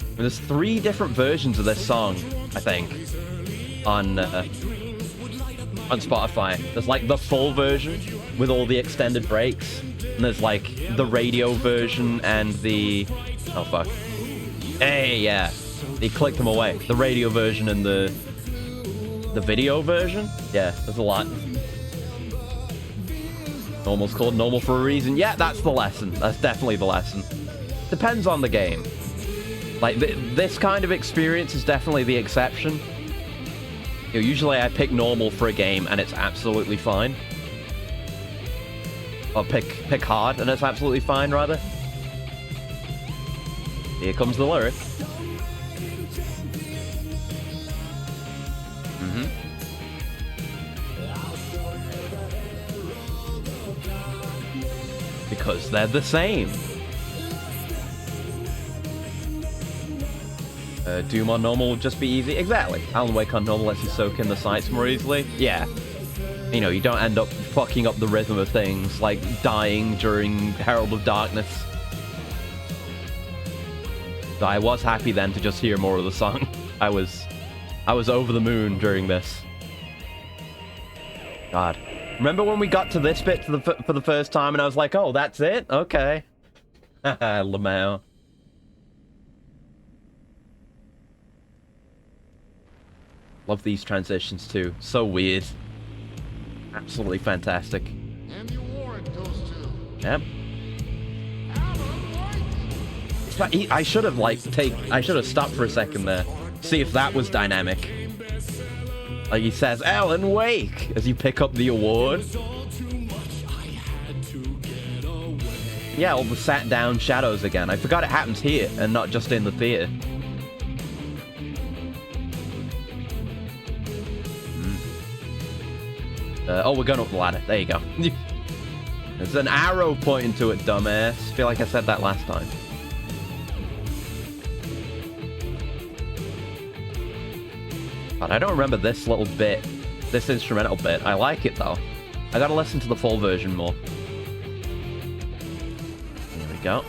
And there's 3 different versions of this song, I think, on Spotify. There's like the full version with all the extended breaks, and there's like the radio version and the... Oh fuck. Hey, yeah. They clicked them away. The radio version and the video version? Yeah, there's a lot. Normal's called normal for a reason. Yeah, that's the lesson. That's definitely the lesson. Depends on the game. Like, this kind of experience is definitely the exception. You know, usually I pick normal for a game and it's absolutely fine. Or pick hard, and it's absolutely fine, rather. Here comes the lyric. Because they're the same. Doom on normal would just be easy. Exactly. Alan Wake on normal lets you soak in the sights more easily. Yeah. You know, you don't end up fucking up the rhythm of things, like dying during Herald of Darkness. So I was happy then to just hear more of the song. I was over the moon during this. God. Remember when we got to this bit for the first time and I was like, oh, that's it? Okay. Haha, Lamau. Love these transitions too. So weird. Absolutely fantastic. And the award goes to... Yep. I should have I should have stopped for a second there. See if that was dynamic. Like he says, Alan Wake, as you pick up the award. Yeah, all the sat down shadows again. I forgot it happens here and not just in the theater. Oh, we're going up the ladder. There you go. There's an arrow pointing to it, dumbass. I feel like I said that last time. But I don't remember this little bit, this instrumental bit. I like it, though. I gotta listen to the full version more. There we go.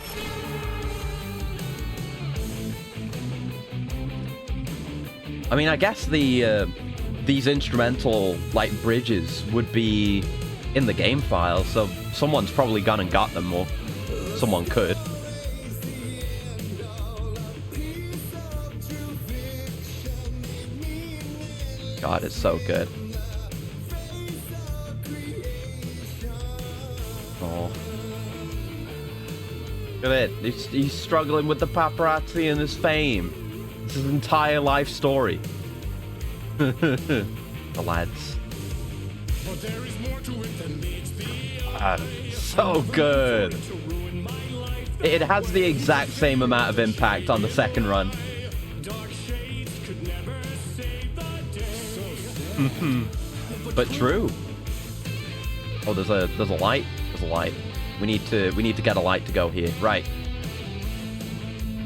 I mean, I guess these instrumental, like, bridges would be in the game file, so someone's probably gone and got them, or someone could. God, it's so good. Oh. Look at it. He's struggling with the paparazzi and his fame. It's his entire life story. The lads. So good. It has the exact same amount of impact on the second run. But true. Oh, there's a light. There's a light. We need to get a light to go here. Right.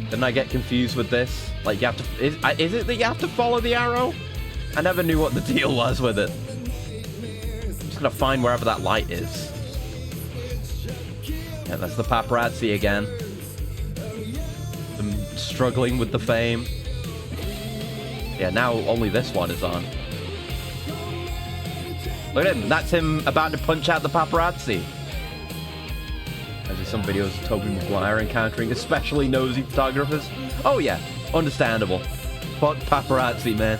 Didn't I get confused with this? Like you have to is it that you have to follow the arrow? I never knew what the deal was with it. I'm just gonna find wherever that light is. Yeah, that's the paparazzi again. Them struggling with the fame. Yeah, now only this one is on. Look at him. That's him about to punch out the paparazzi. There's some videos of Tobey Maguire encountering especially nosy photographers. Oh yeah, understandable. But paparazzi, man.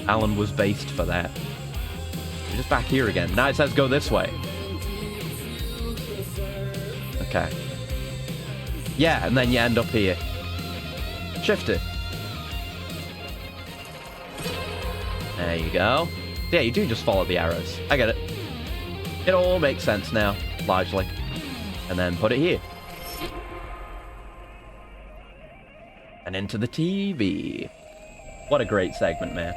Alan was based for that. We're just back here again. Now it says go this way. Okay. Yeah, and then you end up here. Shift it. There you go. Yeah, you do just follow the arrows. I get it. It all makes sense now, largely. And then put it here. And into the TV. What a great segment, man.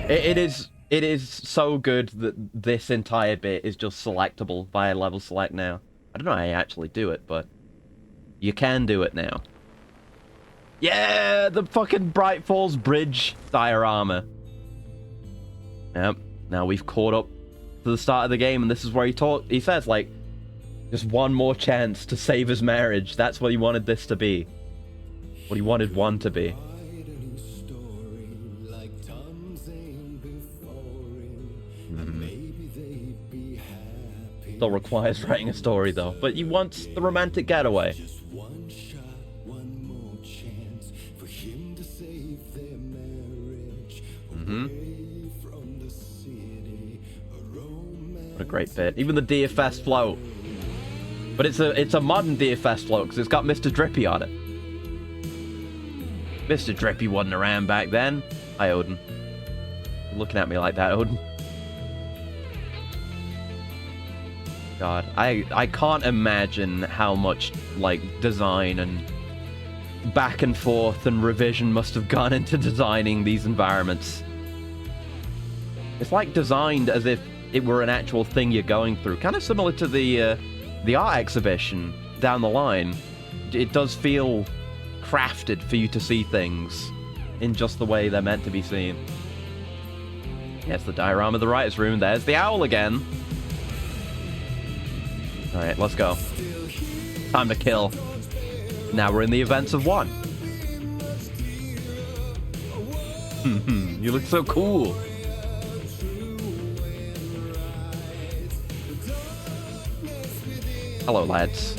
It is so good that this entire bit is just selectable via level select now. I don't know how you actually do it, but you can do it now. Yeah, the fucking Bright Falls Bridge diorama. Yep. Now we've caught up to the start of the game, and this is where he says, like, just one more chance to save his marriage. That's what he wanted this to be. What he wanted one to be. Still requires writing a story, though. But he wants the romantic getaway. What a great bit. Even the DFS float. But it's a modern DFS float because it's got Mr. Drippy on it. Mr. Drippy wasn't around back then. Hi, Odin. You're looking at me like that, Odin. God, I can't imagine how much, like, design and back and forth and revision must have gone into designing these environments. It's like designed as if it were an actual thing you're going through. Kind of similar to the art exhibition down the line. It does feel crafted for you to see things in just the way they're meant to be seen. Yes, the diorama of the writer's room. There's the owl again. Alright, let's go. Time to kill. Now we're in the events of 1. You look so cool. Hello, lads.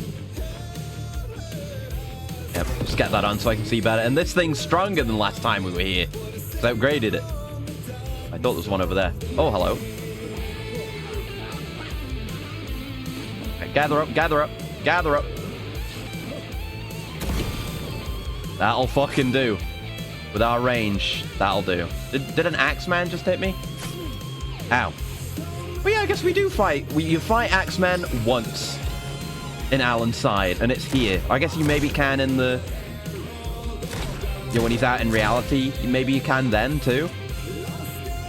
Yep, just get that on so I can see better. And this thing's stronger than last time we were here. It's upgraded it. I thought there was one over there. Oh, hello. Right, gather up, gather up, gather up. That'll fucking do. With our range, that'll do. Did an Axeman just hit me? Ow. Well, yeah, I guess we do fight. You fight Axeman once in Alan's side, and it's here. I guess you maybe can in the... You know, when he's out in reality, maybe you can then, too.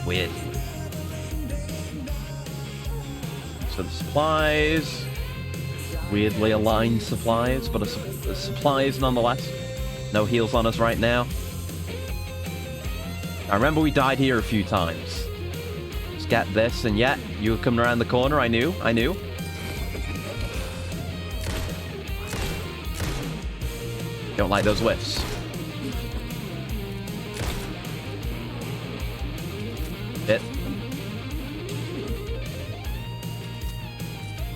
Weird. So the supplies... Weirdly aligned supplies, but a supplies nonetheless. No heals on us right now. I remember we died here a few times. Let's get this, and yet, you were coming around the corner. I knew. Don't like those whiffs. Hit.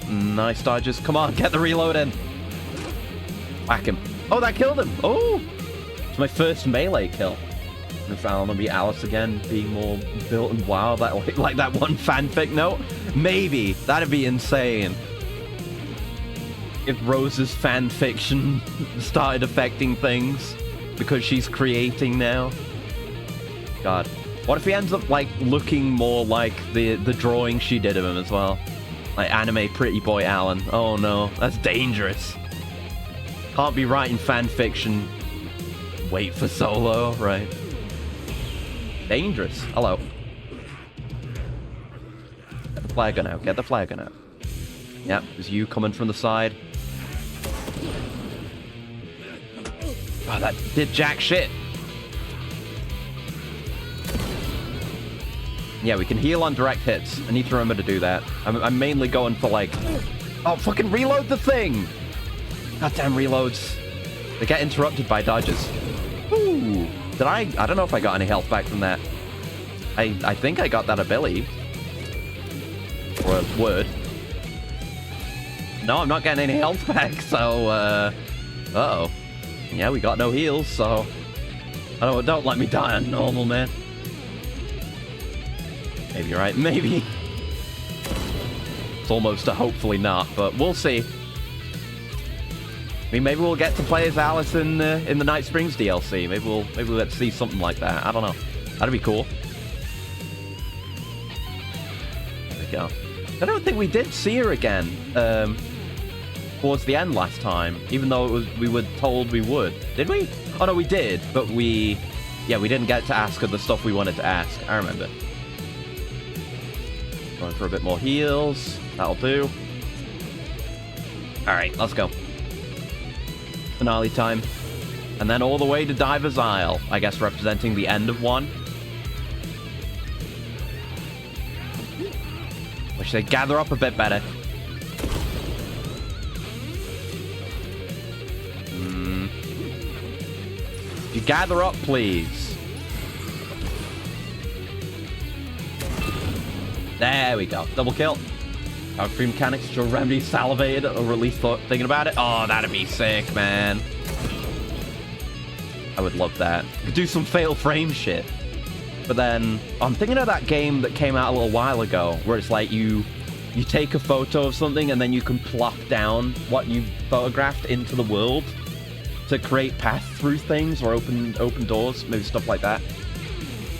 Nice dodges. Come on, get the reload in. Whack him. Oh, that killed him. Oh, it's my first melee kill. And if Alan will be Alice again, being more built and wild, like that one fanfic note. Maybe that'd be insane. If Rose's fan fiction started affecting things because she's creating now. God. What if he ends up, like, looking more like the drawing she did of him as well? Like, anime pretty boy Alan. Oh, no. That's dangerous. Can't be writing fan fiction. Wait for Solo, right? Dangerous. Hello. Get the flare gun out. Get the flare gun out. Yep, there's you coming from the side. Oh, that did jack shit. Yeah, we can heal on direct hits. I need to remember to do that. I'm mainly going for, like... Oh, fucking reload the thing! Goddamn reloads. They get interrupted by dodges. Ooh. Did I don't know if I got any health back from that. I think I got that ability. Or a word. No, I'm not getting any health back, so, uh-oh. Yeah, we got no heals, so... Don't let me die on normal, man. Maybe you're right, maybe. It's almost a hopefully not, but we'll see. I mean, maybe we'll get to play as Alice in the Night Springs DLC. Maybe we'll get to see something like that. I don't know. That'd be cool. There we go. I don't think we did see her again towards the end last time, even though we were told we would. Did we? Oh no, we did, but we didn't get to ask her the stuff we wanted to ask. I remember. Going for a bit more heals. That'll do. Alright, let's go. Finale time. And then all the way to Diver's Isle, I guess representing the end of 1. Wish they'd gather up a bit better. You gather up, please. There we go. Double kill. Our free mechanics to remedy salivated or at least thought thinking about it. Oh, that'd be sick, man. I would love that. Could do some fatal frame shit. But then I'm thinking of that game that came out a little while ago where it's like you take a photo of something and then you can plop down what you photographed into the world to create paths through things or open doors, maybe stuff like that.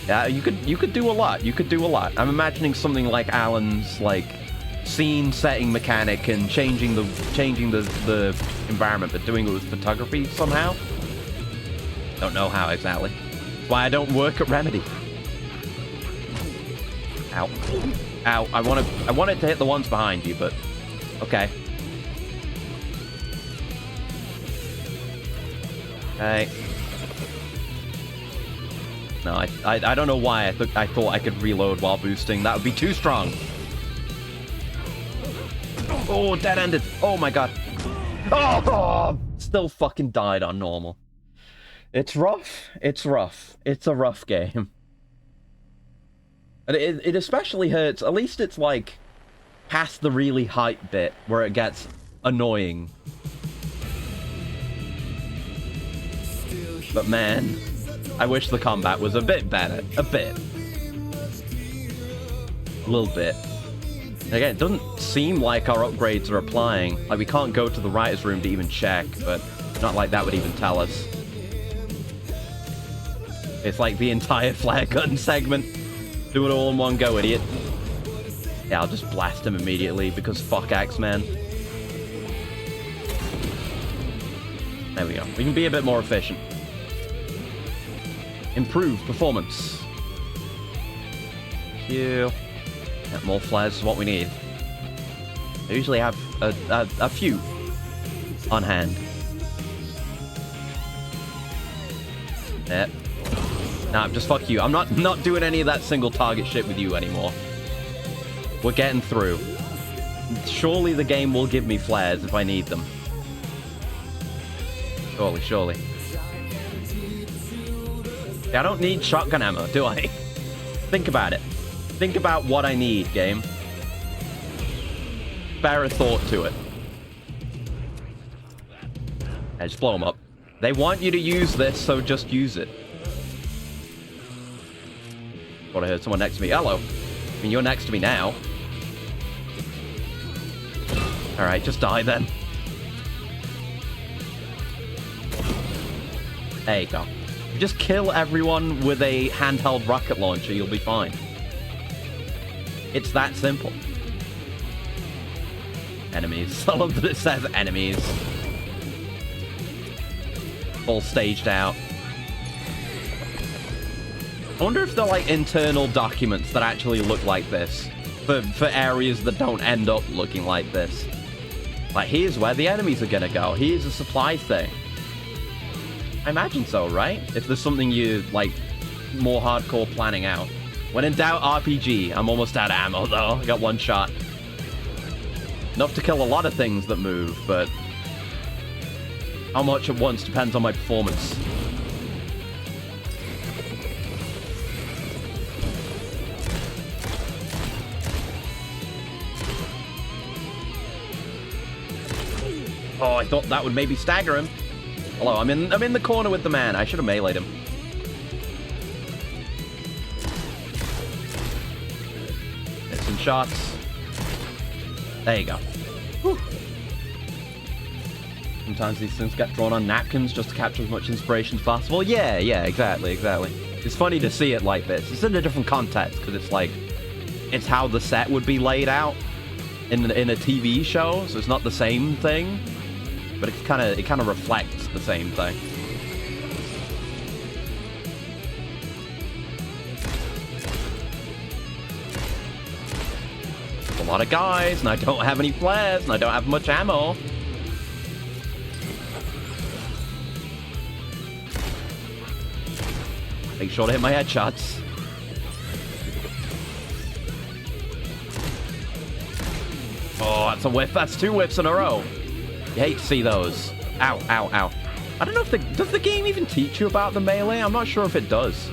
Yeah, you could do a lot. You could do a lot. I'm imagining something like Alan's, like, scene setting mechanic and changing the environment, but doing it with photography somehow. Don't know how exactly. That's why I don't work at Remedy. Ow. Ow. I wanted to hit the ones behind you, but okay. Okay. No, I don't know why I thought I could reload while boosting. That would be too strong. Oh, dead-ended. Oh my god. Oh, still fucking died on normal. It's rough. It's rough. It's a rough game. And it especially hurts. At least it's like past the really hype bit where it gets annoying. But man, I wish the combat was a bit better. A bit. A little bit. Again, it doesn't seem like our upgrades are applying. Like, we can't go to the writer's room to even check, but not like that would even tell us. It's like the entire flare gun segment. Do it all in one go, idiot. Yeah, I'll just blast him immediately, because fuck X-Man. There we go. We can be a bit more efficient. Improve performance. Thank you. Yeah, more flares is what we need. I usually have a few on hand. Yeah. Nah, just fuck you. I'm not doing any of that single target shit with you anymore. We're getting through. Surely the game will give me flares if I need them. Surely, surely. Yeah, I don't need shotgun ammo, do I? Think about it. Think about what I need, game. Bear a thought to it. Yeah, just blow them up. They want you to use this, so just use it. Thought I heard someone next to me. Hello. I mean, you're next to me now. Alright, just die then. There you go. Just kill everyone with a handheld rocket launcher, you'll be fine. It's that simple. Enemies. I love that it says enemies. All staged out. I wonder if they're like internal documents that actually look like this. For areas that don't end up looking like this. Like, here's where the enemies are gonna go. Here's a supply thing. I imagine so, right? If there's something you, like, more hardcore planning out. When in doubt, RPG. I'm almost out of ammo, though. I got one shot. Enough to kill a lot of things that move, but how much at once depends on my performance. Oh, I thought that would maybe stagger him. Hello, I'm in the corner with the man. I should have meleeed him. Missing shots. There you go. Whew. Sometimes these things get drawn on napkins just to capture as much inspiration as possible. Yeah, exactly. It's funny to see it like this. It's in a different context, because it's like, it's how the set would be laid out in a TV show, so it's not the same thing. But it kind of reflects the same thing. A lot of guys, and I don't have any flares, and I don't have much ammo. Make sure to hit my headshots. Oh, that's a whiff. That's 2 whiffs in a row. You hate to see those. Ow, ow, ow. I don't know if does the game even teach you about the melee? I'm not sure if it does.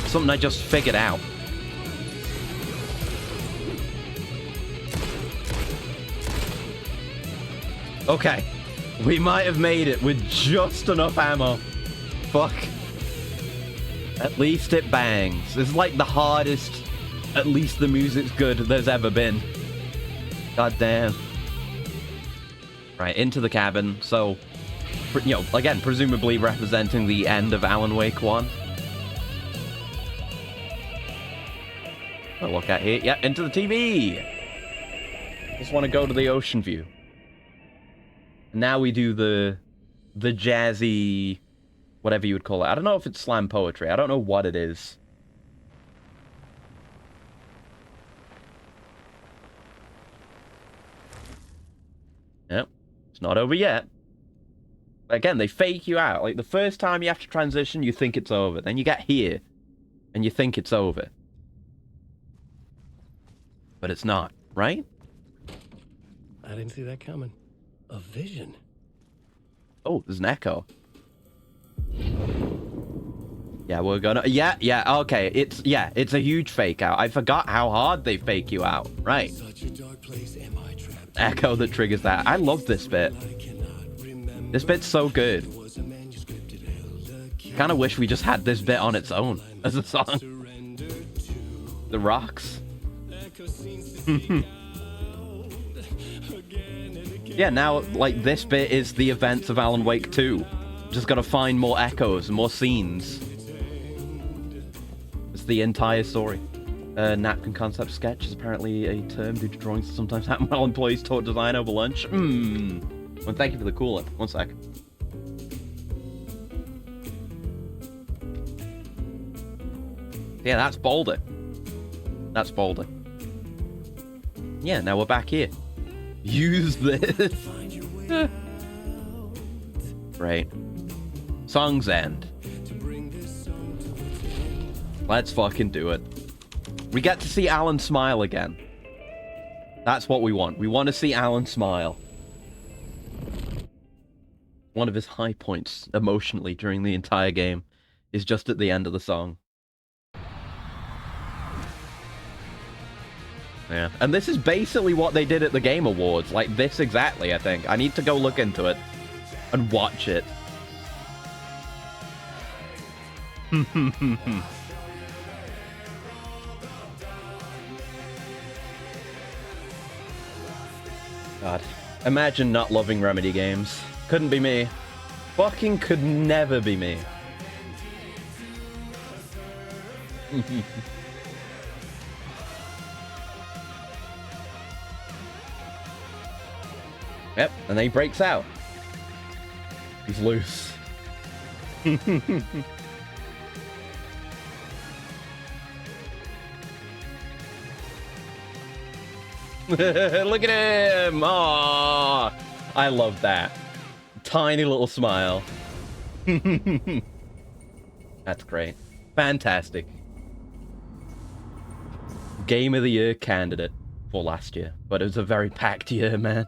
Something I just figured out. Okay. We might have made it with just enough ammo. Fuck. At least it bangs. It's like the hardest, at least the music's good, there's ever been. God damn. Right, into the cabin. So, you know, again, presumably representing the end of Alan Wake 1. I'll look at here. Yeah, into the TV. Just want to go to the ocean view. Now we do the jazzy, whatever you would call it. I don't know if it's slam poetry. I don't know what it is. Yep, it's not over yet. Again, they fake you out. Like, the first time you have to transition, you think it's over. Then you get here, and you think it's over. But it's not, right? I didn't see that coming. A vision. Oh, there's an echo. Yeah, we're gonna... Yeah, okay. It's a huge fake out. I forgot how hard they fake you out. Right. Such a dark place, am I trapped? Echo that triggers that. I love this bit. This bit's so good. Kind of wish we just had this bit on its own as a song. The rocks. Yeah, now, like, this bit is the events of Alan Wake 2. Just gotta find more echoes, more scenes. It's the entire story. Napkin concept sketch is apparently a term due to drawings that sometimes happen while employees talk design over lunch. Well, thank you for the cooler. One sec. Yeah, that's Boulder. That's Boulder. Yeah, now we're back here. Use this. Right. Song's end. Let's fucking do it. We get to see Alan smile again. That's what we want. We want to see Alan smile. One of his high points emotionally during the entire game is just at the end of the song. Yeah, and this is basically what they did at the Game Awards. Like, this exactly, I think. I need to go look into it and watch it. God. Imagine not loving Remedy games. Couldn't be me. Fucking could never be me. Yep, and then he breaks out. He's loose. Look at him! Aww! I love that. Tiny little smile. That's great. Fantastic. Game of the Year candidate for last year. But it was a very packed year, man.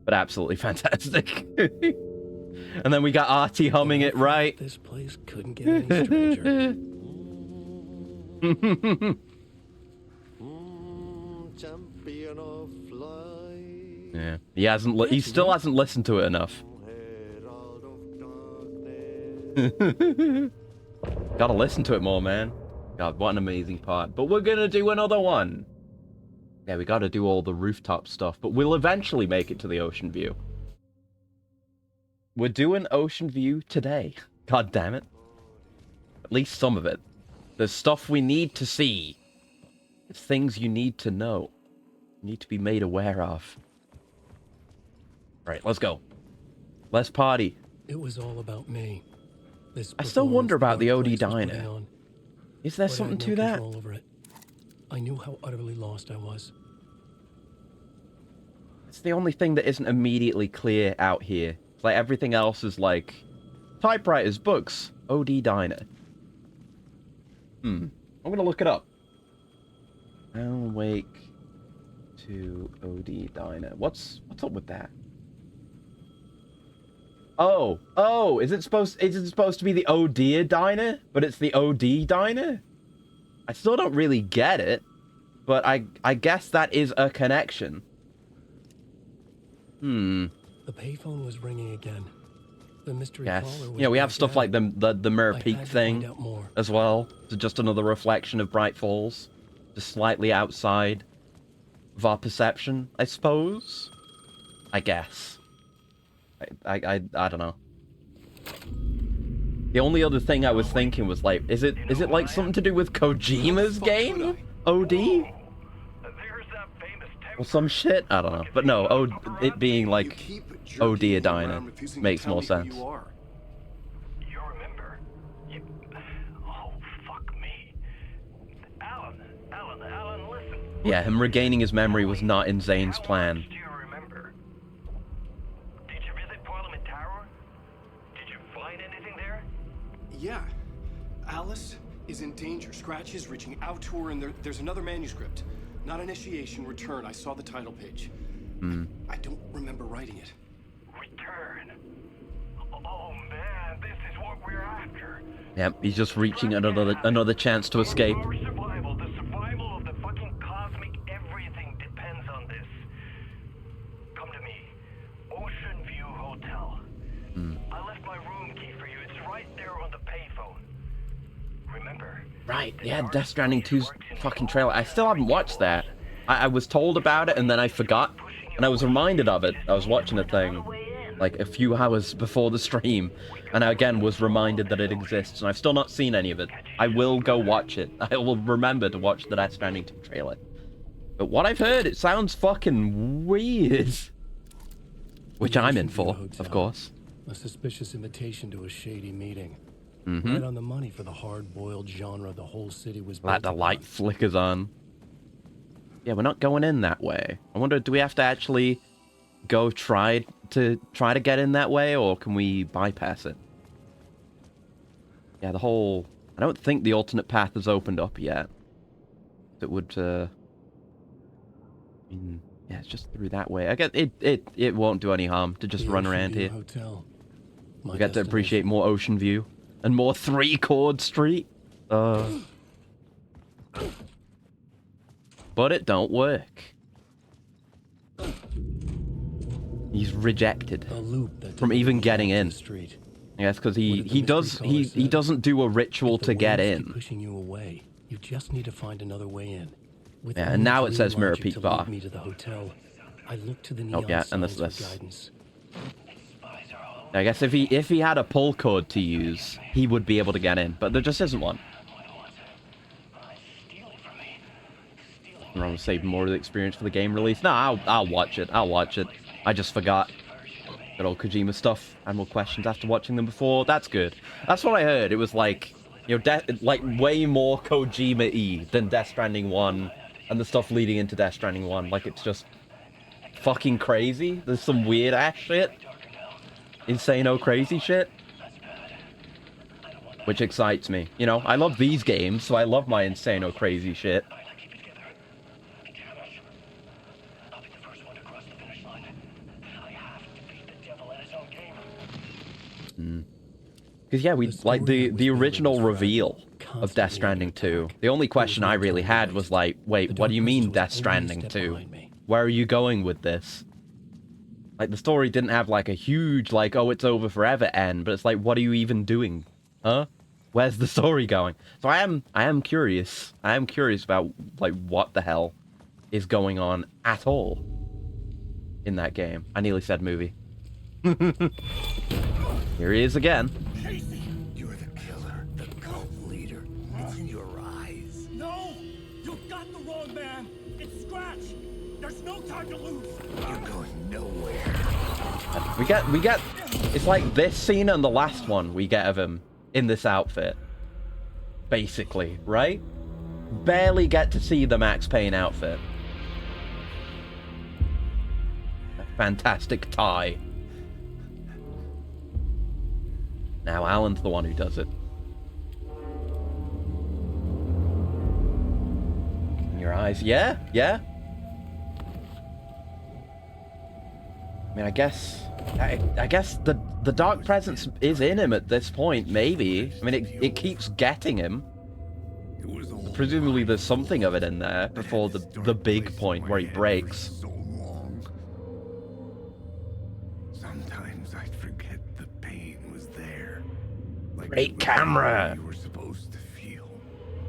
But absolutely fantastic. And then we got Artie humming it right. This place couldn't get any stranger. Champion of light. Yeah, he still hasn't listened to it enough. Gotta listen to it more, man. God, what an amazing part. But we're gonna do another one. Yeah, we gotta do all the rooftop stuff, but we'll eventually make it to the ocean view. We're doing ocean view today. God damn it. At least some of it. There's stuff we need to see. It's things you need to know. You need to be made aware of. Right, let's go. Let's party. It was all about me. I still wonder about the OD Diner. Is there something to that? Over it. I knew how utterly lost I was. It's the only thing that isn't immediately clear out here. It's like everything else is like typewriters, books, OD Diner. I'm gonna look it up. Alan Wake to OD Diner. What's up with that? Oh, is it supposed to be the Oh Dear Diner, but it's the OD Diner? I still don't really get it, but I guess that is a connection. The payphone was ringing again. The mystery caller was we have stuff like the Mirror I Peak had to thing find out more. as well. It's just another reflection of Bright Falls, just slightly outside of our perception, I suppose. I guess. I don't know. The only other thing I was thinking was like, is it like something to do with Kojima's game? OD? Or some shit? I don't know. But no, it being like OD Edina makes more sense. You remember? Oh, fuck me. Alan, listen. Yeah, him regaining his memory was not in Zane's plan. Do you remember? Did you visit Parliament Tower? Did you find anything there? Yeah. Alice is in danger. Scratch is reaching out to her, and there's another manuscript. Not initiation, return. I saw the title page. I don't remember writing it. Return? Oh man, this is what we're after. Yep, he's just reaching another chance to escape. Our survival, the survival of the fucking cosmic everything depends on this. Come to me. Ocean View Hotel. I left my room key for you. It's right there on the payphone. Remember? Right, yeah, Death Stranding 2's fucking trailer. I still haven't watched that. I was told about it and then I forgot. And I was reminded of it. I was watching a thing like a few hours before the stream. And I again was reminded that it exists. And I've still not seen any of it. I will go watch it. I will remember to watch the Death Stranding 2 trailer. But what I've heard, it sounds fucking weird. Which I'm in for, of course. A suspicious invitation to a shady meeting. Mm-hmm. Right on the money for the hard-boiled genre the whole city was built Like the upon. light flickers on. Yeah, we're not going in that way. I wonder, do we have to actually go try to get in that way, or can we bypass it? Yeah, the whole... I don't think the alternate path has opened up yet. That would, I mean, yeah, it's just through that way. I guess it won't do any harm to just run around here. We get to appreciate more ocean view. And more 3 Chord Street. But it don't work. He's rejected from even getting in. I guess because he doesn't do a ritual to get in. Pushing you away. You just need to find another way in. Yeah, and now it says Mirror Peak Bar. Me to the hotel. I look to the Oh neon yeah, and signs this. for guidance. I guess if he had a pull code to use, he would be able to get in, but there just isn't one. I'm gonna save more of the experience for the game release. No, I'll watch it. I'll watch it. I just forgot. Good old Kojima stuff. Had more questions after watching them before. That's good. That's what I heard. It was like, you know, like way more Kojima-y than Death Stranding 1 and the stuff leading into Death Stranding 1. Like, it's just fucking crazy. There's some weird ass shit. Insano crazy shit. Which excites me. You know, I love these games, so I love my insano crazy shit. Because yeah, we like the original reveal of Death Stranding 2. The only question I really had was like, wait, what do you mean Death Stranding 2? Where are you going with this? Like, the story didn't have like a huge like, oh, it's over forever end, but it's like, what are you even doing? Huh? Where's the story going? So I am curious. I am curious about like what the hell is going on at all in that game. I nearly said movie. Here he is again. Casey, you're the killer, the cult leader. It's in your eyes. No! You got the wrong man! It's Scratch! There's no time to lose! You're going nowhere. We get it's like this scene and the last one we get of him in this outfit. Basically, right? Barely get to see the Max Payne outfit. A fantastic tie. Now Alan's the one who does it. In your eyes, yeah, yeah. I mean, I guess the dark presence is in him at this point, maybe. I mean, it keeps getting him. Presumably there's something of it in there before the big point where he breaks. Sometimes I'd forget the pain was there. Like Great camera! you were supposed to feel.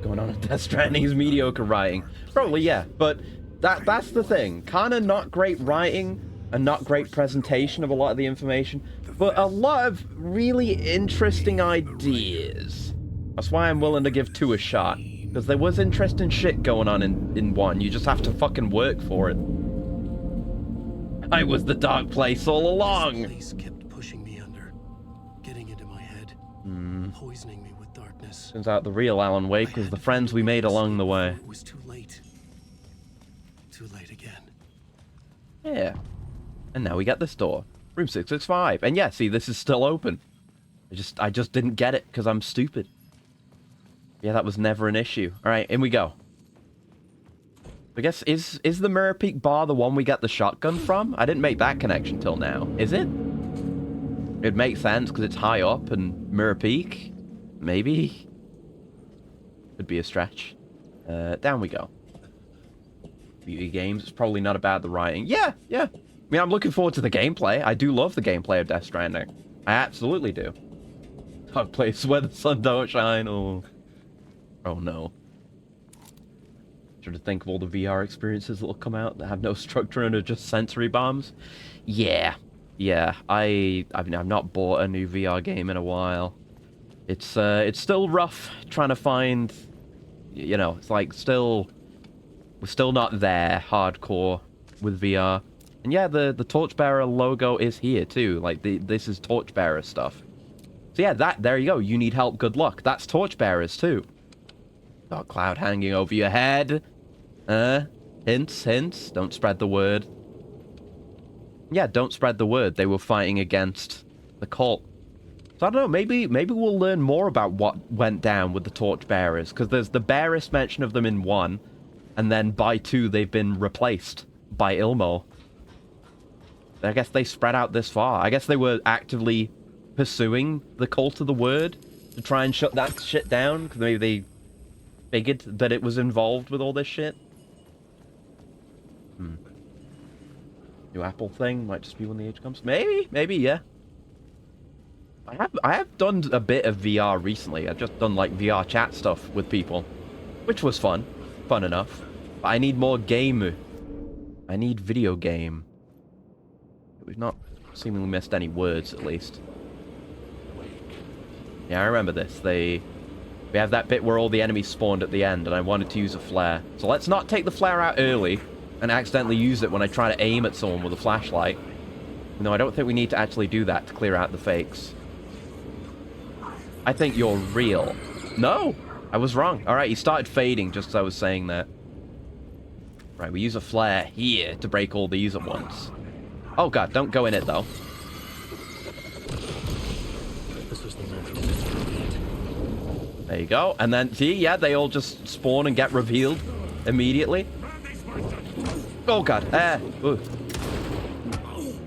Going on at Death Stranding's mediocre writing. Probably, yeah, but that's the thing. Kinda not great writing, a not great presentation of a lot of the information, but a lot of really interesting ideas. That's why I'm willing to give 2 a shot, because there was interesting shit going on in 1. You just have to fucking work for it. I was the dark place all along. This place kept pushing me under, getting into my head, poisoning me with darkness. Turns out the real Alan Wake was the friends we made along the way. It was too late. Too late again. Yeah. And now we get this door. Room 665. And yeah, see, this is still open. I just didn't get it because I'm stupid. Yeah, that was never an issue. Alright, in we go. I guess, is the Mirror Peak bar the one we get the shotgun from? I didn't make that connection till now. Is it? It makes sense because it's high up and Mirror Peak. Maybe? Could be a stretch. Down we go. Beauty games. It's probably not about the writing. Yeah. I mean, I'm looking forward to the gameplay. I do love the gameplay of Death Stranding. I absolutely do. A place where the sun don't shine. Oh no. Trying to think of all the VR experiences that will come out that have no structure and are just sensory bombs. Yeah. I've not bought a new VR game in a while. It's still rough trying to find, you know, it's like we're still not there hardcore with VR. And yeah, the Torchbearer logo is here too. Like this is Torchbearer stuff. So yeah, there you go. You need help, good luck. That's Torchbearers too. Dark cloud hanging over your head. Hints. Don't spread the word. Yeah, don't spread the word. They were fighting against the cult. So I don't know, maybe we'll learn more about what went down with the Torchbearers, because there's the barest mention of them in 1, and then by 2 they've been replaced by Ilmo. I guess they spread out this far. I guess they were actively pursuing the Cult of the Word to try and shut that shit down, because maybe they figured that it was involved with all this shit. New Apple thing might just be when the age comes. Maybe, yeah. I have done a bit of VR recently. I've just done like VR chat stuff with people, which was fun enough. But I need more game. I need video game. We've not seemingly missed any words, at least. Yeah, I remember this. We have that bit where all the enemies spawned at the end, and I wanted to use a flare. So let's not take the flare out early and accidentally use it when I try to aim at someone with a flashlight. No, I don't think we need to actually do that to clear out the fakes. I think you're real. No! I was wrong. Alright, he started fading just as I was saying that. Right, we use a flare here to break all these at once. Oh god, don't go in it though. There you go. And then, see, yeah, they all just spawn and get revealed immediately. Oh god, ooh.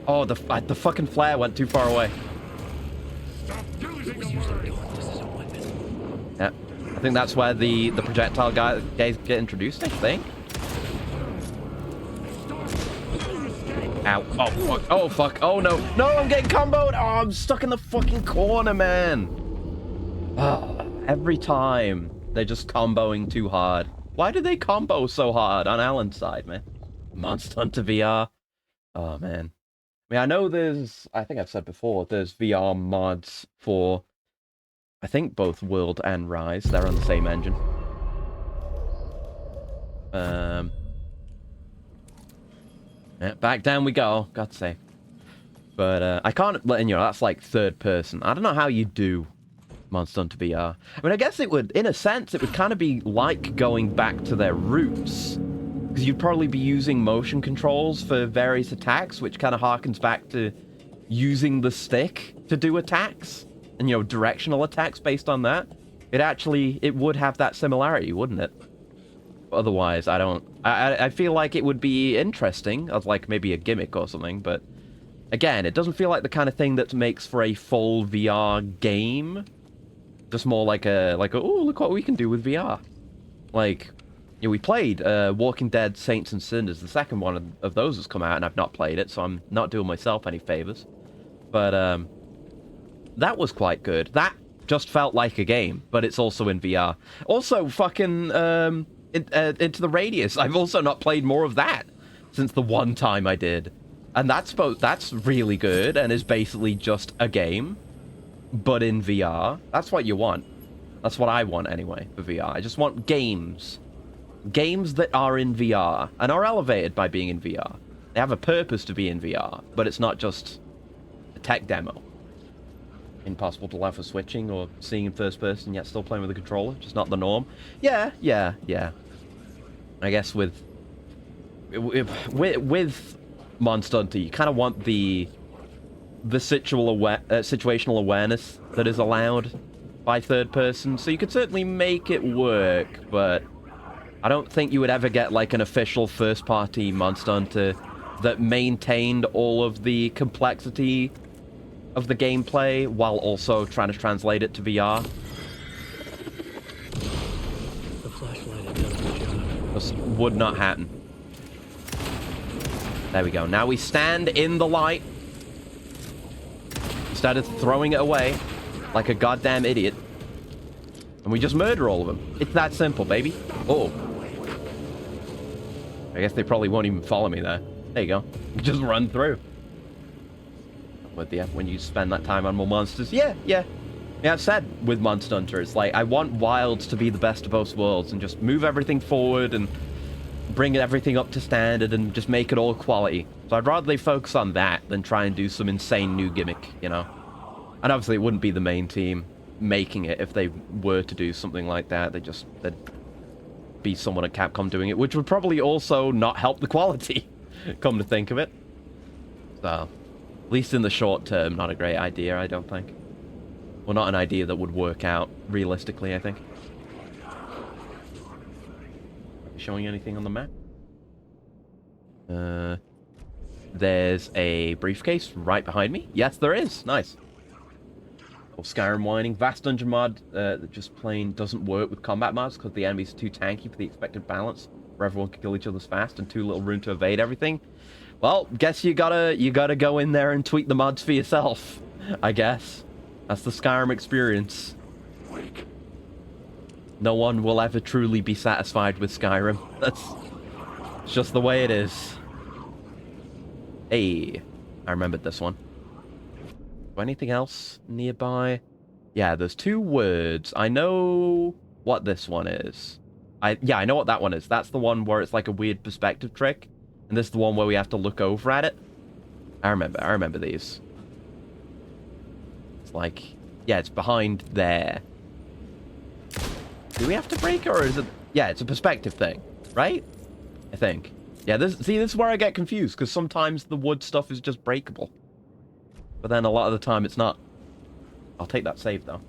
Oh, the fucking flare went too far away. Yeah, I think that's where the projectile guys get introduced, I think. Ow. Oh, fuck. Oh, fuck. Oh, no. No, I'm getting comboed. Oh, I'm stuck in the fucking corner, man. Oh, every time, they're just comboing too hard. Why do they combo so hard on Alan's side, man? Monster Hunter VR. Oh, man. I mean, I know I think I've said before, there's VR mods for, I think, both World and Rise. They're on the same engine. Yeah, back down we go. God's sake. But I can't let you know, that's like third person. I don't know how you do Monster Hunter VR. I mean, I guess it would, in a sense, it would kind of be like going back to their roots. Because you'd probably be using motion controls for various attacks, which kind of harkens back to using the stick to do attacks. And, you know, directional attacks based on that. It would have that similarity, wouldn't it? Otherwise, I feel like it would be interesting, as like maybe a gimmick or something, but again, it doesn't feel like the kind of thing that makes for a full VR game. Just more like oh, look what we can do with VR. Like, you know, we played Walking Dead Saints and Sinners. The second one of those has come out, and I've not played it, so I'm not doing myself any favors. But that was quite good. That just felt like a game, but it's also in VR. Also, fucking Into the Radius. I've also not played more of that since the one time I did. And that's really good and is basically just a game, but in VR. That's what you want. That's what I want anyway for VR. I just want games. Games that are in VR and are elevated by being in VR. They have a purpose to be in VR, but it's not just a tech demo. Impossible to allow for switching or seeing in first person yet still playing with a controller. Just not the norm. Yeah. I guess with Monster Hunter, you kind of want the situational awareness that is allowed by third person. So you could certainly make it work, but I don't think you would ever get like an official first party Monster Hunter that maintained all of the complexity of the gameplay while also trying to translate it to VR. The flashlight had done the job. This would not happen. There we go. Now we stand in the light instead of throwing it away like a goddamn idiot. And we just murder all of them. It's that simple, baby. Oh. I guess they probably won't even follow me there. There you go. Just run through. But yeah, when you spend that time on more monsters, yeah, I've said with Monster Hunter, it's like, I want Wilds to be the best of both worlds and just move everything forward and bring everything up to standard and just make it all quality. So I'd rather they focus on that than try and do some insane new gimmick, you know? And obviously it wouldn't be the main team making it if they were to do something like that. They'd be someone at Capcom doing it, which would probably also not help the quality, come to think of it. So, at least in the short term, not a great idea, I don't think. Well, not an idea that would work out realistically, I think. Showing anything on the map? There's a briefcase right behind me. Yes, there is. Nice. Oh, Skyrim whining. Vast Dungeon mod that just plain doesn't work with combat mods because the enemies are too tanky for the expected balance, where everyone can kill each other fast and too little room to evade everything. Well, guess you gotta go in there and tweak the mods for yourself, I guess. That's the Skyrim experience. No one will ever truly be satisfied with Skyrim. It's just the way it is. Hey, I remembered this one. Anything else nearby? Yeah, there's 2 words. I know what this one is. I know what that one is. That's the one where it's like a weird perspective trick. And this is the one where we have to look over at it. I remember these. It's like, yeah, it's behind there. Do we have to break it, or is it... Yeah, it's a perspective thing, right? I think. Yeah, this is where I get confused, because sometimes the wood stuff is just breakable. But then a lot of the time it's not. I'll take that save, though.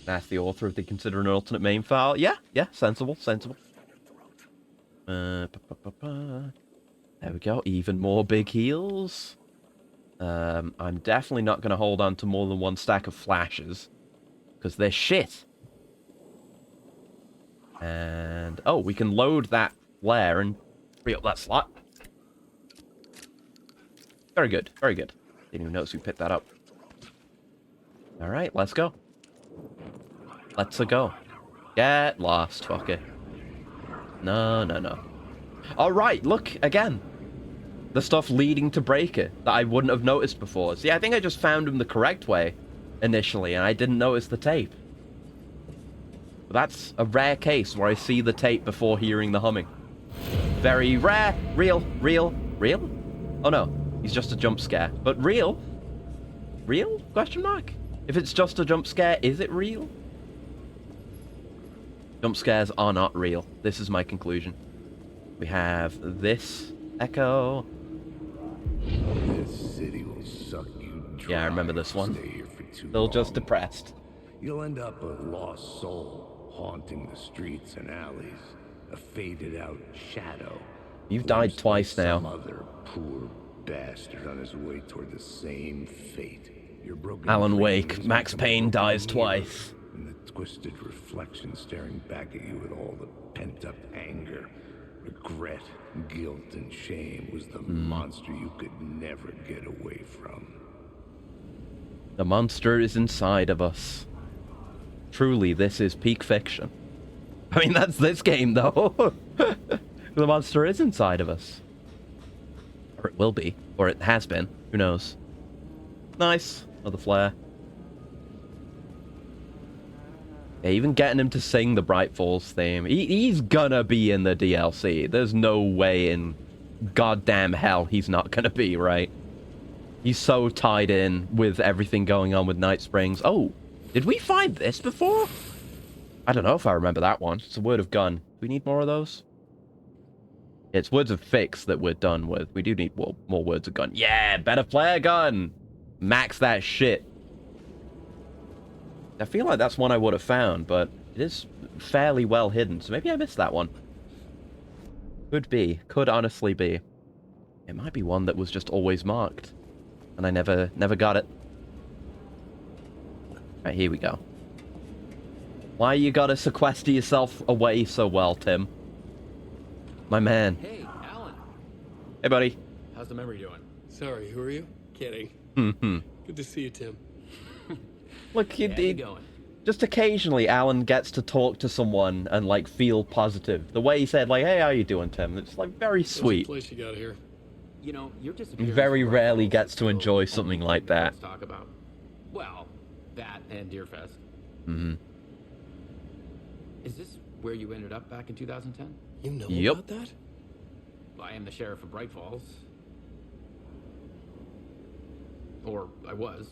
Ask the author if they consider an alternate main file. Yeah, sensible. There we go, even more big heals. I'm definitely not going to hold on to more than 1 stack of flashes, because they're shit. And, oh, we can load that flare and free up that slot. Very good. Didn't even notice we picked that up. Alright, let's go. Let's-a-go. Get lost, fucker. No. Alright, look, again. The stuff leading to Breaker that I wouldn't have noticed before. See, I think I just found him the correct way initially, and I didn't notice the tape. But that's a rare case where I see the tape before hearing the humming. Very rare. Real? Oh no, he's just a jump scare. But real? Real? Question mark? If it's just a jump scare, is it real? Jump scares are not real. This is my conclusion. We have this echo. This city will suck you dry. Yeah, I remember this one. Still just depressed. You'll end up a lost soul, haunting the streets and alleys. A faded out shadow. You've died twice now. Some other poor bastard on his way toward the same fate. Your broken Alan Wake, Max Payne dies twice. And the twisted reflection staring back at you with all the pent-up anger, regret, guilt, and shame was the monster you could never get away from. The monster is inside of us. Truly, this is peak fiction. I mean, that's this game, though. The monster is inside of us. Or it will be. Or it has been. Who knows? Nice. Another flare. Yeah, even getting him to sing the Bright Falls theme. He's gonna be in the DLC. There's no way in goddamn hell he's not gonna be, right? He's so tied in with everything going on with Night Springs. Oh, did we find this before? I don't know if I remember that one. It's a Word of Gun. Do we need more of those? It's Words of Fix that we're done with. We do need more Words of Gun. Yeah, better flare gun! Max that shit. I feel like that's one I would have found, but it is fairly well hidden, so maybe I missed that one. Could be. Could honestly be. It might be one that was just always marked, and I never got it. Right, here we go. Why you gotta sequester yourself away so well, Tim? My man. Hey, Alan. Hey, buddy. How's the memory doing? Sorry, who are you? Kidding. Mm-hmm. Good to see you, Tim. Look, just occasionally Alan gets to talk to someone and, like, feel positive. The way he said, like, hey, how you doing, Tim? It's, like, very sweet. Place you got here. You know, He very rarely gets to enjoy something like that. Let's talk about. Well, that and Deerfest. Mm-hmm. Is this where you ended up back in 2010? You know about that? I am the sheriff of Bright Falls. Or I was.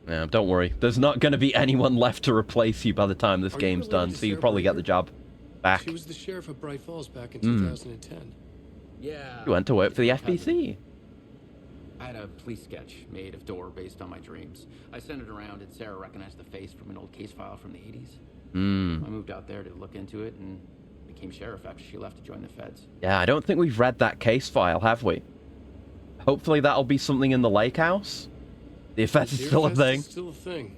Yeah, don't worry. There's not going to be anyone left to replace you by the time this game's done, so you'll probably get the job back. She was the sheriff of Bright Falls back in 2010. Yeah. You went to work for the FBC. I had a police sketch made of Door based on my dreams. I sent it around and Sarah recognized the face from an old case file from the 80s. I moved out there to look into it and became sheriff after she left to join the feds. Yeah, I don't think we've read that case file, have we? Hopefully that'll be something in the lake house. The effect is still a thing. Still a thing.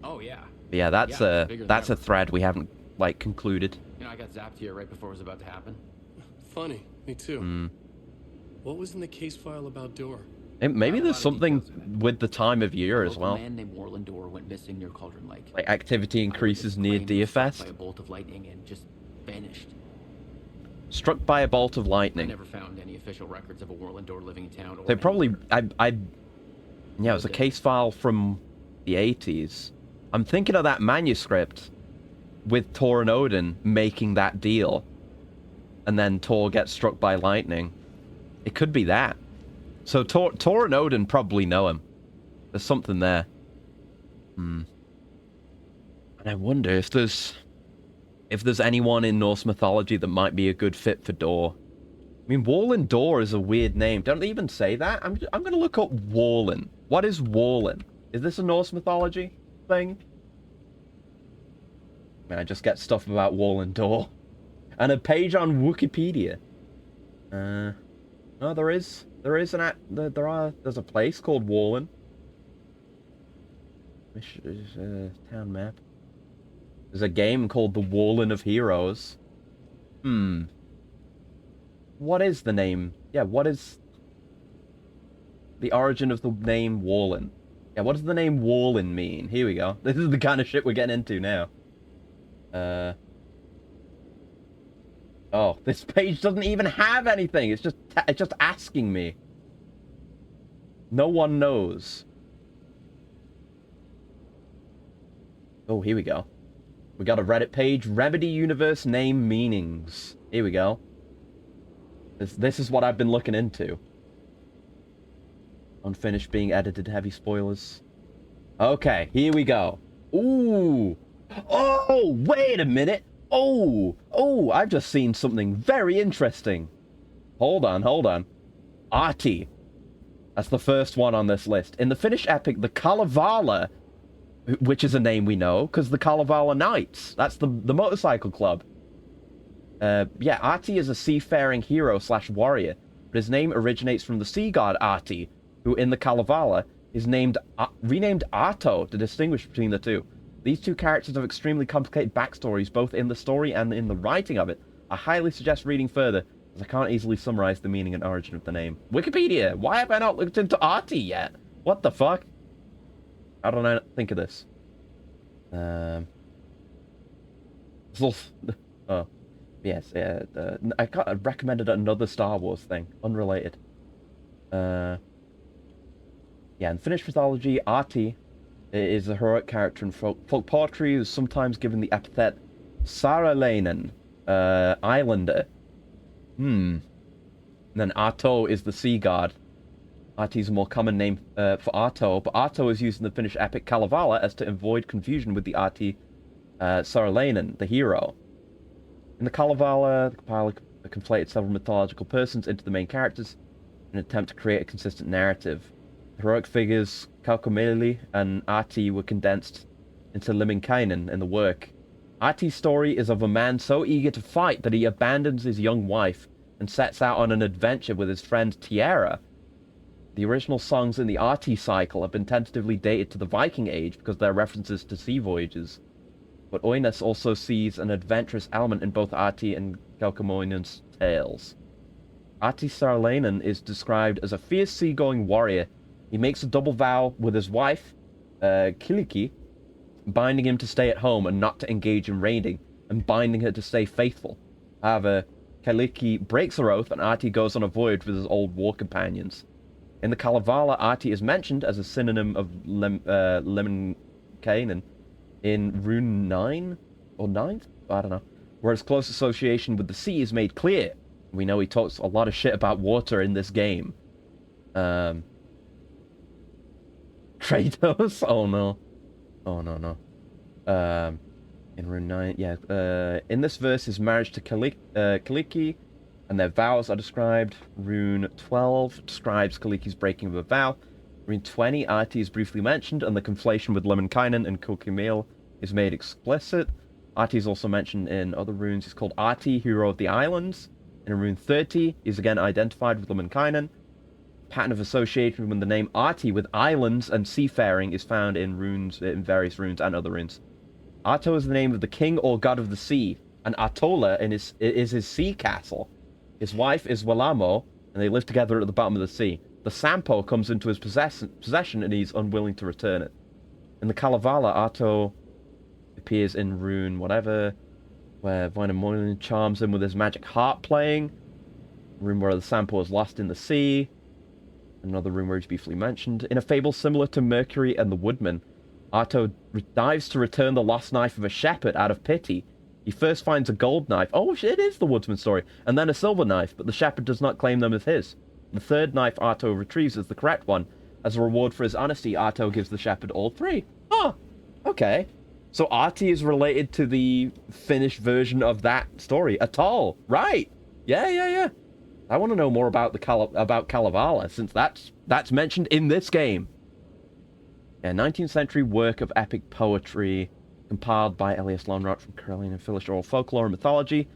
Oh yeah. But yeah, that's a thread we haven't like concluded. You know, I got zapped here right before it was about to happen. Funny, me too. What was in the case file about Door? Maybe there's something with the time of year as well. A man named Warland Door went missing near Cauldron Lake. Like activity increases near Deerfest. By a bolt of lightning and just vanished. Struck by a bolt of I lightning. never found any official records of a Warland Door living in town. They probably yeah, it was a case file from the 80s. I'm thinking of that manuscript with Tor and Odin making that deal. And then Tor gets struck by lightning. It could be that. So Tor and Odin probably know him. There's something there. And I wonder if there's anyone in Norse mythology that might be a good fit for Door. I mean, Warlin Door is a weird name. Don't they even say that? I'm going to look up Warlin. What is Warlin? Is this a Norse mythology thing? Man, I just get stuff about Warlin Door. And a page on Wikipedia. No, there's a place called Warlin. Town map. There's a game called The Warlin of Heroes. What is the name? Yeah, what is the origin of the name Warlin? Yeah, what does the name Warlin mean? Here we go. This is the kind of shit we're getting into now. Oh, this page doesn't even have anything. It's just asking me. No one knows. Oh, here we go. We got a Reddit page. Remedy Universe Name Meanings. Here we go. This is what I've been looking into. Unfinished being edited. Heavy spoilers. Okay, here we go. Ooh. Oh, wait a minute. Oh, I've just seen something very interesting. Hold on. Artie. That's the first one on this list. In the Finnish epic, the Kalevala, which is a name we know, because the Kalevala Knights, that's the motorcycle club. Yeah, Artie is a seafaring hero / warrior, but his name originates from the sea god Artie, who in the Kalevala is renamed Arto to distinguish between the two. These two characters have extremely complicated backstories, both in the story and in the writing of it. I highly suggest reading further, as I can't easily summarize the meaning and origin of the name. Wikipedia! Why have I not looked into Artie yet? What the fuck? How don't I think of this? Oh. Yes, yeah. I recommended another Star Wars thing. Unrelated. Yeah, in Finnish mythology, Ahti is a heroic character in folk poetry who is sometimes given the epithet Saarelainen, islander. And then Ahto is the sea god. Ahti is a more common name for Ahto, but Ahto is used in the Finnish epic Kalevala as to avoid confusion with the Ahti Saarelainen, the hero. In the Kalevala, the compiler conflated several mythological persons into the main characters in an attempt to create a consistent narrative. The heroic figures Kaukomieli and Ahti were condensed into Lemminkainen in the work. Ahti's story is of a man so eager to fight that he abandons his young wife and sets out on an adventure with his friend Tiera. The original songs in the Ahti cycle have been tentatively dated to the Viking Age because they're references to sea voyages. But Oines also sees an adventurous element in both Ahti and Kaukomoinen's tales. Ahti Saarelainen is described as a fierce seagoing warrior. He makes a double vow with his wife, Kyllikki, binding him to stay at home and not to engage in raiding, and binding her to stay faithful. However, Kyllikki breaks her oath and Ahti goes on a voyage with his old war companions. In the Kalevala, Ahti is mentioned as a synonym of Lemminkainen in Rune 9 or 9th? I don't know. Where his close association with the sea is made clear. We know he talks a lot of shit about water in this game. Kratos? Oh no. Oh no. In Rune 9, yeah. In this verse, his marriage to Kyllikki and their vows are described. Rune 12 describes Kyllikki's breaking of a vow. Rune 20, Ahti is briefly mentioned, and the conflation with Lemminkainen and Kaukomieli is made explicit. Ahti is also mentioned in other runes. He's called Ahti, hero of the islands. In Rune 30, he's again identified with Lemminkainen. Pattern of association with the name Ahti with islands and seafaring is found in runes, in various runes and other runes. Ahto is the name of the king or god of the sea, and Ahtola is his sea castle. His wife is Wellamo, and they live together at the bottom of the sea. The Sampo comes into his possession, and he's unwilling to return it. In the Kalevala, Ahto appears in rune whatever, where Wainamoinen charms him with his magic harp playing. Rune where the Sampo is lost in the sea. Another rune where he's briefly mentioned. In a fable similar to Mercury and the Woodman, Ahto dives to return the lost knife of a shepherd out of pity. He first finds a gold knife. Oh, it is the Woodsman story. And then a silver knife, but the shepherd does not claim them as his. The third knife Ahto retrieves is the correct one. As a reward for his honesty, Ahto gives the shepherd all three. Oh, okay. So Ahti is related to the Finnish version of that story. Atoll. Right. Yeah. I want to know more about about Kalevala, since that's mentioned in this game. A 19th century work of epic poetry compiled by Elias Lönnrot from Karelian and Finnish oral folklore and mythology,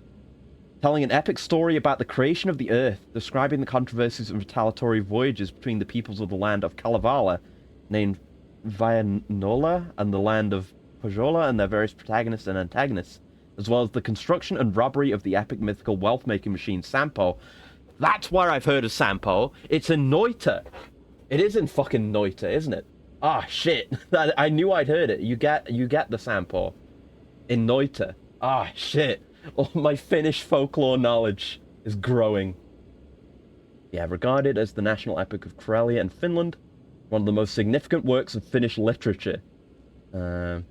telling an epic story about the creation of the earth, describing the controversies and retaliatory voyages between the peoples of the land of Kalevala, named Vainola, and the land of Pohjola, and their various protagonists and antagonists, as well as the construction and robbery of the epic mythical wealth-making machine Sampo. That's where I've heard of Sampo. It's in Noita. It is in fucking Noita, isn't it? Ah, shit. I knew I'd heard it. You get the Sampo in Noita. Ah, shit. Oh, my Finnish folklore knowledge is growing. Yeah, regarded as the national epic of Karelia and Finland, one of the most significant works of Finnish literature. The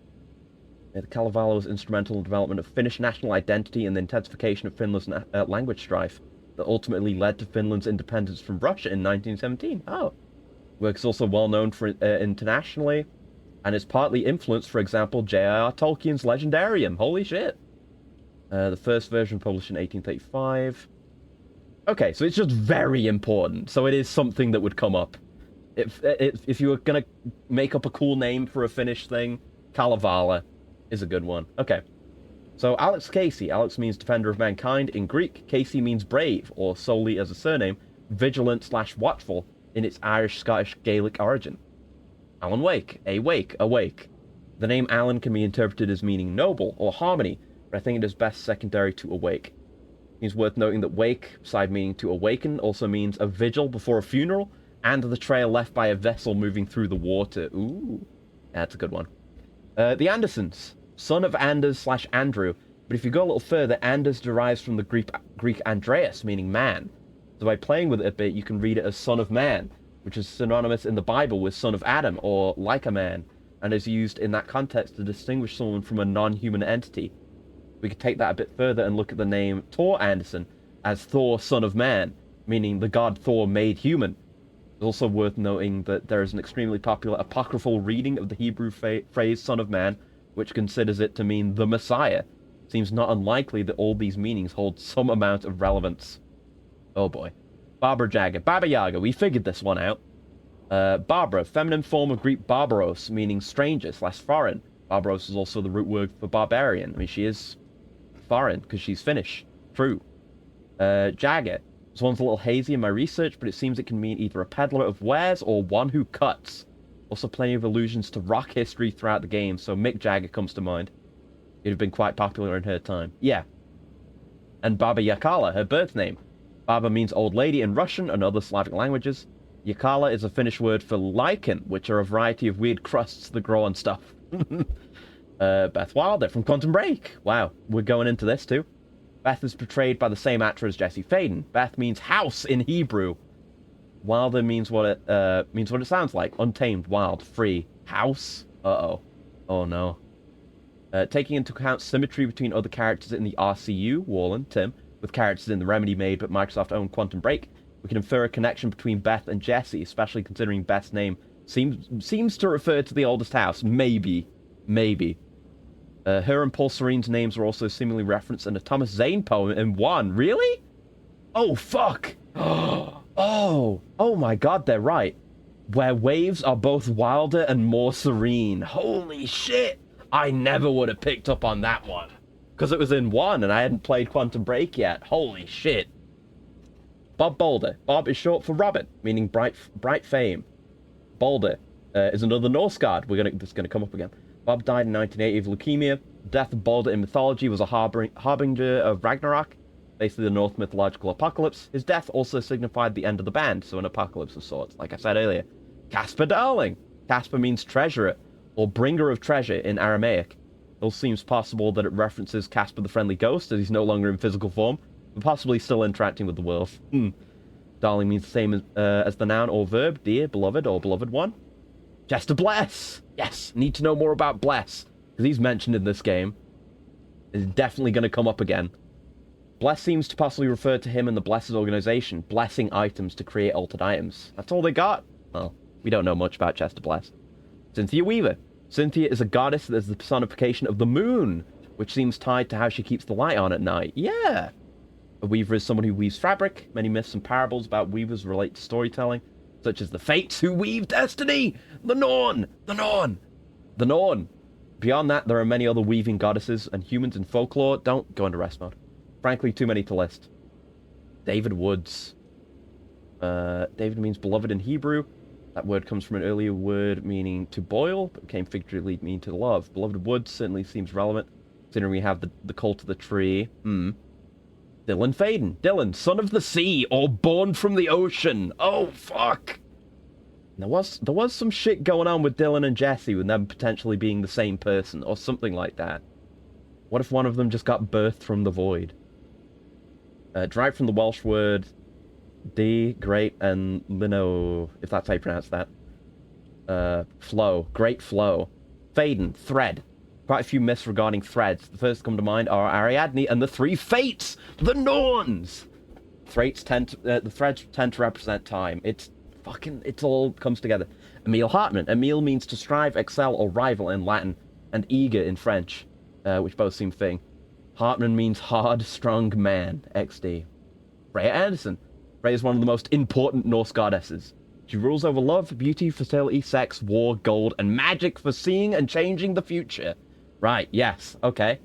Kalevala was instrumental in the development of Finnish national identity and the intensification of Finland's language strife that ultimately led to Finland's independence from Russia in 1917. Oh. Work is also well known for internationally, and is partly influenced, for example, J.R.R. Tolkien's Legendarium. Holy shit. The first version published in 1835. Okay, so it's just very important. So it is something that would come up. If you were going to make up a cool name for a Finnish thing, Kalevala is a good one. Okay. So Alex Casey. Alex means defender of mankind in Greek. Casey means brave, or solely as a surname, vigilant/watchful in its Irish, Scottish, Gaelic origin. Alan Wake. Awake. The name Alan can be interpreted as meaning noble or harmony, but I think it is best secondary to awake. It's worth noting that wake, side meaning to awaken, also means a vigil before a funeral, and the trail left by a vessel moving through the water. Ooh, that's a good one. The Andersons, son of Anders/Andrew, but if you go a little further, Anders derives from the Greek Andreas, meaning man. So by playing with it a bit, you can read it as son of man, which is synonymous in the Bible with son of Adam, or like a man, and is used in that context to distinguish someone from a non-human entity. We could take that a bit further and look at the name Thor Anderson as Thor, son of man, meaning the god Thor made human. It's also worth noting that there is an extremely popular apocryphal reading of the Hebrew phrase son of man, which considers it to mean the Messiah. Seems not unlikely that all these meanings hold some amount of relevance. Oh boy. Barbara Jagger. Baba Yaga, we figured this one out. Barbara, feminine form of Greek barbaros, meaning stranger / foreign. Barbaros is also the root word for barbarian. I mean, she is foreign because she's Finnish. True. Jagger. This one's a little hazy in my research, but it seems it can mean either a peddler of wares or one who cuts. Also plenty of allusions to rock history throughout the game, so Mick Jagger comes to mind. It'd have been quite popular in her time. Yeah. And Baba Yakala, her birth name. Baba means old lady in Russian and other Slavic languages. Yakala is a Finnish word for lichen, which are a variety of weird crusts that grow on stuff. Beth Wilder from Quantum Break. Wow, we're going into this too. Beth is portrayed by the same actor as Jesse Faden. Beth means house in Hebrew. Wilder means what it sounds like. Untamed, wild, free. House? Uh-oh. Oh no. Taking into account symmetry between other characters in the RCU, Warren, Tim, with characters in the Remedy-made but Microsoft-owned Quantum Break, we can infer a connection between Beth and Jesse, especially considering Beth's name seems to refer to the oldest house. Maybe. Her and Paul Serene's names are also seemingly referenced in a Thomas Zane poem in 1. Really? Oh, fuck! Oh my god, they're right. Where waves are both wilder and more serene. Holy shit! I never would have picked up on that one. Because it was in 1 and I hadn't played Quantum Break yet. Holy shit. Bob Boulder. Bob is short for Robin, meaning bright fame. Boulder is another Norse god. This is going to come up again. Bob died in 1980 of leukemia. The death of Balder in mythology was a harbinger of Ragnarok, basically the Norse mythological apocalypse. His death also signified the end of the band, so an apocalypse of sorts, like I said earlier. Casper Darling. Casper means treasurer, or bringer of treasure in Aramaic. It also seems possible that it references Casper the Friendly Ghost, as he's no longer in physical form, but possibly still interacting with the world. Darling means the same as the noun or verb, dear, beloved, or beloved one. Chester Bless! Yes, need to know more about Bless, because he's mentioned in this game. It's definitely going to come up again. Bless seems to possibly refer to him and the Blessed organization, blessing items to create altered items. That's all they got. Well, we don't know much about Chester Bless. Cynthia Weaver. Cynthia is a goddess that is the personification of the moon, which seems tied to how she keeps the light on at night. Yeah! A weaver is someone who weaves fabric. Many myths and parables about weavers relate to storytelling, such as the Fates who weave destiny! The Norn! Beyond that, there are many other weaving goddesses and humans in folklore. Don't go into rest mode. Frankly, too many to list. David Woods. David means beloved in Hebrew. That word comes from an earlier word meaning to boil, but became figuratively mean to love. Beloved Woods certainly seems relevant, considering we have the cult of the tree. Dylan Faden. Dylan, son of the sea, or born from the ocean. Oh, fuck! There was some shit going on with Dylan and Jesse, with them potentially being the same person, or something like that. What if one of them just got birthed from the void? Derived from the Welsh word D, great, and lino, if that's how you pronounce that. Flow. Great flow. Faden. Thread. Quite a few myths regarding threads. The first to come to mind are Ariadne and the three Fates! The Norns! The threads tend to represent time. It all comes together. Emil Hartman. Emil means to strive, excel, or rival in Latin, and eager in French, which both seem fitting. Hartman means hard, strong man. XD. Freya Anderson. Freya is one of the most important Norse goddesses. She rules over love, beauty, fertility, sex, war, gold, and magic for seeing and changing the future. Right, yes, okay.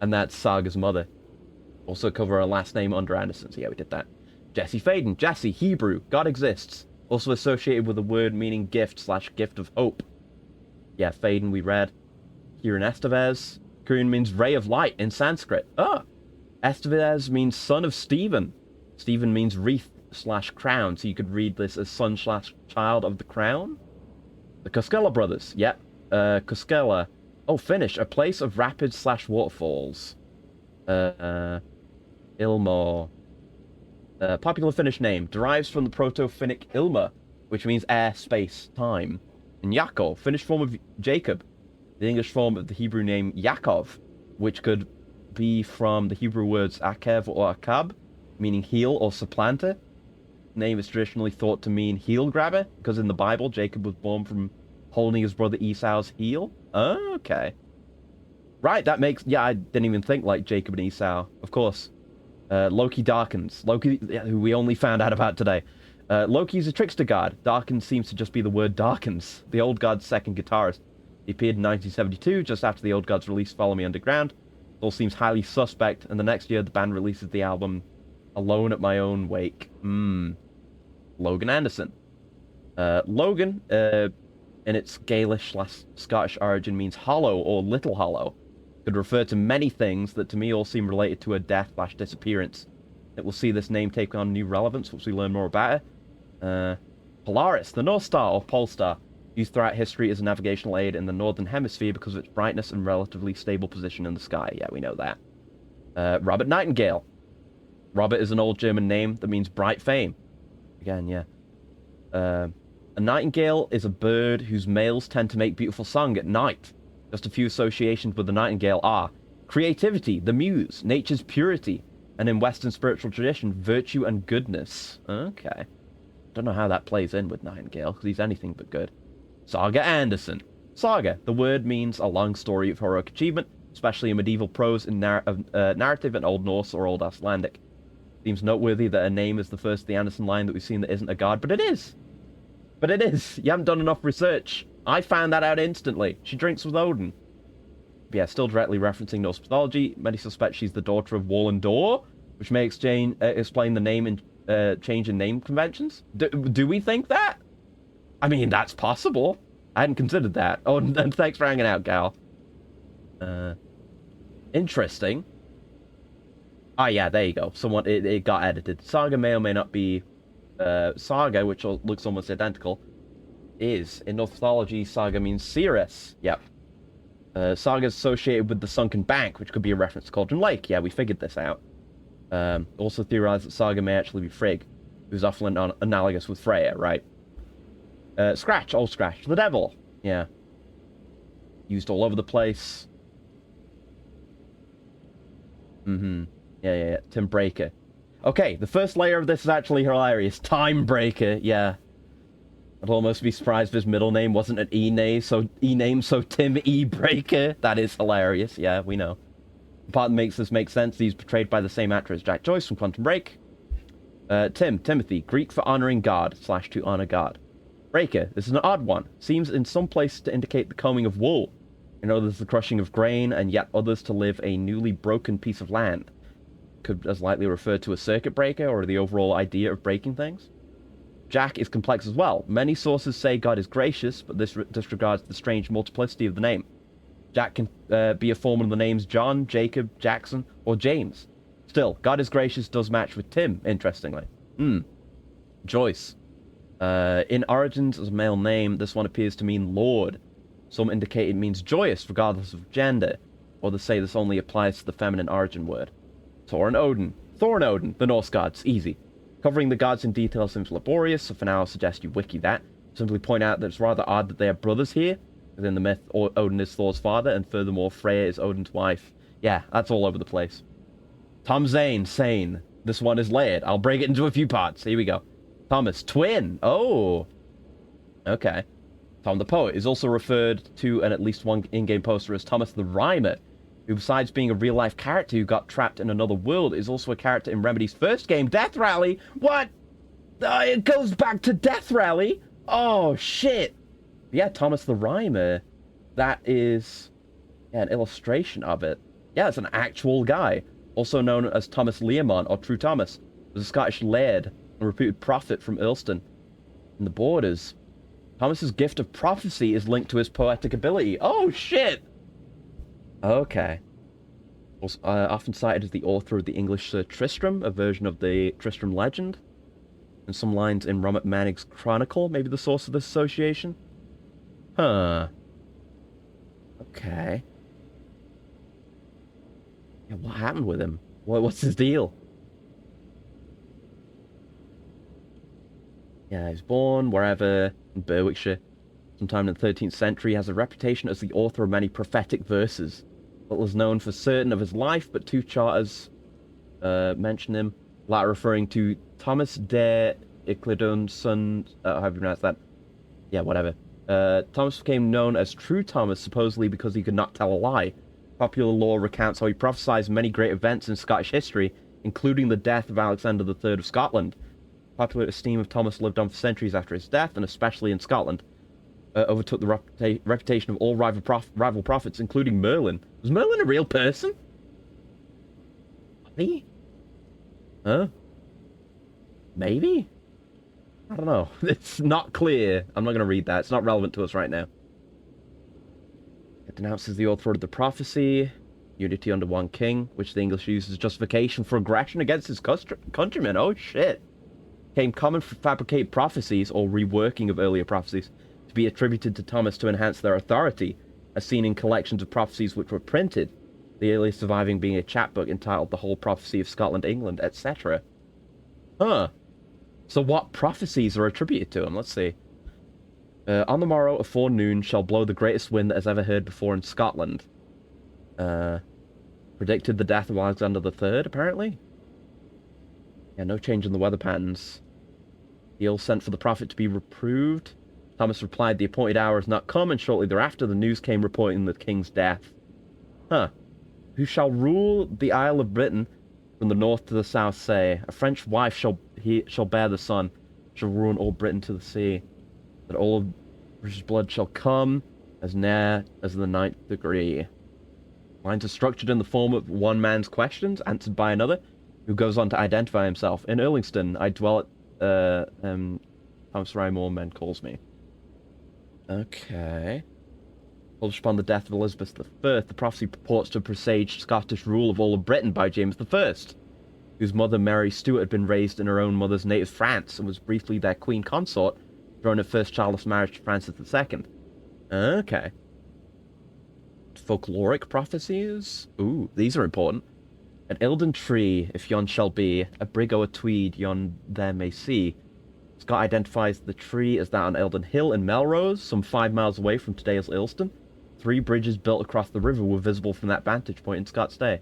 And that's Saga's mother. Also cover her last name under Anderson, so yeah, we did that. Jesse Faden. Jesse, Hebrew. God exists. Also associated with a word meaning gift/gift of hope. Yeah, Faden we read. Kieran Estevez. Kieran means ray of light in Sanskrit. Oh! Estevez means son of Stephen. Stephen means wreath/crown, so you could read this as son/child of the crown. The Koskela brothers. Yep. Koskela. Oh, Finnish. A place of rapids/waterfalls. Ilmor. Popular Finnish name. Derives from the Proto-Finnic Ilma, which means air, space, time. And Yaakov, Finnish form of Jacob. The English form of the Hebrew name Yaakov, which could be from the Hebrew words Akev or Akab, meaning heel or supplanter. Name is traditionally thought to mean heel grabber, because in the Bible, Jacob was born from holding his brother Esau's heel. Oh, okay. Right, that makes... Yeah, I didn't even think like Jacob and Esau. Of course. Loki darkens. Loki, who we only found out about today. Loki's a trickster god. Darkens seems to just be the word darkens. The old god's second guitarist. He appeared in 1972, just after the old god's release Follow Me Underground. It all seems highly suspect, and the next year the band releases the album Alone at My Own Wake. Logan Anderson. Logan, in its Gaelish/Scottish origin, means hollow or little hollow. Could refer to many things that to me all seem related to a death/disappearance. It will see this name take on new relevance once we learn more about it. Polaris, the North Star or Pole Star, used throughout history as a navigational aid in the Northern Hemisphere because of its brightness and relatively stable position in the sky. Yeah, we know that. Robert Nightingale. Robert is an old German name that means bright fame. Again, yeah. A nightingale is a bird whose males tend to make beautiful song at night. Just a few associations with the nightingale are creativity, the muse, nature's purity, and in Western spiritual tradition, virtue and goodness. Okay. Don't know how that plays in with Nightingale, because he's anything but good. Saga Anderson. Saga. The word means a long story of heroic achievement, especially in medieval prose and narrative in Old Norse or Old Icelandic. Seems noteworthy that a name is the first of the Anderson line that we've seen that isn't a god, but it is. But it is. You haven't done enough research. I found that out instantly. She drinks with Odin. But yeah, still directly referencing Norse mythology. Many suspect she's the daughter of Wallendor, which may explain the name and change in name conventions. Do we think that? I mean, that's possible. I hadn't considered that. Oh, and thanks for hanging out, gal. Interesting. Ah, yeah, there you go. It got edited. Saga may or may not be... Saga, which looks almost identical, is, in Norse mythology, Saga means Ceres. Yep. Saga is associated with the sunken bank, which could be a reference to Cauldron Lake. Yeah, we figured this out. Also theorized that Saga may actually be Frigg, who's often analogous with Freya, right? Scratch, old Scratch. The devil. Yeah. Used all over the place. Yeah. Tim Breaker. Okay, the first layer of this is actually hilarious. Time Breaker, yeah. I'd almost be surprised if his middle name wasn't an E-name, so Tim E. Breaker. That is hilarious, yeah, we know. The part that makes this make sense, he's portrayed by the same actor as Jack Joyce from Quantum Break. Timothy, Greek for honoring God, / to honor God. Breaker, this is an odd one. Seems in some places to indicate the combing of wool, in others the crushing of grain, and yet others to live a newly broken piece of land. Could as likely refer to a circuit breaker or the overall idea of breaking things. Jack is complex as well. Many sources say God is gracious, but this disregards the strange multiplicity of the name. Jack can be a form of the names John, Jacob, Jackson, or James. Still, God is gracious does match with Tim, interestingly. Joyce. In origins as a male name, this one appears to mean Lord. Some indicate it means joyous, regardless of gender, or they say this only applies to the feminine origin word. Thor and Odin. Thor and Odin, the Norse gods. Easy. Covering the gods in detail seems laborious, so for now I'll suggest you wiki that. Simply point out that it's rather odd that they are brothers here. Within the myth, Odin is Thor's father, and furthermore, Freya is Odin's wife. Yeah, that's all over the place. Tom Zane, sane. This one is layered. I'll break it into a few parts. Here we go. Thomas, twin. Oh. Okay. Tom the Poet is also referred to in at least one in-game poster as Thomas the Rhymer, who besides being a real-life character who got trapped in another world, is also a character in Remedy's first game, Death Rally. What? It goes back to Death Rally? Oh, shit. Yeah, Thomas the Rhymer. That is an illustration of it. Yeah, it's an actual guy. Also known as Thomas Learmont, or True Thomas. Was a Scottish laird and reputed prophet from Earlston in the Borders. Thomas's gift of prophecy is linked to his poetic ability. Oh, shit! Okay. Also, often cited as the author of the English Sir Tristram, a version of the Tristram legend. And some lines in Robert Manning's Chronicle, maybe the source of this association. Huh. Okay. Yeah, what happened with him? What's his deal? Yeah, he was born wherever in Berwickshire, sometime in the 13th century. He has a reputation as the author of many prophetic verses. Little is known for certain of his life, but two charters mention him, latter referring to Thomas de Icledon, son. How do you pronounce that? Yeah, whatever. Thomas became known as True Thomas, supposedly because he could not tell a lie. Popular lore recounts how he prophesied many great events in Scottish history, including the death of Alexander III of Scotland. Popular esteem of Thomas lived on for centuries after his death, and especially in Scotland. Overtook the reputation of all rival prophets, including Merlin. Was Merlin a real person? Me? Huh? Maybe? I don't know. It's not clear. I'm not going to read that. It's not relevant to us right now. It denounces the author of the prophecy, unity under one king, which the English use as justification for aggression against his countrymen. Oh, shit. Became common for fabricated prophecies, or reworking of earlier prophecies, to be attributed to Thomas to enhance their authority, as seen in collections of prophecies which were printed, the earliest surviving being a chapbook entitled The Whole Prophecy of Scotland, England, etc. Huh. So what prophecies are attributed to him? Let's see. On the morrow of forenoon shall blow the greatest wind that has ever heard before in Scotland. Predicted the death of Alexander III, apparently? Yeah, no change in the weather patterns. He all sent for the prophet to be reproved. Thomas replied, the appointed hour has not come, and shortly thereafter the news came reporting the king's death. Huh. Who shall rule the Isle of Britain from the north to the south say, a French wife shall bear the son, shall ruin all Britain to the sea, that all of British blood shall come as near as the 9th degree. Lines are structured in the form of one man's questions, answered by another, who goes on to identify himself. In Erlingston, I dwell at Thomas Rymore, men calls me. Okay. Published upon the death of Elizabeth I, the prophecy purports to presage Scottish rule of all of Britain by James I, whose mother Mary Stuart had been raised in her own mother's native France and was briefly their queen consort during her first childless marriage to Francis II. Okay. Folkloric prophecies? Ooh, these are important. An Ilden tree, if yon shall be, a brig o' a tweed yon there may see. Scott identifies the tree as that on Eldon Hill in Melrose, some 5 miles away from today's Ilston. 3 bridges built across the river were visible from that vantage point in Scott's day.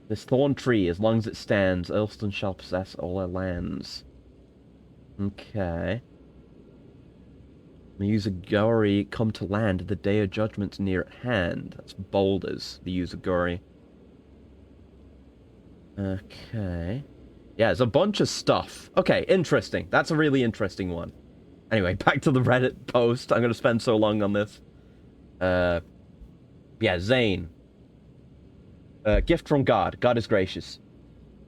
This thorn tree, as long as it stands, Ilston shall possess all her lands. Okay. Musagori come to land, the day of judgment's near at hand. That's boulders, the Usagori. Okay. Yeah, there's a bunch of stuff. Okay, interesting. That's a really interesting one. Anyway, back to the Reddit post. I'm going to spend so long on this. Yeah, Zane. Gift from God. God is gracious.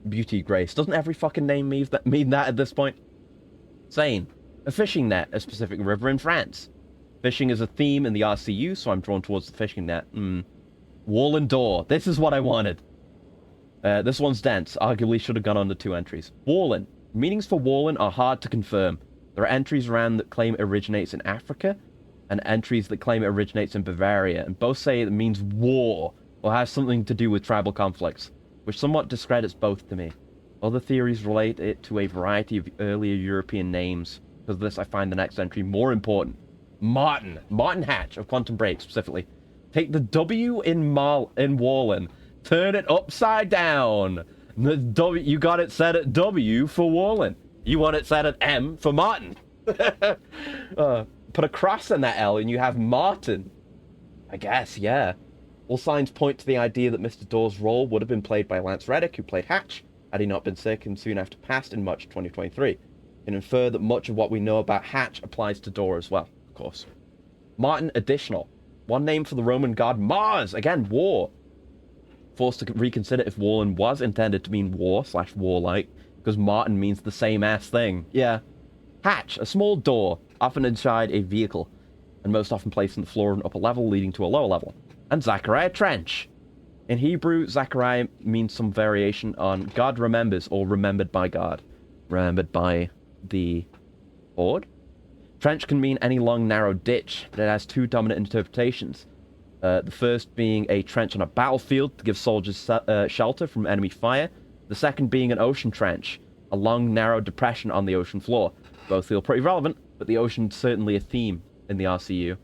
Beauty, grace. Doesn't every fucking name mean that at this point? Zane. A fishing net, a specific river in France. Fishing is a theme in the RCU, so I'm drawn towards the fishing net. Wall and door. This is what I wanted. This one's dense. Arguably should have gone under 2 entries. Wallen. Meanings for Wallen are hard to confirm. There are entries around that claim it originates in Africa, and entries that claim it originates in Bavaria, and both say it means war, or has something to do with tribal conflicts, which somewhat discredits both to me. Other theories relate it to a variety of earlier European names. Because of this, I find the next entry more important. Martin. Martin Hatch of Quantum Break, specifically. Take the W in Wallen. Turn it upside down. The W, you got it set at W for Wallen. You want it set at M for Martin. Put a cross in that L and you have Martin. I guess, yeah. All signs point to the idea that Mr. Dawes' role would have been played by Lance Reddick, who played Hatch, had he not been sick and soon after passed in March 2023. And infer that much of what we know about Hatch applies to Daw as well, of course. Martin additional. One name for the Roman god Mars. Again, war. Forced to reconsider if Wallen was intended to mean war/warlike, because Martin means the same ass thing. Yeah. Hatch, a small door, often inside a vehicle, and most often placed on the floor of an upper level leading to a lower level. And Zachariah Trench. In Hebrew, Zachariah means some variation on God remembers or remembered by God. Remembered by the board. Trench can mean any long, narrow ditch, but it has 2 dominant interpretations. The first being a trench on a battlefield to give soldiers shelter from enemy fire. The second being an ocean trench, a long, narrow depression on the ocean floor. Both feel pretty relevant, but the ocean's certainly a theme in the RCU.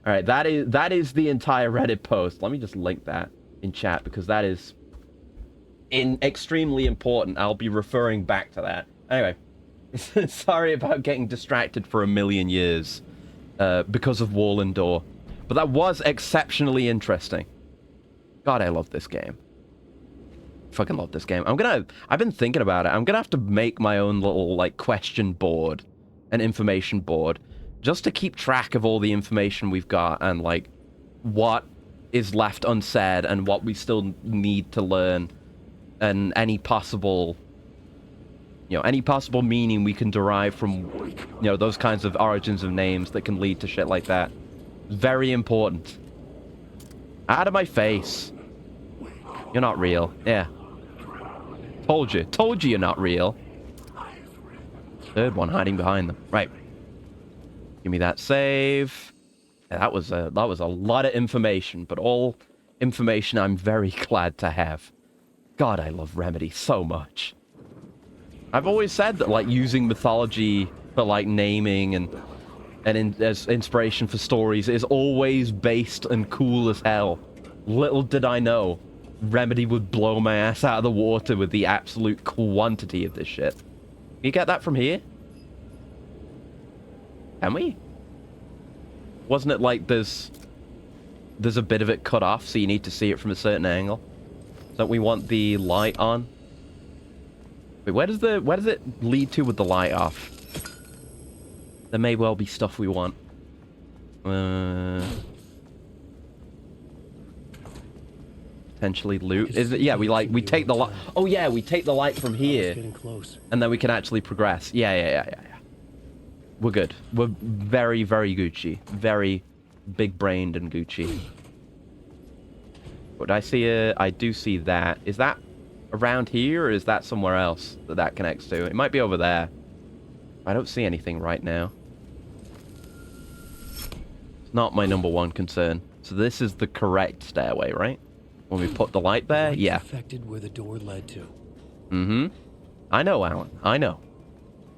Alright, that is the entire Reddit post. Let me just link that in chat, because that is extremely important. I'll be referring back to that. Anyway, sorry about getting distracted for a million years because of Wall and Door. But that was exceptionally interesting. God, I love this game. Fucking love this game. I've been thinking about it. I'm gonna have to make my own little, like, question board, an information board, just to keep track of all the information we've got and, like, what is left unsaid and what we still need to learn, and any possible meaning we can derive from, those kinds of origins of names that can lead to shit like that. Very important. Out of my face. You're not real. Yeah. Told you you're not real. Third one hiding behind them. Right. Give me that save. Yeah, that was a lot of information, but all information I'm very glad to have. God, I love Remedy so much. I've always said that, like, using mythology for, like, naming and as inspiration for stories is always based and cool as hell. Little did I know Remedy would blow my ass out of the water with the absolute quantity of this shit. Can you get that from here? Can we? Wasn't it like there's a bit of it cut off, so you need to see it from a certain angle? Don't we want the light on? Wait, where does it lead to with the light off? There may well be stuff we want. Potentially loot. Is it? Yeah, we take the light. Oh yeah, we take the light from here, and then we can actually progress. Yeah. We're good. We're very, very Gucci. Very big-brained and Gucci. What I see? I do see that. Is that around here, or is that somewhere else that connects to? It might be over there. I don't see anything right now. It's not my number one concern. So this is the correct stairway, right? When we put the light there? Yeah. Affected where the door led to. Mm-hmm. I know, Alan. I know.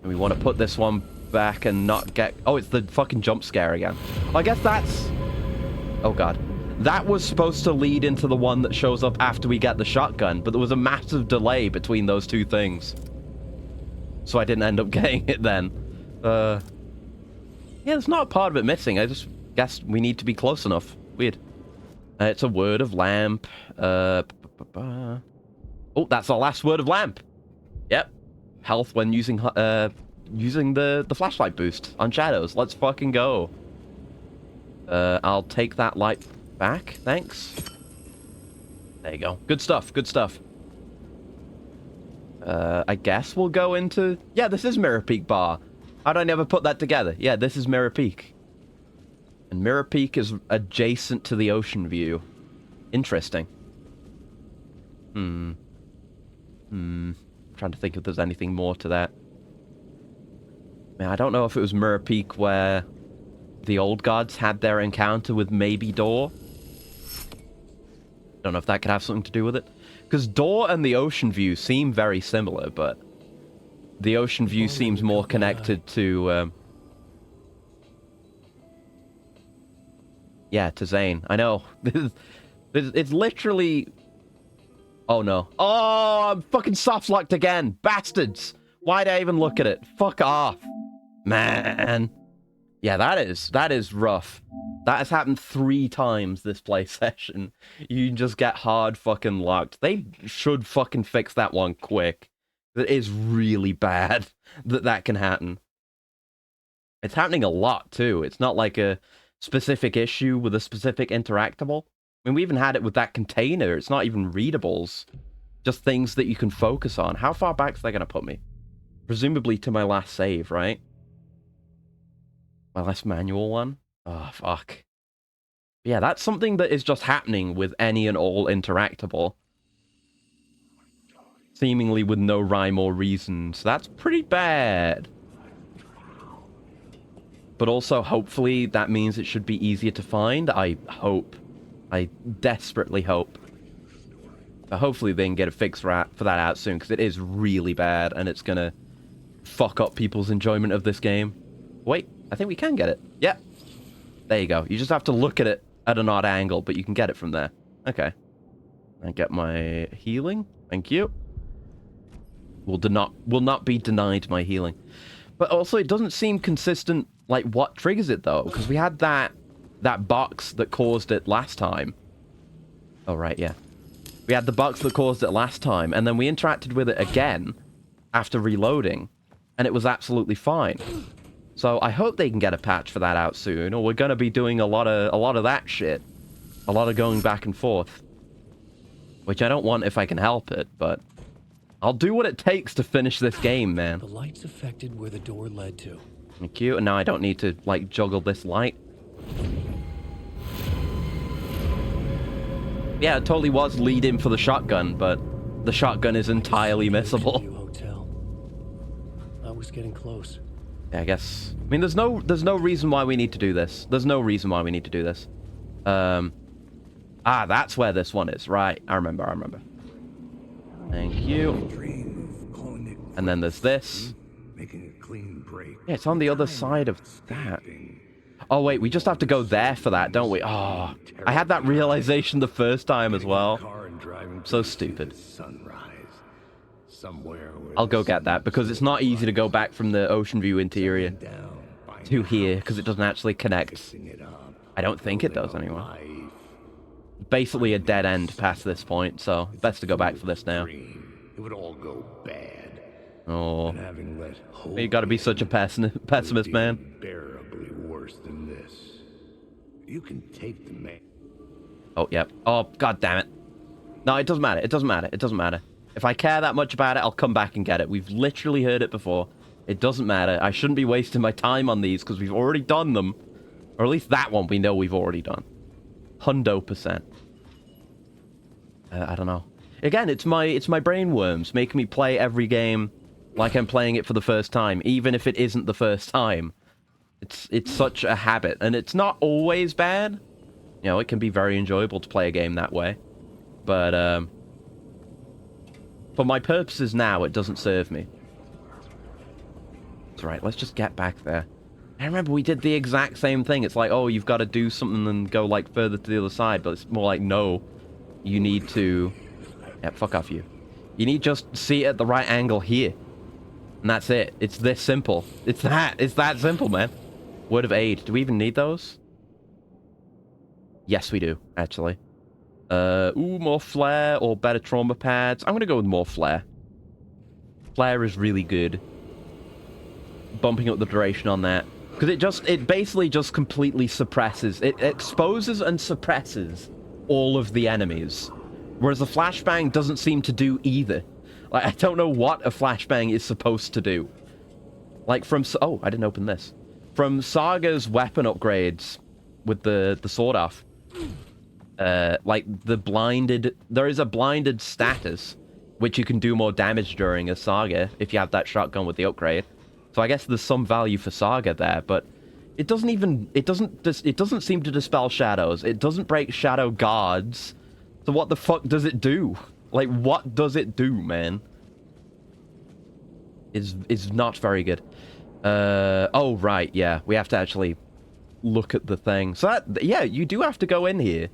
And we want to put this one back and not get... Oh, it's the fucking jump scare again. I guess that's... Oh, God. That was supposed to lead into the one that shows up after we get the shotgun, but there was a massive delay between those two things. So I didn't end up getting it then. Yeah, there's not a part of it missing. I just guess we need to be close enough. Weird. It's a word of lamp. Oh, that's our last word of lamp. Yep. Health when using the flashlight boost on shadows. Let's fucking go. I'll take that light back. Thanks. There you go. Good stuff. Good stuff. I guess we'll go into... Yeah, this is Mirror Peak Bar. How'd I never put that together? Yeah, this is Mirror Peak. And Mirror Peak is adjacent to the ocean view. Interesting. I'm trying to think if there's anything more to that. Man, I don't know if it was Mirror Peak where the old gods had their encounter with maybe Door. Don't know if that could have something to do with it. Because Door and the ocean view seem very similar, but the ocean view seems more connected to... Yeah, to Zane. I know. It's literally... Oh, no. Oh, I'm fucking soft-locked again. Bastards. Why'd I even look at it? Fuck off. Man. Yeah, that is rough. That has happened 3 times this play session. You just get hard fucking locked. They should fucking fix that one quick. It is really bad that can happen. It's happening a lot, too. It's not like a specific issue with a specific interactable. I mean, we even had it with that container. It's not even readables. Just things that you can focus on. How far back is that going to put me? Presumably to my last save, right? My last manual one? Oh, fuck. Yeah, that's something that is just happening with any and all interactable. Seemingly with no rhyme or reason. So that's pretty bad. But also, hopefully, that means it should be easier to find. I hope. I desperately hope. But hopefully they can get a fix for that out soon, because it is really bad, and it's gonna fuck up people's enjoyment of this game. Wait, I think we can get it. Yeah. There you go. You just have to look at it at an odd angle, but you can get it from there. Okay. I get my healing. Thank you. Will not be denied my healing. But also, it doesn't seem consistent, like, what triggers it, though. Because we had that box that caused it last time. Oh, right, yeah. We had the box that caused it last time, and then we interacted with it again after reloading, and it was absolutely fine. So I hope they can get a patch for that out soon, or we're going to be doing a lot of that shit. A lot of going back and forth. Which I don't want if I can help it, but I'll do what it takes to finish this game, man. The light's affected where the door led to. Thank you, and now I don't need to, like, juggle this light. Yeah, it totally was lead-in for the shotgun, but the shotgun is entirely missable. Hotel. I was getting close. Yeah, I guess. I mean, there's no reason why we need to do this. There's no reason why we need to do this. That's where this one is. Right, I remember. Thank you. And then there's this. Making a clean break. Yeah, it's on the other side of that. Oh, wait, we just have to go there for that, don't we? Oh, I had that realization the first time as well. So stupid. I'll go get that, because it's not easy to go back from the Ocean View interior to here, because it doesn't actually connect. I don't think it does, anyway. Basically a dead end past this point, so best to go back for this now. It would all go bad. Oh, you gotta be such a pessimist, man. Unbearably worse than this. You can take the man. Oh, yep. Oh, god damn it. No, it doesn't matter. It doesn't matter. It doesn't matter. If I care that much about it, I'll come back and get it. We've literally heard it before. It doesn't matter. I shouldn't be wasting my time on these because we've already done them. Or at least that one we know we've already done. 100%. I don't know. Again, it's my brain worms making me play every game like I'm playing it for the first time, even if it isn't the first time. It's such a habit, and it's not always bad. You know, it can be very enjoyable to play a game that way. But, for my purposes now, it doesn't serve me. That's right, let's just get back there. I remember we did the exact same thing. It's like, oh, you've got to do something and go, like, further to the other side. But it's more like, no, you need to... Yeah, fuck off you. You need just see it at the right angle here. And that's it. It's this simple. It's that simple, man. Word of aid. Do we even need those? Yes, we do, actually. More flare or better trauma pads. I'm going to go with more flare. Flare is really good. Bumping up the duration on that. Because it basically just completely suppresses. It exposes and suppresses all of the enemies. Whereas the flashbang doesn't seem to do either. Like, I don't know what a flashbang is supposed to do. Like, from... Oh, I didn't open this. From Saga's weapon upgrades with the sword off. Like, the blinded... There is a blinded status, which you can do more damage during as Saga, if you have that shotgun with the upgrade. So I guess there's some value for Saga there, but... It doesn't even... It doesn't seem to dispel shadows. It doesn't break shadow guards. So what the fuck does it do? Like, what does it do, man? Is not very good. Oh, right, yeah. We have to actually look at the thing. So that... Yeah, you do have to go in here.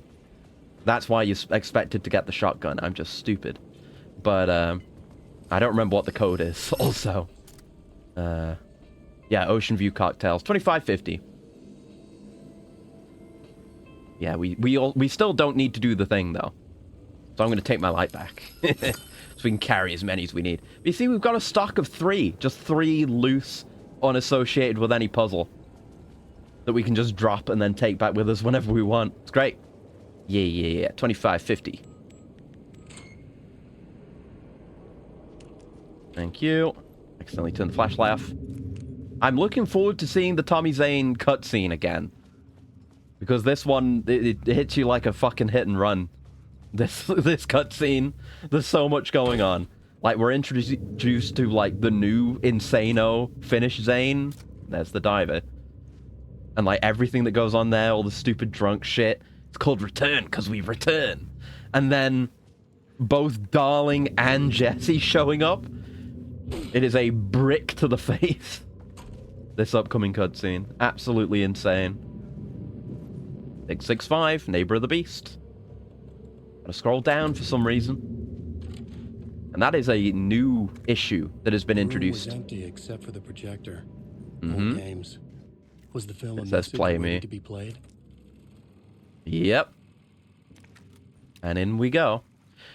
That's why you're expected to get the shotgun. I'm just stupid. But, I don't remember what the code is, also. Yeah, Ocean View cocktails. 25.50. Yeah, we still don't need to do the thing, though. So I'm going to take my light back. So we can carry as many as we need. But you see, we've got a stock of 3. Just 3 loose, unassociated with any puzzle. That we can just drop and then take back with us whenever we want. It's great. Yeah. 25.50. Thank you. Accidentally turned the flashlight off. I'm looking forward to seeing the Tommy Zane cutscene again. Because this one, it hits you like a fucking hit and run. This cutscene, there's so much going on. Like, we're introduced to, like, the new Insano finish Zane. There's the diver. And, like, everything that goes on there, all the stupid drunk shit. It's called Return, because we return. And then both Darling and Jesse showing up. It is a brick to the face. This upcoming cutscene. Absolutely insane. 665, Neighbor of the Beast. Gotta scroll down for some reason. And that is a new issue that has been introduced. The room was empty except for the projector. Mm-hmm. More games. Was the film It says play me. to be played? Yep. And in we go.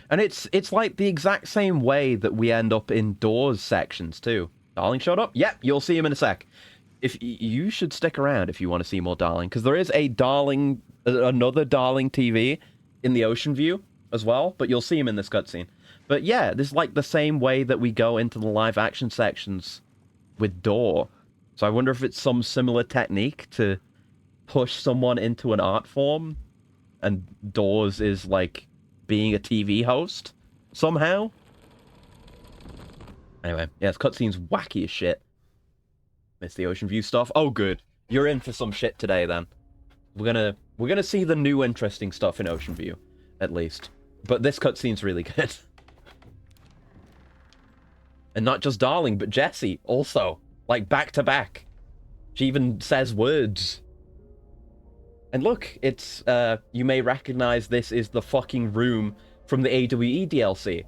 And it's like the exact same way that we end up in Doors sections too. Darling showed up? Yep, you'll see him in a sec. If you should stick around if you want to see more Darling, because there is another Darling TV in the Ocean View as well, but you'll see him in this cutscene. But yeah, this is like the same way that we go into the live action sections with Door. So I wonder if it's some similar technique to push someone into an art form, and Doors is like being a TV host somehow. Anyway, yeah, this cutscene's wacky as shit. Miss the Ocean View stuff. Oh, good. You're in for some shit today, then. We're gonna see the new interesting stuff in Ocean View, at least. But this cutscene's really good. And not just Darling, but Jessie also. Like, back to back. She even says words. And look, it's, you may recognize this is the fucking room from the AWE DLC,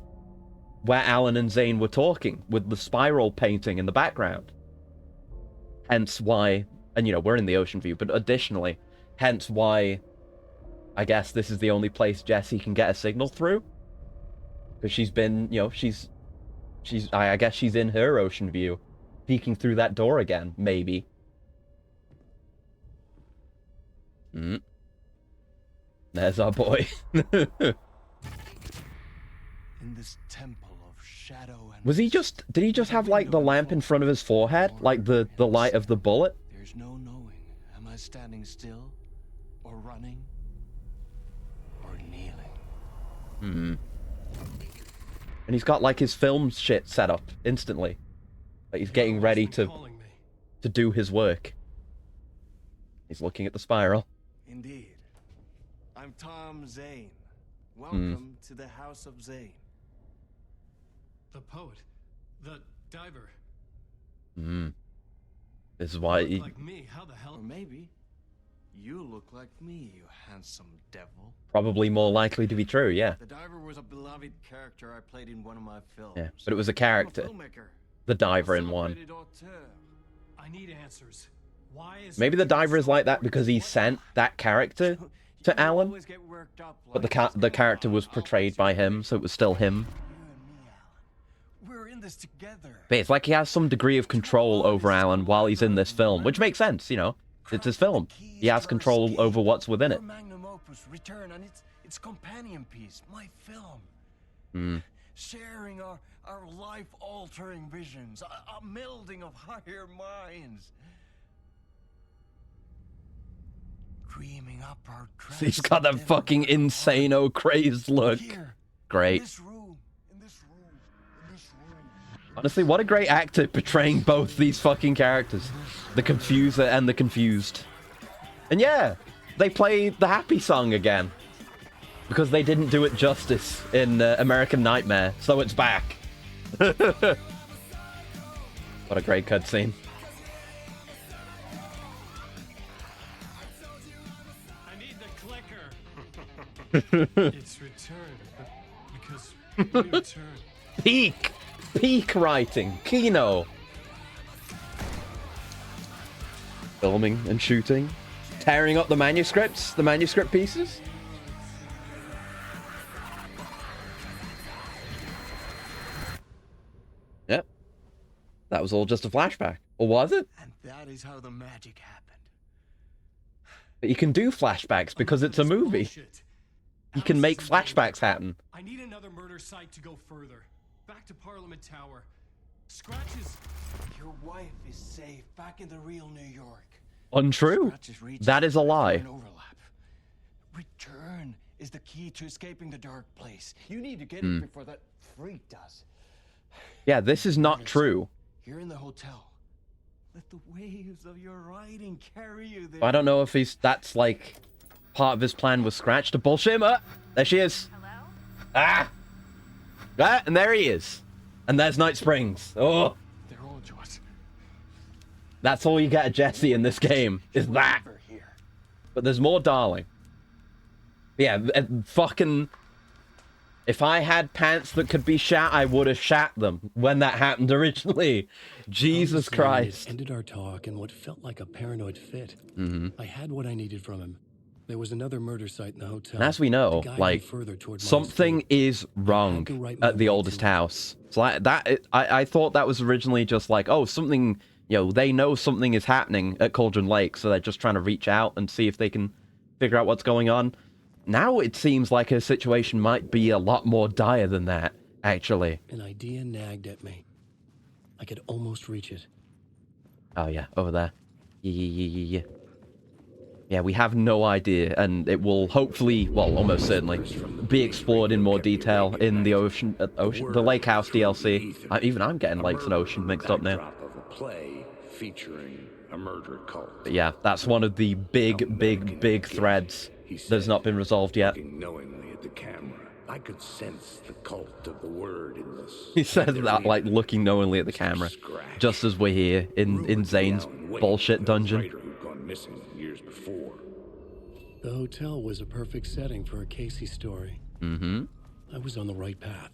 where Alan and Zane were talking, with the spiral painting in the background. Hence why, and you know, we're in the Ocean View, but additionally, hence why I guess this is the only place Jessie can get a signal through. Because she's been, you know, I guess she's in her Ocean View, peeking through that door again, maybe. There's our boy. In this temple of shadow and did he just have like the lamp in front of his forehead? Like the light of the bullet? There's no knowing. Am I standing still? Or running? Or kneeling? And he's got like his film shit set up instantly. Like he's getting ready to do his work. He's looking at the spiral. Indeed. I'm Tom Zane. Welcome to the House of Zane. The poet. The diver. This is why he... Like me, how the hell? Or maybe you look like me, you handsome devil. Probably more likely to be true, yeah. The diver was a beloved character I played in one of my films. Yeah, but it was a character. The diver in one. I need answers. Why is Maybe the diver is like that because he sent that character to Alan, but the character was portrayed by him, so it was still him. We're in this together. But it's like he has some degree of control over Alan while he's in this film, which makes sense, you know. It's his film. He has control over what's within it. Magnum opus return and its companion piece, my film. Sharing our life-altering visions, a melding of higher minds. Dreaming up our He's got that fucking insano crazed look. Great. Honestly, what a great actor portraying both these fucking characters. The confuser and the confused. And yeah, they play the happy song again. Because they didn't do it justice in American Nightmare, so it's back. What a great cutscene. It's returned because we returned. Peak writing. Kino. Filming and shooting. Tearing up the manuscripts, the manuscript pieces. Yep. That was all just a flashback. Or was it? And that is how the magic happened. But you can do flashbacks because it's a movie. You can make flashbacks happen. I need another murder site to go further. Back to Parliament Tower. Scratches. Your wife is safe back in the real New York. Untrue. That is a lie. Return is the key to escaping the dark place. You need to get it before that freak does. Yeah, this is not true. Here in the hotel. Let the waves of your writing carry you there. I don't know if that's like part of his plan with Scratch to bullshit him. There she is. Hello? Ah, and there he is. And there's Night Springs. Oh. They're all to us. That's all you get, Jesse, in this game, is that. But there's more, darling. Yeah, fucking... If I had pants that could be shat, I would have shat them when that happened originally. Jesus Christ. Ended our talk in what felt like a paranoid fit. I had what I needed from him. There was another murder site in the hotel. And as we know, like, something is wrong at the oldest house. So I thought that was originally just like, oh, something, you know, they know something is happening at Cauldron Lake, so they're just trying to reach out and see if they can figure out what's going on. Now it seems like her situation might be a lot more dire than that, actually. An idea nagged at me. I could almost reach it. Oh, yeah, over there. Yeah. Yeah, we have no idea, and it will hopefully, well, almost certainly, be explored in more detail in the the Lake House DLC. Even I'm getting lakes and ocean mixed up now. Of a play featuring a murder cult. But yeah, that's one of the big threads that's not been resolved yet. Knowingly at the camera, I could sense the cult of the word in this. He says that like looking knowingly at the camera, just as we're here in Zane's bullshit dungeon. Missing years before. The hotel was a perfect setting for a Casey story. I was on the right path.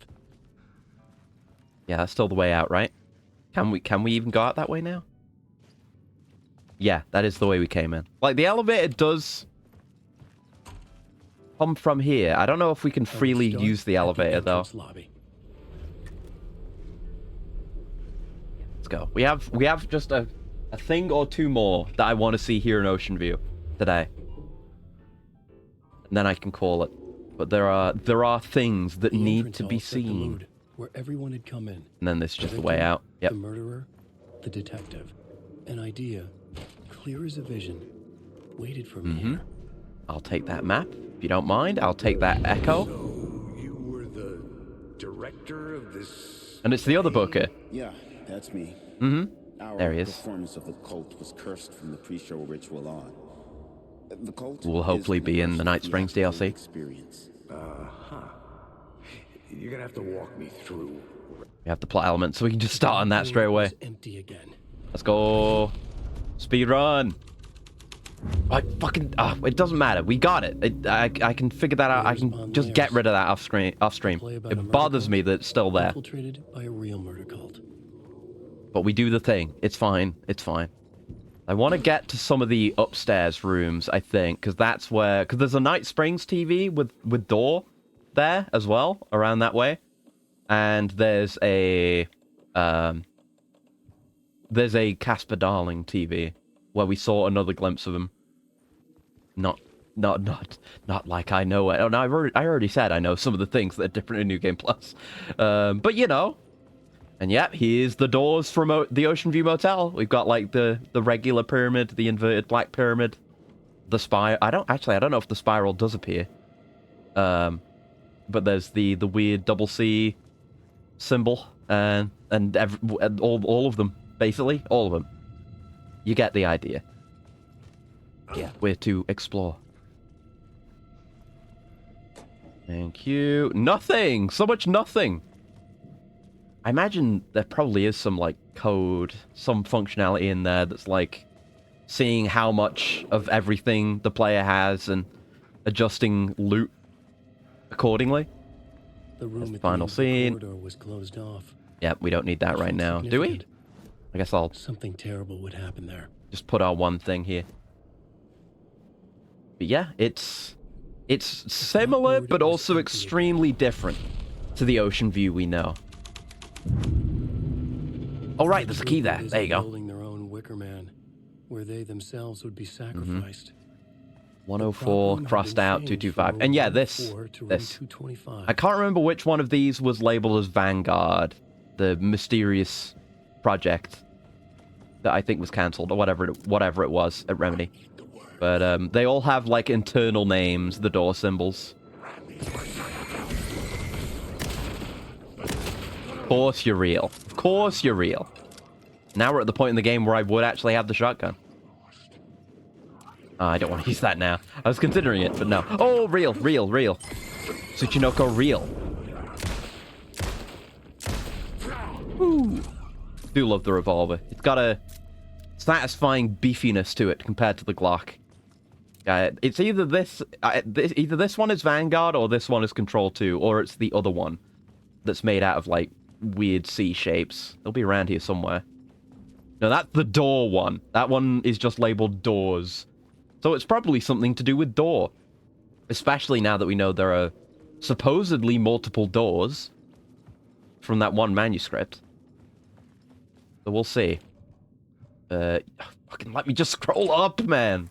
Yeah, that's still the way out, right? Can we even go out that way now? Yeah, that is the way we came in. Like, the elevator does come from here. I don't know if we can freely use the elevator, though. Let's go. We have just a thing or two more that I want to see here in Ocean View today. And then I can call it. But there are things that need to be seen. Where everyone had come in. And then this is just the way out. Yep. The murderer, the detective. An idea, clear as a vision, waited for me here. I'll take that map, if you don't mind. I'll take that echo. So you were the director of this... And it's the other booker. Yeah, that's me. There he is. Our performance of the cult was cursed from the pre-show ritual on. The cult will hopefully be in the Night Springs DLC. Experience. You're gonna have to walk me through. We have the plot element, so we can just start on that straight away. Empty again. Let's go. Speed run. It doesn't matter. We got it. I can figure that out. I can just get rid of that off stream. It bothers me that it's still there. Infiltrated by a real murder cult. But we do the thing. It's fine. It's fine. I want to get to some of the upstairs rooms, I think, because that's where... Because there's a Night Springs TV with door there as well, around that way. And there's a... There's a Casper Darling TV where we saw another glimpse of him. Not like I know it. Oh, no, I already said I know some of the things that are different in New Game Plus. But, you know... And yeah, here's the doors from the Ocean View Motel. We've got like the regular pyramid, the inverted black pyramid, the spiral. I don't know if the spiral does appear. But there's the weird double C symbol and all of them, basically all of them. You get the idea. Yeah, we're to explore. Thank you. Nothing. So much nothing. I imagine there probably is some, like, code, some functionality in there that's, like, seeing how much of everything the player has and adjusting loot accordingly. The room at final scene. Was closed off. Yep, we don't need that right now, do we? I guess I'll... Something terrible would happen there. Just put our one thing here. But yeah, it's similar, but also extremely different to the Ocean View we know. Oh, right, there's a key there. There you go. Building their own Wicker Man, where they themselves would be sacrificed. 104 crossed out 225. And yeah, this. I can't remember which one of these was labeled as Vanguard, the mysterious project that I think was cancelled or whatever it was at Remedy. But they all have like internal names, the door symbols. Of course you're real. Of course you're real. Now we're at the point in the game where I would actually have the shotgun. I don't want to use that now. I was considering it, but no. Oh, real. Tsuchinoko real. Ooh. Do love the revolver. It's got a satisfying beefiness to it compared to the Glock. It's either either this one is Vanguard or this one is Control 2, or it's the other one that's made out of, like, weird C shapes. They'll be around here somewhere. No, that's the door one. That one is just labeled doors. So it's probably something to do with door. Especially now that we know there are supposedly multiple doors from that one manuscript. So we'll see. Fucking let me just scroll up, man.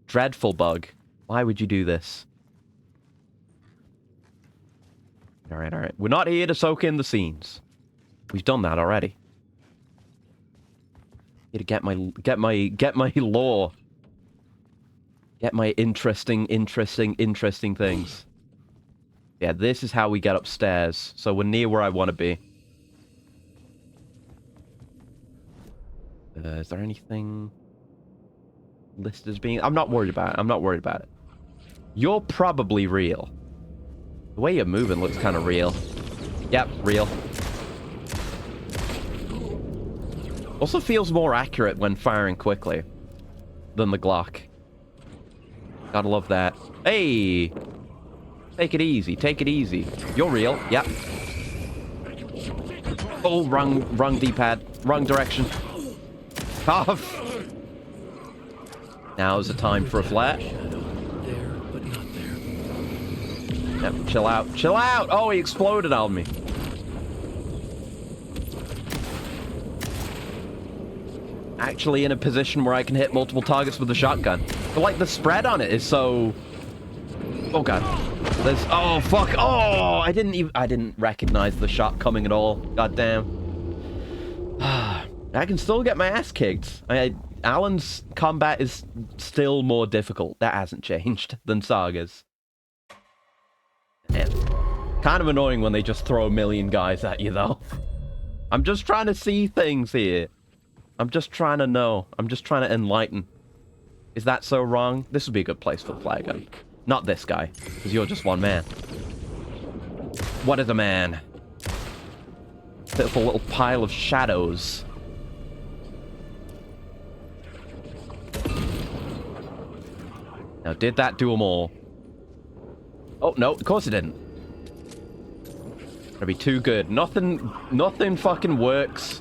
Dreadful bug. Why would you do this? Alright, alright. We're not here to soak in the scenes. We've done that already. Here to get my lore. Get my interesting things. Yeah, this is how we get upstairs. So we're near where I want to be. Is there anything listed as being... I'm not worried about it. I'm not worried about it. You're probably real. The way you're moving looks kind of real. Yep, real. Also feels more accurate when firing quickly than the Glock. Gotta love that. Hey! Take it easy, take it easy. You're real, yep. Oh, wrong D-pad. Wrong direction. Off! Now's the time for a flare. Yep, chill out. Chill out! Oh, he exploded on me. Actually in a position where I can hit multiple targets with the shotgun. But, like, the spread on it is so... Oh, God. There's... Oh, fuck! Oh! I didn't recognize the shot coming at all. God damn. I can still get my ass kicked. Alan's combat is still more difficult. That hasn't changed than Saga's. Man. Kind of annoying when they just throw a million guys at you, though. I'm just trying to see things here. I'm just trying to know. I'm just trying to enlighten. Is that so wrong? This would be a good place for the flare gun. Not this guy, because you're just one man. What is a man? Pitiful little pile of shadows. Now, did that do them all? Oh, no, of course it didn't. Gonna be too good. Nothing fucking works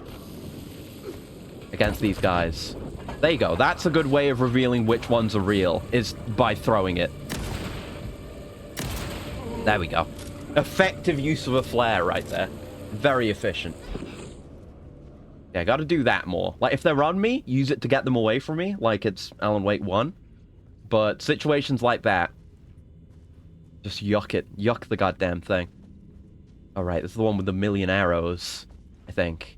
against these guys. There you go. That's a good way of revealing which ones are real, is by throwing it. There we go. Effective use of a flare right there. Very efficient. Yeah, I gotta do that more. Like, if they're on me, use it to get them away from me, like it's Alan Wake 1. But situations like that, just yuck it. Yuck the goddamn thing. Alright, this is the one with the million arrows, I think.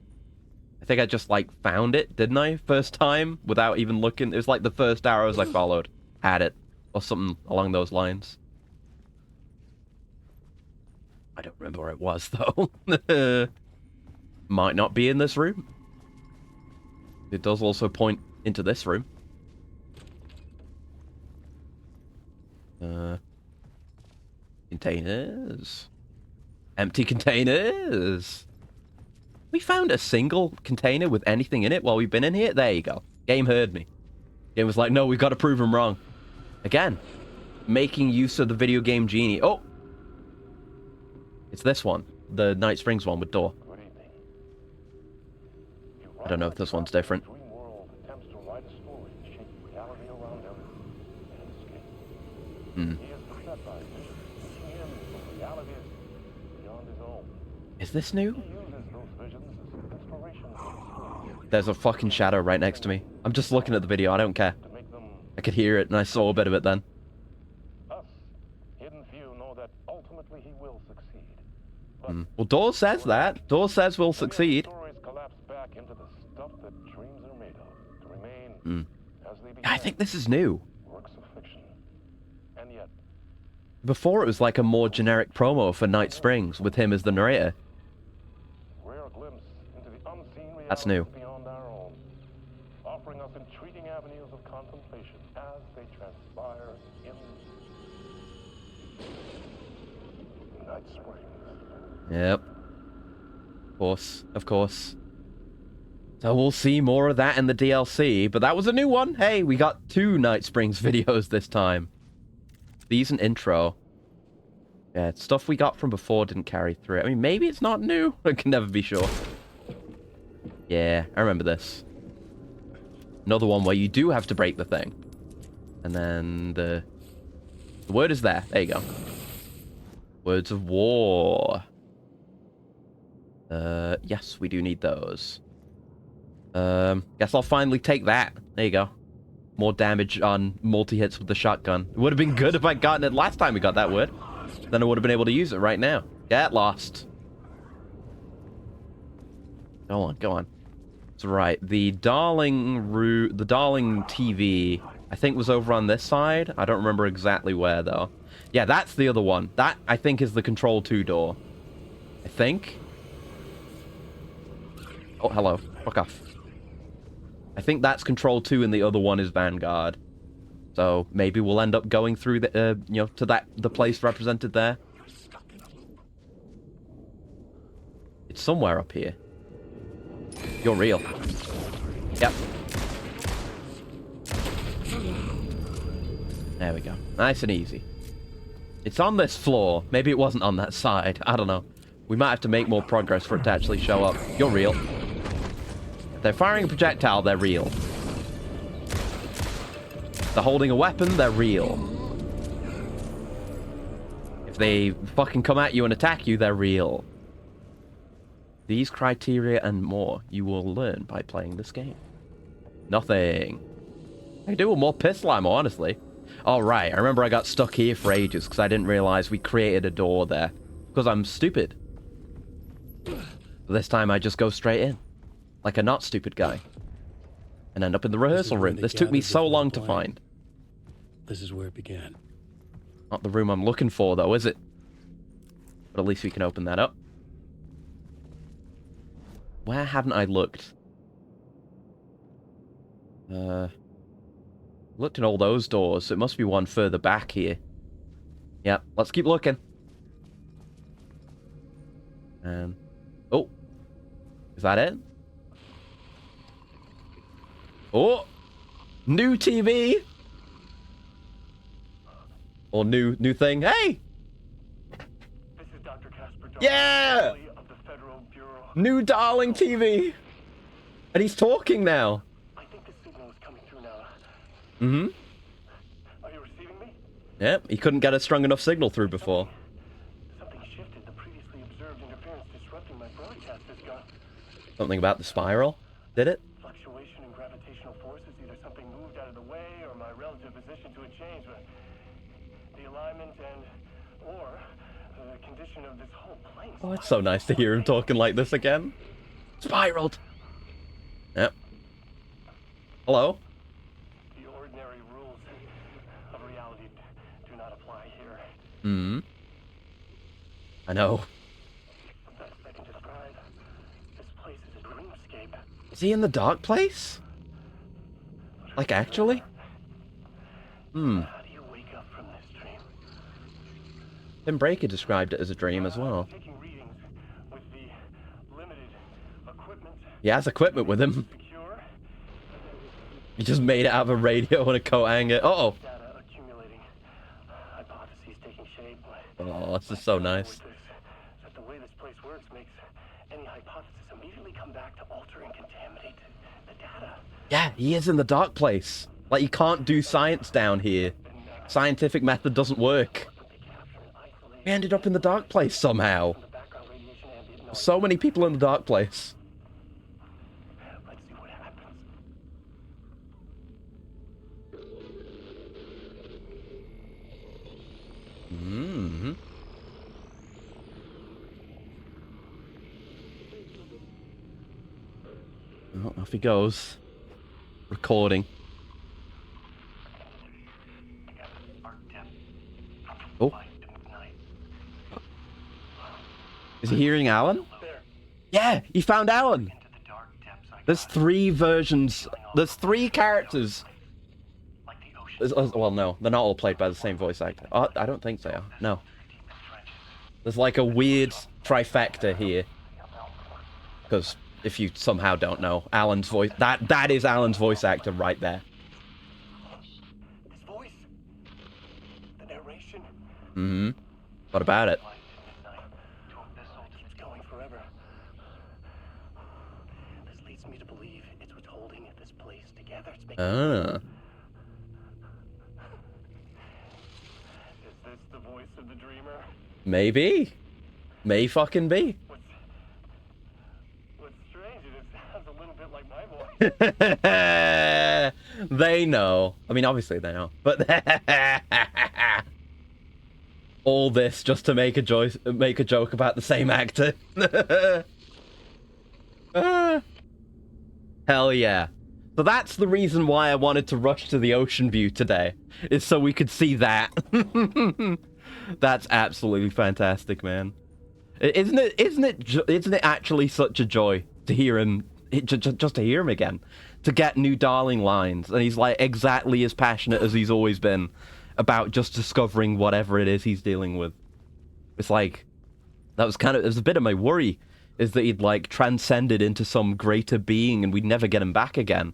I think I just, like, found it, didn't I? First time, without even looking. It was like the first arrows I followed had it. Or something along those lines. I don't remember where it was, though. Might not be in this room. It does also point into this room. Containers. Empty containers. We found a single container with anything in it while we've been in here? There you go. Game heard me. Game was like, no, we've got to prove him wrong. Again, making use of the video game genie. Oh! It's this one. The Night Springs one with door. I don't know if this one's different. Hmm. Is this new? There's a fucking shadow right next to me. I'm just looking at the video, I don't care. I could hear it and I saw a bit of it then. Well, Door says that. Door says we'll succeed. I think this is new. Before it was like a more generic promo for Night Springs with him as the narrator. That's new. Offering us intriguing avenues of contemplation as they transpire in Night Springs. Yep. Of course, of course. So we'll see more of that in the DLC, but that was a new one. Hey, we got 2 Night Springs videos this time. Decent intro. Yeah, stuff we got from before didn't carry through. I mean, maybe it's not new. I can never be sure. Yeah, I remember this. Another one where you do have to break the thing. And then the word is there. There you go. Words of war. Yes, we do need those. Guess I'll finally take that. There you go. More damage on multi-hits with the shotgun. It would have been good if I'd gotten it last time we got that word. Then I would have been able to use it right now. Get lost. Go on, go on. That's right. The Darling TV, I think was over on this side. I don't remember exactly where, though. Yeah, that's the other one. That, I think, is the Control 2 door. I think. Oh, hello. Fuck off. I think that's Control 2 and the other one is Vanguard. So maybe we'll end up going through the, you know, to the place represented there. It's somewhere up here. You're real. Yep. There we go. Nice and easy. It's on this floor. Maybe it wasn't on that side. I don't know. We might have to make more progress for it to actually show up. You're real. If they're firing a projectile, they're real. If they're holding a weapon, they're real. If they fucking come at you and attack you, they're real. These criteria and more you will learn by playing this game. Nothing. I could do with more pistol ammo, honestly. Oh, right. I remember I got stuck here for ages because I didn't realize we created a door there. Because I'm stupid. This time I just go straight in. Like a not stupid guy. And end up in the rehearsal room. This took me so long to find. This is where it began. Not the room I'm looking for, though, is it? But at least we can open that up. Where haven't I looked? Looked in all those doors, so it must be one further back here. Yep, let's keep looking. Oh. Is that it? Oh! New TV! Or new thing. Hey! This is Dr. Casper Yeah! of the Federal Bureau. New Darling TV! And he's talking now. I think the signal is coming through now. Mm-hmm. Are you receiving me? Yep, he couldn't get a strong enough signal through before. Something shifted. The previously observed interference disrupting my broadcast is gone. Something about the spiral? Did it? Fluctuation in gravitational forces. Either something moved out of the way or my relative position to a change. But the alignment or the condition of this whole place. Oh, it's so nice to hear him talking like this again. Spiraled. Yep. Hello? The ordinary rules of reality do not apply here. Hmm. I know. The best I can describe this place is a dreamscape. Is he in the dark place? Like, actually? Hmm. How do you wake up from this dream? Tim Breaker described it as a dream as well. Taking readings with the limited equipment. He has equipment with him. Secure. He just made it out of a radio and a coat hanger. Uh-oh. Data accumulating. Hypotheses taking shape. Oh, this is so nice. That the way this place works makes any hypothesis immediately come back to alter and contaminate the data. Yeah, he is in the dark place. Like, you can't do science down here. Scientific method doesn't work. We ended up in the dark place somehow. So many people in the dark place. Let's see what happens. Mm-hmm. Oh, off he goes. Recording. Oh. Is he hearing Alan? Yeah, he found Alan. There's 3 versions. There's 3 characters. Well, no, they're not all played by the same voice actor. Oh, I don't think they are. No. There's like a weird trifecta here. Because if you somehow don't know, Alan's voice, that is Alan's voice actor right there. This voice, the narration. Mm-hmm. What about it? Keeps going forever. This leads me to believe it's what's holding this place together. It's making Ah. Is this the voice of the dreamer? Maybe. May fucking be. What's strange is it sounds a little bit like my voice. They know. I mean, obviously they know. But all this just to make a joke about the same actor. Hell yeah. So that's the reason why I wanted to rush to the ocean view today, is so we could see that. That's absolutely fantastic, man. Isn't it actually such a joy to hear him, just to hear him again, to get new Darling lines, and he's like exactly as passionate as he's always been about just discovering whatever it is he's dealing with. It's like, it was a bit of my worry, is that he'd like transcended into some greater being and we'd never get him back again.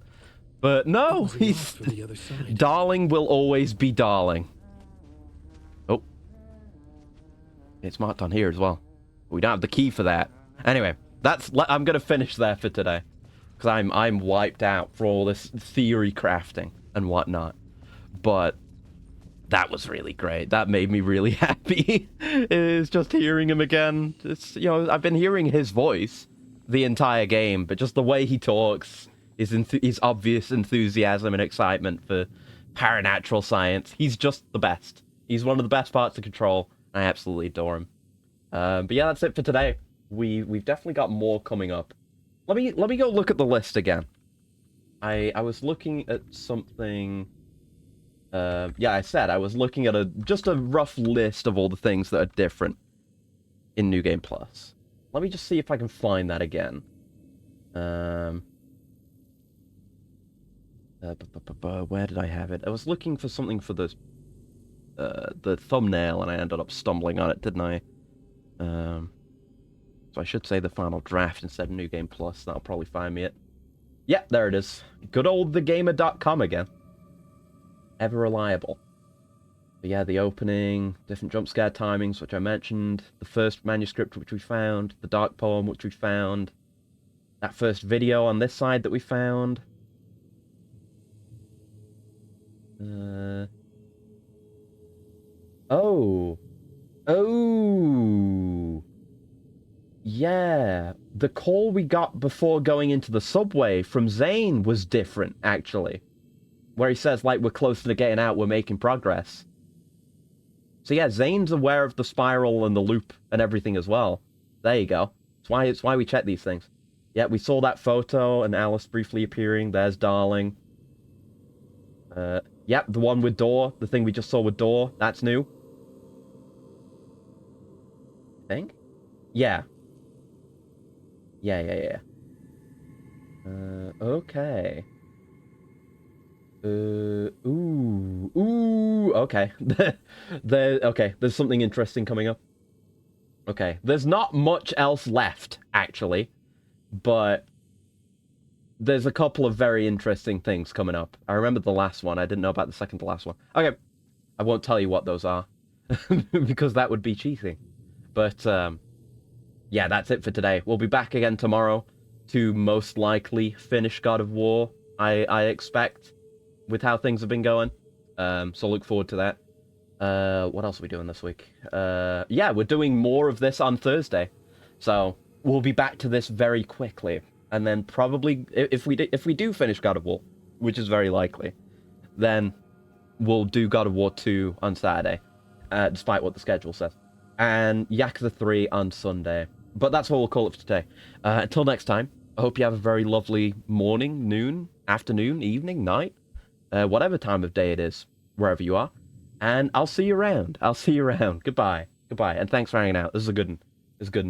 But no, he's Darling will always be Darling. Oh, it's marked on here as well. We don't have the key for that. Anyway, I'm gonna finish there for today, because I'm wiped out for all this theory crafting and whatnot. But that was really great. That made me really happy. Is just hearing him again. It's, you know, I've been hearing his voice the entire game, but just the way he talks, his obvious enthusiasm and excitement for paranatural science. He's just the best. He's one of the best parts of Control. I absolutely adore him. But yeah, that's it for today. We've definitely got more coming up. Let me go look at the list again. I was looking at something. Yeah, I said I was looking at just a rough list of all the things that are different in New Game Plus. Let me just see if I can find that again. Where did I have it? I was looking for something for the thumbnail, and I ended up stumbling on it, didn't I? So I should say the final draft instead of New Game Plus. That'll probably find me it. Yeah, there it is. Good old thegamer.com again. Ever reliable. But yeah, the opening, different jump scare timings, which I mentioned, the first manuscript which we found, the dark poem which we found, that first video on this side that we found. Oh. Yeah. The call we got before going into the subway from Zane was different, actually. Where he says, like, we're closer to getting out, we're making progress. So yeah, Zane's aware of the spiral and the loop and everything as well. There you go. It's why we check these things. Yeah, we saw that photo and Alice briefly appearing. There's Darling. Yep, the one with Door. The thing we just saw with Door. That's new. I think? Yeah. Yeah. Okay. Okay. Okay, there's something interesting coming up. Okay, there's not much else left, actually, but there's a couple of very interesting things coming up. I remember the last one. I didn't know about the second to last one. Okay, I won't tell you what those are, because that would be cheating. But, yeah, that's it for today. We'll be back again tomorrow to most likely finish God of War, I expect, with how things have been going. So look forward to that. What else are we doing this week? Yeah, we're doing more of this on Thursday. So we'll be back to this very quickly. And then probably, if we do finish God of War, which is very likely, then we'll do God of War 2 on Saturday, despite what the schedule says. And Yakuza 3 on Sunday. But that's what we'll call it for today. Until next time, I hope you have a very lovely morning, noon, afternoon, evening, night, whatever time of day it is, wherever you are. And I'll see you around. Goodbye. And thanks for hanging out. This is a good one.